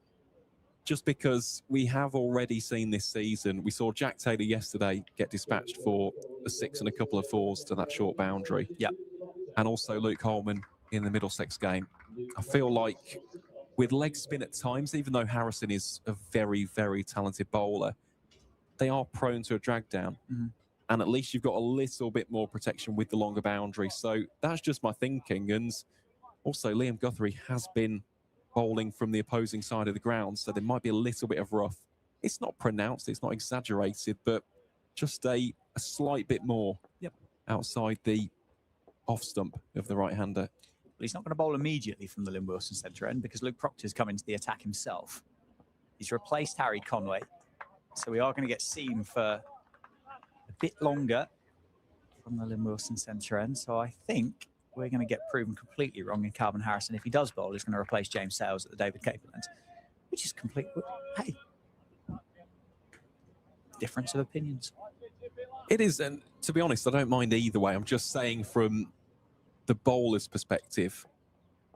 Just because we have already seen this season, we saw Jack Taylor yesterday get dispatched for a 6 and a couple of 4s to that short boundary. Yep. And also Luke Holman in the Middlesex game. I feel like with leg spin at times, even though Harrison is a very, very talented bowler, they are prone to a drag down. Mm-hmm. And at least you've got a little bit more protection with the longer boundary. So that's just my thinking. And also Liam Guthrie has been bowling from the opposing side of the ground, so there might be a little bit of rough. It's not pronounced, it's not exaggerated, but just a slight bit more outside the off stump of the right-hander. Well, he's not going to bowl immediately from the Lynn Wilson centre end because Luke Proctor's come into the attack himself. He's replaced Harry Conway, so we are going to get Seam for a bit longer from the Lynn Wilson centre end. So I think we're going to get proven completely wrong in Calvin Harrison. If he does bowl, he's going to replace James Sales at the David Capel end, which is complete. Hey, difference of opinions. It is, and to be honest, I don't mind either way. I'm just saying from the bowler's perspective,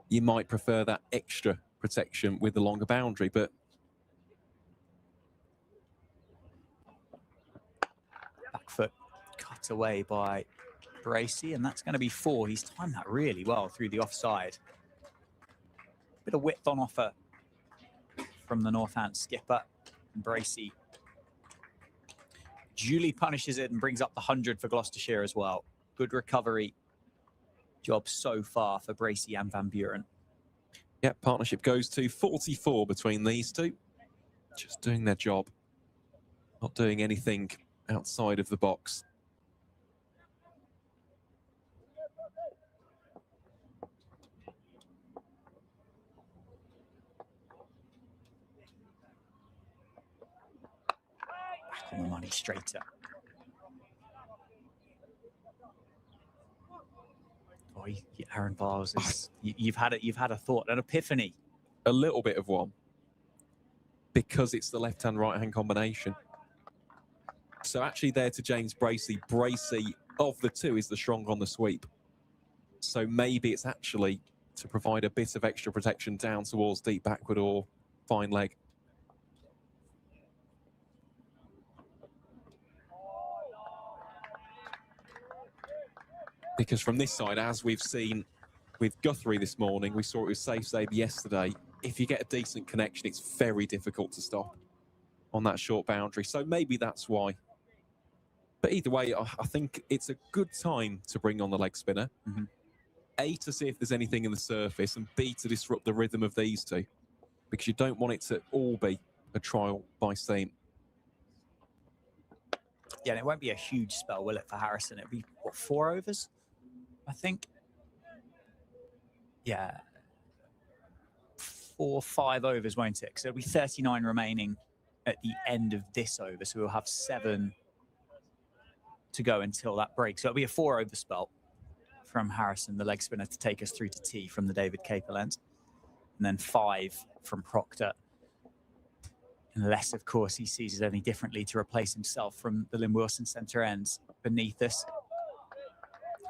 you might prefer that extra protection with the longer boundary, but back foot cut away by Bracey, and that's going to be 4. He's timed that really well through the offside. Bit of width on offer from the Northant skipper. And Bracey duly punishes it and brings up the 100 for Gloucestershire as well. Good recovery job so far for Bracey and Van Buren. Yeah, partnership goes to 44 between these two. Just doing their job. Not doing anything outside of the box. Back on the money, straighter. Oh, Aaron Bars is, you've had a thought, an epiphany. A little bit of one. Because it's the left-hand, right-hand combination. So actually there to James Bracey. Bracey, of the two, is the strong on the sweep. So maybe it's actually to provide a bit of extra protection down towards deep backward or fine leg. Because from this side, as we've seen with Guthrie this morning, we saw it with Safe Save yesterday. If you get a decent connection, it's very difficult to stop on that short boundary. So maybe that's why. But either way, I think it's a good time to bring on the leg spinner. Mm-hmm. A, to see if there's anything in the surface, and B, to disrupt the rhythm of these two. Because you don't want it to all be a trial by Seam. Yeah, and it won't be a huge spell, will it, for Harrison? It'll be, what, 4 overs, I think? Yeah. 4 or 5 overs, won't it? Because there'll be 39 remaining at the end of this over, so we'll have 7 to go until that break. So it'll be a 4 over spell from Harrison, the leg spinner, to take us through to tea from the David Capel end. And then 5 from Proctor. Unless, of course, he sees it any differently to replace himself from the Lynn Wilson centre ends beneath us.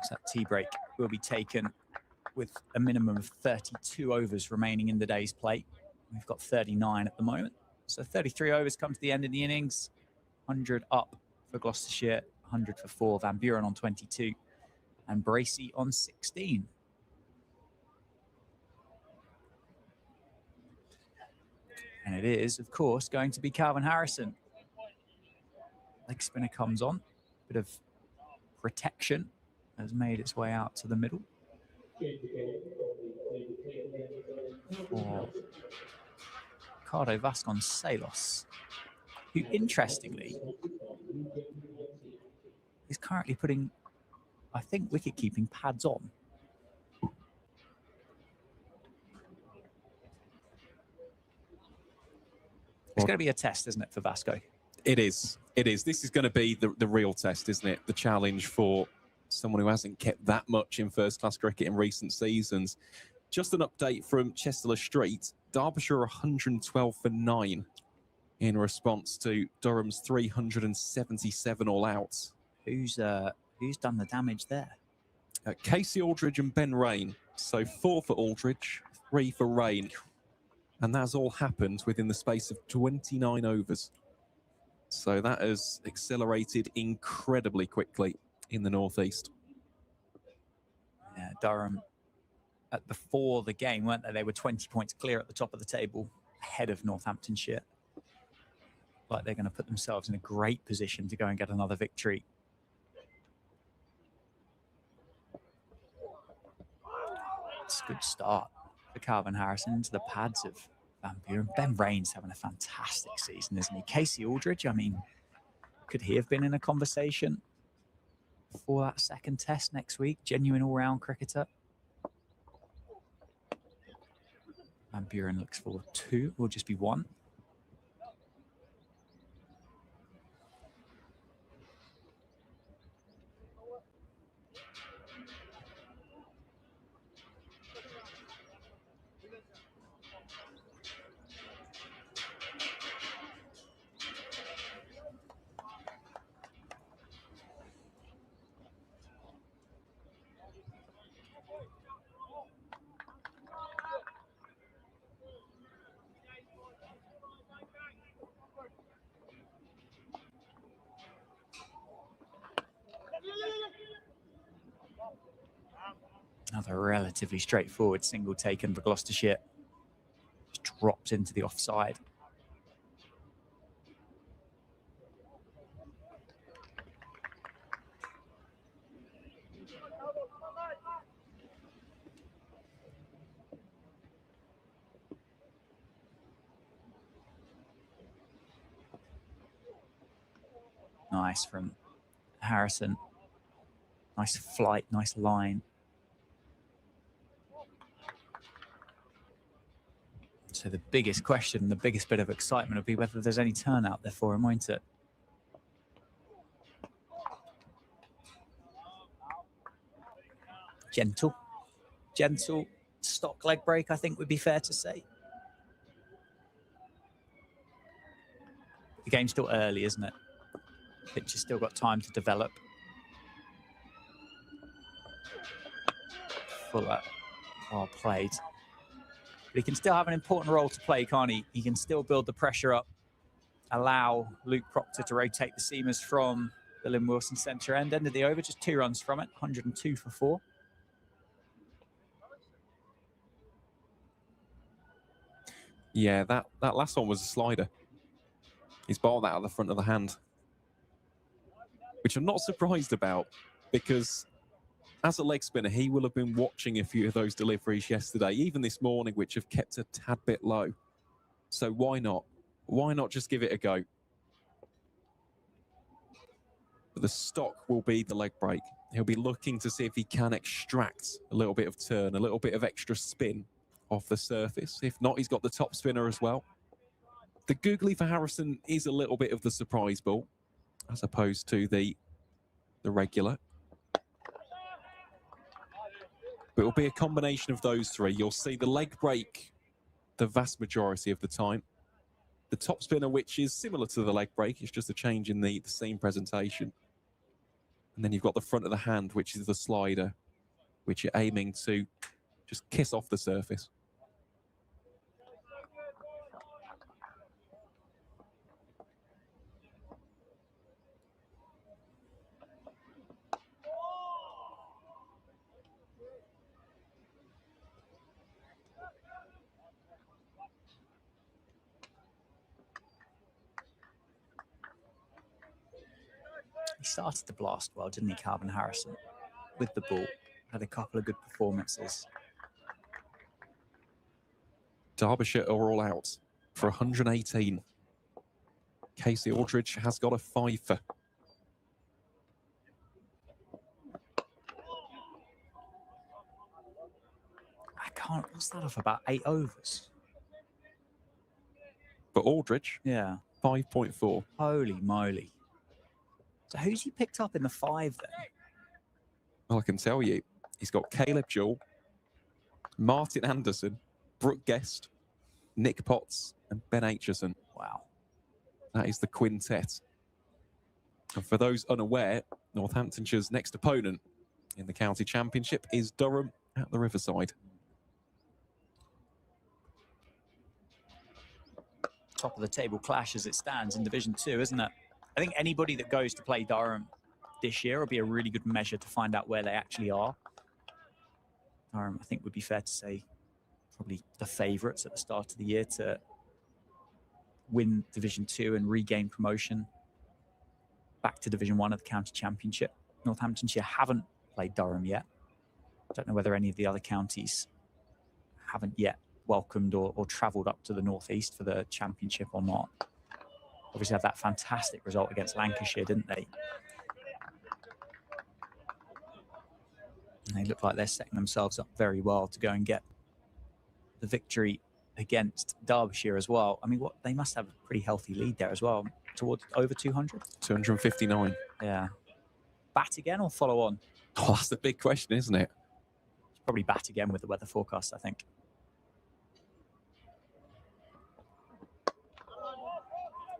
So that tea break will be taken with a minimum of 32 overs remaining in the day's play. We've got 39 at the moment. So 33 overs come to the end of the innings. 100 up for Gloucestershire, 100 for 4. Van Buren on 22 and Bracey on 16. And it is, of course, going to be Calvin Harrison. Leg spinner comes on. Bit of protection has made its way out to the middle. For Ricardo Vasconcelos, who, interestingly, is currently putting, I think, wicket-keeping pads on. It's going to be a test, isn't it, for Vasco? It is. It is. This is going to be the real test, isn't it? The challenge for someone who hasn't kept that much in first-class cricket in recent seasons. Just an update from Chester Street. Derbyshire 112 for 9 in response to Durham's 377 all out. Who's done the damage there? Casey Aldridge and Ben Rain. So 4 for Aldridge, 3 for Rain. And that's all happened within the space of 29 overs. So that has accelerated incredibly quickly in the northeast. Yeah, Durham, before the game, weren't they? They were 20 points clear at the top of the table, ahead of Northamptonshire. Like they're going to put themselves in a great position to go and get another victory. It's a good start for Calvin Harrison into the pads of Van Buren. Ben Rain's having a fantastic season, isn't he? Casey Aldridge, I mean, could he have been in a conversation for that second test next week? Genuine all-round cricketer. Van Buren looks for 2, will just be 1. Another relatively straightforward single taken for Gloucestershire. Just dropped into the offside. Nice from Harrison. Nice flight, nice line. So the biggest question, the biggest bit of excitement will be whether there's any turnout there for him, won't it? Gentle stock leg break, I think would be fair to say. The game's still early, isn't it? Pitch has still got time to develop. Fuller, well played. But he can still have an important role to play, can't he? He can still build the pressure up, allow Luke Proctor to rotate the seamers from the Lynn Wilson centre end. End of the over, just 2 runs from it, 102 for 4. Yeah, that last one was a slider. He's bowled that at the front of the hand, which I'm not surprised about, because as a leg spinner, he will have been watching a few of those deliveries yesterday, even this morning, which have kept a tad bit low. So why not? Why not just give it a go? But the stock will be the leg break. He'll be looking to see if he can extract a little bit of turn, a little bit of extra spin off the surface. If not, he's got the top spinner as well. The googly for Harrison is a little bit of the surprise ball, as opposed to the regular. But it'll be a combination of those 3. You'll see the leg break the vast majority of the time. The top spinner, which is similar to the leg break, it's just a change in the seam presentation. And then you've got the front of the hand, which is the slider, which you're aiming to just kiss off the surface. He started the blast well, didn't he, Calvin Harrison? With the ball. Had a couple of good performances. Derbyshire are all out for 118. Casey Aldridge has got a fifer. I can't, what's that off about 8 overs? For Aldridge, Yeah. 5.4. Holy moly. So who's he picked up in the 5 then? Well, I can tell you, he's got Caleb Jewell, Martin Anderson, Brooke Guest, Nick Potts, and Ben Aitchison. Wow. That is the quintet. And for those unaware, Northamptonshire's next opponent in the county championship is Durham at the Riverside. Top of the table clash as it stands in Division 2, isn't it? I think anybody that goes to play Durham this year will be a really good measure to find out where they actually are. Durham, I think, would be fair to say, probably the favourites at the start of the year to win Division 2 and regain promotion back to Division 1 of the county championship. Northamptonshire haven't played Durham yet. I don't know whether any of the other counties haven't yet welcomed or travelled up to the northeast for the championship or not. Obviously had that fantastic result against Lancashire, didn't they? And they look like they're setting themselves up very well to go and get the victory against Derbyshire as well. I mean, what they must have a pretty healthy lead there as well, towards over 200? 259. Yeah. Bat again or follow on? Oh, that's the big question, isn't it? Probably bat again with the weather forecast, I think.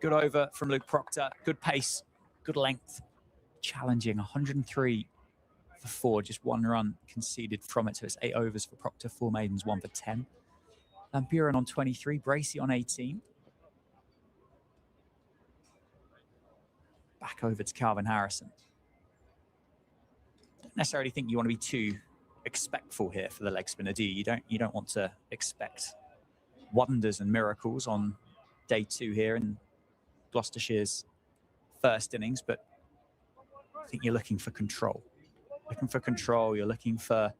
Good over from Luke Proctor. Good pace, good length. Challenging, 103 for 4, just 1 run conceded from it. So it's 8 overs for Proctor, 4 maidens, 1 for 10. Van Buren on 23, Bracey on 18. Back over to Calvin Harrison. Don't necessarily think you want to be too expectful here for the leg spinner, do you? You don't want to expect wonders and miracles on day 2 here in Gloucestershire's first innings, but I think you're looking for control. You're looking for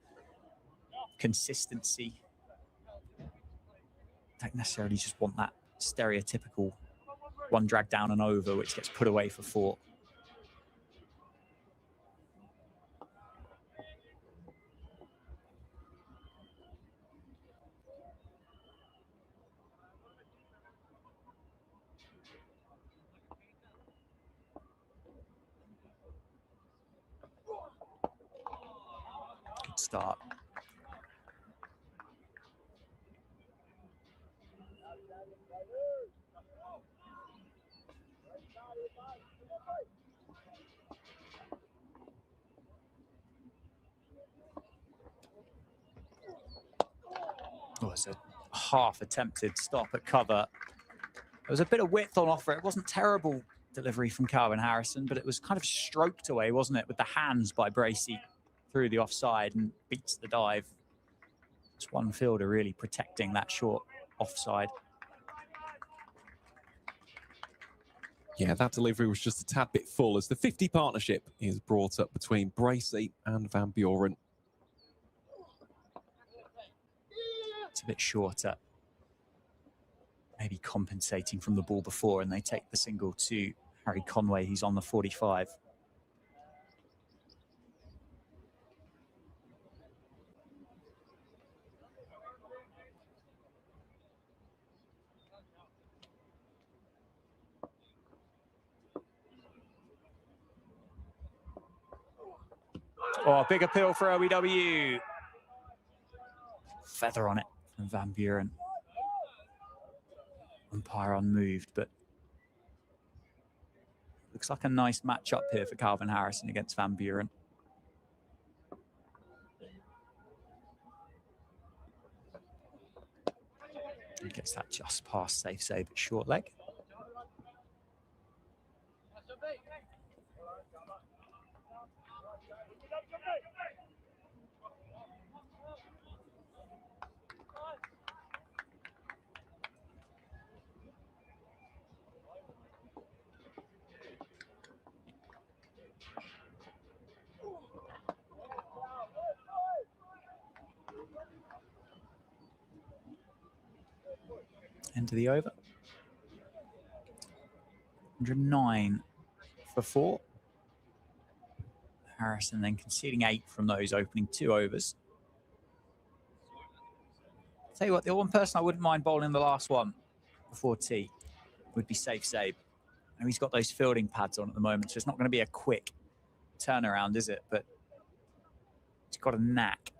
consistency. Don't necessarily just want that stereotypical 1 drag down and over, which gets put away for 4. Good start. Oh, it's a half attempted stop at cover. There was a bit of width on offer. It wasn't terrible delivery from Calvin Harrison, but it was kind of stroked away, wasn't it, with the hands by Bracey through the offside and beats the dive. Just one fielder really protecting that short offside. Yeah, that delivery was just a tad bit full as the 50 partnership is brought up between Bracey and Van Buren. It's a bit shorter. Maybe compensating from the ball before, and they take the single to Harry Conway, who's on the 45. Oh, big appeal for OEW. Feather on it from Van Buren. Umpire unmoved, but looks like a nice matchup here for Calvin Harrison against Van Buren. He gets that just past safe save at short leg. End of the over. 109 for 4. Harrison then conceding 8 from those opening 2 overs. Tell you what, the one person I wouldn't mind bowling the last one before tea would be Safe Sabe. And he's got those fielding pads on at the moment, so it's not going to be a quick turnaround, is it? But he's got a knack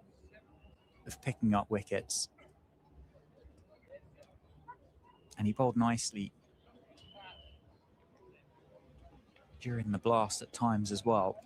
of picking up wickets. And he bowled nicely during the blast at times as well.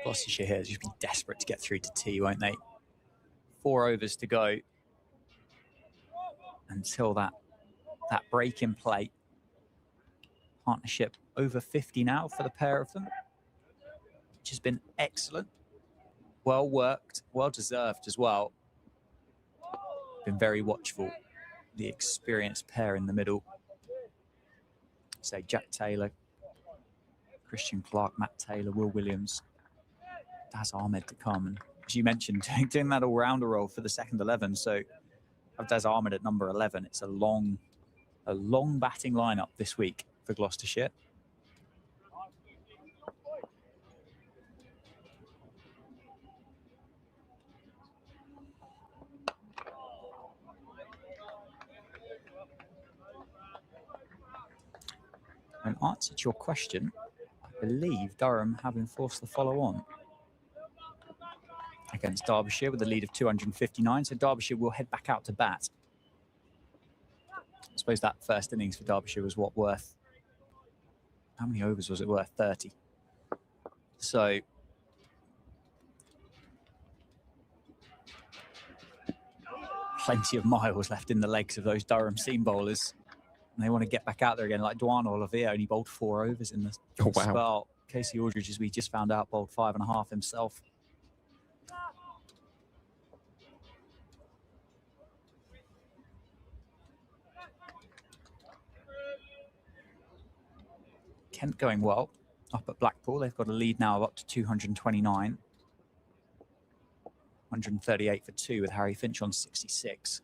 Gloucestershire here has just been desperate to get through to tea, won't they? 4 overs to go until that break in play. Partnership over 50 now for the pair of them, which has been excellent. Well worked, well deserved as well. Been very watchful. The experienced pair in the middle. Say Jack Taylor, Christian Clark, Matt Taylor, Will Williams, Daz Ahmed to come. And as you mentioned, doing that all-rounder role for the second 11. So of Daz Ahmed at number 11, it's a long batting lineup this week for Gloucestershire. In answer to your question, I believe Durham have enforced the follow-on against Derbyshire with a lead of 259. So Derbyshire will head back out to bat. I suppose that first innings for Derbyshire was what, worth? How many overs was it worth? 30. So plenty of miles left in the legs of those Durham seam bowlers. And they want to get back out there again. Like Duane Olivier only bowled 4 overs in the spell. Casey Aldridge, as we just found out, bowled 5.5 himself. Kent going well up at Blackpool. They've got a lead now of up to 229. 138 for 2 with Harry Finch on 66.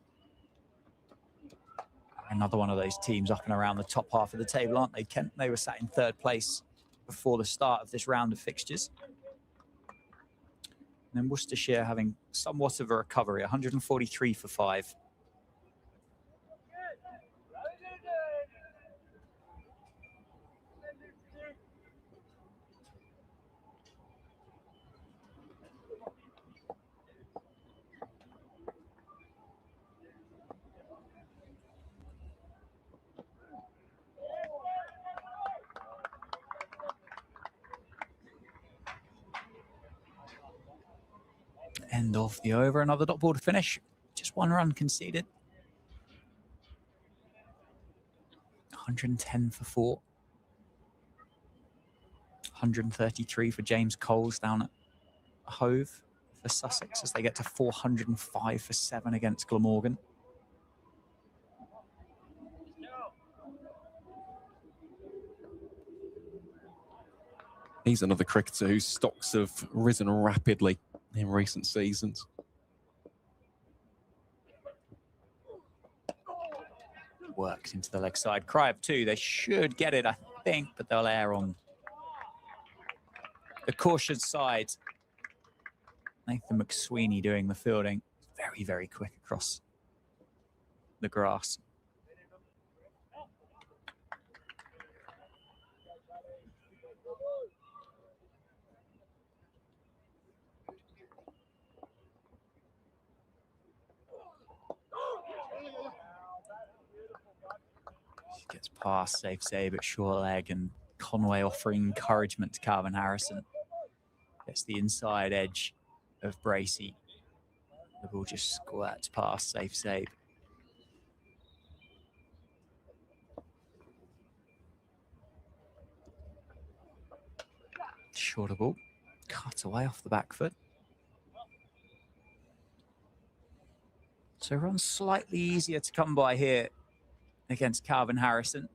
Another one of those teams up and around the top half of the table, aren't they, Kent? They were sat in 3rd place before the start of this round of fixtures. And then Worcestershire having somewhat of a recovery, 143 for 5. End of the over, another dot ball to finish. Just 1 run conceded. 110 for 4. 133 for James Coles down at Hove for Sussex as they get to 405 for 7 against Glamorgan. He's another cricketer whose stocks have risen rapidly in recent seasons. Works into the leg side. Cry of 2. They should get it, I think, but they'll err on the caution side. Nathan McSweeney doing the fielding. Very, very quick across the grass. Gets past Safe Save at short leg, and Conway offering encouragement to Calvin Harrison. Gets the inside edge of Bracey. The ball just squirts past Safe Save. Shorter ball. Cut away off the back foot. So runs slightly easier to come by here against Calvin Harrison.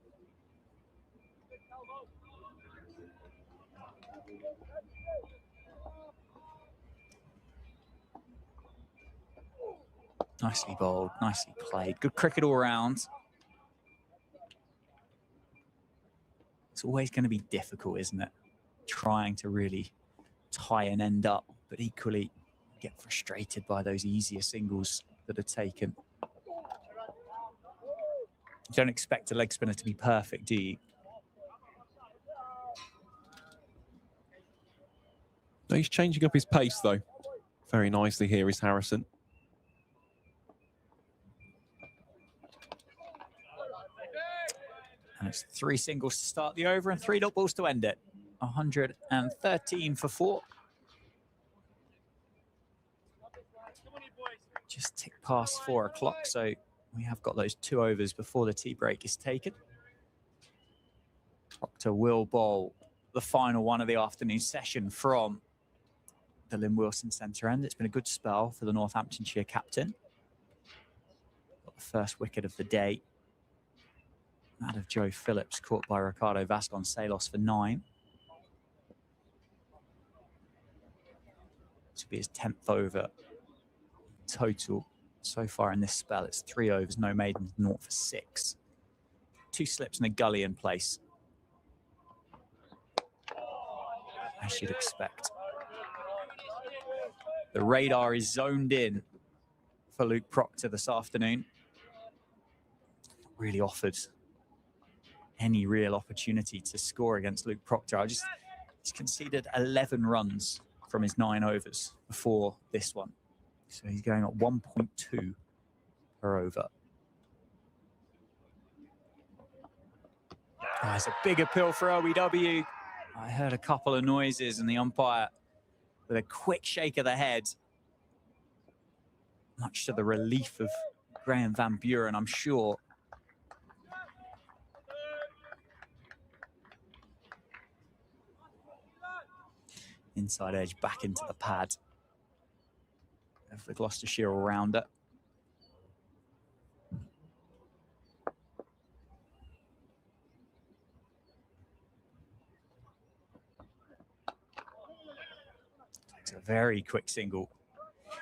Nicely bowled, nicely played. Good cricket all round. It's always going to be difficult, isn't it? Trying to really tie an end up, but equally get frustrated by those easier singles that are taken. You don't expect a leg spinner to be perfect, do you? No, he's changing up his pace, though. Very nicely here is Harrison. And it's 3 singles to start the over and 3 dot balls to end it. 113 for 4. Just tick past 4 o'clock, so we have got those 2 overs before the tea break is taken. Proctor will bowl the final one of the afternoon session from the Lynn Wilson centre end. It's been a good spell for the Northamptonshire captain. Got the first wicket of the day. That of Joe Phillips, caught by Ricardo Vasconcelos for 9. This will be his 10th over total so far in this spell. It's 3 overs, no maidens, 0 for 6. 2 slips and a gully in place, as you'd expect. The radar is zoned in for Luke Proctor this afternoon. Really offered any real opportunity to score against Luke Proctor. He's conceded 11 runs from his 9 overs before this one. So he's going at 1.2 per over. Oh, it's a big appeal for LBW. I heard a couple of noises and the umpire with a quick shake of the head, much to the relief of Graham Van Buren, I'm sure. Inside edge back into the pad of the Gloucestershire all-rounder. It's a very quick single.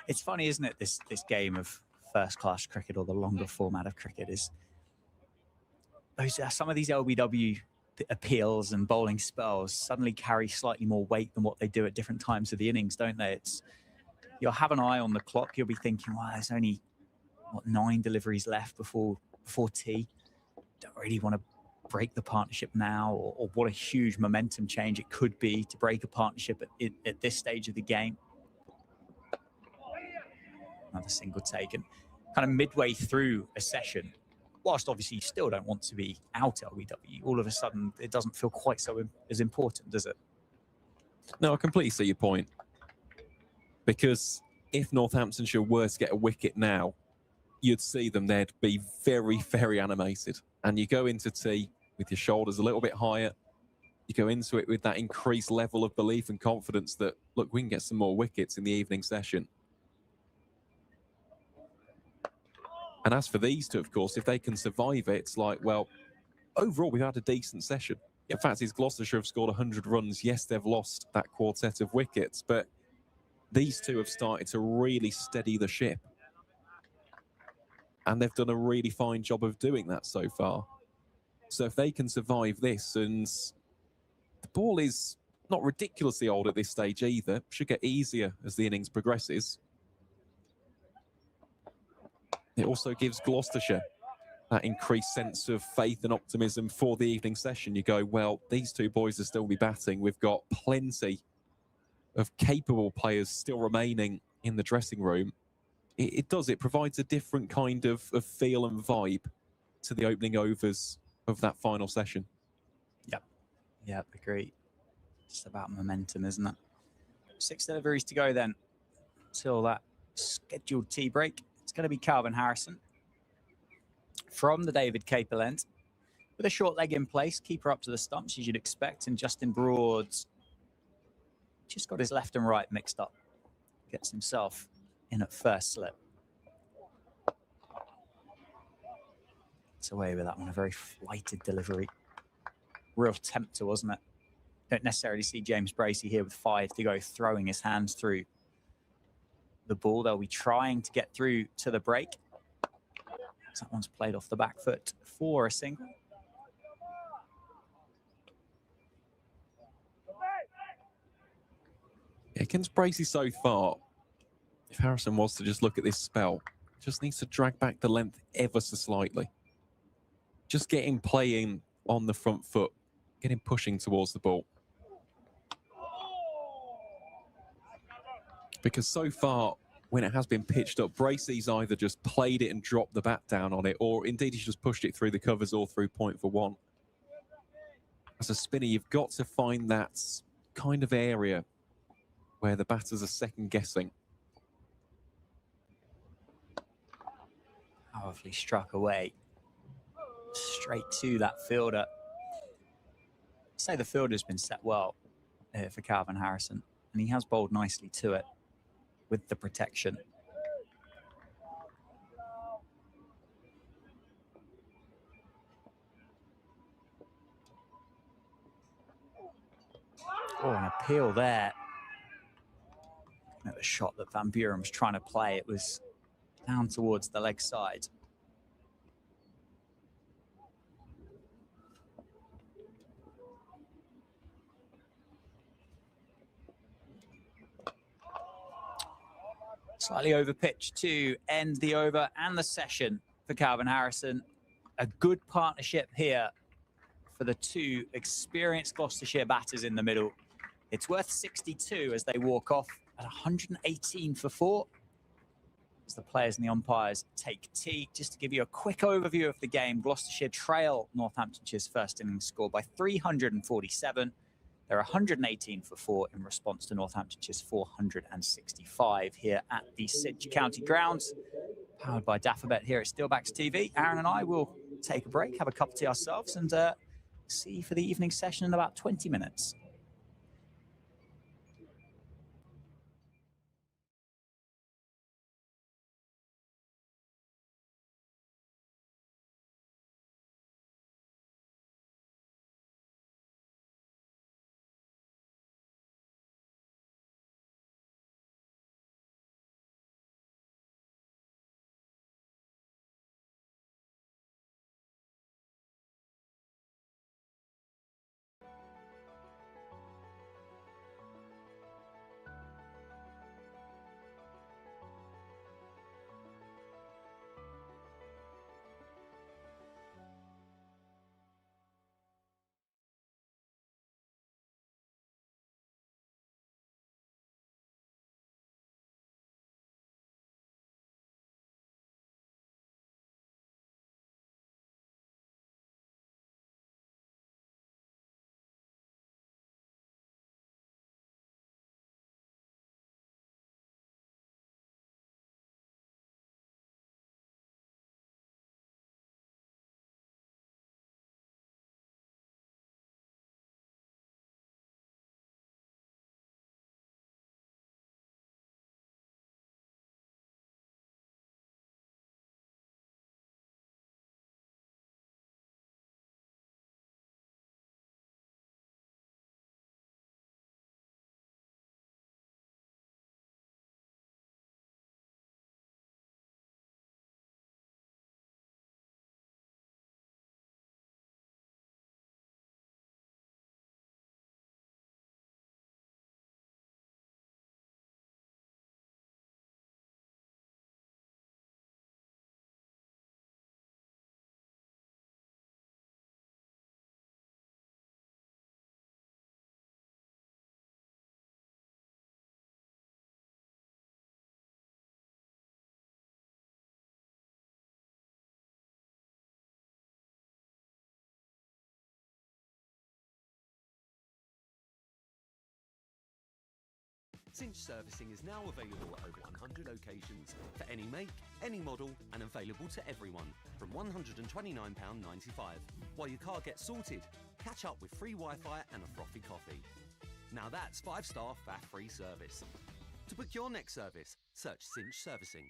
It's funny, isn't it, this game of first-class cricket, or the longer format of cricket, is some of these LBW appeals and bowling spells suddenly carry slightly more weight than what they do at different times of the innings, don't they? You'll have an eye on the clock. You'll be thinking, well, there's only, 9 deliveries left before tea. Don't really want to break the partnership now, or what a huge momentum change it could be to break a partnership at this stage of the game. Another single taken, kind of midway through a session. Whilst obviously you still don't want to be out LBW, all of a sudden it doesn't feel quite so as important, does it? No, I completely see your point. Because if Northamptonshire were to get a wicket now, you'd see them, they'd be very, very animated. And you go into tea with your shoulders a little bit higher. You go into it with that increased level of belief and confidence that, look, we can get some more wickets in the evening session. And as for these two, of course, if they can survive it, it's like, well, overall, we've had a decent session. The fact is, Gloucestershire have scored 100 runs. Yes, they've lost that quartet of wickets, but these two have started to really steady the ship. And they've done a really fine job of doing that so far. So if they can survive this, and the ball is not ridiculously old at this stage either, should get easier as the innings progresses. It also gives Gloucestershire that increased sense of faith and optimism for the evening session. You go, well, these two boys will still be batting. We've got plenty of capable players still remaining in the dressing room. It provides a different kind of feel and vibe to the opening overs of that final session. Yep, agree. Just about momentum, isn't it? 6 deliveries to go then, till that scheduled tea break. It's going to be Calvin Harrison from the David Capel end, with a short leg in place, keeper up to the stumps as you'd expect, and Justin Broad's just got his left and right mixed up. Gets himself in at first slip. It's away with that one, a very flighted delivery. Real tempter, wasn't it? Don't necessarily see James Bracey here with 5 to go, throwing his hands through the ball. They'll be trying to get through to the break. That one's played off the back foot for a single. Against Bracey so far, if Harrison was to just look at this spell, just needs to drag back the length ever so slightly. Just get him playing on the front foot, get him pushing towards the ball. Because so far, when it has been pitched up, Bracey's either just played it and dropped the bat down on it, or indeed he's just pushed it through the covers or through point for one. As a spinner, you've got to find that kind of area where the batters are second-guessing. Powerfully struck away. Straight to that fielder. I'd say the fielder's been set well for Calvin Harrison, and he has bowled nicely to it with the protection. Oh, an appeal there. At the shot that Van Buren was trying to play, it was down towards the leg side. Slightly over pitch to end the over and the session for Calvin Harrison. A good partnership here for the two experienced Gloucestershire batters in the middle. It's worth 62 as they walk off at 118 for 4. As the players and the umpires take tea. Just to give you a quick overview of the game, Gloucestershire trail Northamptonshire's first innings score by 347. They're 118 for 4 in response to Northamptonshire's 465 here at the Sidge County Grounds. Powered by Daffabet here at Steelbacks TV. Aaron and I will take a break, have a cup of tea ourselves, and see you for the evening session in about 20 minutes. Cinch servicing is now available at over 100 locations for any make, any model, and available to everyone from £129.95. While your car gets sorted, catch up with free Wi-Fi and a frothy coffee. Now that's 5-star faff-free service. To book your next service, search Cinch Servicing.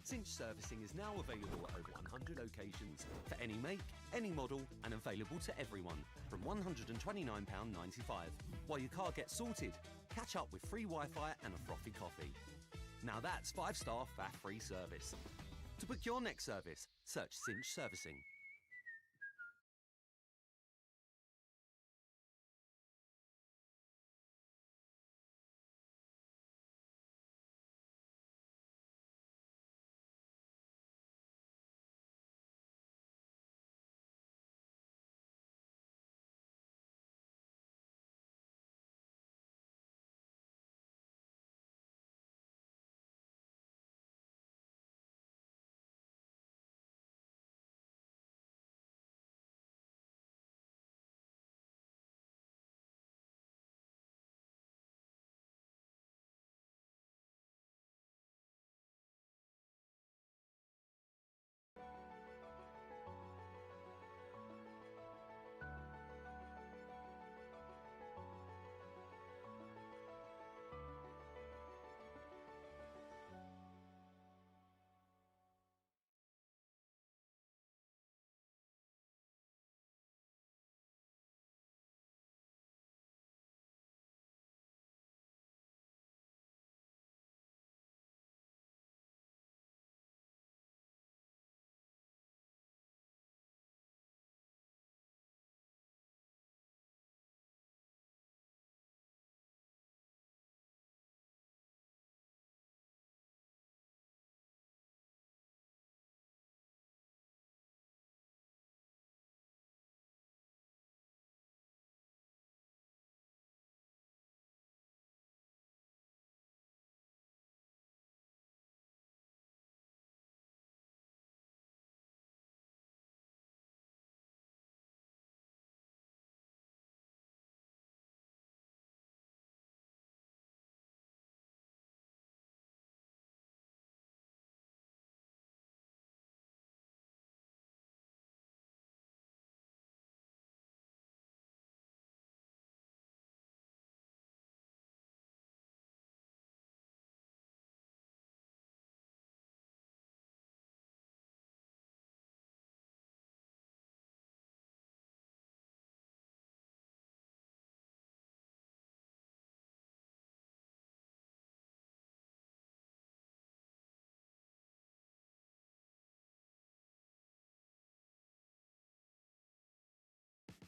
Cinch Servicing is now available at over 100 locations for any make, any model, and available to everyone from £129.95. While your car gets sorted, catch up with free Wi-Fi and a frothy coffee. Now that's 5-star faff-free service. To book your next service, search Cinch Servicing.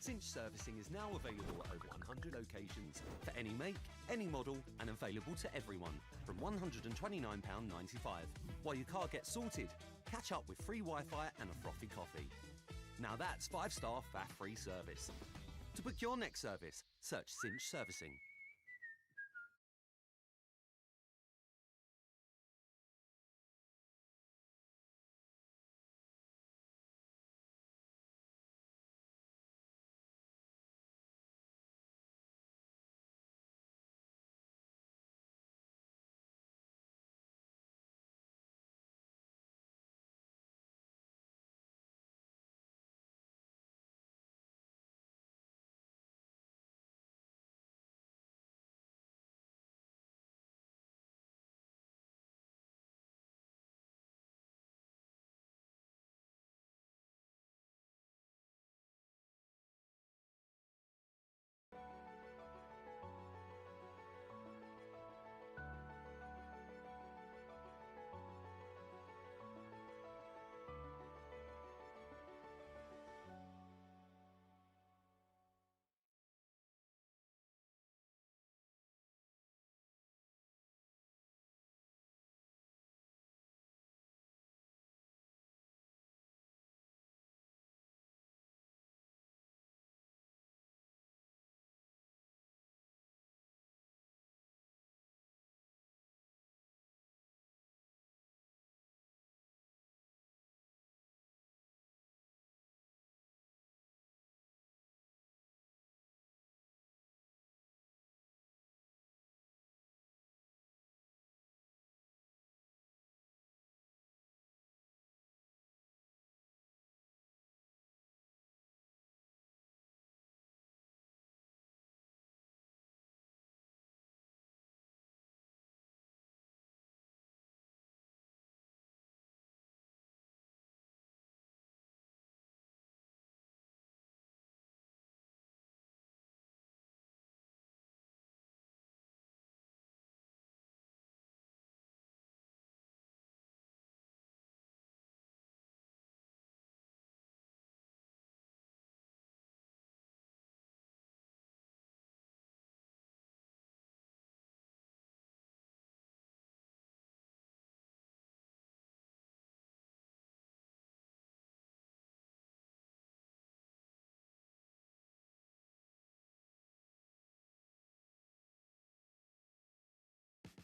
Cinch servicing is now available at over 100 locations for any make, any model, and available to everyone from £129.95. While your car gets sorted, catch up with free Wi-Fi and a frothy coffee. Now that's 5-star faff-free service. To book your next service, search Cinch Servicing.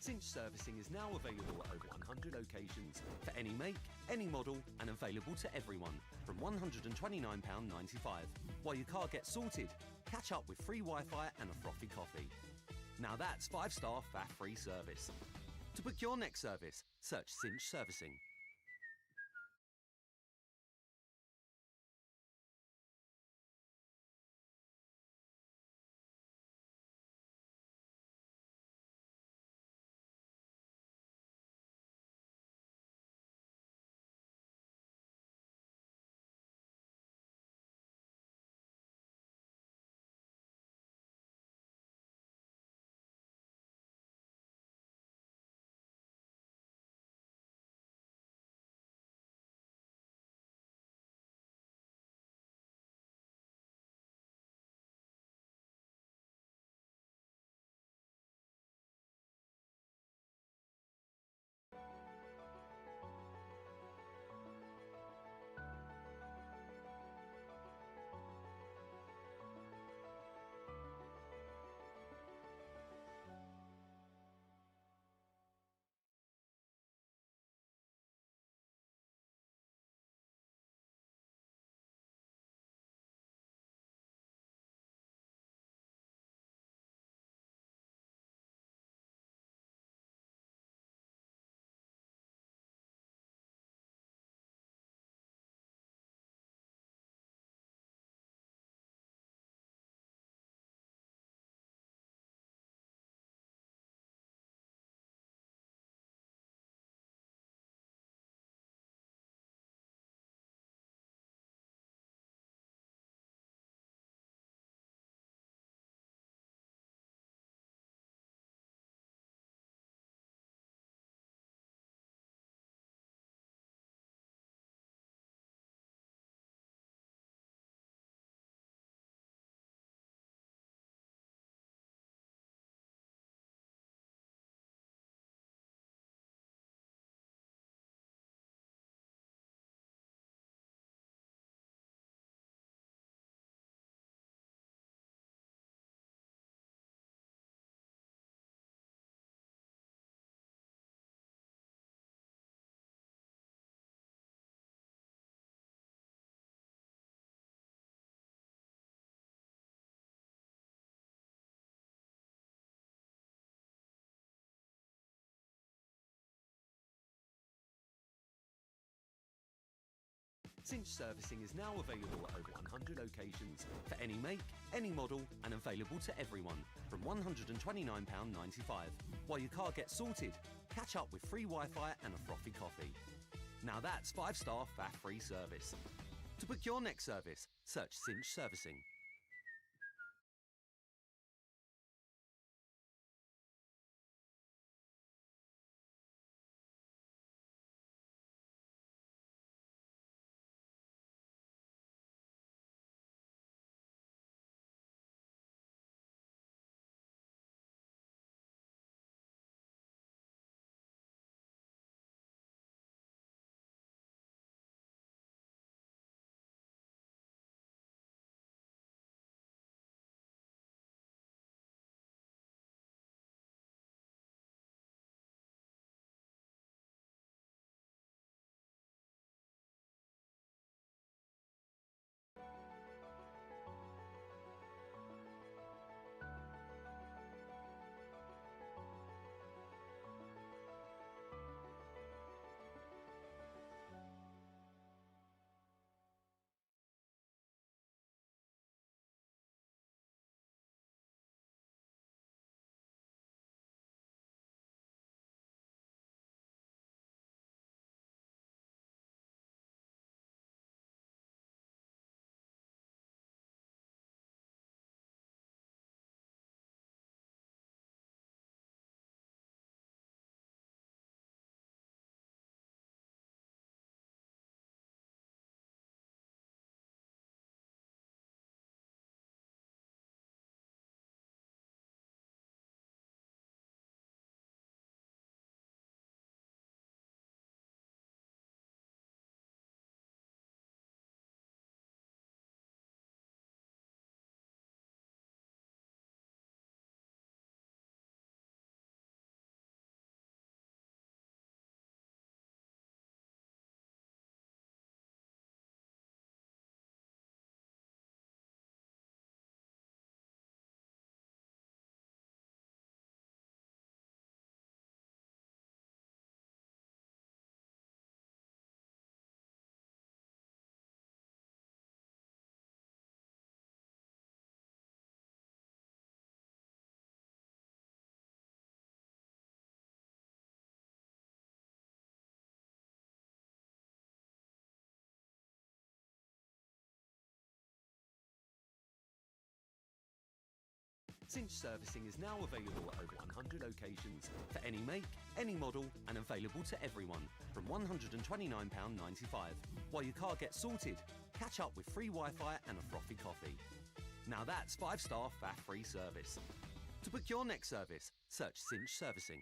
Cinch servicing is now available at over 100 locations for any make, any model, and available to everyone from £129.95. While your car gets sorted, catch up with free Wi-Fi and a frothy coffee. Now that's 5-star faff-free service. To book your next service, search Cinch Servicing. Cinch servicing is now available at over 100 locations for any make, any model, and available to everyone from £129.95. While your car gets sorted, catch up with free Wi-Fi and a frothy coffee. Now that's 5-star faff-free service. To book your next service, search Cinch Servicing. Cinch servicing is now available at over 100 locations for any make, any model, and available to everyone from £129.95. While your car gets sorted, catch up with free Wi-Fi and a frothy coffee. Now that's 5-star faff-free service. To book your next service, search Cinch Servicing.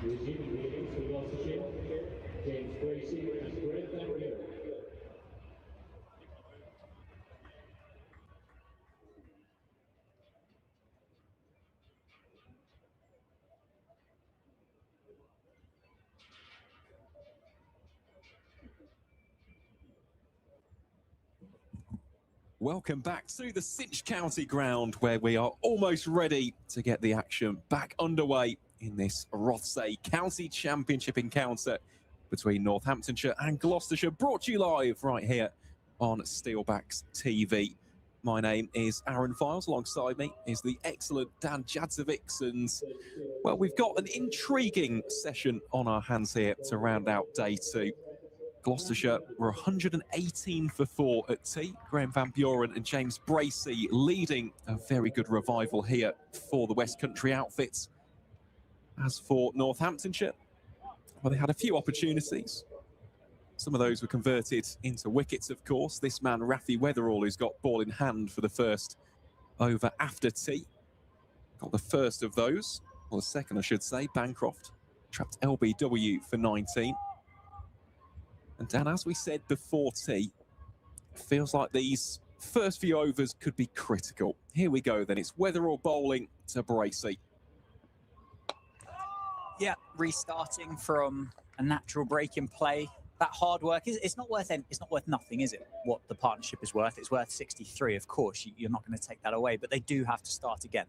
Resuming readings for Gloucestershire, James Bracey and Greg Van Buren. Welcome back to the Cinch County ground, where we are almost ready to get the action back underway in this Rothesay County Championship encounter between Northamptonshire and Gloucestershire, brought to you live right here on Steelbacks TV. My name is Aaron Files. Alongside me is the excellent Dan Jadzovics, and well, we've got an intriguing session on our hands here to round out day two. Gloucestershire were 118 for 4 at tea. Graham Van Buren and James Bracey leading a very good revival here for the West Country outfits. As for Northamptonshire, well, they had a few opportunities. Some of those were converted into wickets, of course. This man, Rafi Weatherall, who's got ball in hand for the first over after tea, got the first of those, or the second, I should say. Bancroft trapped LBW for 19. And Dan, as we said before tea, it feels like these first few overs could be critical. Here we go then. It's Weatherall bowling to Bracey. Yeah, restarting from a natural break in play. That hard work it's not worth nothing, is it? What the partnership is worth. It's worth 63, of course. You're not going to take that away, but they do have to start again.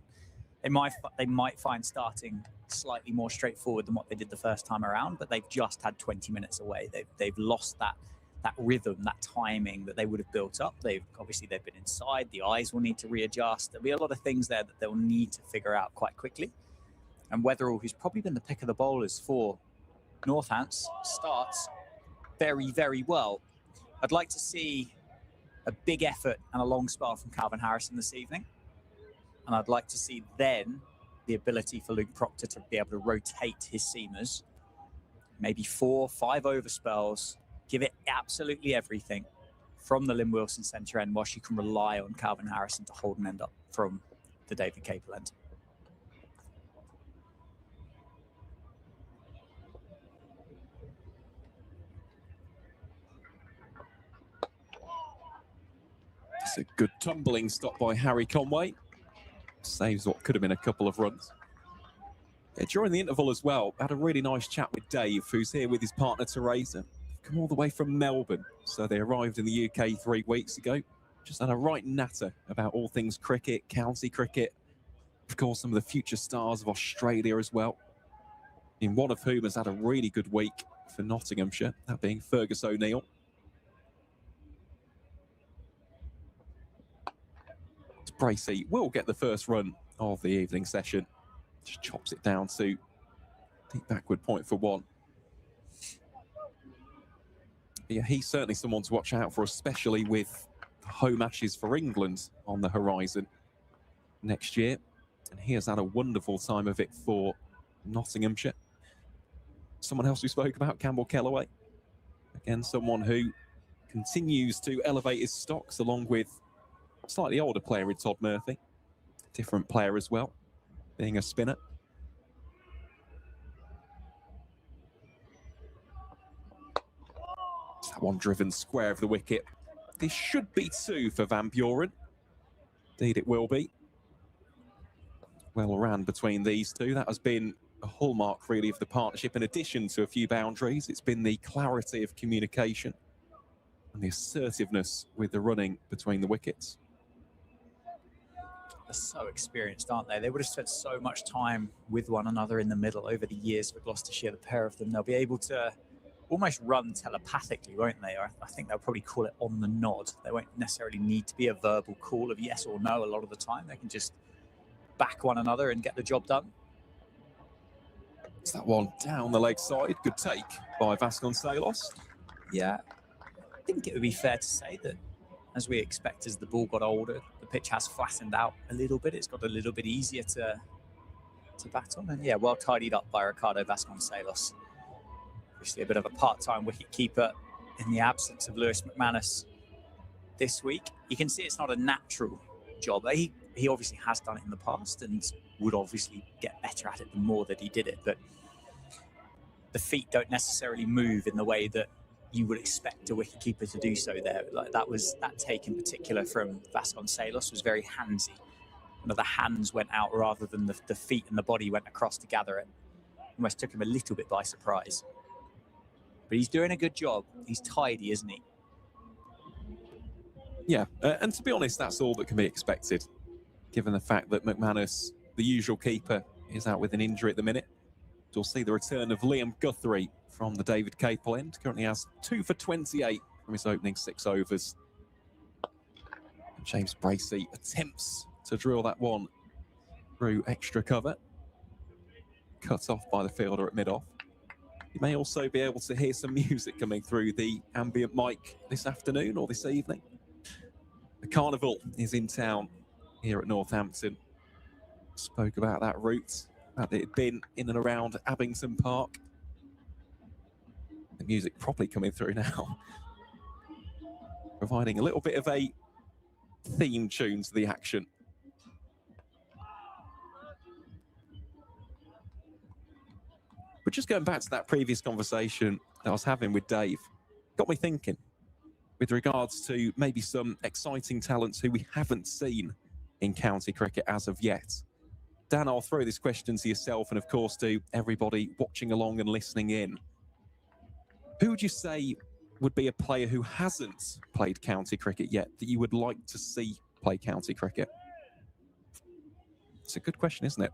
They might find starting slightly more straightforward than what they did the first time around, but they've just had 20 minutes away. They've lost that rhythm, that timing that they would have built up. They've been inside. The eyes will need to readjust. There'll be a lot of things there that they'll need to figure out quite quickly. And Weatherall, who's probably been the pick of the bowlers for Northants, starts very, very well. I'd like to see a big effort and a long spell from Calvin Harrison this evening. And I'd like to see then the ability for Luke Proctor to be able to rotate his seamers, maybe 4 or 5 over spells, give it absolutely everything from the Lynn Wilson centre end, whilst you can rely on Calvin Harrison to hold an end up from the David Capel end. It's a good tumbling stop by Harry Conway. Saves what could have been a couple of runs. Yeah, during the interval as well, I had a really nice chat with Dave, who's here with his partner Teresa. Come all the way from Melbourne, so they arrived in the UK 3 weeks ago. Just had a right natter about all things cricket, county cricket, of course some of the future stars of Australia as well, in one of whom has had a really good week for Nottinghamshire, that being Fergus O'Neill. Bracey will get the first run of the evening session. Just chops it down to deep backward point for 1. Yeah, he's certainly someone to watch out for, especially with the home Ashes for England on the horizon next year. And he has had a wonderful time of it for Nottinghamshire. Someone else we spoke about, Campbell Kellaway. Again, someone who continues to elevate his stocks, along with slightly older player in Todd Murphy. Different player as well, being a spinner. That one driven square of the wicket. This should be 2 for Van Buren. Indeed it will be. Well ran between these two. That has been a hallmark really of the partnership. In addition to a few boundaries, it's been the clarity of communication and the assertiveness with the running between the wickets. They're so experienced, aren't they? They would have spent so much time with one another in the middle over the years for Gloucestershire, the pair of them. They'll be able to almost run telepathically, won't they? Or I think they'll probably call it on the nod. They won't necessarily need to be a verbal call of yes or no a lot of the time. They can just back one another and get the job done. It's that one down the leg side. Good take by Vasconcelos. Yeah, I think it would be fair to say that, as we expect, as the ball got older, the pitch has flattened out a little bit. It's got a little bit easier to bat on. And yeah, well tidied up by Ricardo Vasconcelos. Obviously a bit of a part-time wicket-keeper in the absence of Lewis McManus this week. You can see it's not a natural job. He obviously has done it in the past and would obviously get better at it the more that he did it. But the feet don't necessarily move in the way that you would expect a wicketkeeper to do so there. Like that take in particular from Vasconcelos was very handsy. The hands went out rather than the feet and the body went across to gather it. Almost took him a little bit by surprise. But he's doing a good job. He's tidy, isn't he? Yeah, and to be honest, that's all that can be expected, given the fact that McManus, the usual keeper, is out with an injury at the minute. We'll see the return of Liam Guthrie from the David Capel end. Currently has 2 for 28 from his opening 6 overs. And James Bracey attempts to drill that one through extra cover. Cut off by the fielder at mid-off. You may also be able to hear some music coming through the ambient mic this afternoon or this evening. The carnival is in town here at Northampton. Spoke about that route, that it had been in and around Abington Park. The music probably coming through now, providing a little bit of a theme tune to the action. But just going back to that previous conversation that I was having with Dave, got me thinking with regards to maybe some exciting talents who we haven't seen in county cricket as of yet. Dan, I'll throw this question to yourself and, of course, to everybody watching along and listening in. Who would you say would be a player who hasn't played county cricket yet that you would like to see play county cricket? It's a good question, isn't it?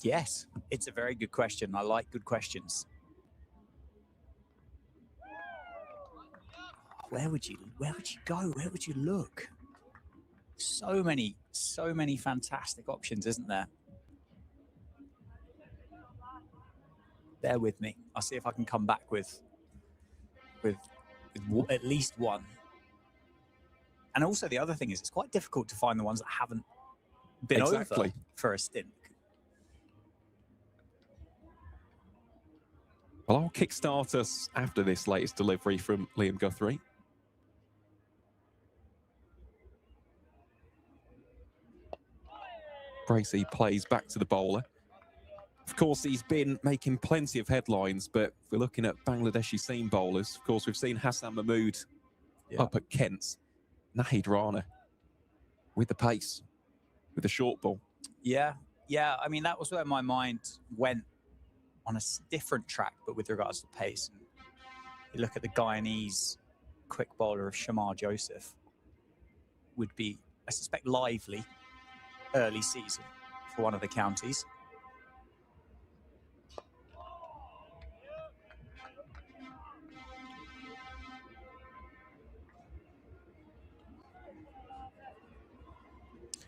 Yes, it's a very good question. I like good questions. Where would you go? Where would you look? So many fantastic options, isn't there? Bear with me. I'll see if I can come back with at least one. And also the other thing is it's quite difficult to find the ones that haven't been over for a stint. Well, I'll kickstart us after this latest delivery from Liam Guthrie. Bracey plays back to the bowler. Of course, he's been making plenty of headlines, but if we're looking at Bangladeshi seam bowlers, of course, we've seen Hassan Mahmood up at Kent. Nahid Rana with the pace, with the short ball. Yeah. I mean, that was where my mind went on a different track, but with regards to pace. And you look at the Guyanese quick bowler of Shamar Joseph, would be, I suspect, lively early season for one of the counties.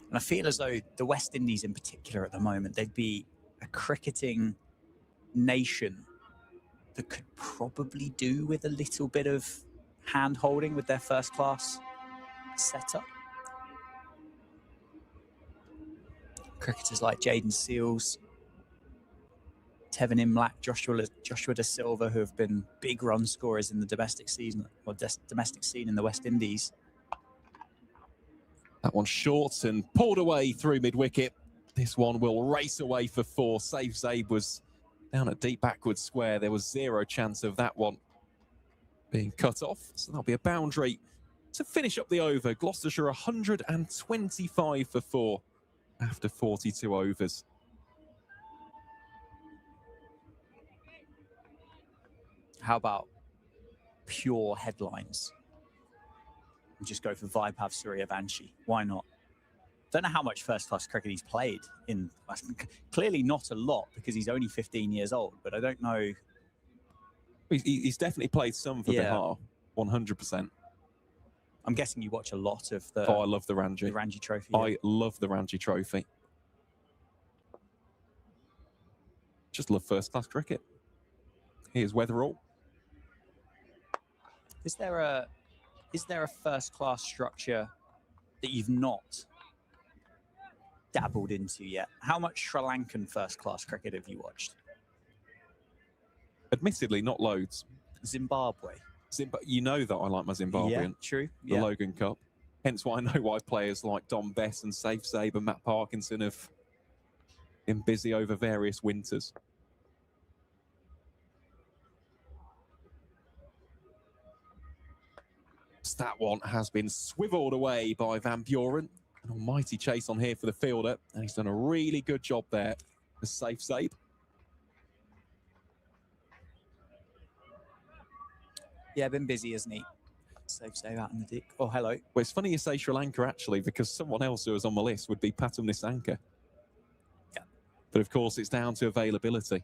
And I feel as though the West Indies in particular at the moment, they'd be a cricketing nation that could probably do with a little bit of hand-holding with their first-class setup. Cricketers like Jaden Seals, Tevin Imlach, Joshua Da Silva, who have been big run scorers in the domestic season or domestic scene in the West Indies. That one's short and pulled away through mid-wicket. This one will race away for 4. Saif Zaid was down a deep backward square. There was zero chance of that one being cut off. So that'll be a boundary to finish up the over. Gloucestershire 125 for 4 after 42 overs. How about pure headlines? We'll just go for Vaibhav Suryavanshi. Why not? Don't know how much first-class cricket he's played in. Clearly not a lot because he's only 15 years old, but I don't know. He's definitely played some for Bihar, 100%. I'm guessing you watch a lot of the... Oh, I love the Ranji. The Ranji Trophy. I love the Ranji Trophy. Just love first-class cricket. Here's Weatherall. Is there a first-class structure that you've not dabbled into yet? How much Sri Lankan first-class cricket have you watched? Admittedly, not loads. Zimbabwe. You know that I like my Zimbabwean. Yeah, true. The Logan Cup. Hence why I know why players like Dom Bess and Saif Zaid and Matt Parkinson have been busy over various winters. That one has been swiveled away by Van Buren. An almighty chase on here for the fielder, and he's done a really good job there. A safe save. Yeah, been busy, isn't he? Save out in the deep. Oh, hello. Well, it's funny you say Sri Lanka, actually, because someone else who was on my list would be Patum Nisanka. Yeah. But, of course, it's down to availability.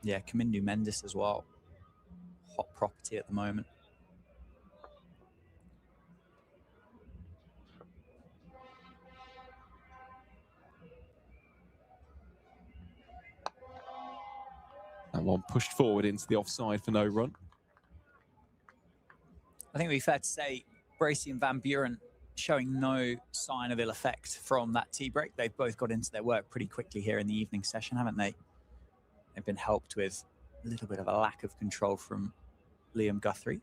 Yeah, Kamindu Mendes as well. Hot property at the moment. That one pushed forward into the offside for no run. I think it'd be fair to say Bracey and Van Buren showing no sign of ill effect from that tea break. They've both got into their work pretty quickly here in the evening session, haven't they? They've been helped with a little bit of a lack of control from Liam Guthrie.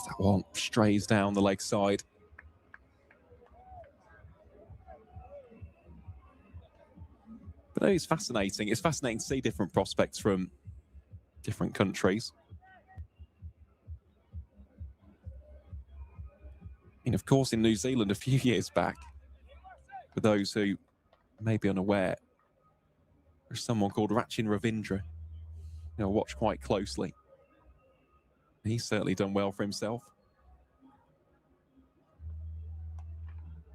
That one strays down the leg side. But no, it's fascinating. It's fascinating to see different prospects from different countries. And of course, in New Zealand a few years back, for those who may be unaware, there's someone called Rachin Ravindra, watch quite closely. He's certainly done well for himself.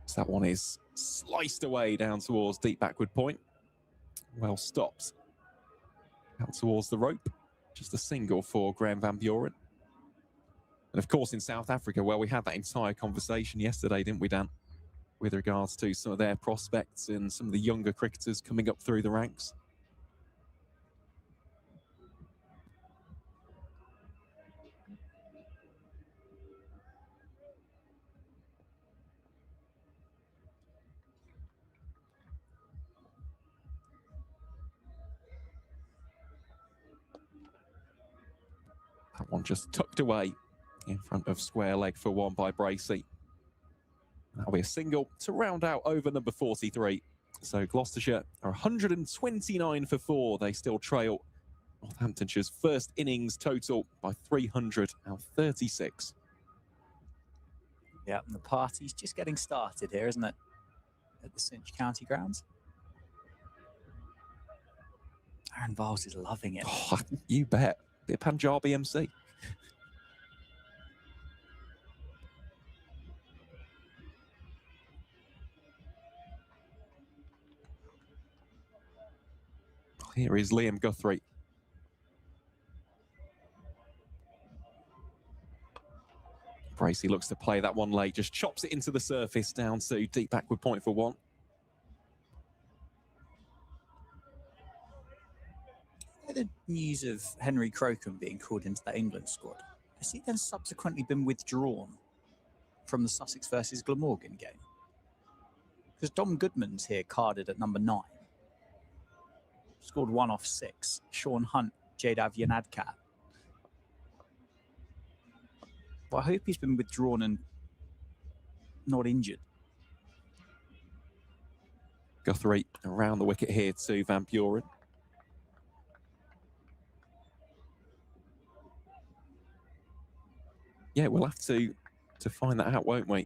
So that one is sliced away down towards deep backward point. Well stopped. Out towards the rope. Just a single for Graham Van Buren. And of course in South Africa, well, we had that entire conversation yesterday, didn't we, Dan? With regards to some of their prospects and some of the younger cricketers coming up through the ranks. That one just tucked away in front of square leg for one by Bracey. That'll be a single to round out over number 43. So Gloucestershire are 129 for 4. They still trail Northamptonshire's first innings total by 336. Yeah, and the party's just getting started here, isn't it? At the Cinch County grounds. Aaron Viles is loving it. Oh, you bet. Bit of Punjabi MC. Here is Liam Guthrie. Bracey looks to play that one late, just chops it into the surface down to deep backward point for one. The news of Henry Crocombe being called into that England squad, has he then subsequently been withdrawn from the Sussex versus Glamorgan game? Because Dom Goodman's here carded at number 9. Scored 1 off 6. Sean Hunt, Jadav Yanadkat. Well, I hope he's been withdrawn and not injured. Guthrie around the wicket here to Van Buren. Yeah, we'll have to find that out, won't we?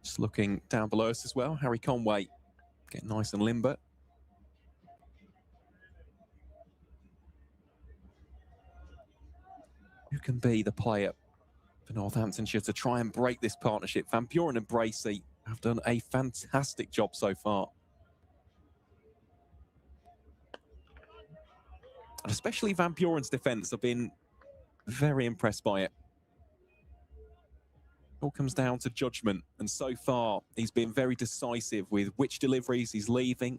Just looking down below us as well. Harry Conway getting nice and limber. Who can be the player for Northamptonshire to try and break this partnership? Van Buren and Bracey have done a fantastic job so far. And especially Van Buren's defence, I've been very impressed by it. All comes down to judgment, and so far he's been very decisive with which deliveries he's leaving,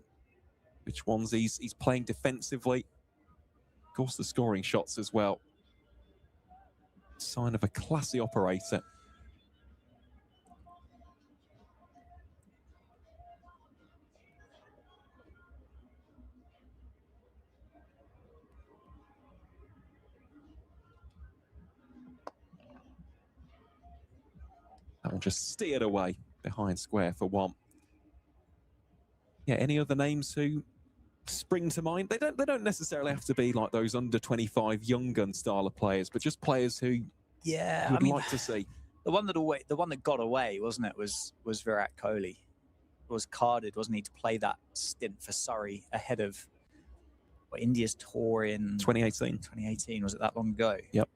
which ones he's playing defensively. Of course, the scoring shots as well. Sign of a classy operator. just steered away behind square for one. Yeah, any other names who spring to mind? They don't necessarily have to be like those under 25 young gun style of players, but just players who yeah, would like to see. The one that got away, wasn't it, was Virat Kohli. Was carded, wasn't he, to play that stint for Surrey ahead of India's tour in 2018. 2018, was it that long ago? Yep.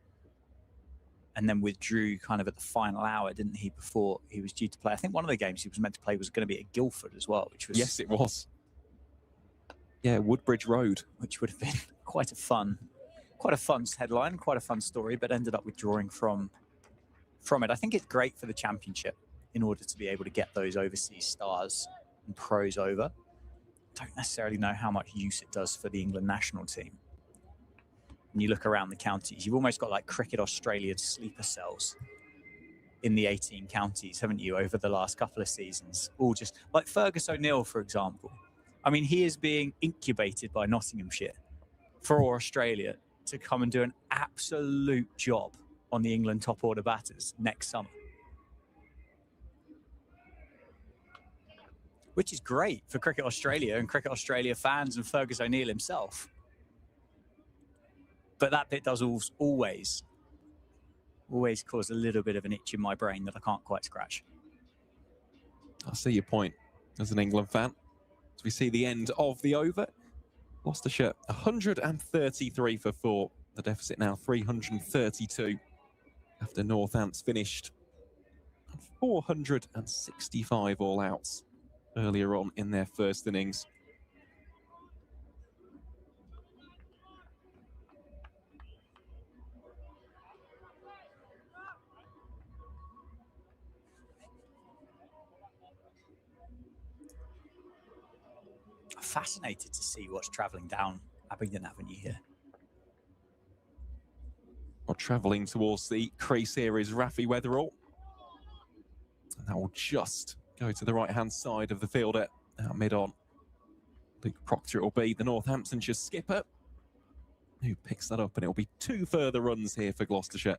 And then withdrew kind of at the final hour, didn't he, before he was due to play? I think one of the games he was meant to play was going to be at Guildford as well, which was... Yes, it was. Yeah, Woodbridge Road. Which would have been quite a fun headline, quite a fun story, but ended up withdrawing from it. I think it's great for the championship in order to be able to get those overseas stars and pros over. Don't necessarily know how much use it does for the England national team. When you look around the counties, you've almost got like Cricket Australia's sleeper cells in the 18 counties, haven't you, over the last couple of seasons? All just like Fergus O'Neill, for example. I mean, he is being incubated by Nottinghamshire for Australia to come and do an absolute job on the England top order batters next summer. Which is great for Cricket Australia and Cricket Australia fans and Fergus O'Neill himself. But that bit does always cause a little bit of an itch in my brain that I can't quite scratch. I see your point as an England fan. As we see the end of the over, Gloucestershire 133 for 4. The deficit now 332 after Northants finished 465 all outs earlier on in their first innings. Fascinated to see what's travelling down Abingdon Avenue here. Well, travelling towards the crease here is Rafi Weatherall. And that will just go to the right-hand side of the fielder, out mid-on. Luke Proctor it will be, the Northamptonshire skipper, who picks that up, and it will be 2 further runs here for Gloucestershire.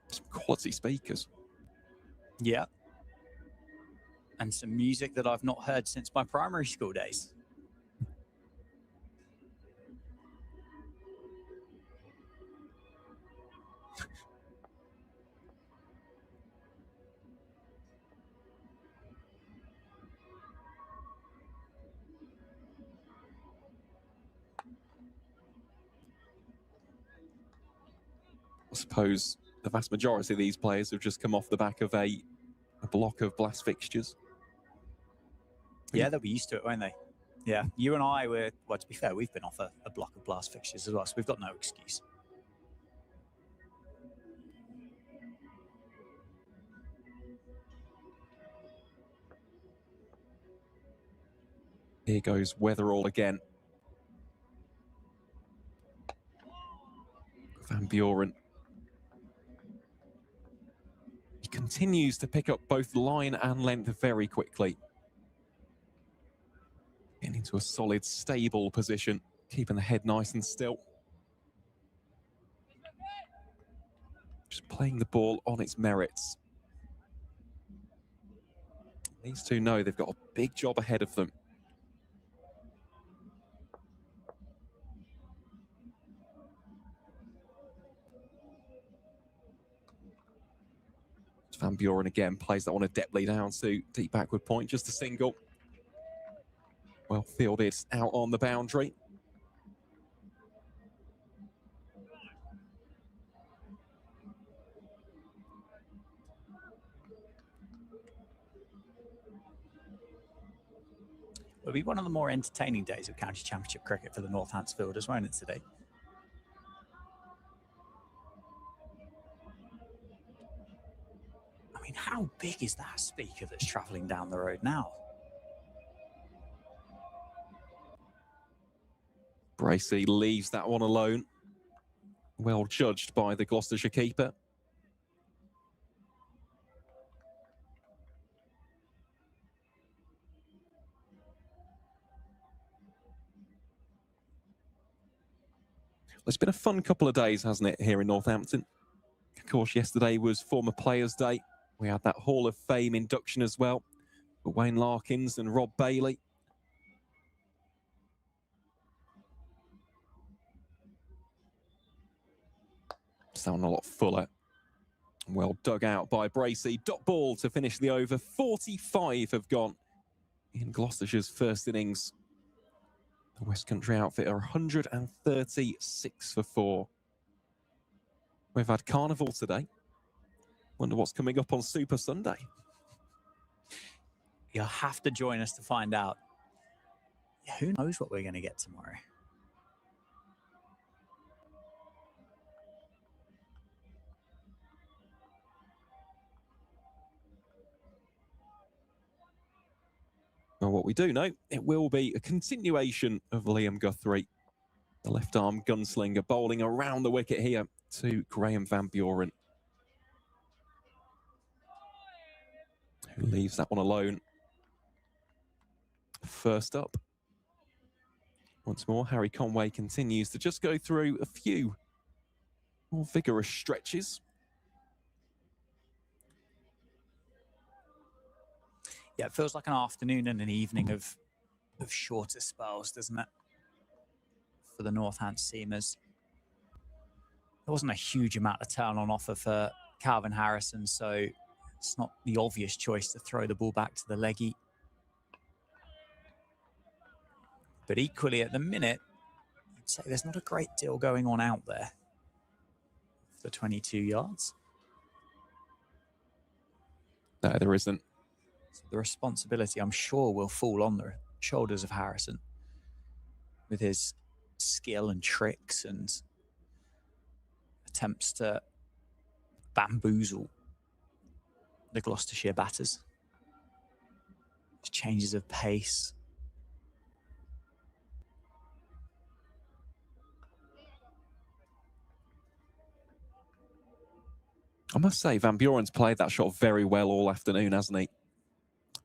Some quality speakers. Yeah. And some music that I've not heard since my primary school days. I suppose the vast majority of these players have just come off the back of a block of blast fixtures. Yeah, they'll be used to it, won't they? Yeah, you and I were, well, to be fair, we've been off a block of blast fixtures as well, so we've got no excuse. Here goes Weatherall again. Van Buren. He continues to pick up both line and length very quickly. Getting into a solid, stable position, keeping the head nice and still. Just playing the ball on its merits. These two know they've got a big job ahead of them. Van Buren again plays that one adeptly down to deep backward point, just a single. Well fielded out on the boundary. It'll be one of the more entertaining days of county championship cricket for the Northants fielders, won't it, today? I mean, how big is that speaker that's travelling down the road now? Bracey leaves that one alone. Well judged by the Gloucestershire keeper. It's been a fun couple of days, hasn't it, here in Northampton? Of course, yesterday was former Players' Day. We had that Hall of Fame induction as well for Wayne Larkins and Rob Bailey. Sound a lot fuller. Well dug out by Bracey. Dot ball to finish the over. 45 have gone in Gloucestershire's first innings. The West Country outfit are 136 for 4. We've had Carnival today. Wonder what's coming up on Super Sunday. You'll have to join us to find out. Yeah, who knows what we're going to get tomorrow? Well, what we do know, it will be a continuation of Liam Guthrie, the left-arm gunslinger, bowling around the wicket here to Graham Van Buren, who leaves that one alone. First up, once more, Harry Conway continues to just go through a few more vigorous stretches. Yeah, it feels like an afternoon and an evening of shorter spells, doesn't it? For the Northampton seamers. There wasn't a huge amount of turn on offer for Calvin Harrison, so it's not the obvious choice to throw the ball back to the leggy. But equally at the minute, I'd say there's not a great deal going on out there for 22 yards. No, there isn't. So the responsibility, I'm sure, will fall on the shoulders of Harrison with his skill and tricks and attempts to bamboozle the Gloucestershire batters. His changes of pace. I must say, Van Buren's played that shot very well all afternoon, hasn't he?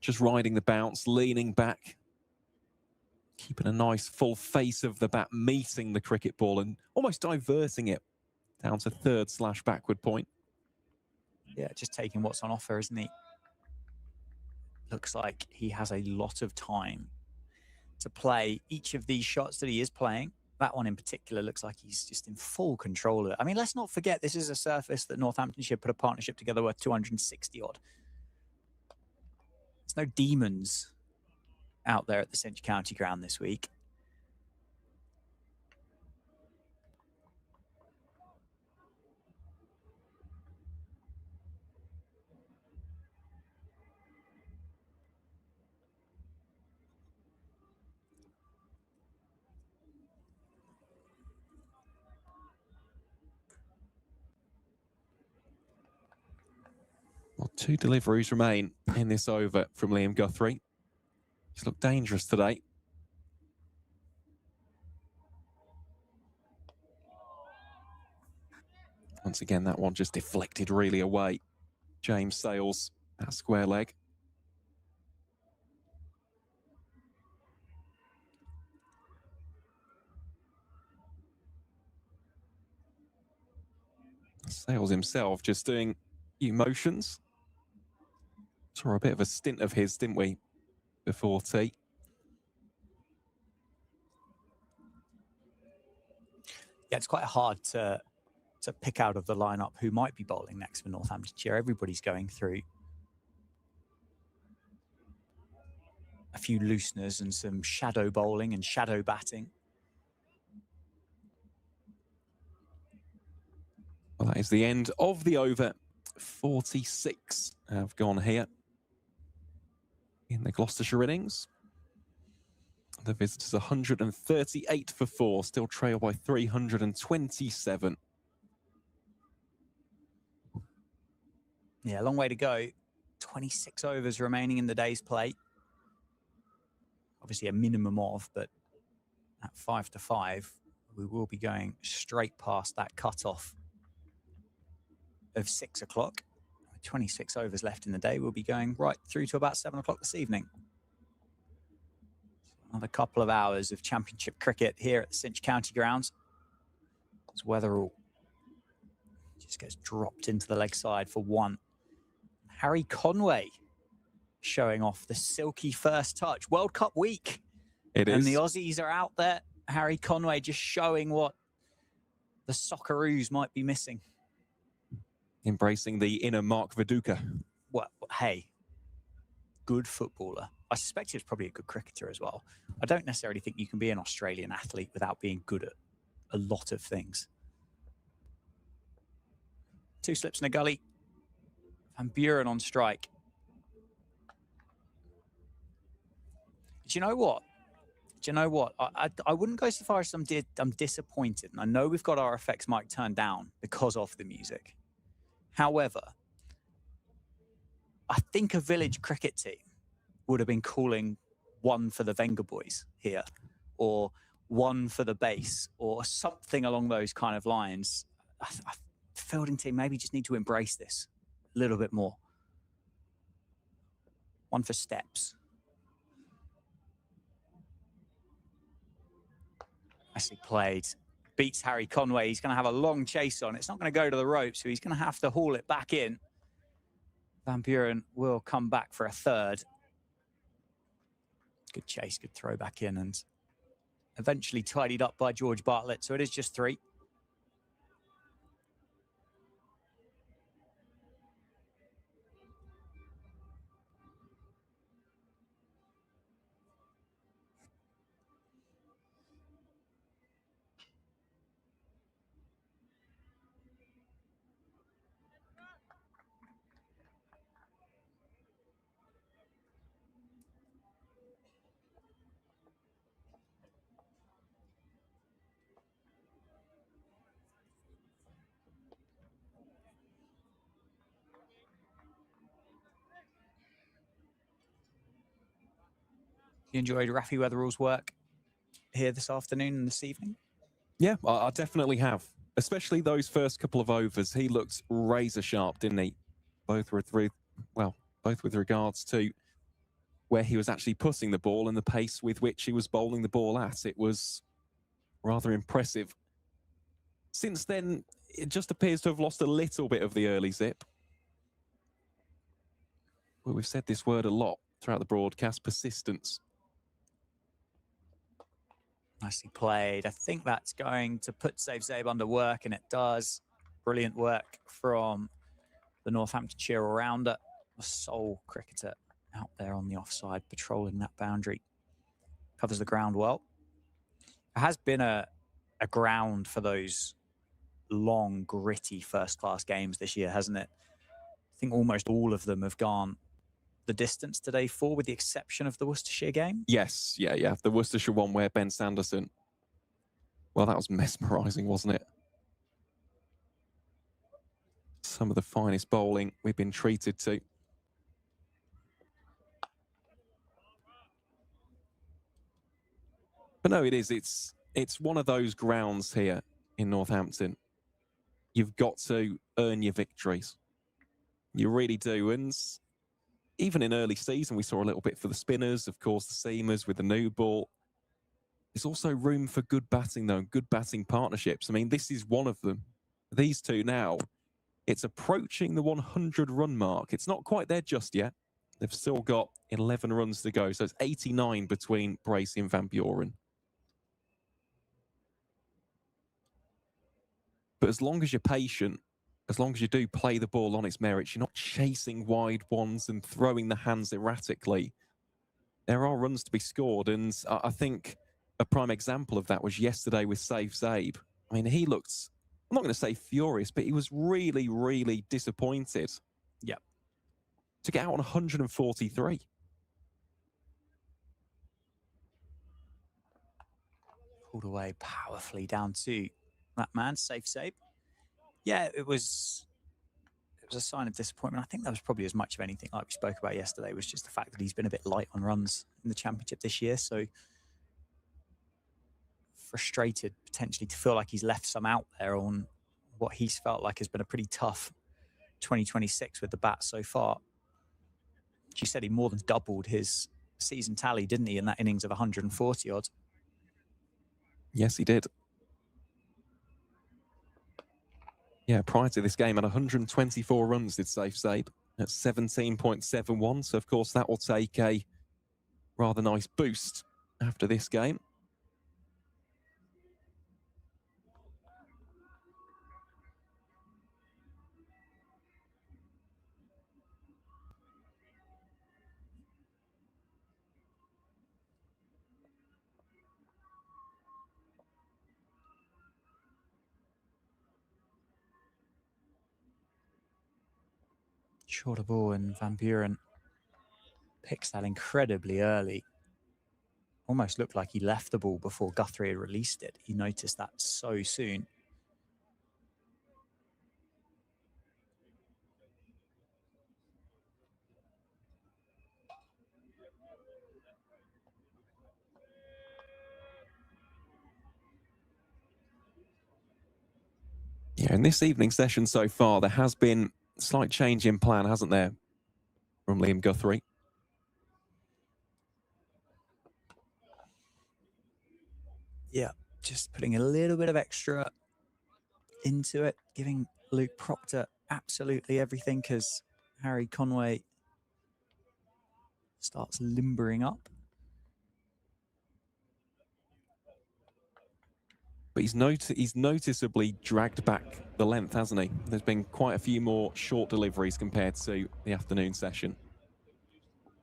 Just riding the bounce, leaning back, keeping a nice full face of the bat, meeting the cricket ball and almost diverting it down to third/backward point. Yeah, just taking what's on offer, isn't he? Looks like he has a lot of time to play each of these shots that he is playing. That one in particular looks like he's just in full control of it. I mean, let's not forget, this is a surface that Northamptonshire put a partnership together worth 260 odd. There's no demons out there at the Cinch County Ground this week. Well, 2 deliveries remain in this over from Liam Guthrie. He's looked dangerous today. Once again, that one just deflected really away. James Sales, that square leg. Sales himself just doing emotions. Saw a bit of a stint of his, didn't we, before tea? Yeah, it's quite hard to pick out of the lineup who might be bowling next for Northamptonshire. Everybody's going through a few looseners and some shadow bowling and shadow batting. Well, that is the end of the over. 46 have gone here in the Gloucestershire innings. The visitors 138 for 4, still trail by 327. Yeah, a long way to go. 26 overs remaining in the day's play. Obviously a minimum of, but at 5 to 5, we will be going straight past that cutoff of 6 o'clock. 26 overs left in the day. We'll be going right through to about 7 o'clock this evening. Another couple of hours of championship cricket here at the Cinch County Grounds. As weather will Just gets dropped into the leg side for one. Harry Conway showing off the silky first touch. World Cup week. It is. And the Aussies are out there. Harry Conway just showing what the Socceroos might be missing. Embracing the inner Mark Viduka. Well, hey, good footballer. I suspect he was probably a good cricketer as well. I don't necessarily think you can be an Australian athlete without being good at a lot of things. Two slips in a gully. Van Buren on strike. Do you know what? I wouldn't go so far as I'm disappointed. And I know we've got our effects mic turned down because of the music. However, I think a village cricket team would have been calling one for the Wenger boys here, or one for the base, or something along those kind of lines. Fielding team maybe just need to embrace this a little bit more. One for steps. Nicely played. Beats Harry Conway. He's going to have a long chase on. It's not going to go to the rope, so he's going to have to haul it back in. Van Buren will come back for a third. Good chase, good throw back in, and eventually tidied up by George Bartlett. So it is just 3. You enjoyed Rafi Weatherall's work here this afternoon and this evening? Yeah, I definitely have. Especially those first couple of overs. He looked razor sharp, didn't he? Both with regards to where he was actually putting the ball and the pace with which he was bowling the ball at. It was rather impressive. Since then, it just appears to have lost a little bit of the early zip. Well, we've said this word a lot throughout the broadcast, persistence. Nicely played. I think that's going to put Zabe under work, and it does. Brilliant work from the Northamptonshire all-rounder, a sole cricketer out there on the offside, patrolling that boundary. Covers the ground well. It has been a ground for those long, gritty first-class games this year, hasn't it? I think almost all of them have gone the distance today with the exception of the Worcestershire game. Yes, yeah. The Worcestershire one where Ben Sanderson, well, that was mesmerising, wasn't it? Some of the finest bowling we've been treated to. But no, it is. It's one of those grounds here in Northampton. You've got to earn your victories. You really do. And even in early season, we saw a little bit for the spinners, of course, the seamers with the new ball. There's also room for good batting, though, and good batting partnerships. I mean, this is one of them. These two now, it's approaching the 100-run mark. It's not quite there just yet. They've still got 11 runs to go, so it's 89 between Bracey and Van Buren. But as long as you're patient, as long as you do play the ball on its merits, you're not chasing wide ones and throwing the hands erratically, there are runs to be scored. And I think a prime example of that was yesterday with Saif Zabe. I mean, he looked, I'm not going to say furious, but he was really, really disappointed. Yep. To get out on 143. Pulled away powerfully down to that man, Saif Zabe. Yeah, it was a sign of disappointment. I think that was probably as much of anything like we spoke about yesterday, was just the fact that he's been a bit light on runs in the championship this year. So frustrated potentially to feel like he's left some out there on what he's felt like has been a pretty tough 2026 with the bat so far. She said he more than doubled his season tally, didn't he, in that innings of 140 odd? Yes, he did. Yeah, prior to this game, at 124 runs did Safe Sabe at 17.71. So, of course, that will take a rather nice boost after this game. Shorter ball, and Van Buren picks that incredibly early. Almost looked like he left the ball before Guthrie had released it. He noticed that so soon. Yeah, in this evening session so far, there has been a slight change in plan, hasn't there, from Liam Guthrie? Yeah, just putting a little bit of extra into it, giving Luke Proctor absolutely everything because Harry Conway starts limbering up. But he's noticeably dragged back the length, hasn't he? There's been quite a few more short deliveries compared to the afternoon session.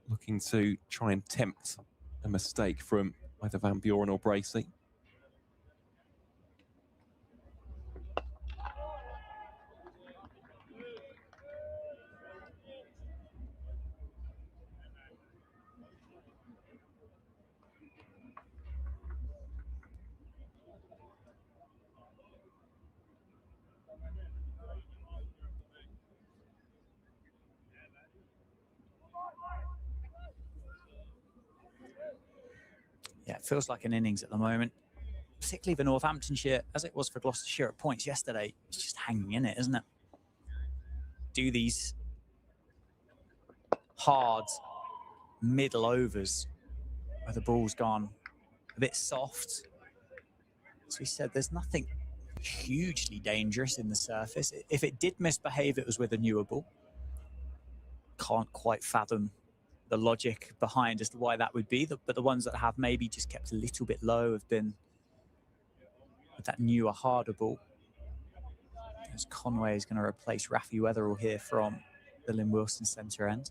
Looking to try and tempt a mistake from either Van Buren or Bracey. Yeah, it feels like an innings at the moment, particularly for Northamptonshire, as it was for Gloucestershire at points yesterday. It's just hanging in it, isn't it? Do these hard middle overs where the ball's gone a bit soft. As we said, there's nothing hugely dangerous in the surface. If it did misbehave, it was with a newer ball. Can't quite fathom the logic behind as to why that would be, but the ones that have maybe just kept a little bit low have been with that newer, harder ball. As Conway is going to replace Rafi Weatherall here from the Lynn Wilson centre end.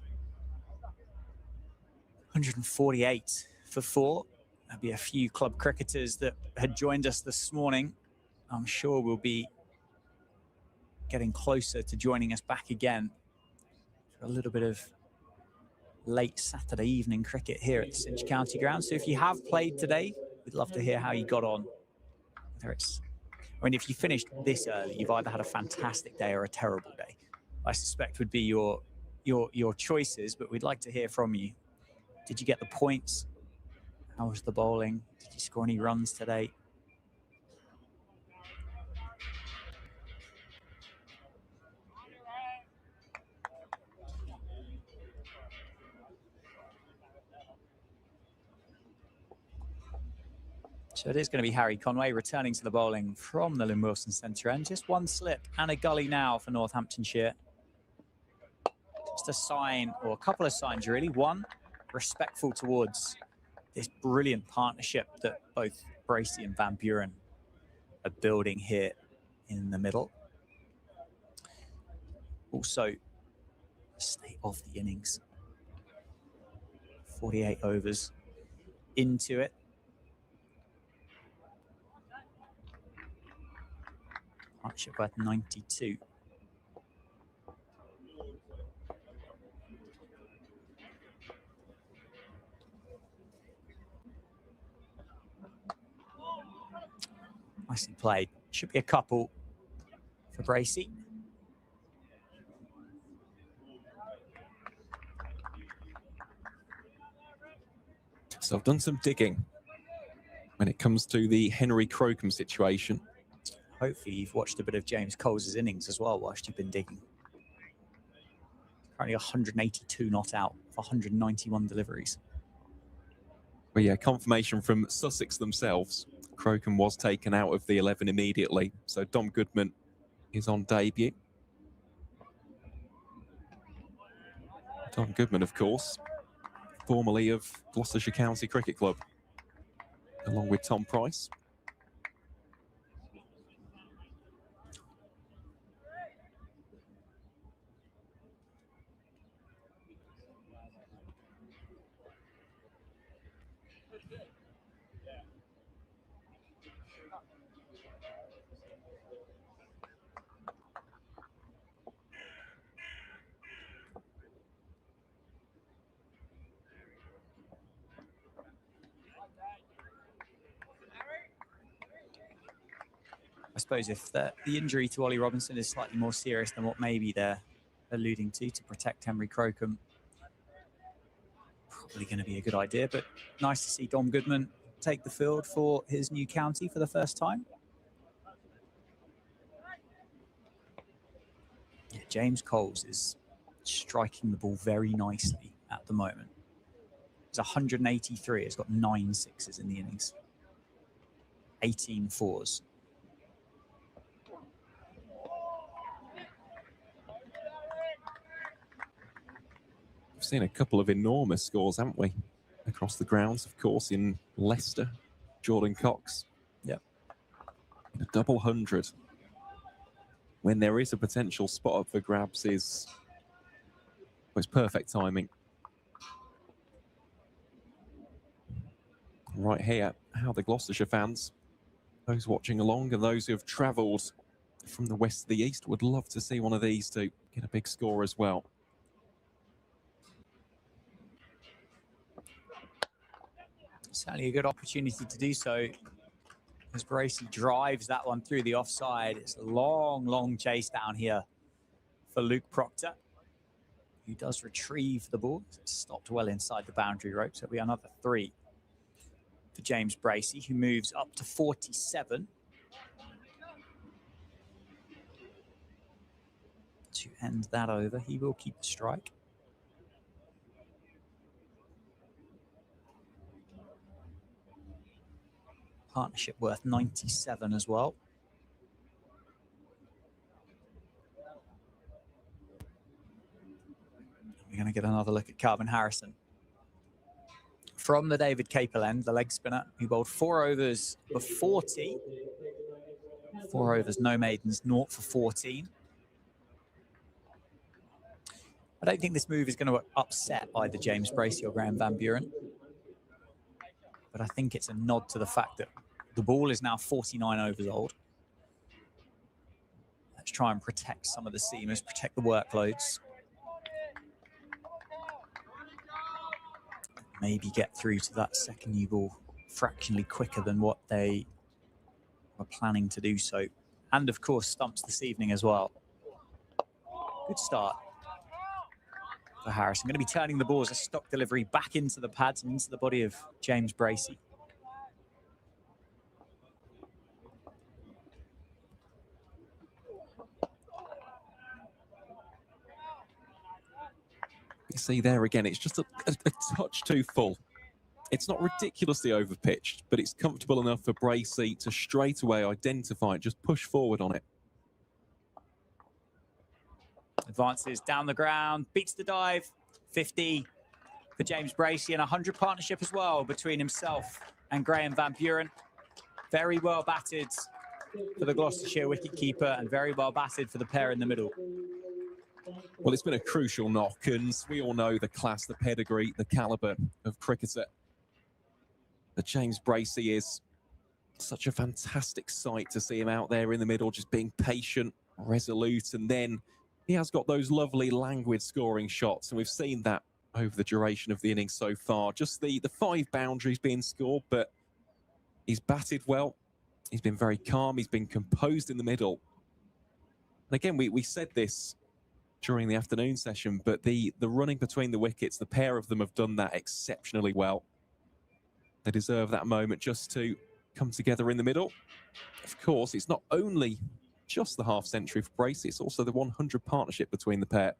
148 for 4. There'll be a few club cricketers that had joined us this morning. I'm sure we'll be getting closer to joining us back again for a little bit of late Saturday evening cricket here at the Cinch County Ground. So if you have played today, we'd love to hear how you got on. Whether it's, I mean, if you finished this early, you've either had a fantastic day or a terrible day. I suspect would be your choices, but we'd like to hear from you. Did you get the points? How was the bowling? Did you score any runs today? So it is going to be Harry Conway returning to the bowling from the Lynn Wilson centre end. Just one slip and a gully now for Northamptonshire. Just a sign, or a couple of signs really. One, respectful towards this brilliant partnership that both Bracey and Van Buren are building here in the middle. Also, state of the innings. 48 overs into it. Partnership worth 92. Nicely played. Should be a couple for Bracey. So I've done some digging when it comes to the Henry Crocombe situation. Hopefully you've watched a bit of James Coles' innings as well whilst you've been digging. Currently 182 not out for 191 deliveries. Well, yeah, confirmation from Sussex themselves. Crocombe was taken out of the 11 immediately. So Dom Goodman is on debut. Tom Goodman, of course, formerly of Gloucestershire County Cricket Club, along with Tom Price. I suppose if the injury to Ollie Robinson is slightly more serious than what maybe they're alluding to protect Henry Crocombe, probably going to be a good idea. But nice to see Dom Goodman take the field for his new county for the first time. Yeah, James Coles is striking the ball very nicely at the moment. He's 183. He's got 9 sixes in the innings, 18 fours. We've seen a couple of enormous scores, haven't we? Across the grounds, of course, in Leicester, Jordan Cox. Yep. A double 100. When there is a potential spot up for grabs is, well, it's perfect timing. Right here, how the Gloucestershire fans, those watching along and those who have travelled from the west to the east, would love to see one of these to get a big score as well. Certainly a good opportunity to do so, as Bracey drives that one through the offside. It's a long, long chase down here for Luke Proctor, who does retrieve the ball. It's stopped well inside the boundary rope, so it'll be another 3 for James Bracey, who moves up to 47 to end that over. He will keep the strike. Partnership worth 97 as well. We're going to get another look at Calvin Harrison. From the David Capel end, the leg spinner, who bowled 4 overs for 40. 4 overs, no maidens, 0 for 14. I don't think this move is going to upset either James Bracey or Graham Van Buren. But I think it's a nod to the fact that the ball is now 49 overs old. Let's try and protect some of the seamers, protect the workloads. Maybe get through to that second new ball fractionally quicker than what they were planning to do so. And of course, stumps this evening as well. Good start for Harrison. Going to be turning the ball as a stock delivery back into the pads and into the body of James Bracey. You see there again, it's just a touch too full. It's not ridiculously overpitched, but it's comfortable enough for Bracey to straight away identify it, just push forward on it. Advances down the ground, beats the dive, 50 for James Bracey, and 100 partnership as well between himself and Graham Van Buren. Very well batted for the Gloucestershire wicketkeeper and very well batted for the pair in the middle. Well, it's been a crucial knock, and we all know the class, the pedigree, the calibre of cricketer that James Bracey is. Such a fantastic sight to see him out there in the middle, just being patient, resolute, and then he has got those lovely languid scoring shots, and we've seen that over the duration of the innings so far. Just the 5 boundaries being scored, but he's batted well. He's been very calm. He's been composed in the middle. And again, we said this during the afternoon session, but the running between the wickets, the pair of them have done that exceptionally well. They deserve that moment just to come together in the middle. Of course, it's not only just the half century for Bracey, it's also the 100 partnership between the pair.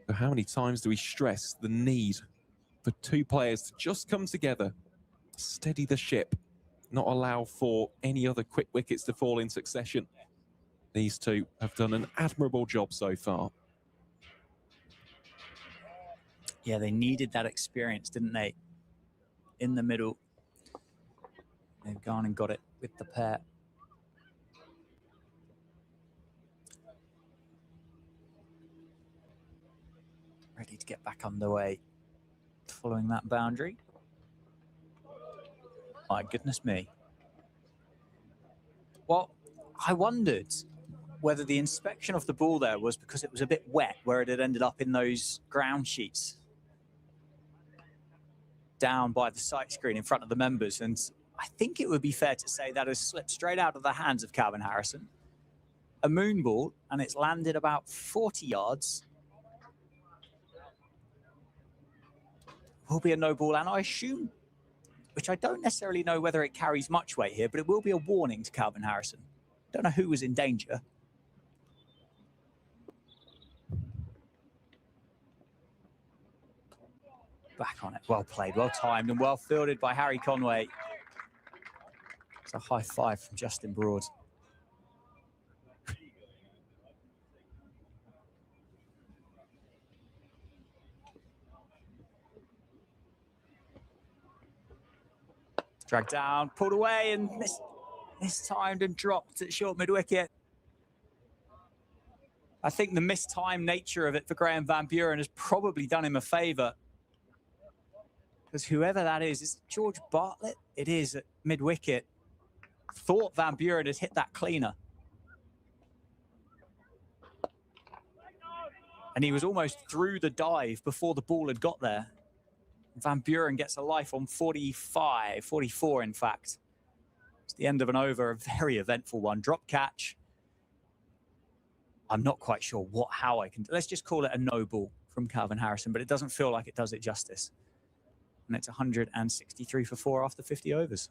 So how many times do we stress the need for 2 players to just come together, steady the ship, not allow for any other quick wickets to fall in succession. These two have done an admirable job so far. Yeah, they needed that experience, didn't they? In the middle. They've gone and got it with the pair. Ready to get back underway following that boundary. My goodness me. Well, I wondered whether the inspection of the ball there was because it was a bit wet where it had ended up in those ground sheets down by the sight screen in front of the members. And I think it would be fair to say that has slipped straight out of the hands of Calvin Harrison. A moon ball, and it's landed about 40 yards. Will be a no ball, and I assume, which I don't necessarily know whether it carries much weight here, but it will be a warning to Calvin Harrison. Don't know who was in danger. Back on it. Well played, well timed, and well fielded by Harry Conway. It's a high five from Justin Broad. Dragged down, pulled away, and mistimed and dropped at short mid-wicket. I think the mistimed nature of it for Graham Van Buren has probably done him a favour. Because whoever that is George Bartlett? It is at mid-wicket. Thought Van Buren had hit that cleaner. And he was almost through the dive before the ball had got there. Van Buren gets a life on 45, 44 in fact. It's the end of an over, a very eventful one. Drop catch. I'm not quite sure how I can... Let's just call it a no ball from Calvin Harrison, but it doesn't feel like it does it justice. And it's 163 for 4 after 50 overs.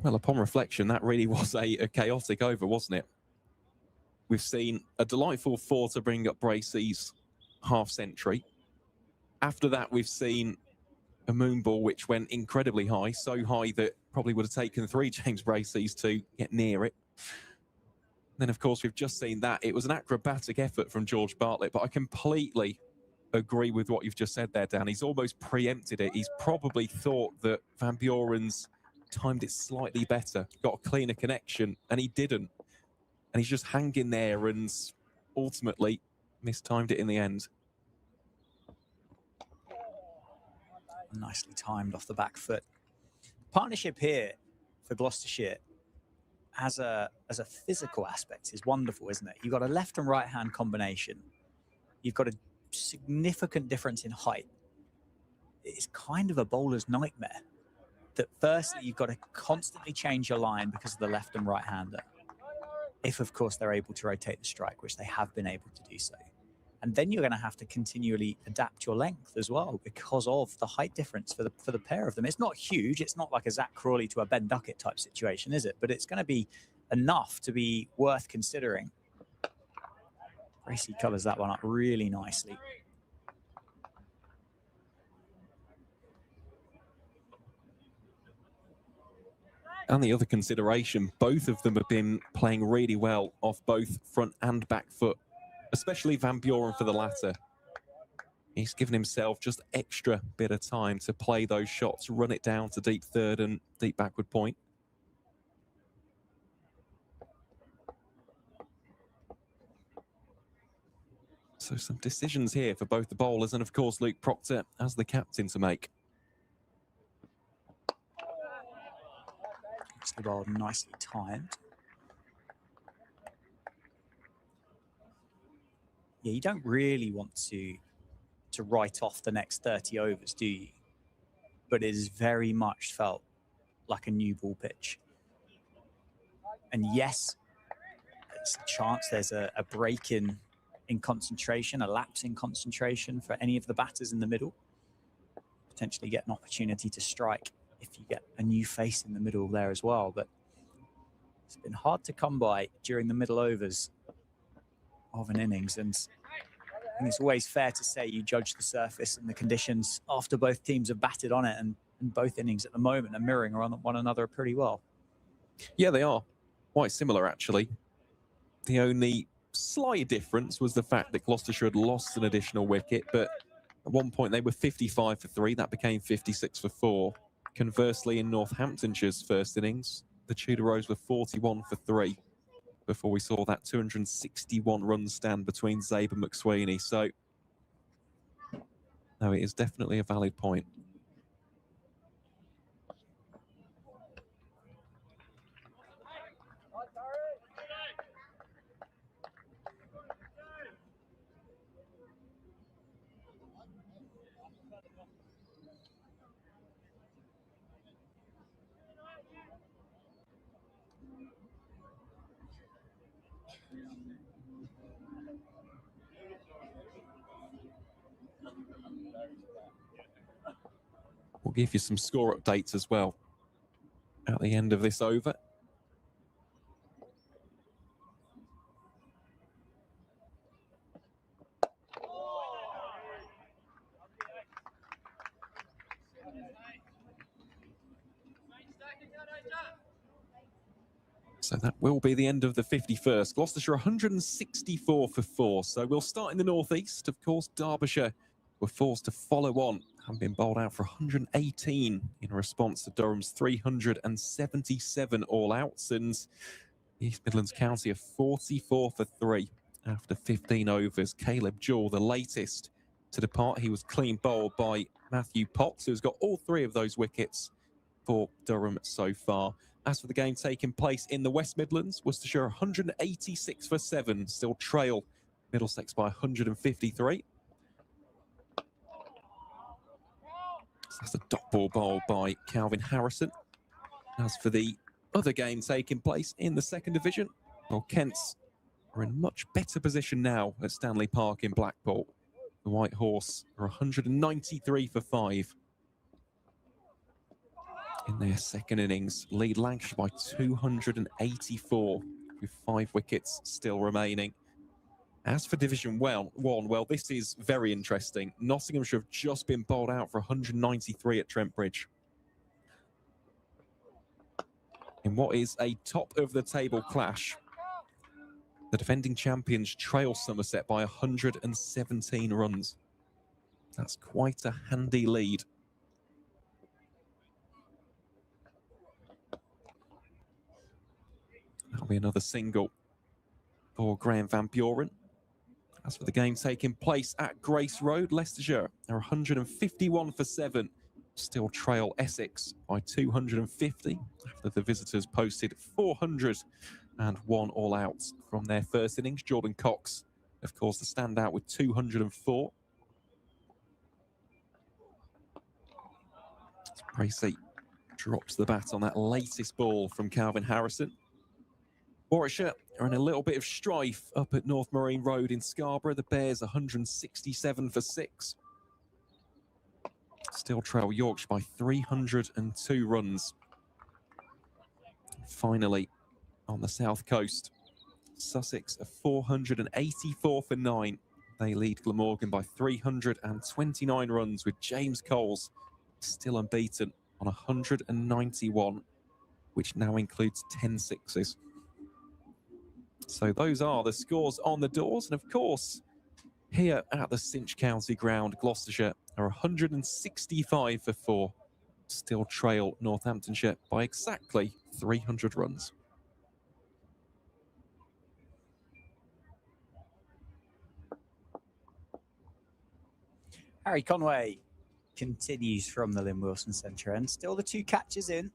Well, upon reflection, that really was a chaotic over, wasn't it? We've seen a delightful 4 to bring up Bracey's half century. After that, we've seen a moon ball which went incredibly high, so high that probably would have taken 3 James Bracey's to get near it. Then, of course, we've just seen that. It was an acrobatic effort from George Bartlett, but I completely agree with what you've just said there, Dan. He's almost preempted it. He's probably thought that Van Buren's timed it slightly better, got a cleaner connection, and he didn't. And he's just hanging there and ultimately mistimed it in the end. Nicely timed off the back foot. Partnership here for Gloucestershire as a physical aspect is wonderful, isn't it? You've got a left and right hand combination. You've got a significant difference in height. It's kind of a bowler's nightmare that firstly you've got to constantly change your line because of the left and right hander. If of course they're able to rotate the strike, which they have been able to do so. And then you're going to have to continually adapt your length as well because of the height difference for the pair of them. It's not huge. It's not like a Zach Crawley to a Ben Duckett type situation, is it? But it's going to be enough to be worth considering. Bracey covers that one up really nicely. And the other consideration, both of them have been playing really well off both front and back foot, especially Van Buren for the latter. He's given himself just extra bit of time to play those shots, run it down to deep third and deep backward point. So some decisions here for both the bowlers and, of course, Luke Proctor as the captain to make. The ball nicely timed. Yeah, you don't really want to write off the next 30 overs, do you? But it is very much felt like a new ball pitch. And yes, there's a chance there's a break in concentration, a lapse in concentration for any of the batters in the middle. Potentially get an opportunity to strike if you get a new face in the middle there as well. But it's been hard to come by during the middle overs of an innings. And I think it's always fair to say you judge the surface and the conditions after both teams have batted on it. And And both innings at the moment are mirroring one another pretty well. Yeah, they are. Quite similar, actually. The only slight difference was the fact that Gloucestershire had lost an additional wicket, but at one point they were 55 for 3. That became 56 for 4. Conversely, in Northamptonshire's first innings, the Tudor Rose were 41 for 3 before we saw that 261 run stand between Zabe and McSweeney. So, no, it is definitely a valid point. We'll give you some score updates as well at the end of this over. So that will be the end of the 51st. Gloucestershire 164 for 4. So we'll start in the northeast. Of course, Derbyshire were forced to follow on, having been bowled out for 118 in response to Durham's 377 all-outs. And East Midlands County are 44 for 3 after 15 overs. Caleb Jewell, the latest to depart. He was clean bowled by Matthew Potts, who's got all 3 of those wickets for Durham so far. As for the game taking place in the West Midlands, Worcestershire 186 for 7, still trail Middlesex by 153. So that's a dot ball bowled by Calvin Harrison. As for the other game taking place in the second division, well, Kents are in much better position now at Stanley Park in Blackpool. The White Horse are 193 for 5. In their second innings, lead Lancashire by 284 with 5 wickets still remaining. As for Division 1, well, this is very interesting. Nottinghamshire have just been bowled out for 193 at Trent Bridge. In what is a top-of-the-table clash, the defending champions trail Somerset by 117 runs. That's quite a handy lead. That'll be another single for Graham Van Buren. As for the game taking place at Grace Road, Leicestershire are 151 for 7. Still trail Essex by 250 after the visitors posted 401 all-outs from their first innings. Jordan Cox, of course, the standout with 204. Bracey drops the bat on that latest ball from Calvin Harrison. Warwickshire are in a little bit of strife up at North Marine Road in Scarborough. The Bears 167 for 6. Still trail Yorkshire by 302 runs. Finally, on the south coast, Sussex are 484 for 9. They lead Glamorgan by 329 runs, with James Coles still unbeaten on 191, which now includes 10 sixes. So those are the scores on the doors. And of course, here at the Cinch County Ground, Gloucestershire are 165 for 4. Still trail Northamptonshire by exactly 300 runs. Harry Conway continues from the Lynn Wilson Centre end. Still the 2 catches in.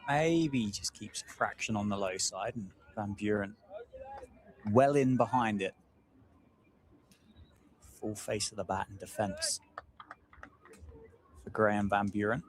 Maybe just keeps a fraction on the low side, and Van Buren well in behind it. Full face of the bat in defence for Graham Van Buren.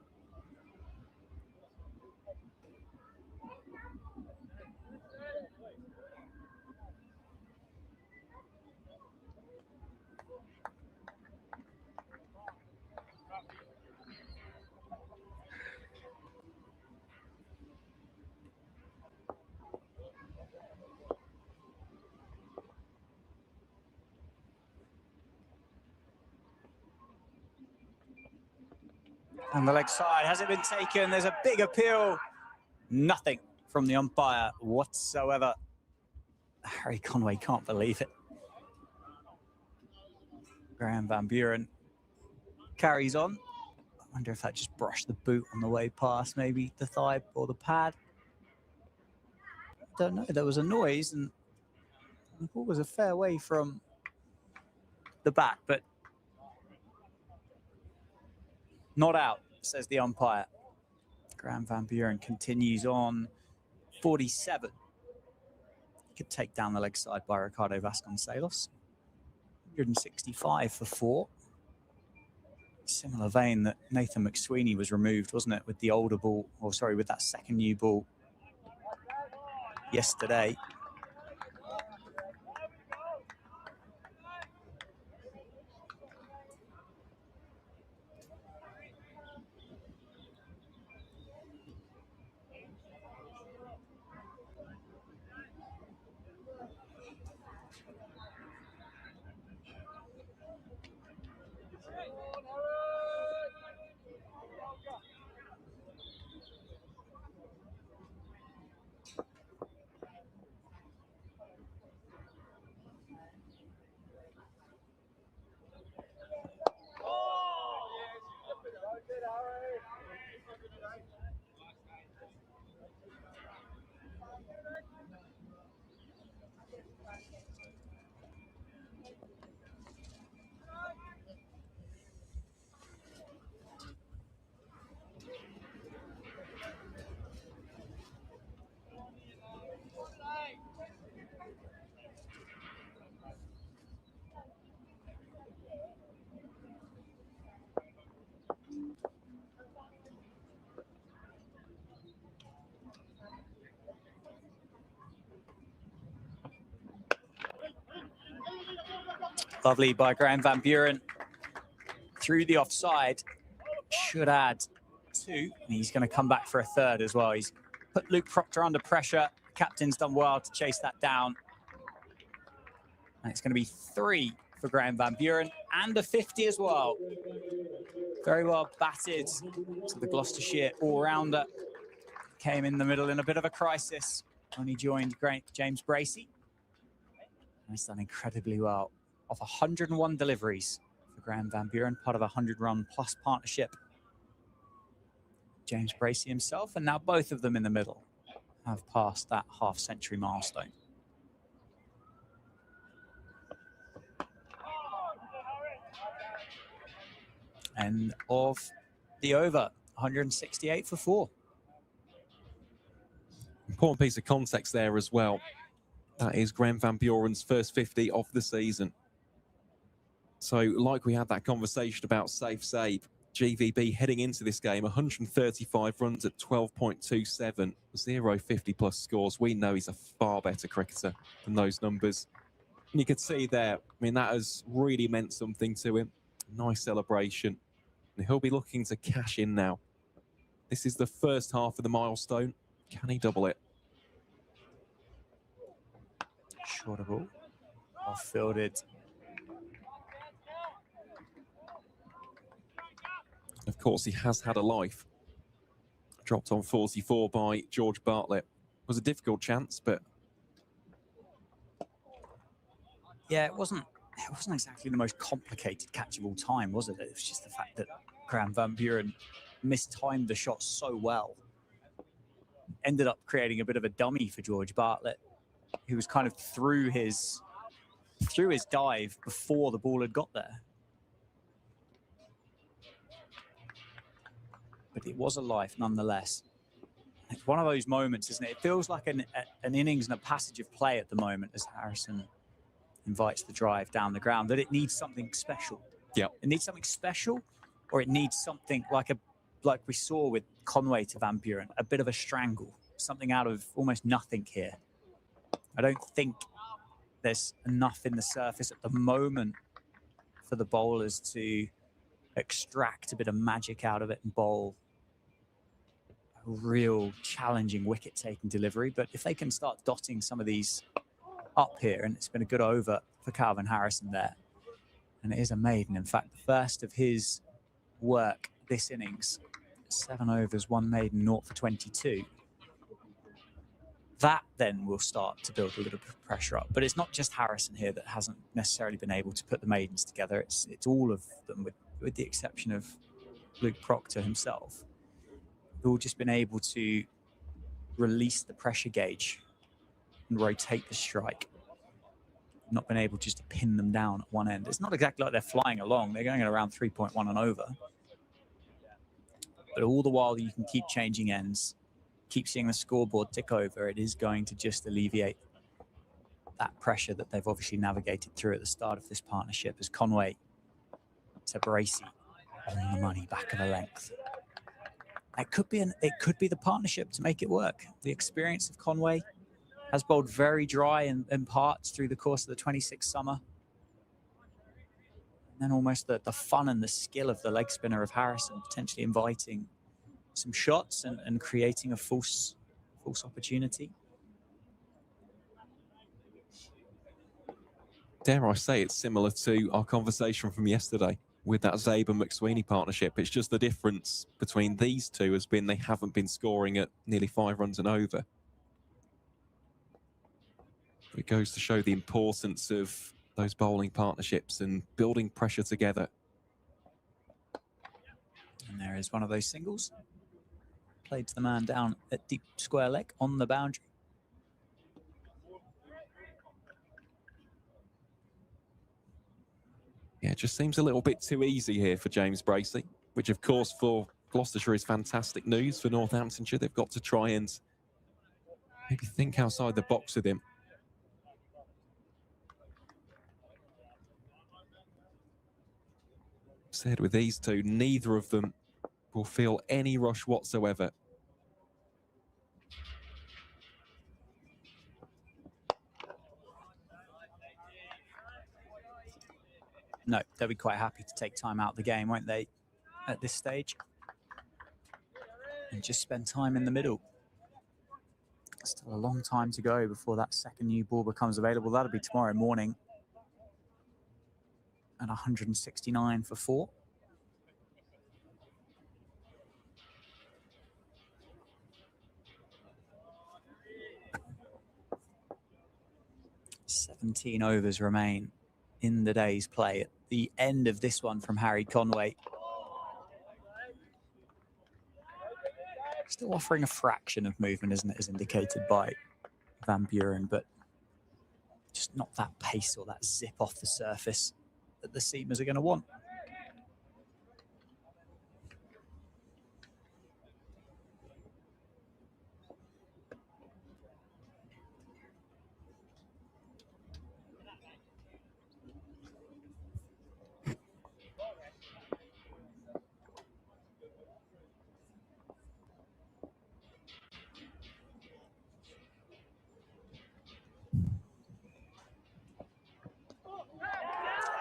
On the leg side, has it been taken? There's a big appeal. Nothing from the umpire whatsoever. Harry Conway can't believe it. Graham Van Buren carries on. I wonder if that just brushed the boot on the way past, maybe the thigh or the pad. I don't know. There was a noise, and the ball was a fair way from the back, but not out, says the umpire. Graham Van Buren continues on 47. He could take down the leg side by Ricardo Vasconcelos. 165 for 4. Similar vein that Nathan McSweeney was removed, wasn't it, with the older ball, or sorry, with that second new ball yesterday. Lovely by Graham Van Buren. Through the offside. Should add 2. And he's going to come back for a third as well. He's put Luke Proctor under pressure. Captain's done well to chase that down. And it's going to be 3 for Graham Van Buren and a 50 as well. Very well batted to the Gloucestershire all-rounder. Came in the middle in a bit of a crisis when he joined James Bracey. And he's done incredibly well. Off 101 deliveries for Graham Van Buren, part of a 100-run plus partnership. James Bracey himself, and now both of them in the middle have passed that half-century milestone. End of the over, 168 for 4. Important piece of context there as well. That is Graham Van Buren's first 50 of the season. So, like we had that conversation about safe save, GVB heading into this game, 135 runs at 12.27, 0 50-plus scores. We know he's a far better cricketer than those numbers. And you could see there, I mean, that has really meant something to him. Nice celebration. And he'll be looking to cash in now. This is the first half of the milestone. Can he double it? Shorter ball. Off-fielded. Of course, he has had a life. Dropped on 44 by George Bartlett. It was a difficult chance, but... Yeah, it wasn't exactly the most complicated catch of all time, was it? It was just the fact that Graham Van Buren mistimed the shot so well. Ended up creating a bit of a dummy for George Bartlett, who was kind of through his dive before the ball had got there. But it was a life nonetheless. It's one of those moments, isn't it? It feels like an innings and a passage of play at the moment as Harrison invites the drive down the ground, that it needs something special. Yeah. It needs something special, or it needs something like we saw with Conway to Van Buren, a bit of a strangle, something out of almost nothing here. I don't think there's enough in the surface at the moment for the bowlers to extract a bit of magic out of it and bowl a real challenging wicket-taking delivery. But if they can start dotting some of these up here, and it's been a good over for Calvin Harrison there, and it is a maiden. In fact, the first of his work this innings. 7 overs, 1 maiden, 0 for 22. That then will start to build a little bit of pressure up. But it's not just Harrison here that hasn't necessarily been able to put the maidens together. It's all of them, with the exception of Luke Proctor himself, who've all just been able to release the pressure gauge and rotate the strike. Not been able just to pin them down at one end. It's not exactly like they're flying along. They're going at around 3.1 and over. But all the while you can keep changing ends, keep seeing the scoreboard tick over, it is going to just alleviate that pressure that they've obviously navigated through at the start of this partnership as Conway to Bracey on the money, back of a length. It could be the partnership to make it work. The experience of Conway has bowled very dry in parts through the course of the 26th summer. And then almost the fun and the skill of the leg spinner of Harrison, potentially inviting some shots and creating a false opportunity. Dare I say it's similar to our conversation from yesterday with that Zabe and McSweeney partnership. It's just the difference between these two has been they haven't been scoring at nearly 5 runs and over. It goes to show the importance of those bowling partnerships and building pressure together. And there is one of those singles. Played to the man down at deep square leg on the boundary. Yeah, it just seems a little bit too easy here for James Bracey, which of course for Gloucestershire is fantastic news. For Northamptonshire, they've got to try and maybe think outside the box with him. Said with these two, neither of them will feel any rush whatsoever. No, they'll be quite happy to take time out of the game, won't they, at this stage? And just spend time in the middle. Still a long time to go before that second new ball becomes available. That'll be tomorrow morning at 169 for 4. "17 overs remain in the day's play." At the end of this one from Harry Conway, still offering a fraction of movement, isn't it, as indicated by Van Buren, but just not that pace or that zip off the surface that the seamers are going to want.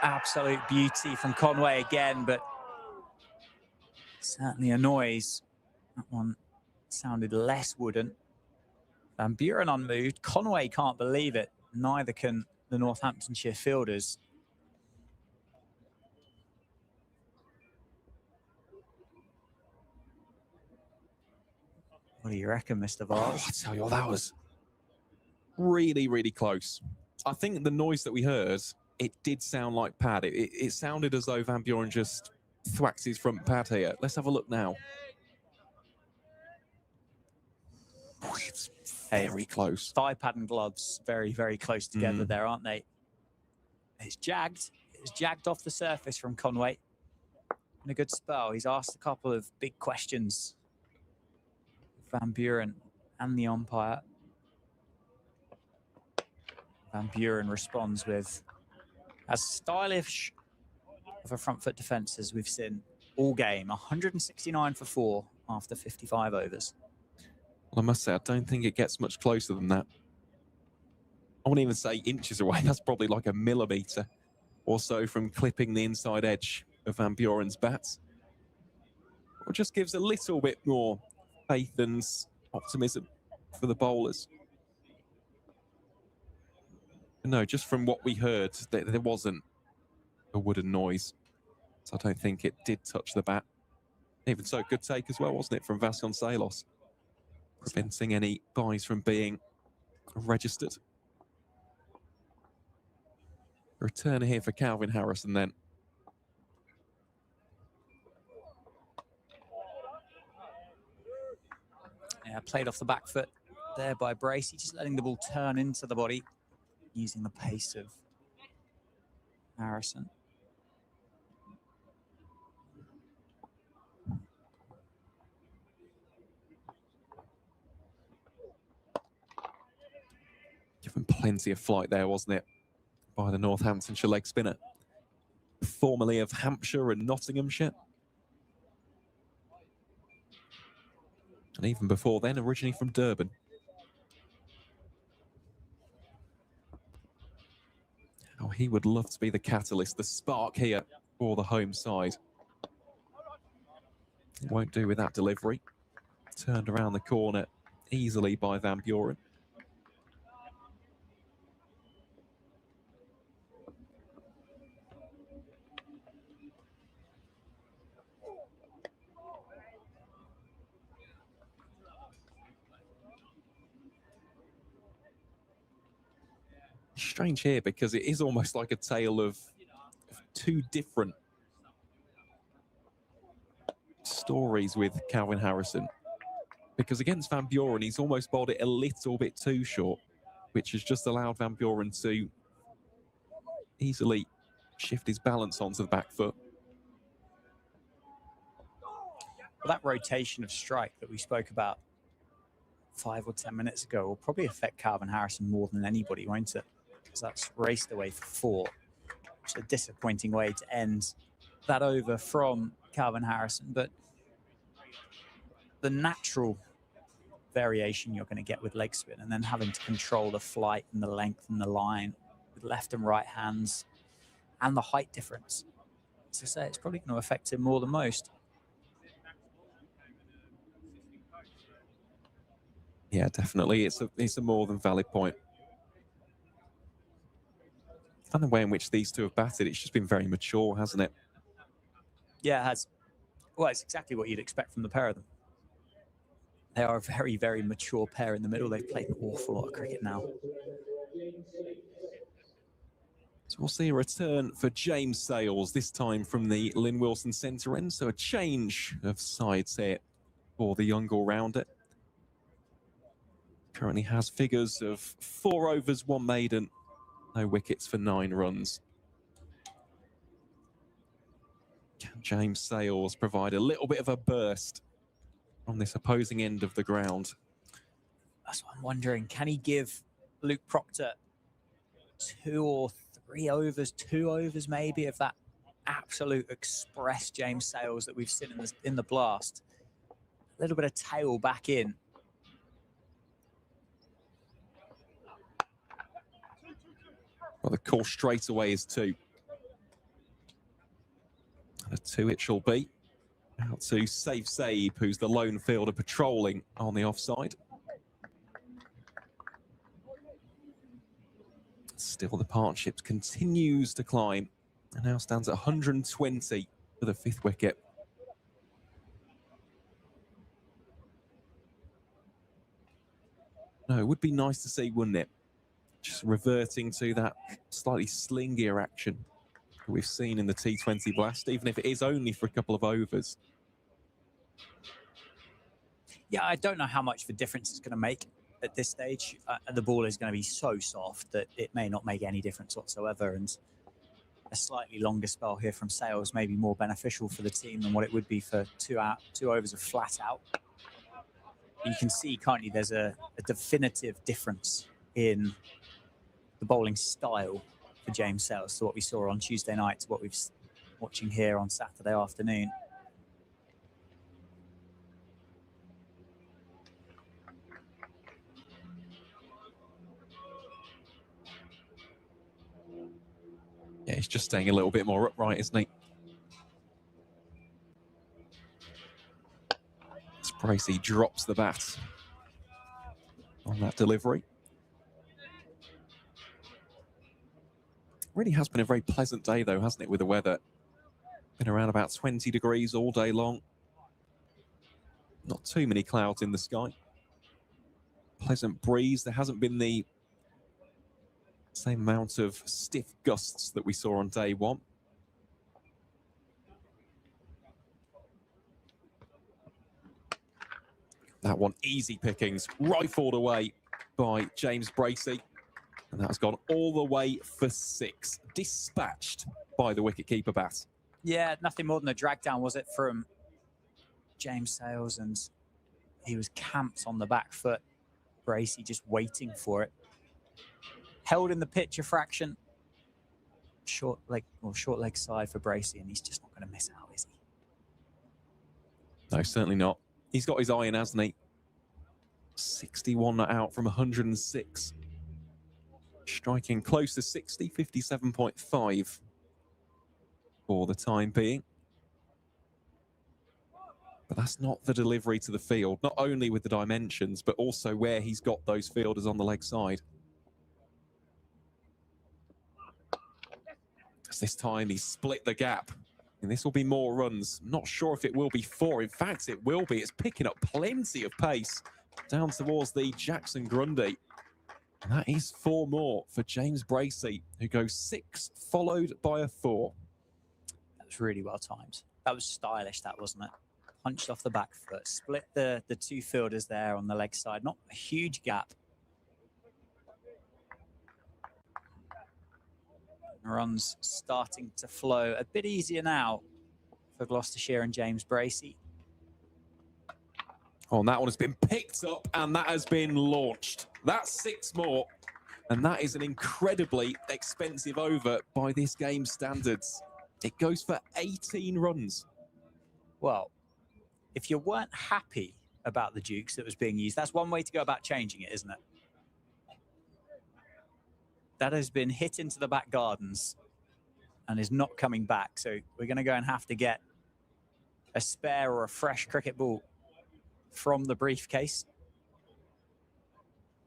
Absolute beauty from Conway again, but certainly a noise. That one sounded less wooden. Van Buren unmoved. Conway can't believe it. Neither can the Northamptonshire fielders. What do you reckon, Mr. Vars? Oh, I tell you what, that was really, really close. I think the noise that we heard, it did sound like pad. It sounded as though Van Buren just thwacked his front pad here. Let's have a look now. Oh, it's very close. Thigh pad and gloves, very, very close together there, aren't they? It's jagged. It's jagged off the surface from Conway. In a good spell. He's asked a couple of big questions. Van Buren and the umpire. Van Buren responds with as stylish of a front foot defence as we've seen all game. 169 for 4 after 55 overs. Well, I must say, I don't think it gets much closer than that. I wouldn't even say inches away. That's probably like a millimetre or so from clipping the inside edge of Van Buren's bat. It just gives a little bit more faith and optimism for the bowlers. But no, just from what we heard, there wasn't a wooden noise. So I don't think it did touch the bat Even so, good take as well, wasn't it, from Vasconcelos, preventing any buys from being registered. Return here for Calvin Harrison then. Yeah, played off the back foot there by Bracey, just letting the ball turn into the body, using the pace of Harrison. Given plenty of flight there, wasn't it, by the Northamptonshire leg spinner, formerly of Hampshire and Nottinghamshire. And even before then, originally from Durban. Oh, he would love to be the catalyst, the spark here for the home side. It won't do with that delivery. Turned around the corner easily by Van Buren. Strange here because it is almost like a tale of two different stories with Calvin Harrison. Because against Van Buren, he's almost bowled it a little bit too short, which has just allowed Van Buren to easily shift his balance onto the back foot. Well, that rotation of strike that we spoke about 5 or 10 minutes ago will probably affect Calvin Harrison more than anybody, won't it? Because that's raced away for 4. It's a disappointing way to end that over from Calvin Harrison. But the natural variation you're going to get with leg spin and then having to control the flight and the length and the line with left and right hands and the height difference, as I say, it's probably going to affect him more than most. Yeah, definitely. It's a more than valid point. And the way in which these two have batted, it's just been very mature, hasn't it? Yeah, it has. Well, it's exactly what you'd expect from the pair of them. They are a very, very mature pair in the middle. They've played an awful lot of cricket now. So we'll see a return for James Sales, this time from the Lynn Wilson centre end. So a change of sides here for the young all-rounder. Currently has figures of 4 overs, 1 maiden, no wickets for 9 runs. Can James Sales provide a little bit of a burst on this opposing end of the ground? That's what I'm wondering. Can he give Luke Proctor 2 or 3 overs, 2 overs maybe, of that absolute express James Sales that we've seen in the blast? A little bit of tail back in. Well, the call straight away is 2. And a 2 it shall be. Out to Safe Saib, who's the lone fielder patrolling on the offside. Still, the partnership continues to climb and now stands at 120 for the 5th wicket. No, it would be nice to see, wouldn't it? Just reverting to that slightly slingier action that we've seen in the T20 blast, even if it is only for a couple of overs. Yeah, I don't know how much of a difference it's going to make at this stage. The ball is going to be so soft that it may not make any difference whatsoever. And a slightly longer spell here from Sales may be more beneficial for the team than what it would be for 2 overs of flat out. You can see, can't you, there's a definitive difference in the bowling style for James Sales to what we saw on Tuesday night to what we've watching here on Saturday afternoon. Yeah, he's just staying a little bit more upright, isn't he? Bracey drops the bat on that delivery. Really has been a very pleasant day, though, hasn't it, with the weather? Been around about 20 degrees all day long. Not too many clouds in the sky. Pleasant breeze. There hasn't been the same amount of stiff gusts that we saw on day one. That one, easy pickings, rifled away by James Bracey. And that's gone all the way for 6. Dispatched by the wicketkeeper bat. Yeah, nothing more than a drag down, was it, from James Sales? And he was camped on the back foot. Bracey just waiting for it. Held in the pitch a fraction. Short leg side for Bracey, and he's just not going to miss out, is he? No, certainly not. He's got his eye in, hasn't he? 61 not out from 106. Striking close to 60, 57.5 for the time being. But that's not the delivery to the field, not only with the dimensions, but also where he's got those fielders on the leg side. As this time he split the gap, and this will be more runs. Not sure if it will be 4. In fact, it will be. It's picking up plenty of pace down towards the Jackson Grundy. And that is 4 more for James Bracey, who goes 6, followed by a 4. That was really well timed. That was stylish, that, wasn't it? Punched off the back foot, split the 2 fielders there on the leg side. Not a huge gap. Runs starting to flow a bit easier now for Gloucestershire and James Bracey. Oh, and that one has been picked up and that has been launched. That's 6 more. And that is an incredibly expensive over by this game's standards. It goes for 18 runs. Well, if you weren't happy about the Dukes that was being used, that's one way to go about changing it, isn't it? That has been hit into the back gardens and is not coming back. So we're going to go and have to get a spare or a fresh cricket ball from the briefcase.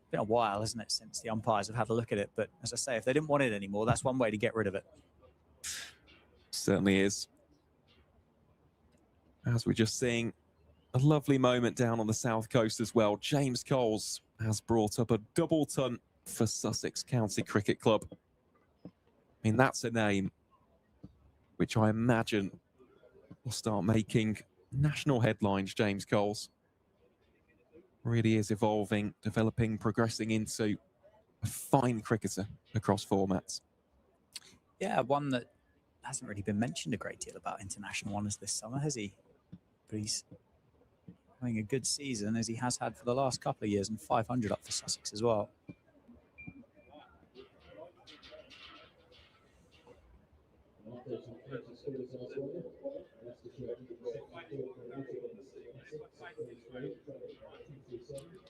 Been a while, isn't it, since the umpires have had a look at it. But as I say, if they didn't want it anymore, that's one way to get rid of it. Certainly is. As we're just seeing, a lovely moment down on the south coast as well. James Coles has brought up a double ton for Sussex County Cricket Club. I mean, that's a name which I imagine will start making national headlines, James Coles. Really is evolving, developing, progressing into a fine cricketer across formats. Yeah, one that hasn't really been mentioned a great deal about international honours this summer, has he? But he's having a good season, as he has had for the last couple of years, and 500 up for Sussex as well.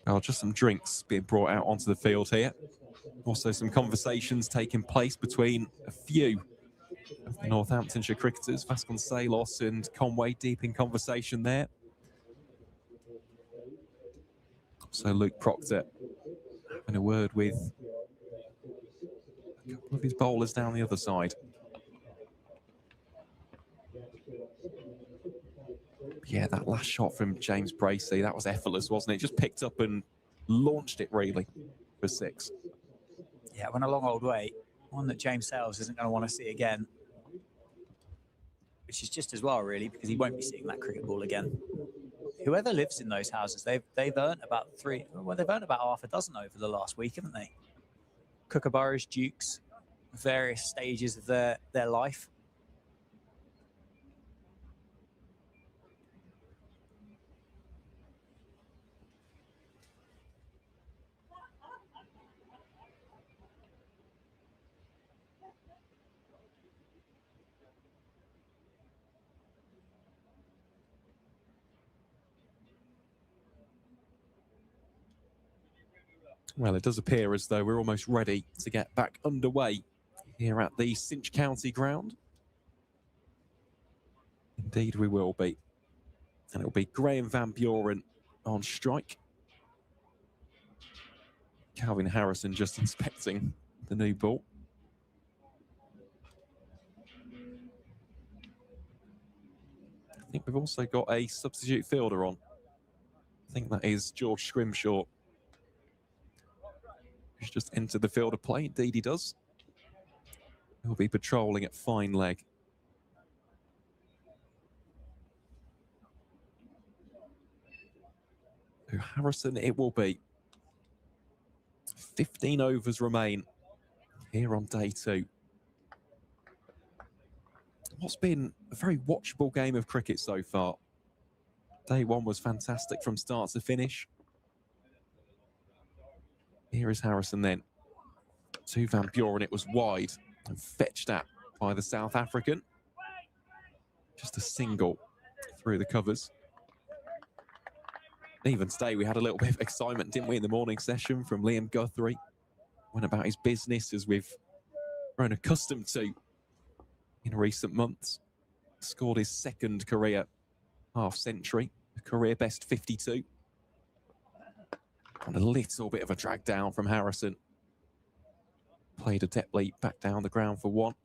Oh, just some drinks being brought out onto the field here. Also some conversations taking place between a few of the Northamptonshire cricketers. Vasconcelos and Conway deep in conversation there. So Luke Proctor having a word with a couple of his bowlers down the other side. Yeah, that last shot from James Bracey, that was effortless, wasn't it? Just picked up and launched it, really, for 6. Yeah, went a long old way. One that James Sales isn't going to want to see again. Which is just as well, really, because he won't be seeing that cricket ball again. Whoever lives in those houses, they've earned about half a dozen over the last week, haven't they? Kookaburras, Dukes, various stages of their life. Well, it does appear as though we're almost ready to get back underway here at the Cinch County ground. Indeed, we will be. And it'll be Graham Van Buren on strike. Calvin Harrison just inspecting the new ball. I think we've also got a substitute fielder on. I think that is George Scrimshaw, who's just entered the field of play. Indeed, he does. He'll be patrolling at fine leg. So Harrison it will be. 15 overs remain here on day 2. What's been a very watchable game of cricket so far. Day 1 was fantastic from start to finish. Here is Harrison then. To Van Buren, it was wide and fetched at by the South African. Just a single through the covers. Even today, we had a little bit of excitement, didn't we, in the morning session from Liam Guthrie. Went about his business as we've grown accustomed to in recent months. Scored his 2nd career half-century, a career best 52. And a little bit of a drag down from Harrison. Played adeptly back down the ground for 1.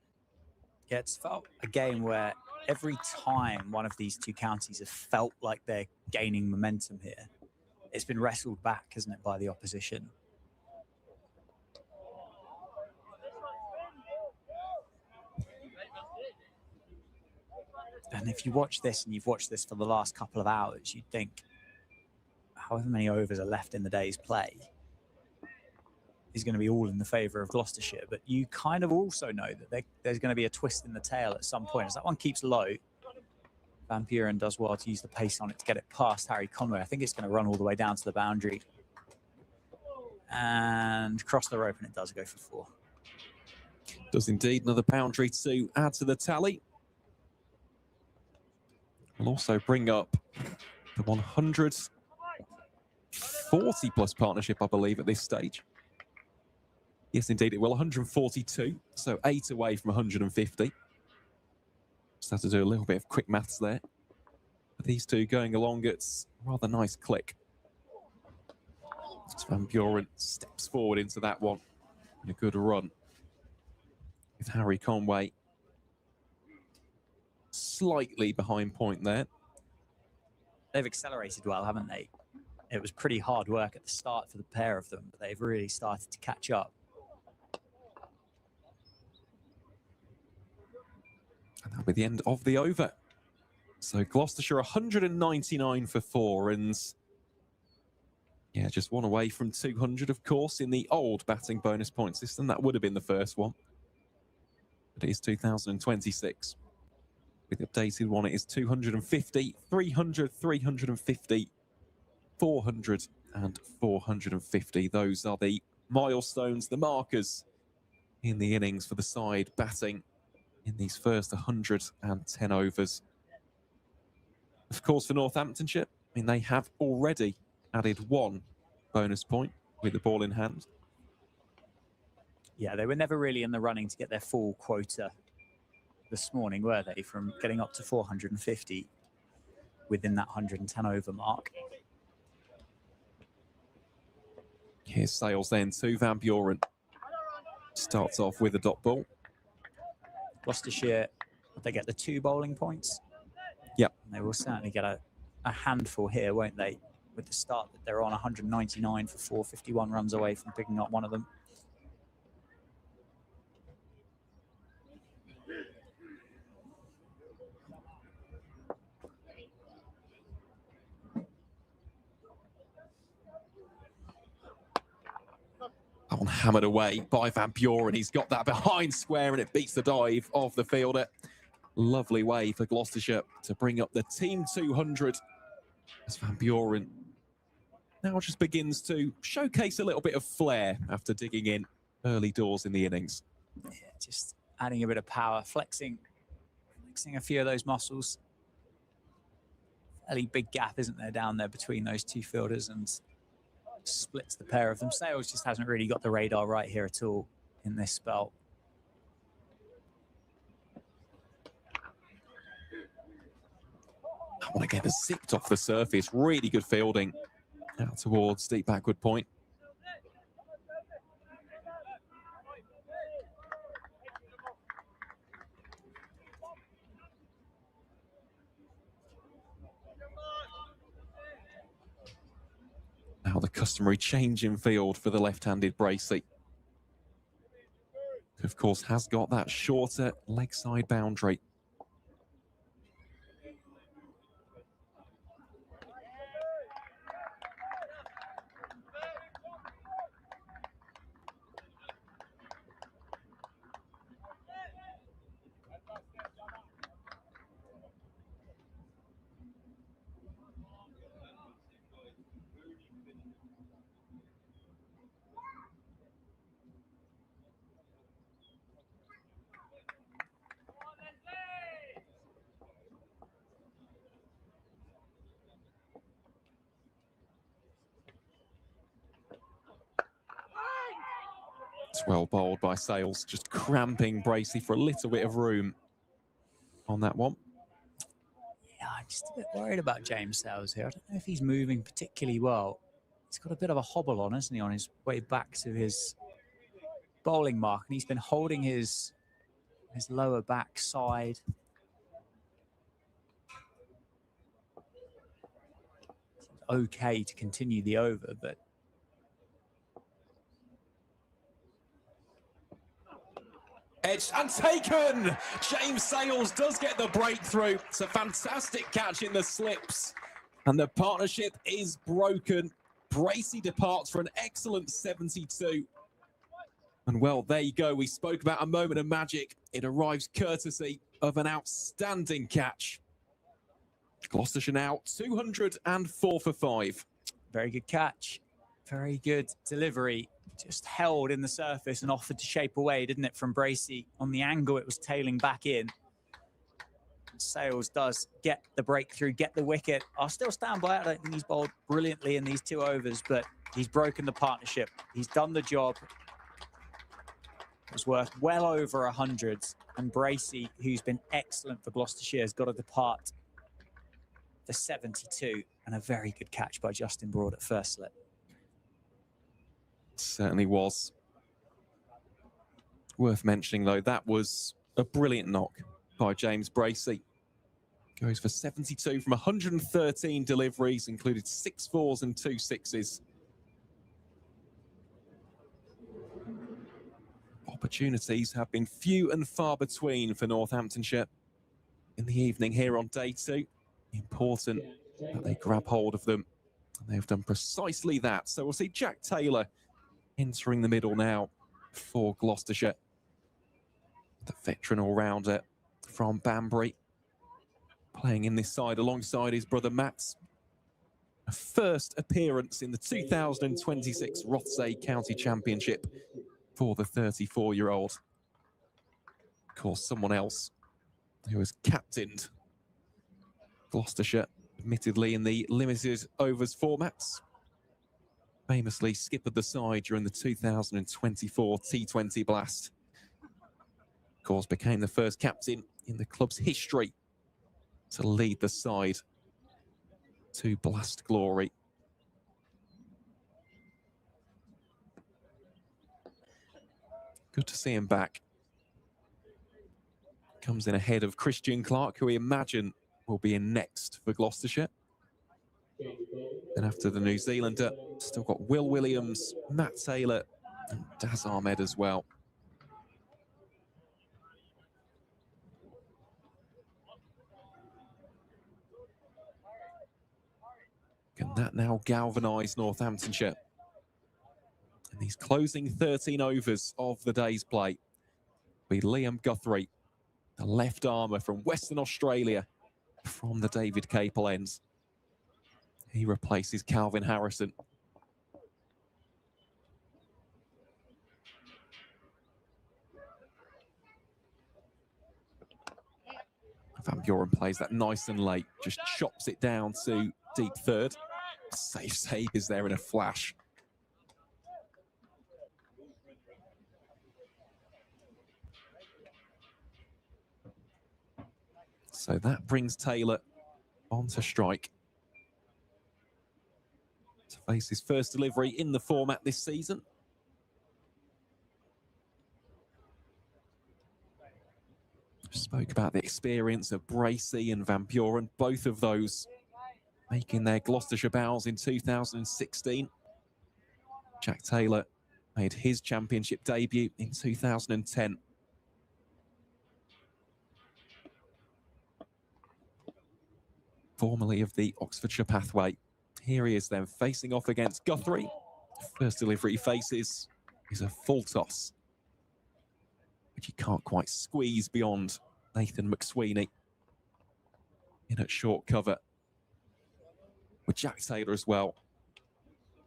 Yeah, it's felt a game where every time one of these two counties have felt like they're gaining momentum here, it's been wrestled back, hasn't it, by the opposition. And if you watch this, and you've watched this for the last couple of hours, you'd think, however many overs are left in the day's play, is going to be all in the favour of Gloucestershire. But you kind of also know that there's going to be a twist in the tail at some point. As that one keeps low, Van Buren does well to use the pace on it to get it past Harry Conway. I think it's going to run all the way down to the boundary and cross the rope, and it does go for 4. Does indeed. Another boundary to add to the tally. We'll also bring up the 140 plus partnership, I believe, at this stage. Yes, indeed, it will. 142, so 8 away from 150. Just have to do a little bit of quick maths there. But these two going along at a rather nice click. As Van Buren steps forward into that one in a good run. With Harry Conway slightly behind point there. They've accelerated well, haven't they? It was pretty hard work at the start for the pair of them, but they've really started to catch up. And that'll be the end of the over. So Gloucestershire 199 for 4, and yeah, just 1 away from 200, of course, in the old batting bonus point system. That would have been the first one. But it is 2026. With the updated one, it is 250, 300, 350, 400, and 450. Those are the milestones, the markers in the innings for the side batting in these first 110 overs. Of course, for Northamptonshire, I mean, they have already added 1 bonus point with the ball in hand. Yeah, they were never really in the running to get their full quota this morning, were they, from getting up to 450 within that 110 over mark. Here's Sales then to Van Buren. Starts off with a dot ball. Gloucestershire, they get the 2 bowling points. Yep. They will certainly get a handful here, won't they? With the start that they're on, 199 for 451 runs away from picking up one of them. That one hammered away by Van Buren. He's got that behind square and it beats the dive of the fielder. Lovely way for Gloucestershire to bring up the team 200 as Van Buren now just begins to showcase a little bit of flair after digging in early doors in the innings. Yeah, just adding a bit of power, flexing a few of those muscles. Fairly big gap, isn't there, down there between those two fielders, and splits the pair of them. Sales just hasn't really got the radar right here at all in this spell. That one again has zipped off the surface. Really good fielding out towards deep backward point. customary change in field for the left-handed Bracey. Of course, has got that shorter leg side boundary. It's well bowled by Sales, just cramping Bracey for a little bit of room on that one. Yeah, I'm just a bit worried about James Sales here. I don't know if he's moving particularly well. He's got a bit of a hobble on, hasn't he, on his way back to his bowling mark, and he's been holding his lower back side. Okay to continue the over, but Edged and taken! James Sales does get the breakthrough. It's a fantastic catch in the slips. And the partnership is broken. Bracey departs for an excellent 72. And well, there you go. We spoke about a moment of magic. It arrives courtesy of an outstanding catch. Gloucestershire now 204 for 5. very good catch. Very good delivery. Just held in the surface and offered to shape away, didn't it, from Bracey? On the angle, it was tailing back in. Sales does get the breakthrough, get the wicket. I'll still stand by it. I don't think he's bowled brilliantly in these 2 overs, but he's broken the partnership. He's done the job. It was worth well over 100. And Bracey, who's been excellent for Gloucestershire, has got to depart the 72. And a very good catch by Justin Broad at first slip. Certainly was. Worth mentioning, though, that was a brilliant knock by James Bracey. Goes for 72 from 113 deliveries, included 6 fours and 2 sixes. Opportunities have been few and far between for Northamptonshire in the evening here on day 2. Important that they grab hold of them. And they've done precisely that. So we'll see Jack Taylor entering the middle now for Gloucestershire. The veteran all-rounder from Banbury, playing in this side alongside his brother Matt. A first appearance in the 2026 Rothesay County Championship for the 34-year-old. Of course, someone else who has captained Gloucestershire, admittedly in the limited overs formats. Famously skippered the side during the 2024 T20 Blast. Of course, became the first captain in the club's history to lead the side to Blast glory. Good to see him back. Comes in ahead of Christian Clark, who we imagine will be in next for Gloucestershire. And after the New Zealander, still got Will Williams, Matt Taylor, and Daz Ahmed as well. Can that now galvanise Northamptonshire? In these closing 13 overs of the day's play, be Liam Guthrie, the left armour from Western Australia, from the David Capel ends. He replaces Calvin Harrison. Van Buren plays that nice and late, just chops it down to deep third. Safe save is there in a flash. So that brings Taylor onto strike to face his first delivery in the format this season. Spoke about the experience of Bracey and Van Buren, both of those making their Gloucestershire bows in 2016. Jack Taylor made his championship debut in 2010. Formerly of the Oxfordshire pathway. Here he is then facing off against Guthrie. First delivery he faces is a full toss, which he can't quite squeeze beyond Nathan McSweeney. In at short cover. With Jack Taylor as well.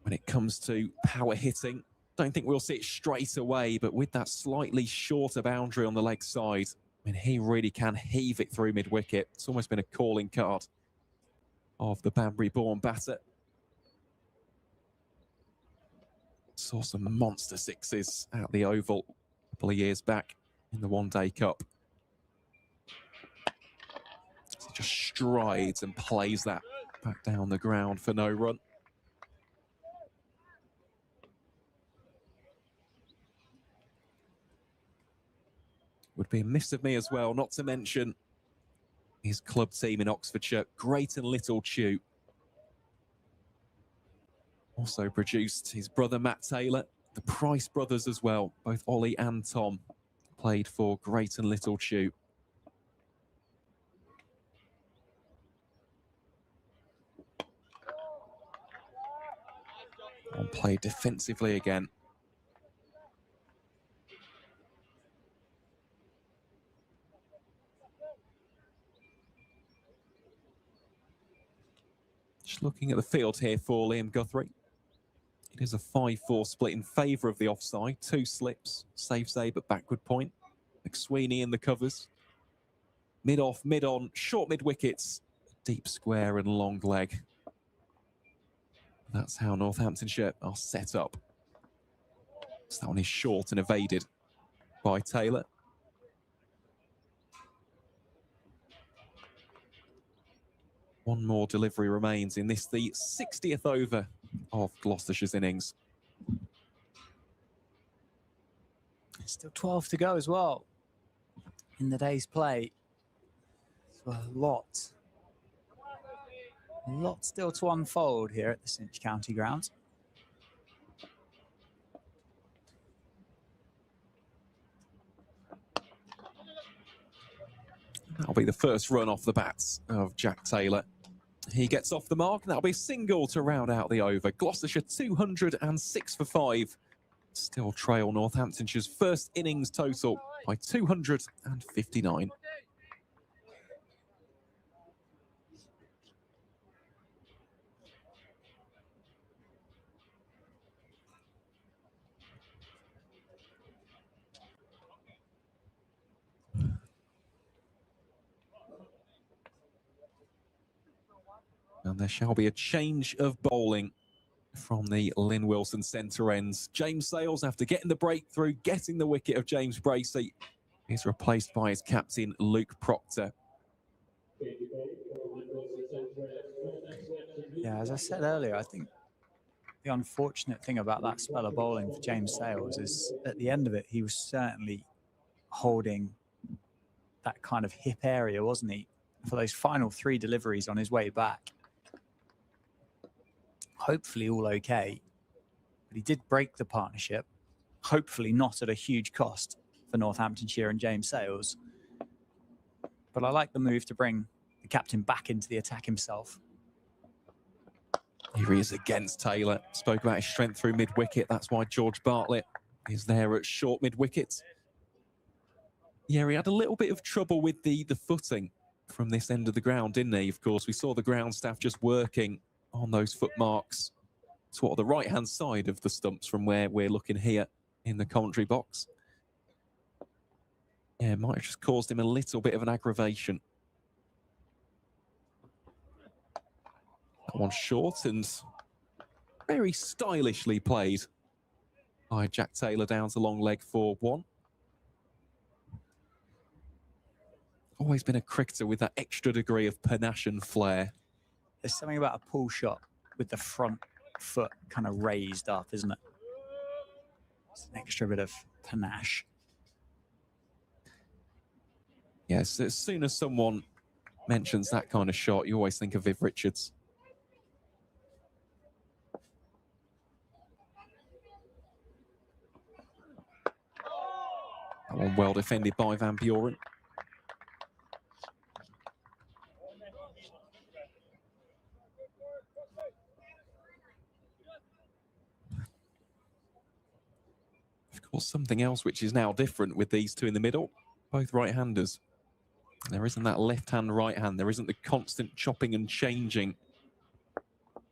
When it comes to power hitting, don't think we'll see it straight away, but with that slightly shorter boundary on the leg side, I mean, he really can heave it through mid-wicket. It's almost been a calling card of the Banbury-born batter. Saw some monster sixes at the Oval a couple of years back in the One Day Cup. He just strides and plays that back down the ground for no run. Would be a miss of me as well, not to mention his club team in Oxfordshire, Great and Little Chew. Also produced his brother Matt Taylor, the Price brothers as well, both Ollie and Tom played for Great and Little Chew. And played defensively again. Just looking at the field here for Liam Guthrie. It is a 5-4 split in favour of the offside. 2 slips, safe save at backward point. McSweeney in the covers. Mid-off, mid-on, short mid-wickets. Deep square and long leg. That's how Northamptonshire are set up. So that one is short and evaded by Taylor. One more delivery remains in this, the 60th over of Gloucestershire's innings. Still 12 to go as well in the day's play. So a lot still to unfold here at the Cinch County Grounds. That'll be the first run off the bats of Jack Taylor. He gets off the mark, and that'll be a single to round out the over. Gloucestershire 206 for 5. Still trail Northamptonshire's first innings total by 259. And there shall be a change of bowling from the Lynn Wilson centre ends. James Sales, after getting the breakthrough, getting the wicket of James Bracey, is replaced by his captain, Luke Proctor. Yeah, as I said earlier, I think the unfortunate thing about that spell of bowling for James Sales is at the end of it, he was certainly holding that kind of hip area, wasn't he? For those final 3 deliveries on his way back. Hopefully all okay, but he did break the partnership, hopefully not at a huge cost for Northamptonshire and James Sales. But I like the move to bring the captain back into the attack himself. Here he is against Taylor. Spoke about his strength through mid-wicket. That's why George Bartlett is there at short mid-wicket. Yeah, he had a little bit of trouble with the footing from this end of the ground, didn't he? Of course, we saw the ground staff just working on those foot marks sort of the right-hand side of the stumps from where we're looking here in the commentary box. Yeah, it might have just caused him a little bit of an aggravation. That one short and very stylishly played by Jack Taylor down to long leg for 1. Always been a cricketer with that extra degree of panache and flair. There's something about a pull shot with the front foot kind of raised up, isn't it? It's an extra bit of panache. Yes, as soon as someone mentions that kind of shot, you always think of Viv Richards. One well defended by Van Buren. Of course, something else which is now different with these two in the middle, both right-handers. There isn't that left-hand, right-hand. There isn't the constant chopping and changing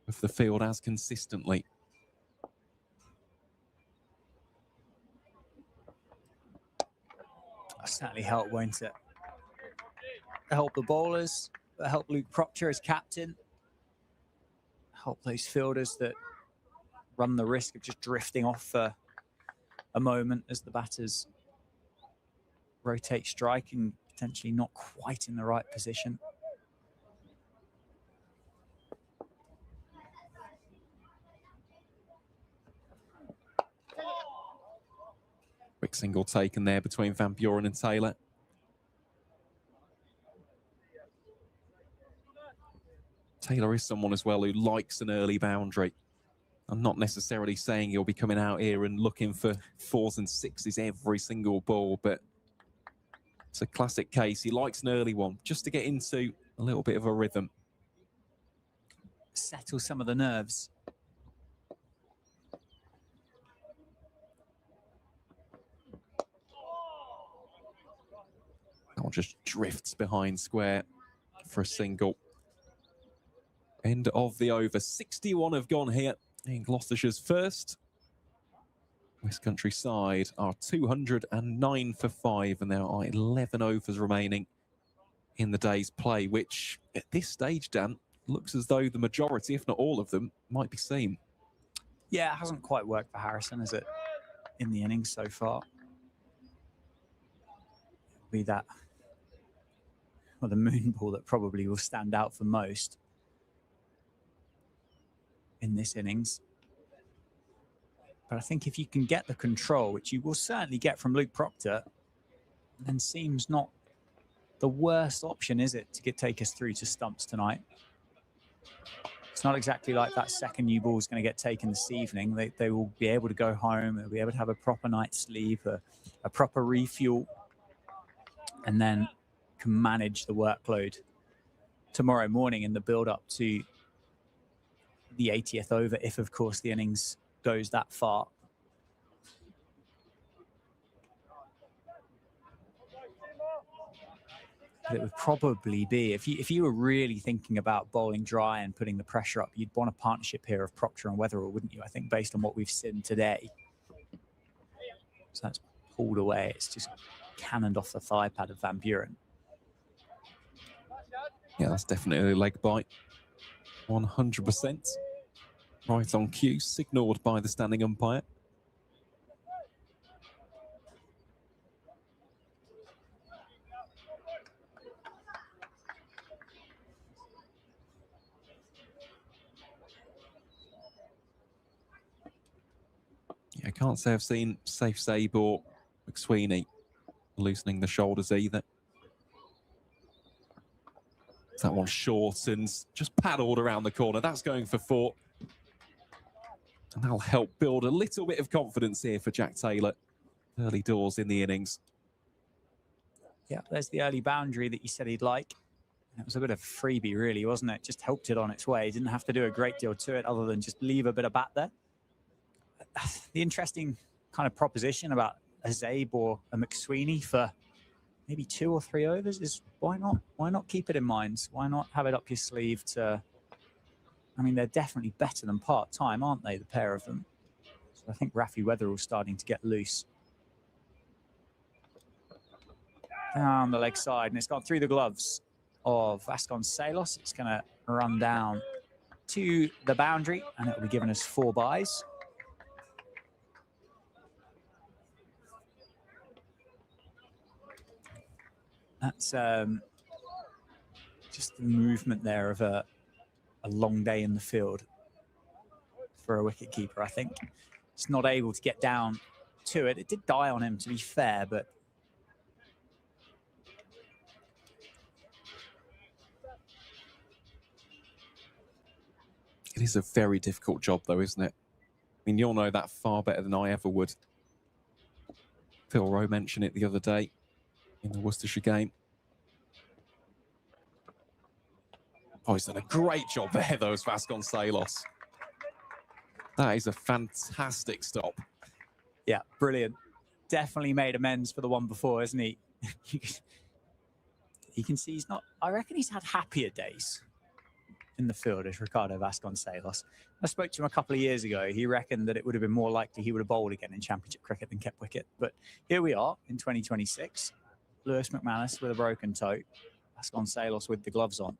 of the field as consistently. That'll certainly help, won't it? Help the bowlers, but help Luke Proctor as captain. Help those fielders that run the risk of just drifting off for a moment as the batters rotate strike and potentially not quite in the right position. Quick single taken there between Van Buren and Taylor. Taylor is someone as well who likes an early boundary. I'm not necessarily saying he'll be coming out here and looking for 4s and 6s every single ball, but it's a classic case. He likes an early one just to get into a little bit of a rhythm. Settle some of the nerves. That one just drifts behind square for a single. End of the over. 61 have gone here in Gloucestershire's first. West Country side are 209 for 5, and there are 11 overs remaining in the day's play, which at this stage, Dan, looks as though the majority, if not all of them, might be seen. Yeah, it hasn't quite worked for Harrison, has it, in the innings so far? It'll be that, well, the moon ball that probably will stand out for most in this innings. But I think if you can get the control, which you will certainly get from Luke Proctor, then seems not the worst option, is it, to take us through to stumps tonight? It's not exactly like that second new ball is going to get taken this evening. They will be able to go home. They'll be able to have a proper night's sleep, a proper refuel, and then can manage the workload tomorrow morning in the build-up to the 80th over, if, of course, the innings goes that far. But it would probably be, if you were really thinking about bowling dry and putting the pressure up, you'd want a partnership here of Proctor and Weatherall, wouldn't you? I think based on what we've seen today. So that's pulled away. It's just cannoned off the thigh pad of Van Buren. Yeah, that's definitely a leg bite. 100%. Right on cue, signalled by the standing umpire. Yeah, I can't say I've seen Safe Sabe or McSweeney loosening the shoulders either. That one short and just paddled around the corner. That's going for 4. And that'll help build a little bit of confidence here for Jack Taylor early doors in the innings. Yeah, there's the early boundary that you said he'd like. It was a bit of a freebie, really, wasn't it? Just helped it on its way. Didn't have to do a great deal to it other than just leave a bit of bat there. The interesting kind of proposition about a Zabe or a McSweeney for maybe 2 or 3 overs is why not? Why not keep it in mind? Why not have it up your sleeve to... I mean, they're definitely better than part-time, aren't they, the pair of them? So I think Rafi Weatherall's starting to get loose. Down the leg side, and it's gone through the gloves of Vasconcelos. It's going to run down to the boundary, and it'll be giving us 4 byes. That's just the movement there of a long day in the field for a wicketkeeper, I think. It's not able to get down to it. It did die on him, to be fair, but it is a very difficult job, though, isn't it? I mean, you'll know that far better than I ever would. Phil Rowe mentioned it the other day in the Worcestershire game. Oh, he's done a great job there, though, as Vasconcelos. That is a fantastic stop. Yeah, brilliant. Definitely made amends for the one before, isn't he? You can see he's not... I reckon he's had happier days in the field as Ricardo Vasconcelos. I spoke to him a couple of years ago. He reckoned that it would have been more likely he would have bowled again in Championship cricket than kept wicket. But here we are in 2026. Lewis McManus with a broken toe. Vasconcelos with the gloves on.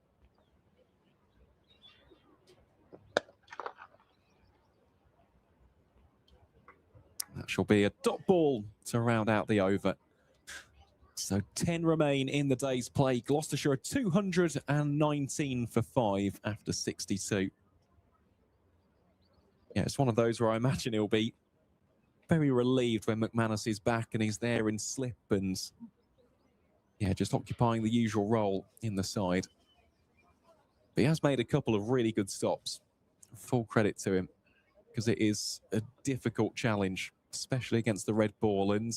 That shall be a dot ball to round out the over. So 10 remain in the day's play. Gloucestershire 219 for 5 after 62. Yeah, it's one of those where I imagine he'll be very relieved when McManus is back and he's there in slip and, yeah, just occupying the usual role in the side. But he has made a couple of really good stops. Full credit to him, because it is a difficult challenge, especially against the red ball. And,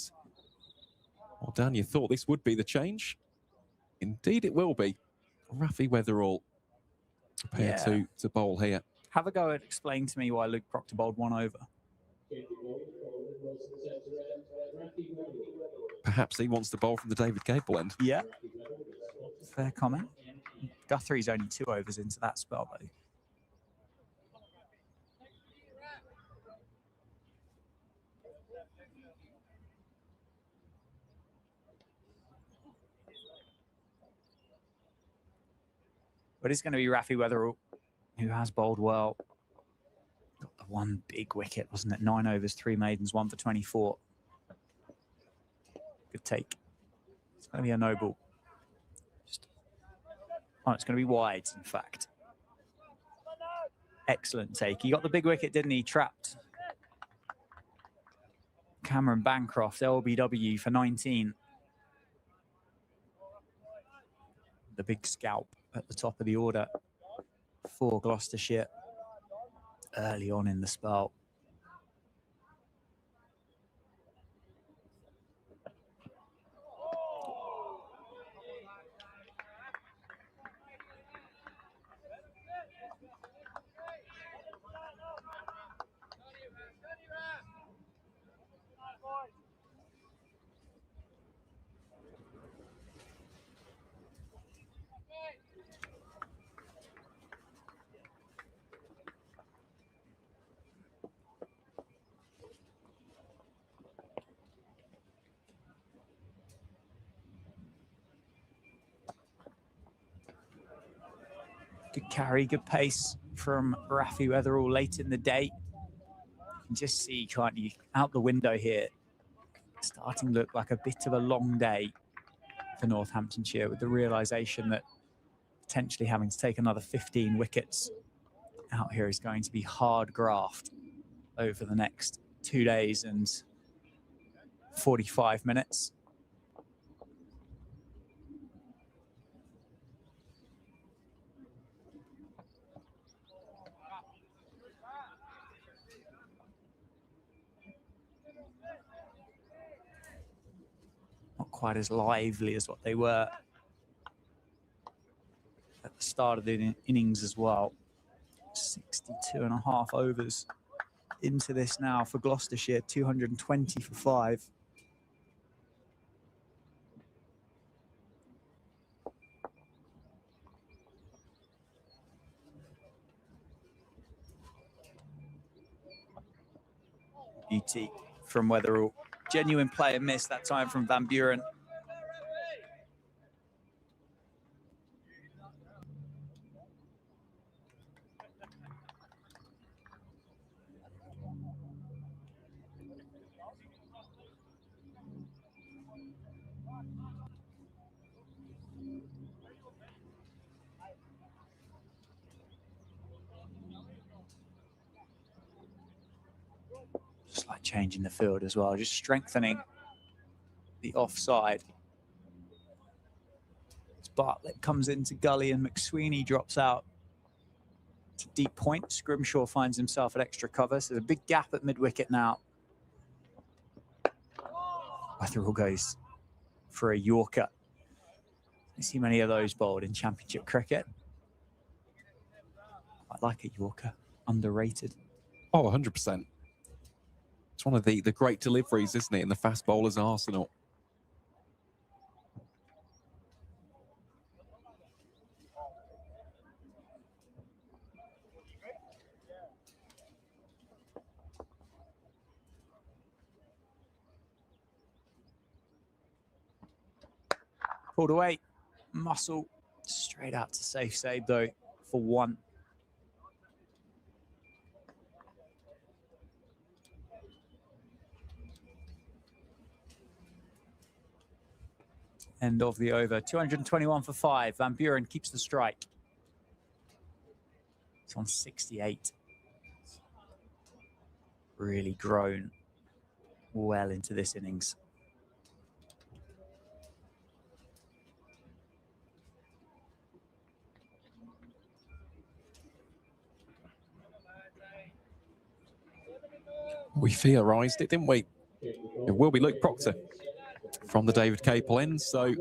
well, Dan, you thought this would be the change? Indeed it will be. Rafi Weatherall prepared to bowl here. Have a go and explain to me why Luke Proctor bowled one over. Perhaps he wants to bowl from the David Gable end. Yeah. Fair comment. Guthrie's only 2 overs into that spell, though. But it's going to be Rafi Weatherall, who has bowled well. Got the one big wicket, wasn't it? 9 overs, 3 maidens, 1 for 24. Good take. It's going to be a no ball. Oh, it's going to be wide, in fact. Excellent take. He got the big wicket, didn't he? Trapped Cameron Bancroft, LBW for 19. The big scalp at the top of the order for Gloucestershire early on in the spell. Good carry, good pace from Rafi Weatherall late in the day. You can just see, can't you, out the window here, starting to look like a bit of a long day for Northamptonshire, with the realisation that potentially having to take another 15 wickets out here is going to be hard graft over the next 2 days and 45 minutes. Quite as lively as what they were at the start of the innings as well. 62.5 overs into this now for Gloucestershire, 220 for 5. Beauty from Weatherall. Genuine player miss that time from Van Buren. Just like changing the field as well, just strengthening the offside. As Bartlett comes into gully and McSweeney drops out to deep point. Scrimshaw finds himself at extra cover, so there's a big gap at mid-wicket now. Wetherell goes for a Yorker. I see many of those bowled in Championship cricket. I like a Yorker, underrated. Oh, 100%. It's one of the great deliveries, isn't it, in the fast bowler's arsenal. Pulled away, muscle, straight out to safe save though for 1. End of the over, 221 for 5. Van Buren keeps the strike. It's on 68. Really grown well into this innings. We theorised it, didn't we? It will be Luke Proctor from the David Capel end, so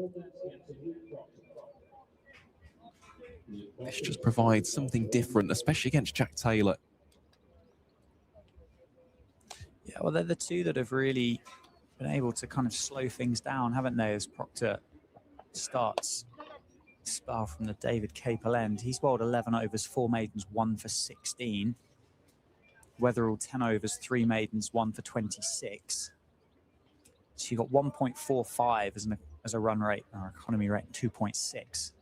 this just provides something different, especially against Jack Taylor. Yeah, well, they're the two that have really been able to kind of slow things down, haven't they, as Proctor starts the spell from the David Capel end. He's bowled 11 overs, 4 maidens, 1 for 16. Wetherell 10 overs, 3 maidens, 1 for 26. So you got 1.45 as a run rate, or economy rate, 2.6.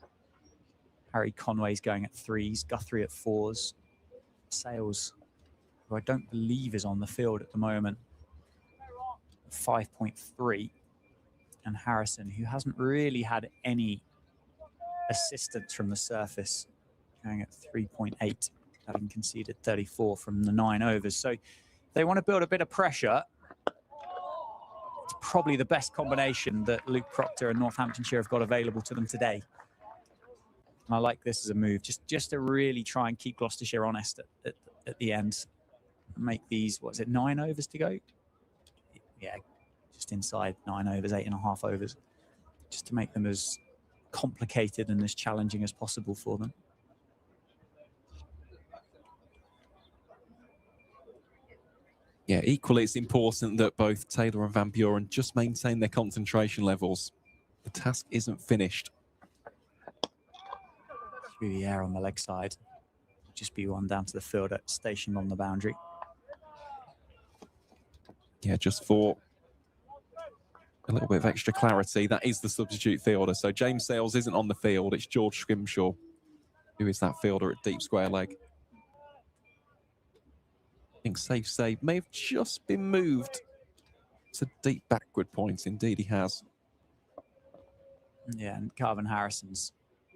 Harry Conway's going at 3s, Guthrie at 4s. Sales, who I don't believe is on the field at the moment, 5.3. And Harrison, who hasn't really had any assistance from the surface, going at 3.8, having conceded 34 from the 9 overs. So if they want to build a bit of pressure, it's probably the best combination that Luke Proctor and Northamptonshire have got available to them today. And I like this as a move, just to really try and keep Gloucestershire honest at the end. Make these, what is it, 9 overs to go? Yeah, just inside 9 overs, 8.5 overs, just to make them as complicated and as challenging as possible for them. Yeah, equally it's important that both Taylor and Van Buren just maintain their concentration levels. The task isn't finished. Through the air on the leg side. Just be one down to the fielder, stationed on the boundary. Yeah, just for a little bit of extra clarity, that is the substitute fielder. So James Sales isn't on the field. It's George Scrimshaw, who is that fielder at deep square leg. I think safe save may have just been moved to deep backward point. Indeed, he has. Yeah, and Carvin Harrison's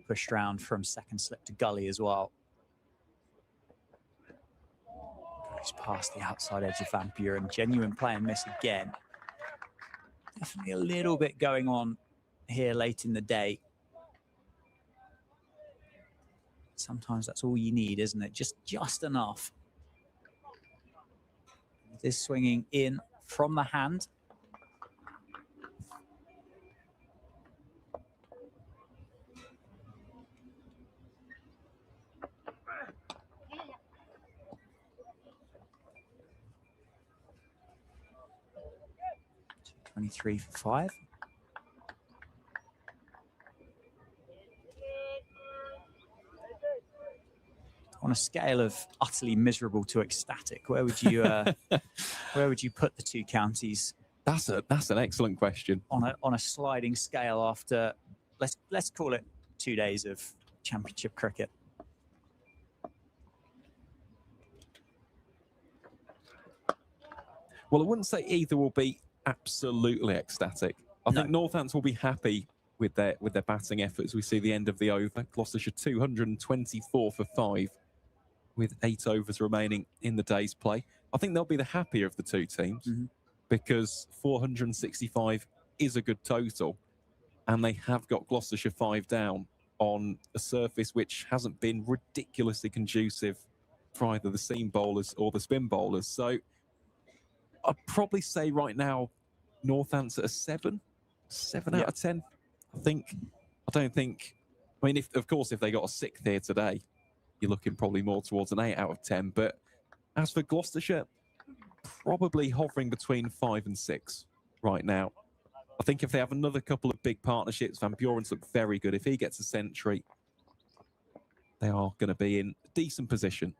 pushed round from second slip to gully as well. Goes past the outside edge of Van Buren. Genuine play and miss again. Definitely a little bit going on here late in the day. Sometimes that's all you need, isn't it? Just enough. This swinging in from the hand. $23 for 5. On a scale of utterly miserable to ecstatic, where would you put the two counties? That's an excellent question. On a sliding scale after let's call it 2 days of Championship cricket. Well, I wouldn't say either will be absolutely ecstatic. I think Northants will be happy with their batting efforts. We see the end of the over. Gloucestershire 224 for 5 with 8 overs remaining in the day's play. I think they'll be the happier of the two teams because 465 is a good total, and they have got Gloucestershire 5 down on a surface which hasn't been ridiculously conducive for either the seam bowlers or the spin bowlers. So I'd probably say right now Northants at a 7 out of 10. I don't think. I mean, of course, if they got a 6th here today, you're looking probably more towards an 8 out of 10. But as for Gloucestershire, probably hovering between 5 and 6 right now. I think if they have another couple of big partnerships, Van Buren's look very good. If he gets a century, they are going to be in a decent position.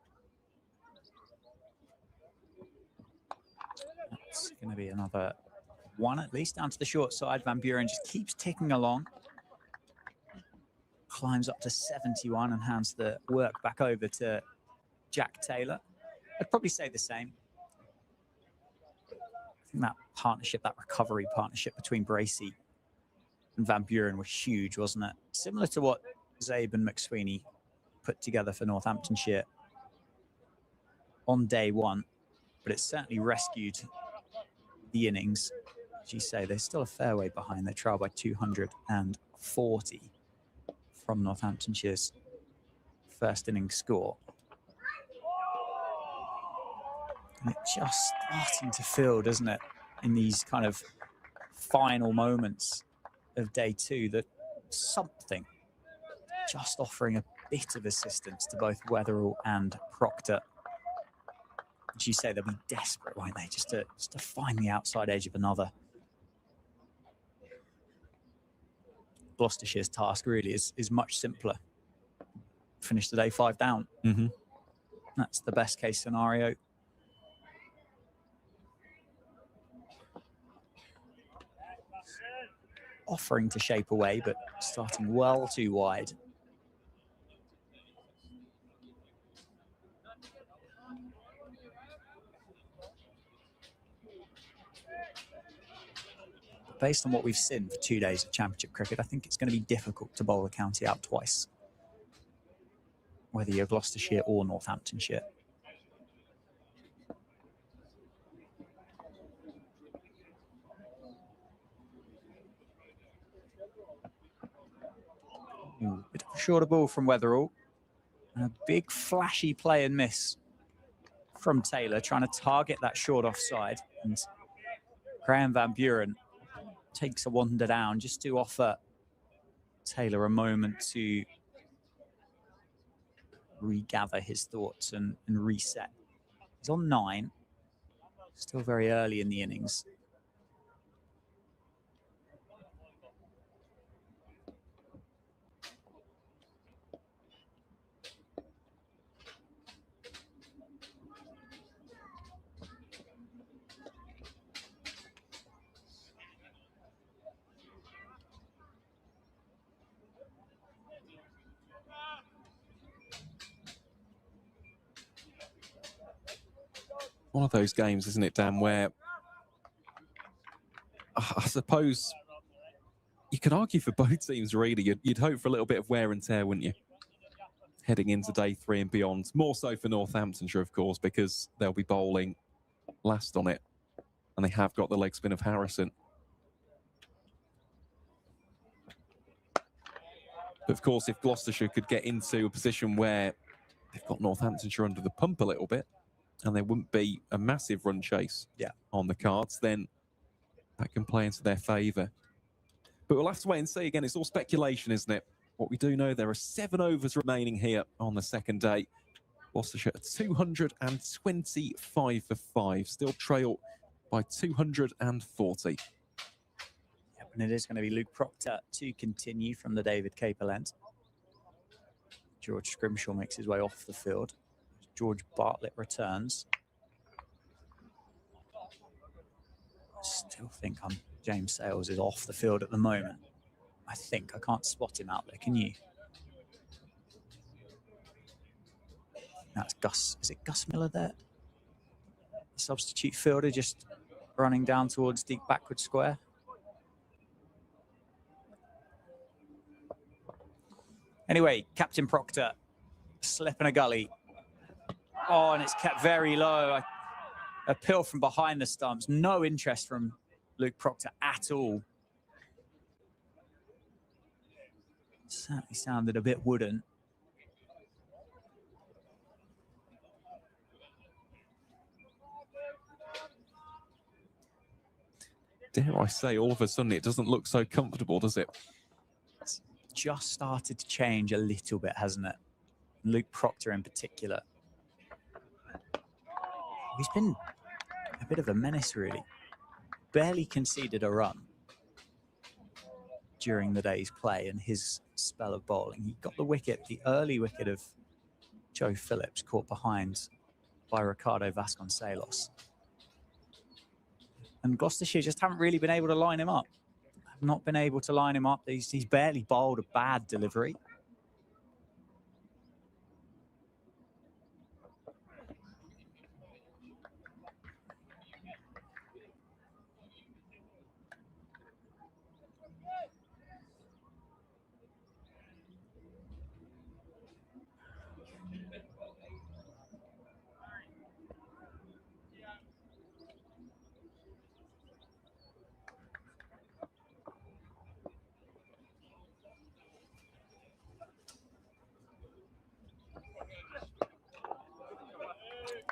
It's going to be another one at least down to the short side. Van Buren just keeps ticking along. Climbs up to 71 and hands the work back over to Jack Taylor. I'd probably say the same. I think that partnership, that recovery partnership between Bracey and Van Buren was huge, wasn't it? Similar to what Zabe and McSweeney put together for Northamptonshire on day one, but it certainly rescued the innings. As you say, they're still a fair way behind. They trail by 240 from Northamptonshire's first innings score. And it's just starting to feel, doesn't it, in these kind of final moments of day two, that something just offering a bit of assistance to both Weatherall and Proctor. As you say, they'll be desperate, won't they, just to find the outside edge of another. Gloucestershire's task really is much simpler. Finish the day 5 down. That's the best case scenario. Offering to shape away, but starting well too wide. Based on what we've seen for 2 days of championship cricket, I think it's going to be difficult to bowl the county out twice, whether you're Gloucestershire or Northamptonshire. Bit of a shorter ball from Weatherall. And a big flashy play and miss from Taylor, trying to target that short offside. And Graham Van Buren takes a wander down just to offer Taylor a moment to regather his thoughts and reset. He's on 9, still very early in the innings. One of those games, isn't it, Dan, where I suppose you could argue for both teams, really. You'd hope for a little bit of wear and tear, wouldn't you? Heading into day 3 and beyond. More so for Northamptonshire, of course, because they'll be bowling last on it. And they have got the leg spin of Harrison. But of course, if Gloucestershire could get into a position where they've got Northamptonshire under the pump a little bit, and there wouldn't be a massive run chase on the cards, then that can play into their favour. But we'll have to wait and see. Again, it's all speculation, isn't it? What we do know, there are 7 overs remaining here on the second day. Gloucestershire 225 for 5, still trail by 240. Yep, and it is going to be Luke Proctor to continue from the David Capel end. George Scrimshaw makes his way off the field. George Bartlett returns. Still think James Sales is off the field at the moment. I think. I can't spot him out there, can you? That's Gus. Is it Gus Miller there? The substitute fielder just running down towards deep backward square. Anyway, Captain Proctor, slip in a gully. Oh, and it's kept very low. A pill from behind the stumps. No interest from Luke Proctor at all. Certainly sounded a bit wooden. dare I say, all of a sudden it doesn't look so comfortable, does it? It's just started to change a little bit, hasn't it? Luke Proctor in particular. He's been a bit of a menace, really. Barely conceded a run during the day's play and his spell of bowling. He got the wicket, the early wicket of Joe Phillips, caught behind by Ricardo Vasconcelos. And Gloucestershire just haven't really been able to line him up. Have not been able to line him up. He's barely bowled a bad delivery.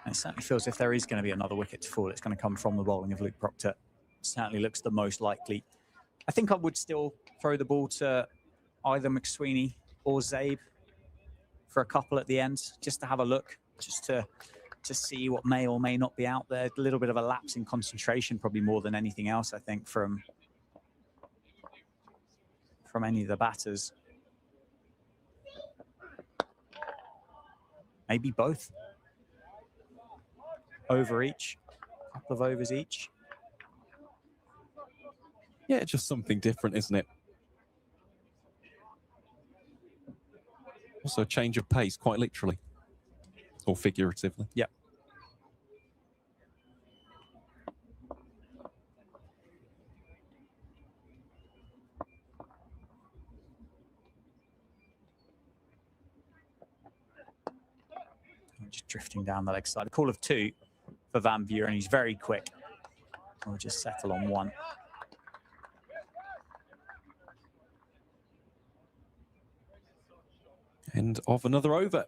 And it certainly feels if there is going to be another wicket to fall, it's going to come from the bowling of Luke Proctor. Certainly looks the most likely. I think I would still throw the ball to either McSweeney or Zabe for a couple at the end, just to have a look, just to see what may or may not be out there. A little bit of a lapse in concentration, probably more than anything else, I think, from any of the batters. Maybe both. Over each, a couple of overs each. Yeah, just something different, isn't it? Also a change of pace, quite literally. Or figuratively. Yep. Just drifting down the leg side. A call of 2 for Van Buren. He's very quick. We'll just settle on 1. End of another over.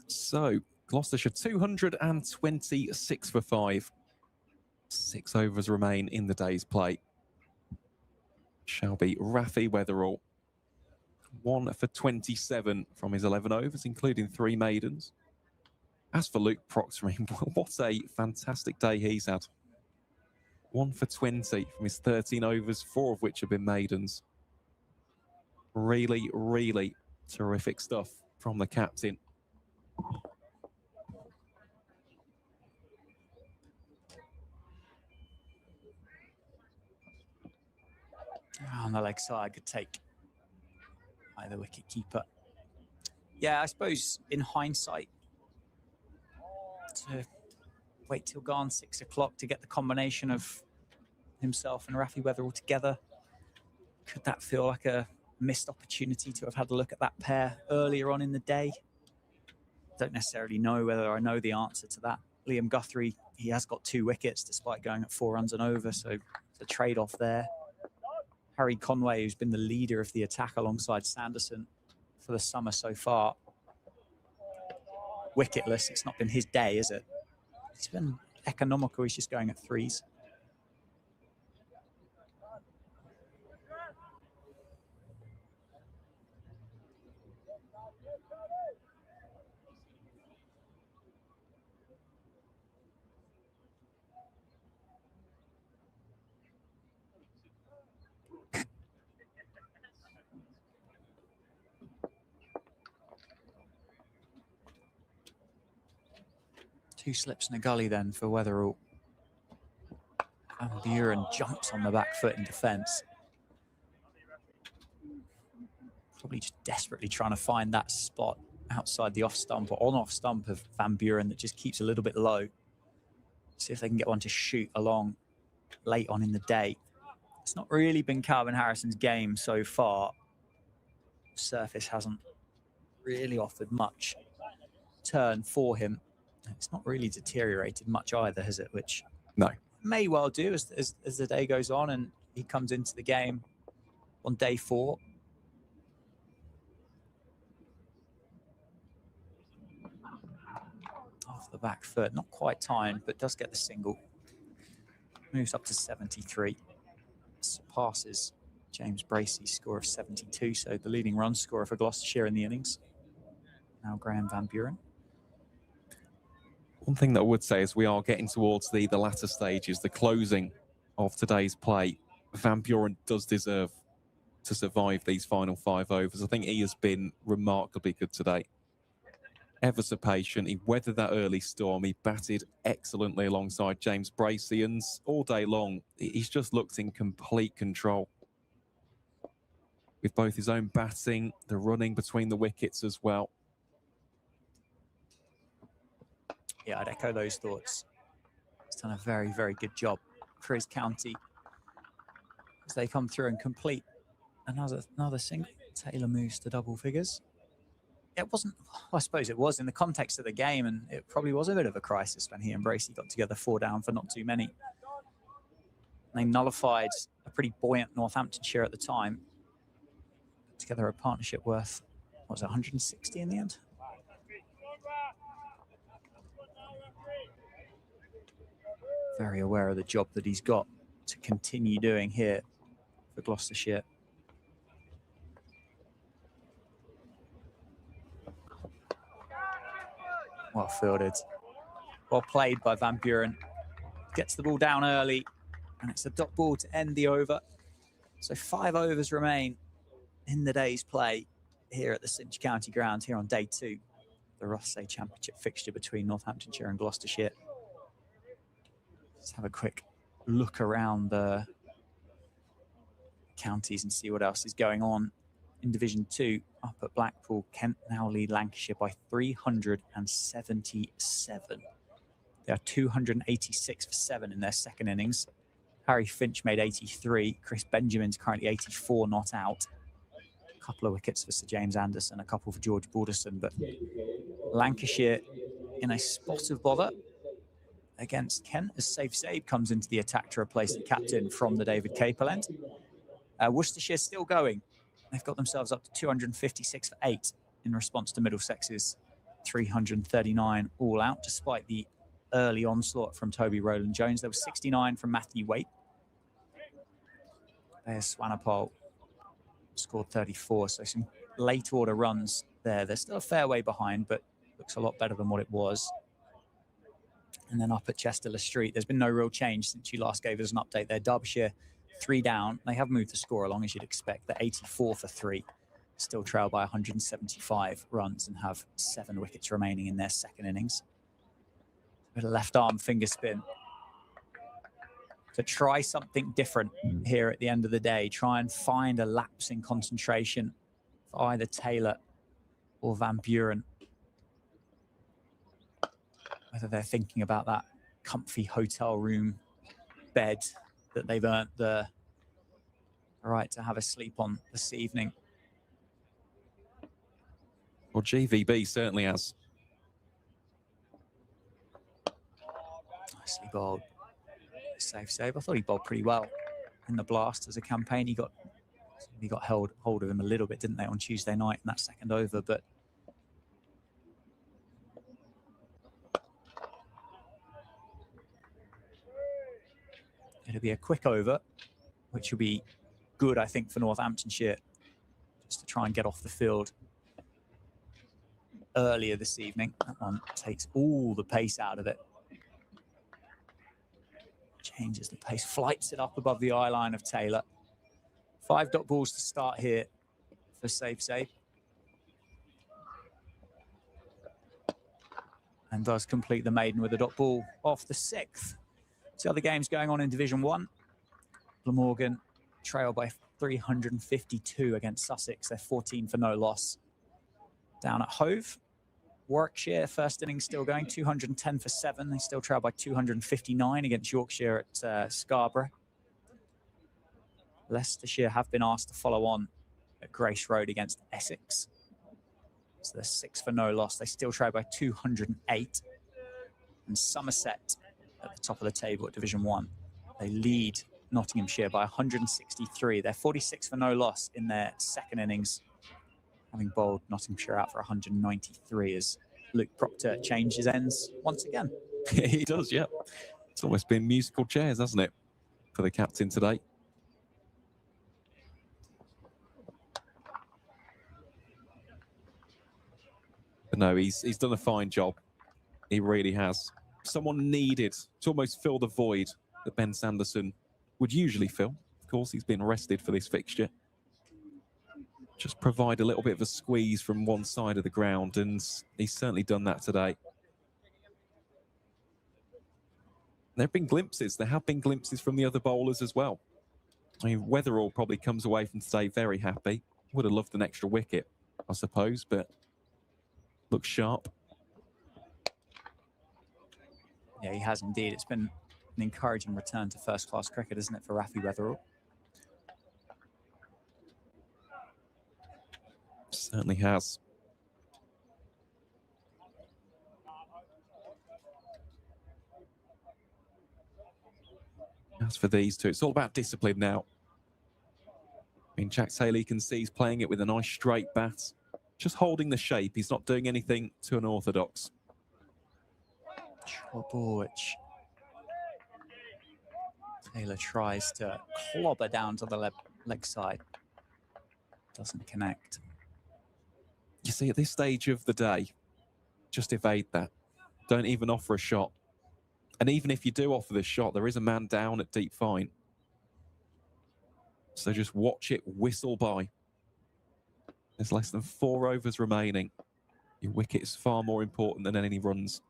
So, Gloucestershire 226 for 5. 6 overs remain in the day's play. Shall be Rafi Weatherall. 1 for 27 from his 11 overs, including 3 maidens. As for Luke Proctor, what a fantastic day he's had. 1 for 20 from his 13 overs, 4 of which have been maidens. Really, really terrific stuff from the captain. On the leg side, could take either wicket keeper. Yeah, I suppose in hindsight, to wait till gone 6 o'clock to get the combination of himself and Rafi Weatherall together, could that feel like a missed opportunity to have had a look at that pair earlier on in the day? Don't necessarily know whether I know the answer to that. Liam Guthrie, he has got 2 wickets despite going at 4 runs and over, so it's a trade-off there. Harry Conway, who's been the leader of the attack alongside Sanderson for the summer so far, wicketless. It's not been his day, is it? He's been economical. He's just going at 3s. Two slips and a gully then for Weatherall. Van Buren jumps on the back foot in defence. Probably just desperately trying to find that spot outside the off stump or on off stump of Van Buren that just keeps a little bit low. See if they can get one to shoot along late on in the day. It's not really been Calvin Harrison's game so far. The surface hasn't really offered much turn for him. It's not really deteriorated much either, has it? Which no, may well do as the day goes on and he comes into the game on day 4. Off the back foot, not quite timed, but does get the single. moves up to 73. Surpasses James Bracey's score of 72, so the leading run scorer for Gloucestershire in the innings. Now Graham Van Buren. One thing that I would say is we are getting towards the latter stages, the closing of today's play. Van Buren does deserve to survive these final 5 overs. I think he has been remarkably good today. Ever so patient. He weathered that early storm. He batted excellently alongside James Bracey, and all day long, he's just looked in complete control. With both his own batting, the running between the wickets as well. Yeah, I'd echo those thoughts. He's done a very, very good job for his county as they come through and complete another single. Taylor moves to double figures. It wasn't, well, I suppose it was in the context of the game, and it probably was a bit of a crisis when he and Bracey got together 4 down for not too many. They nullified a pretty buoyant Northamptonshire at the time. Put together a partnership worth, what was it, 160 in the end? Very aware of the job that he's got to continue doing here for Gloucestershire. Well fielded. Well played by Van Buren. Gets the ball down early, and it's a dot ball to end the over. So 5 overs remain in the day's play here at the Cinch County Ground here on day 2. The Rothesay Championship fixture between Northamptonshire and Gloucestershire. Let's have a quick look around the counties and see what else is going on. In Division 2, up at Blackpool, Kent now lead Lancashire by 377. They are 286 for 7 in their second innings. Harry Finch made 83. Chris Benjamin's currently 84, not out. A couple of wickets for Sir James Anderson, a couple for George Balderson, but Lancashire in a spot of bother against Kent as Safe comes into the attack to replace the captain from the David Capel end. Worcestershire still going. They've got themselves up to 256 for 8 in response to Middlesex's 339 all out, despite the early onslaught from Toby Rowland-Jones. There was 69 from Matthew Waite. There's Swanepoel, scored 34, so some late order runs there. They're still a fair way behind, but looks a lot better than what it was. And then up at Chester Street, there's been no real change since you last gave us an update there. Derbyshire 3 down. They have moved the score along, as you'd expect. They're 84 for 3. Still trail by 175 runs and have 7 wickets remaining in their second innings. A bit of left arm finger spin to try something different here at the end of the day. Try and find a lapse in concentration for either Taylor or Van Buren. Whether they're thinking about that comfy hotel room bed that they've earned the right to have a sleep on this evening. Well, GVB certainly has. Nicely bowled. Safe save. I thought he bowled pretty well in the blast as a campaign. He got hold of him a little bit, didn't they, on Tuesday night in that second over, but it'll be a quick over, which will be good, I think, for Northamptonshire, just to try and get off the field earlier this evening. That one takes all the pace out of it. Changes the pace, flights it up above the eye line of Taylor. 5 dot balls to start here for Safe. And does complete the maiden with a dot ball off the 6th. The other games going on in Division 1. Glamorgan trail by 352 against Sussex. They're 14 for no loss. Down at Hove, Warwickshire, first innings still going, 210 for 7. They still trail by 259 against Yorkshire at Scarborough. Leicestershire have been asked to follow on at Grace Road against Essex. So they're 6 for no loss. They still trail by 208. And Somerset at the top of the table at Division 1. They lead Nottinghamshire by 163. They're 46 for no loss in their second innings, having bowled Nottinghamshire out for 193 as Luke Proctor changes ends once again. He does, yeah. It's almost been musical chairs, hasn't it? for the captain today. But no, he's done a fine job. He really has. Someone needed to almost fill the void that Ben Sanderson would usually fill. Of course, he's been rested for this fixture. Just provide a little bit of a squeeze from one side of the ground, and he's certainly done that today. There have been glimpses. There have been glimpses from the other bowlers as well. I mean, Weatherall probably comes away from today very happy. Would have loved an extra wicket, I suppose, but looks sharp. Yeah, he has indeed. It's been an encouraging return to first-class cricket, isn't it, for Rafi Weatherall? Certainly has. As for these two, it's all about discipline now. I mean, Jack Taylor, you can see he's playing it with a nice straight bat, just holding the shape. He's not doing anything too unorthodox. Short ball, which Taylor tries to clobber down to the leg side. Doesn't connect. You see, at this stage of the day, just evade that. Don't even offer a shot. And even if you do offer the shot, there is a man down at deep fine. So just watch it whistle by. There's less than 4 overs remaining. Your wicket is far more important than any runs.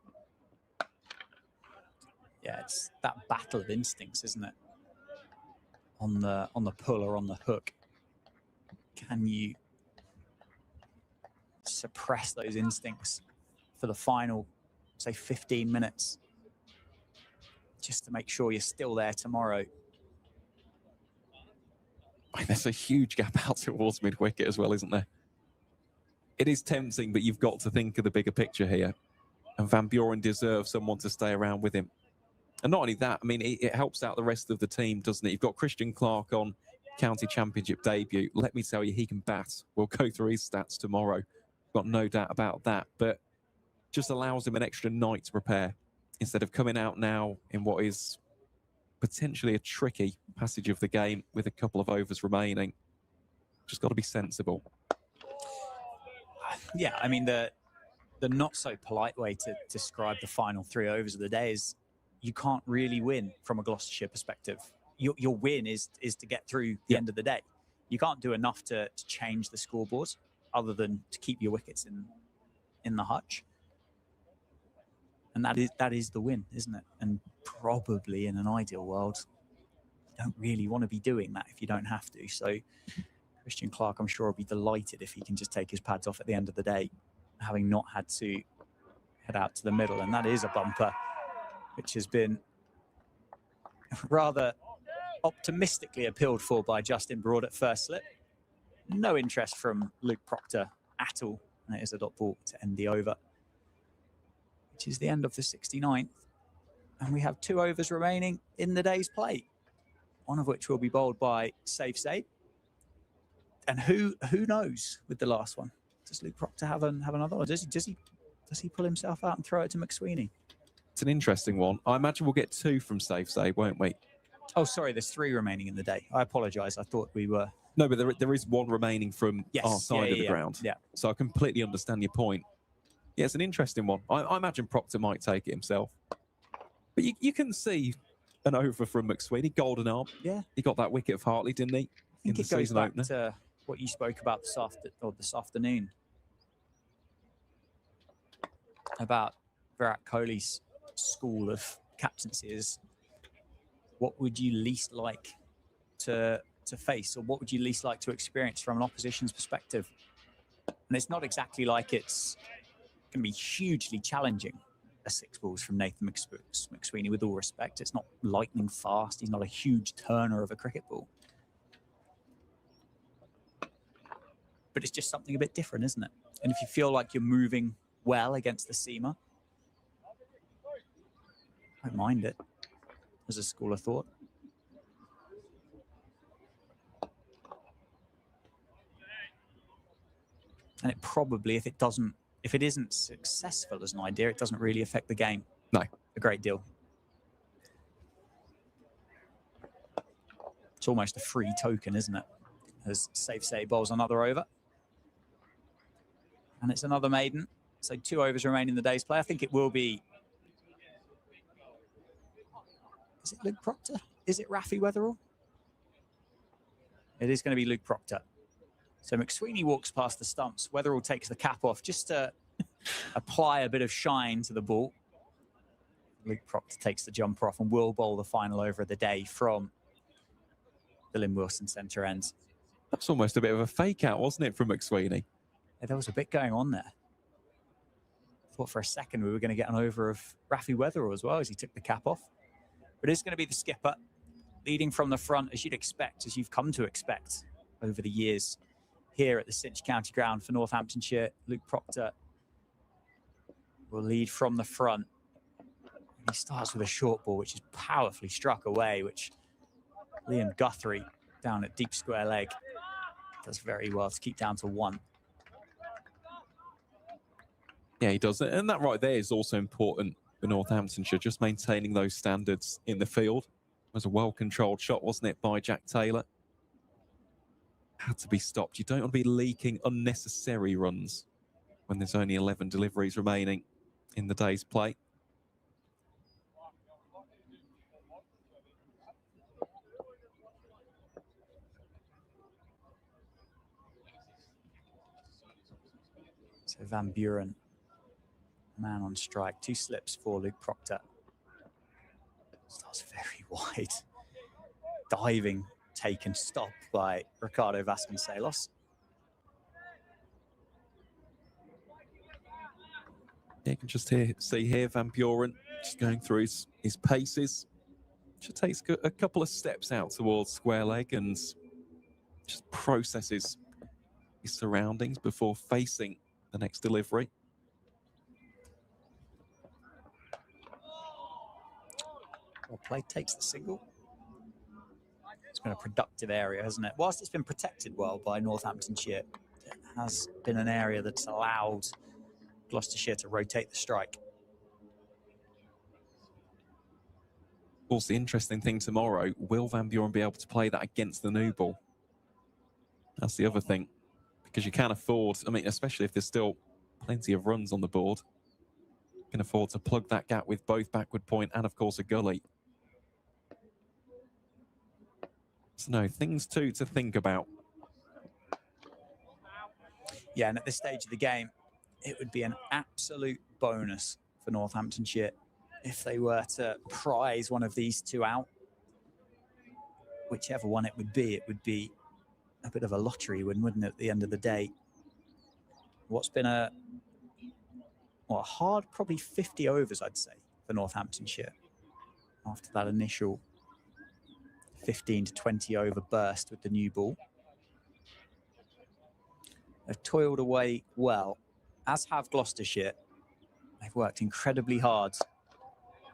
Yeah, it's that battle of instincts, isn't it? On the pull or on the hook. Can you suppress those instincts for the final, say, 15 minutes? Just to make sure you're still there tomorrow. There's a huge gap out towards mid-wicket as well, isn't there? It is tempting, but you've got to think of the bigger picture here. And Van Buren deserves someone to stay around with him. And not only that, I mean, it helps out the rest of the team, doesn't it? You've got Christian Clark on county championship debut. Let me tell you, he can bat. We'll go through his stats tomorrow. Got no doubt about that. But just allows him an extra night to prepare instead of coming out now in what is potentially a tricky passage of the game with a couple of overs remaining. Just got to be sensible. Yeah, I mean, the not so polite way to describe the final 3 overs of the day is you can't really win from a Gloucestershire perspective. Your win is to get through the end of the day. You can't do enough to change the scoreboard other than to keep your wickets in the hutch. And that is the win, isn't it? And probably in an ideal world, you don't really want to be doing that if you don't have to. So Christian Clark, I'm sure, will be delighted if he can just take his pads off at the end of the day, having not had to head out to the middle. And that is a bumper, which has been rather optimistically appealed for by Justin Broad at first slip. No interest from Luke Proctor at all. And it is a dot ball to end the over, which is the end of the 69th. And we have 2 overs remaining in the day's play, one of which will be bowled by Safe Saib. And who knows with the last one? Does Luke Proctor have another one? Does he pull himself out and throw it to McSweeney? It's an interesting one. I imagine we'll get 2 from Safe Saib, won't we? Oh, sorry, there's 3 remaining in the day. I apologise. I thought we were... No, but there is 1 remaining from our side of the ground. Yeah. So I completely understand your point. Yeah, it's an interesting one. I imagine Proctor might take it himself. But you can see an over from McSweeney, golden arm. Yeah. He got that wicket of Hartley, didn't he? I think it goes back to what you spoke about this afternoon. About Virat Kohli's school of captaincy is what would you least like to face, or what would you least like to experience from an opposition's perspective? And it's not exactly like it's going to be hugely challenging, a 6 balls from Nathan McSweeney, with all respect. It's not lightning fast. He's not a huge turner of a cricket ball. But it's just something a bit different, isn't it? And if you feel like you're moving well against the seamer, I don't mind it as a school of thought. And it probably, if it isn't successful as an idea, it doesn't really affect the game. No. A great deal. It's almost a free token, isn't it? As Say bowls another over. And it's another maiden. So 2 overs remain in the day's play. I think it will be... Is it Luke Proctor? Is it Rafi Weatherall? It is going to be Luke Proctor. So McSweeney walks past the stumps. Weatherall takes the cap off just to apply a bit of shine to the ball. Luke Proctor takes the jumper off and will bowl the final over of the day from the Lynn Wilson centre end. That's almost a bit of a fake out, wasn't it, from McSweeney? Yeah, there was a bit going on there. Thought for a second we were going to get an over of Rafi Weatherall as well as he took the cap off. But it's going to be the skipper leading from the front, as you'd expect, as you've come to expect over the years here at the Cinch County Ground for Northamptonshire. Luke Proctor will lead from the front. And he starts with a short ball, which is powerfully struck away, which Liam Guthrie down at deep square leg does very well to keep down to 1. Yeah, he does. And that right there is also important for Northamptonshire, just maintaining those standards in the field. It was a well-controlled shot, wasn't it, by Jack Taylor? Had to be stopped. You don't want to be leaking unnecessary runs when there's only 11 deliveries remaining in the day's play. So Van Buren, man on strike. 2 slips for Luke Proctor. Starts very wide. Diving, taken, stopped by Ricardo Vasconcelos. You can just see here Van Buren just going through his paces. Just takes a couple of steps out towards square leg and just processes his surroundings before facing the next delivery. Well, play takes the single. It's been a productive area, hasn't it? Whilst it's been protected well by Northamptonshire, it has been an area that's allowed Gloucestershire to rotate the strike. Of course, the interesting thing tomorrow, will Van Buren be able to play that against the new ball? That's the other thing. Because you can afford, I mean, especially if there's still plenty of runs on the board, you can afford to plug that gap with both backward point and, of course, a gully. So, no, things too to think about. Yeah, and at this stage of the game, it would be an absolute bonus for Northamptonshire if they were to prize one of these 2 out. Whichever one it would be a bit of a lottery win, wouldn't it, at the end of the day? What's been a hard, probably 50 overs, I'd say, for Northamptonshire after that initial 15 to 20 over burst with the new ball. They've toiled away well, as have Gloucestershire. They've worked incredibly hard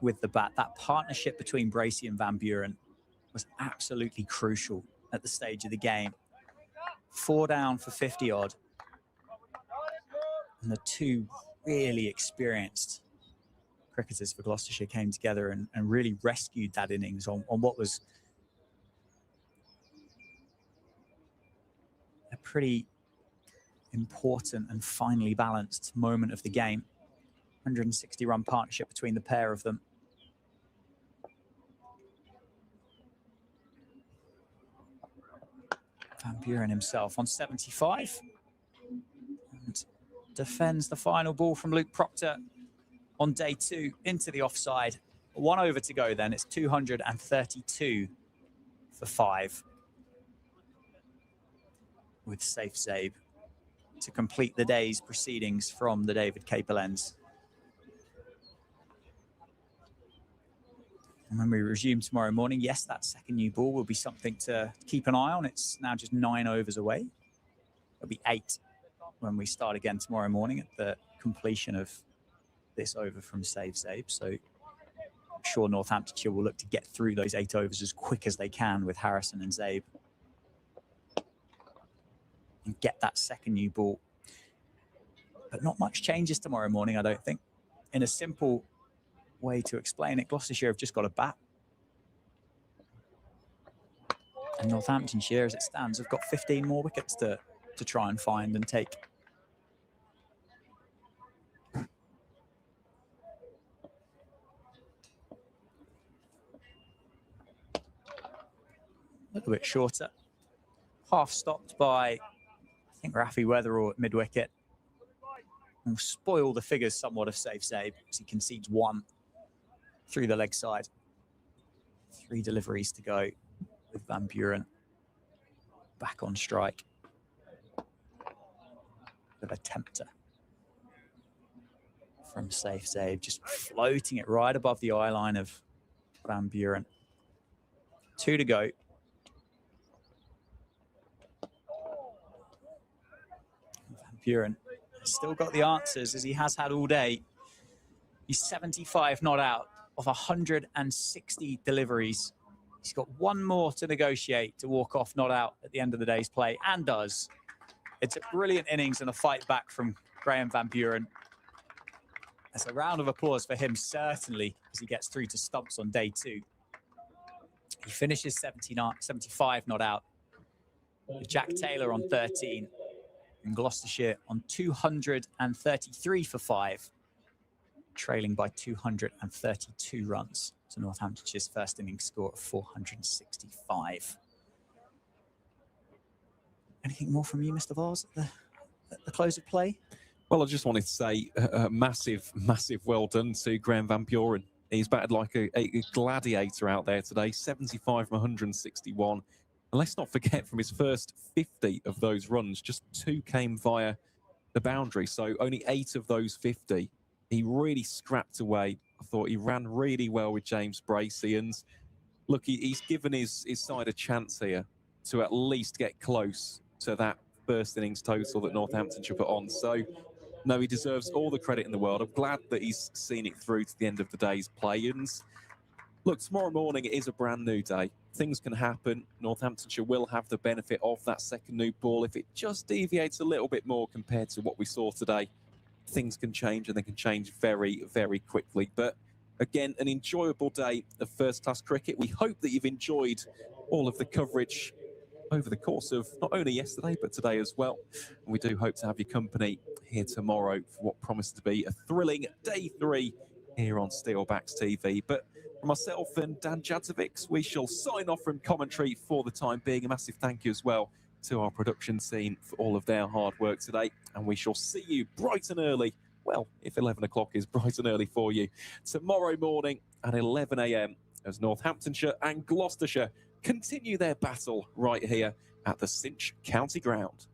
with the bat. That partnership between Bracey and Van Buren was absolutely crucial at the stage of the game. 4 down for 50 odd. And the 2 really experienced cricketers for Gloucestershire came together and really rescued that innings on what was a pretty important and finely balanced moment of the game. 160-run partnership between the pair of them. Van Buren himself on 75 and defends the final ball from Luke Proctor on day 2 into the offside. 1 over to go then. It's 232 for 5 with Safe Zabe to complete the day's proceedings from the David Capel ends. And when we resume tomorrow morning, yes, that second new ball will be something to keep an eye on. It's now just 9 overs away. It'll be 8 when we start again tomorrow morning at the completion of this over from Save Zabe. So I'm sure Northamptonshire will look to get through those 8 overs as quick as they can with Harrison and Zabe and get that second new ball. But not much changes tomorrow morning, I don't think. In a simple way to explain it, Gloucestershire have just got a bat. And Northamptonshire, as it stands, have got 15 more wickets to try and find and take. A little bit shorter. Half stopped by, I think, Rafi Weatherall at mid-wicket. Will spoil the figures somewhat of Safe Save as he concedes one through the leg side. 3 deliveries to go with Van Buren back on strike. With a tempter from Safe Save, just floating it right above the eye line of Van Buren. 2 to go. Van Buren has still got the answers, as he has had all day. He's 75 not out of 160 deliveries. He's got 1 more to negotiate to walk off not out at the end of the day's play, and does. It's a brilliant innings and a fight back from Graham Van Buren. That's a round of applause for him, certainly, as he gets through to stumps on day 2. He finishes 75 not out, with Jack Taylor on 13 and Gloucestershire on 233 for 5, trailing by 232 runs to Northamptonshire's first innings score of 465. Anything more from you, Mr. Vars, at the close of play? Well, I just wanted to say a massive, massive well done to Graham Van Buren. He's batted like a gladiator out there today, 75 from 161. And let's not forget, from his first 50 of those runs, just 2 came via the boundary. So only 8 of those 50, he really scrapped away. I thought he ran really well with James Bracey. And look, he's given his side a chance here to at least get close to that first innings total that Northamptonshire put on. So, no, he deserves all the credit in the world. I'm glad that he's seen it through to the end of the day's play. And look, tomorrow morning it is a brand new day. Things can happen. Northamptonshire will have the benefit of that second new ball. If it just deviates a little bit more compared to what we saw today, things can change, and they can change very, very quickly. But again, an enjoyable day of first-class cricket. We hope that you've enjoyed all of the coverage over the course of not only yesterday, but today as well. And we do hope to have your company here tomorrow for what promises to be a thrilling day 3 here on Steelbacks TV. But for myself and Dan Jadzovic, we shall sign off from commentary for the time being. A massive thank you as well to our production team for all of their hard work today. And we shall see you bright and early, well, if 11 o'clock is bright and early for you, tomorrow morning at 11 a.m. as Northamptonshire and Gloucestershire continue their battle right here at the Cinch County Ground.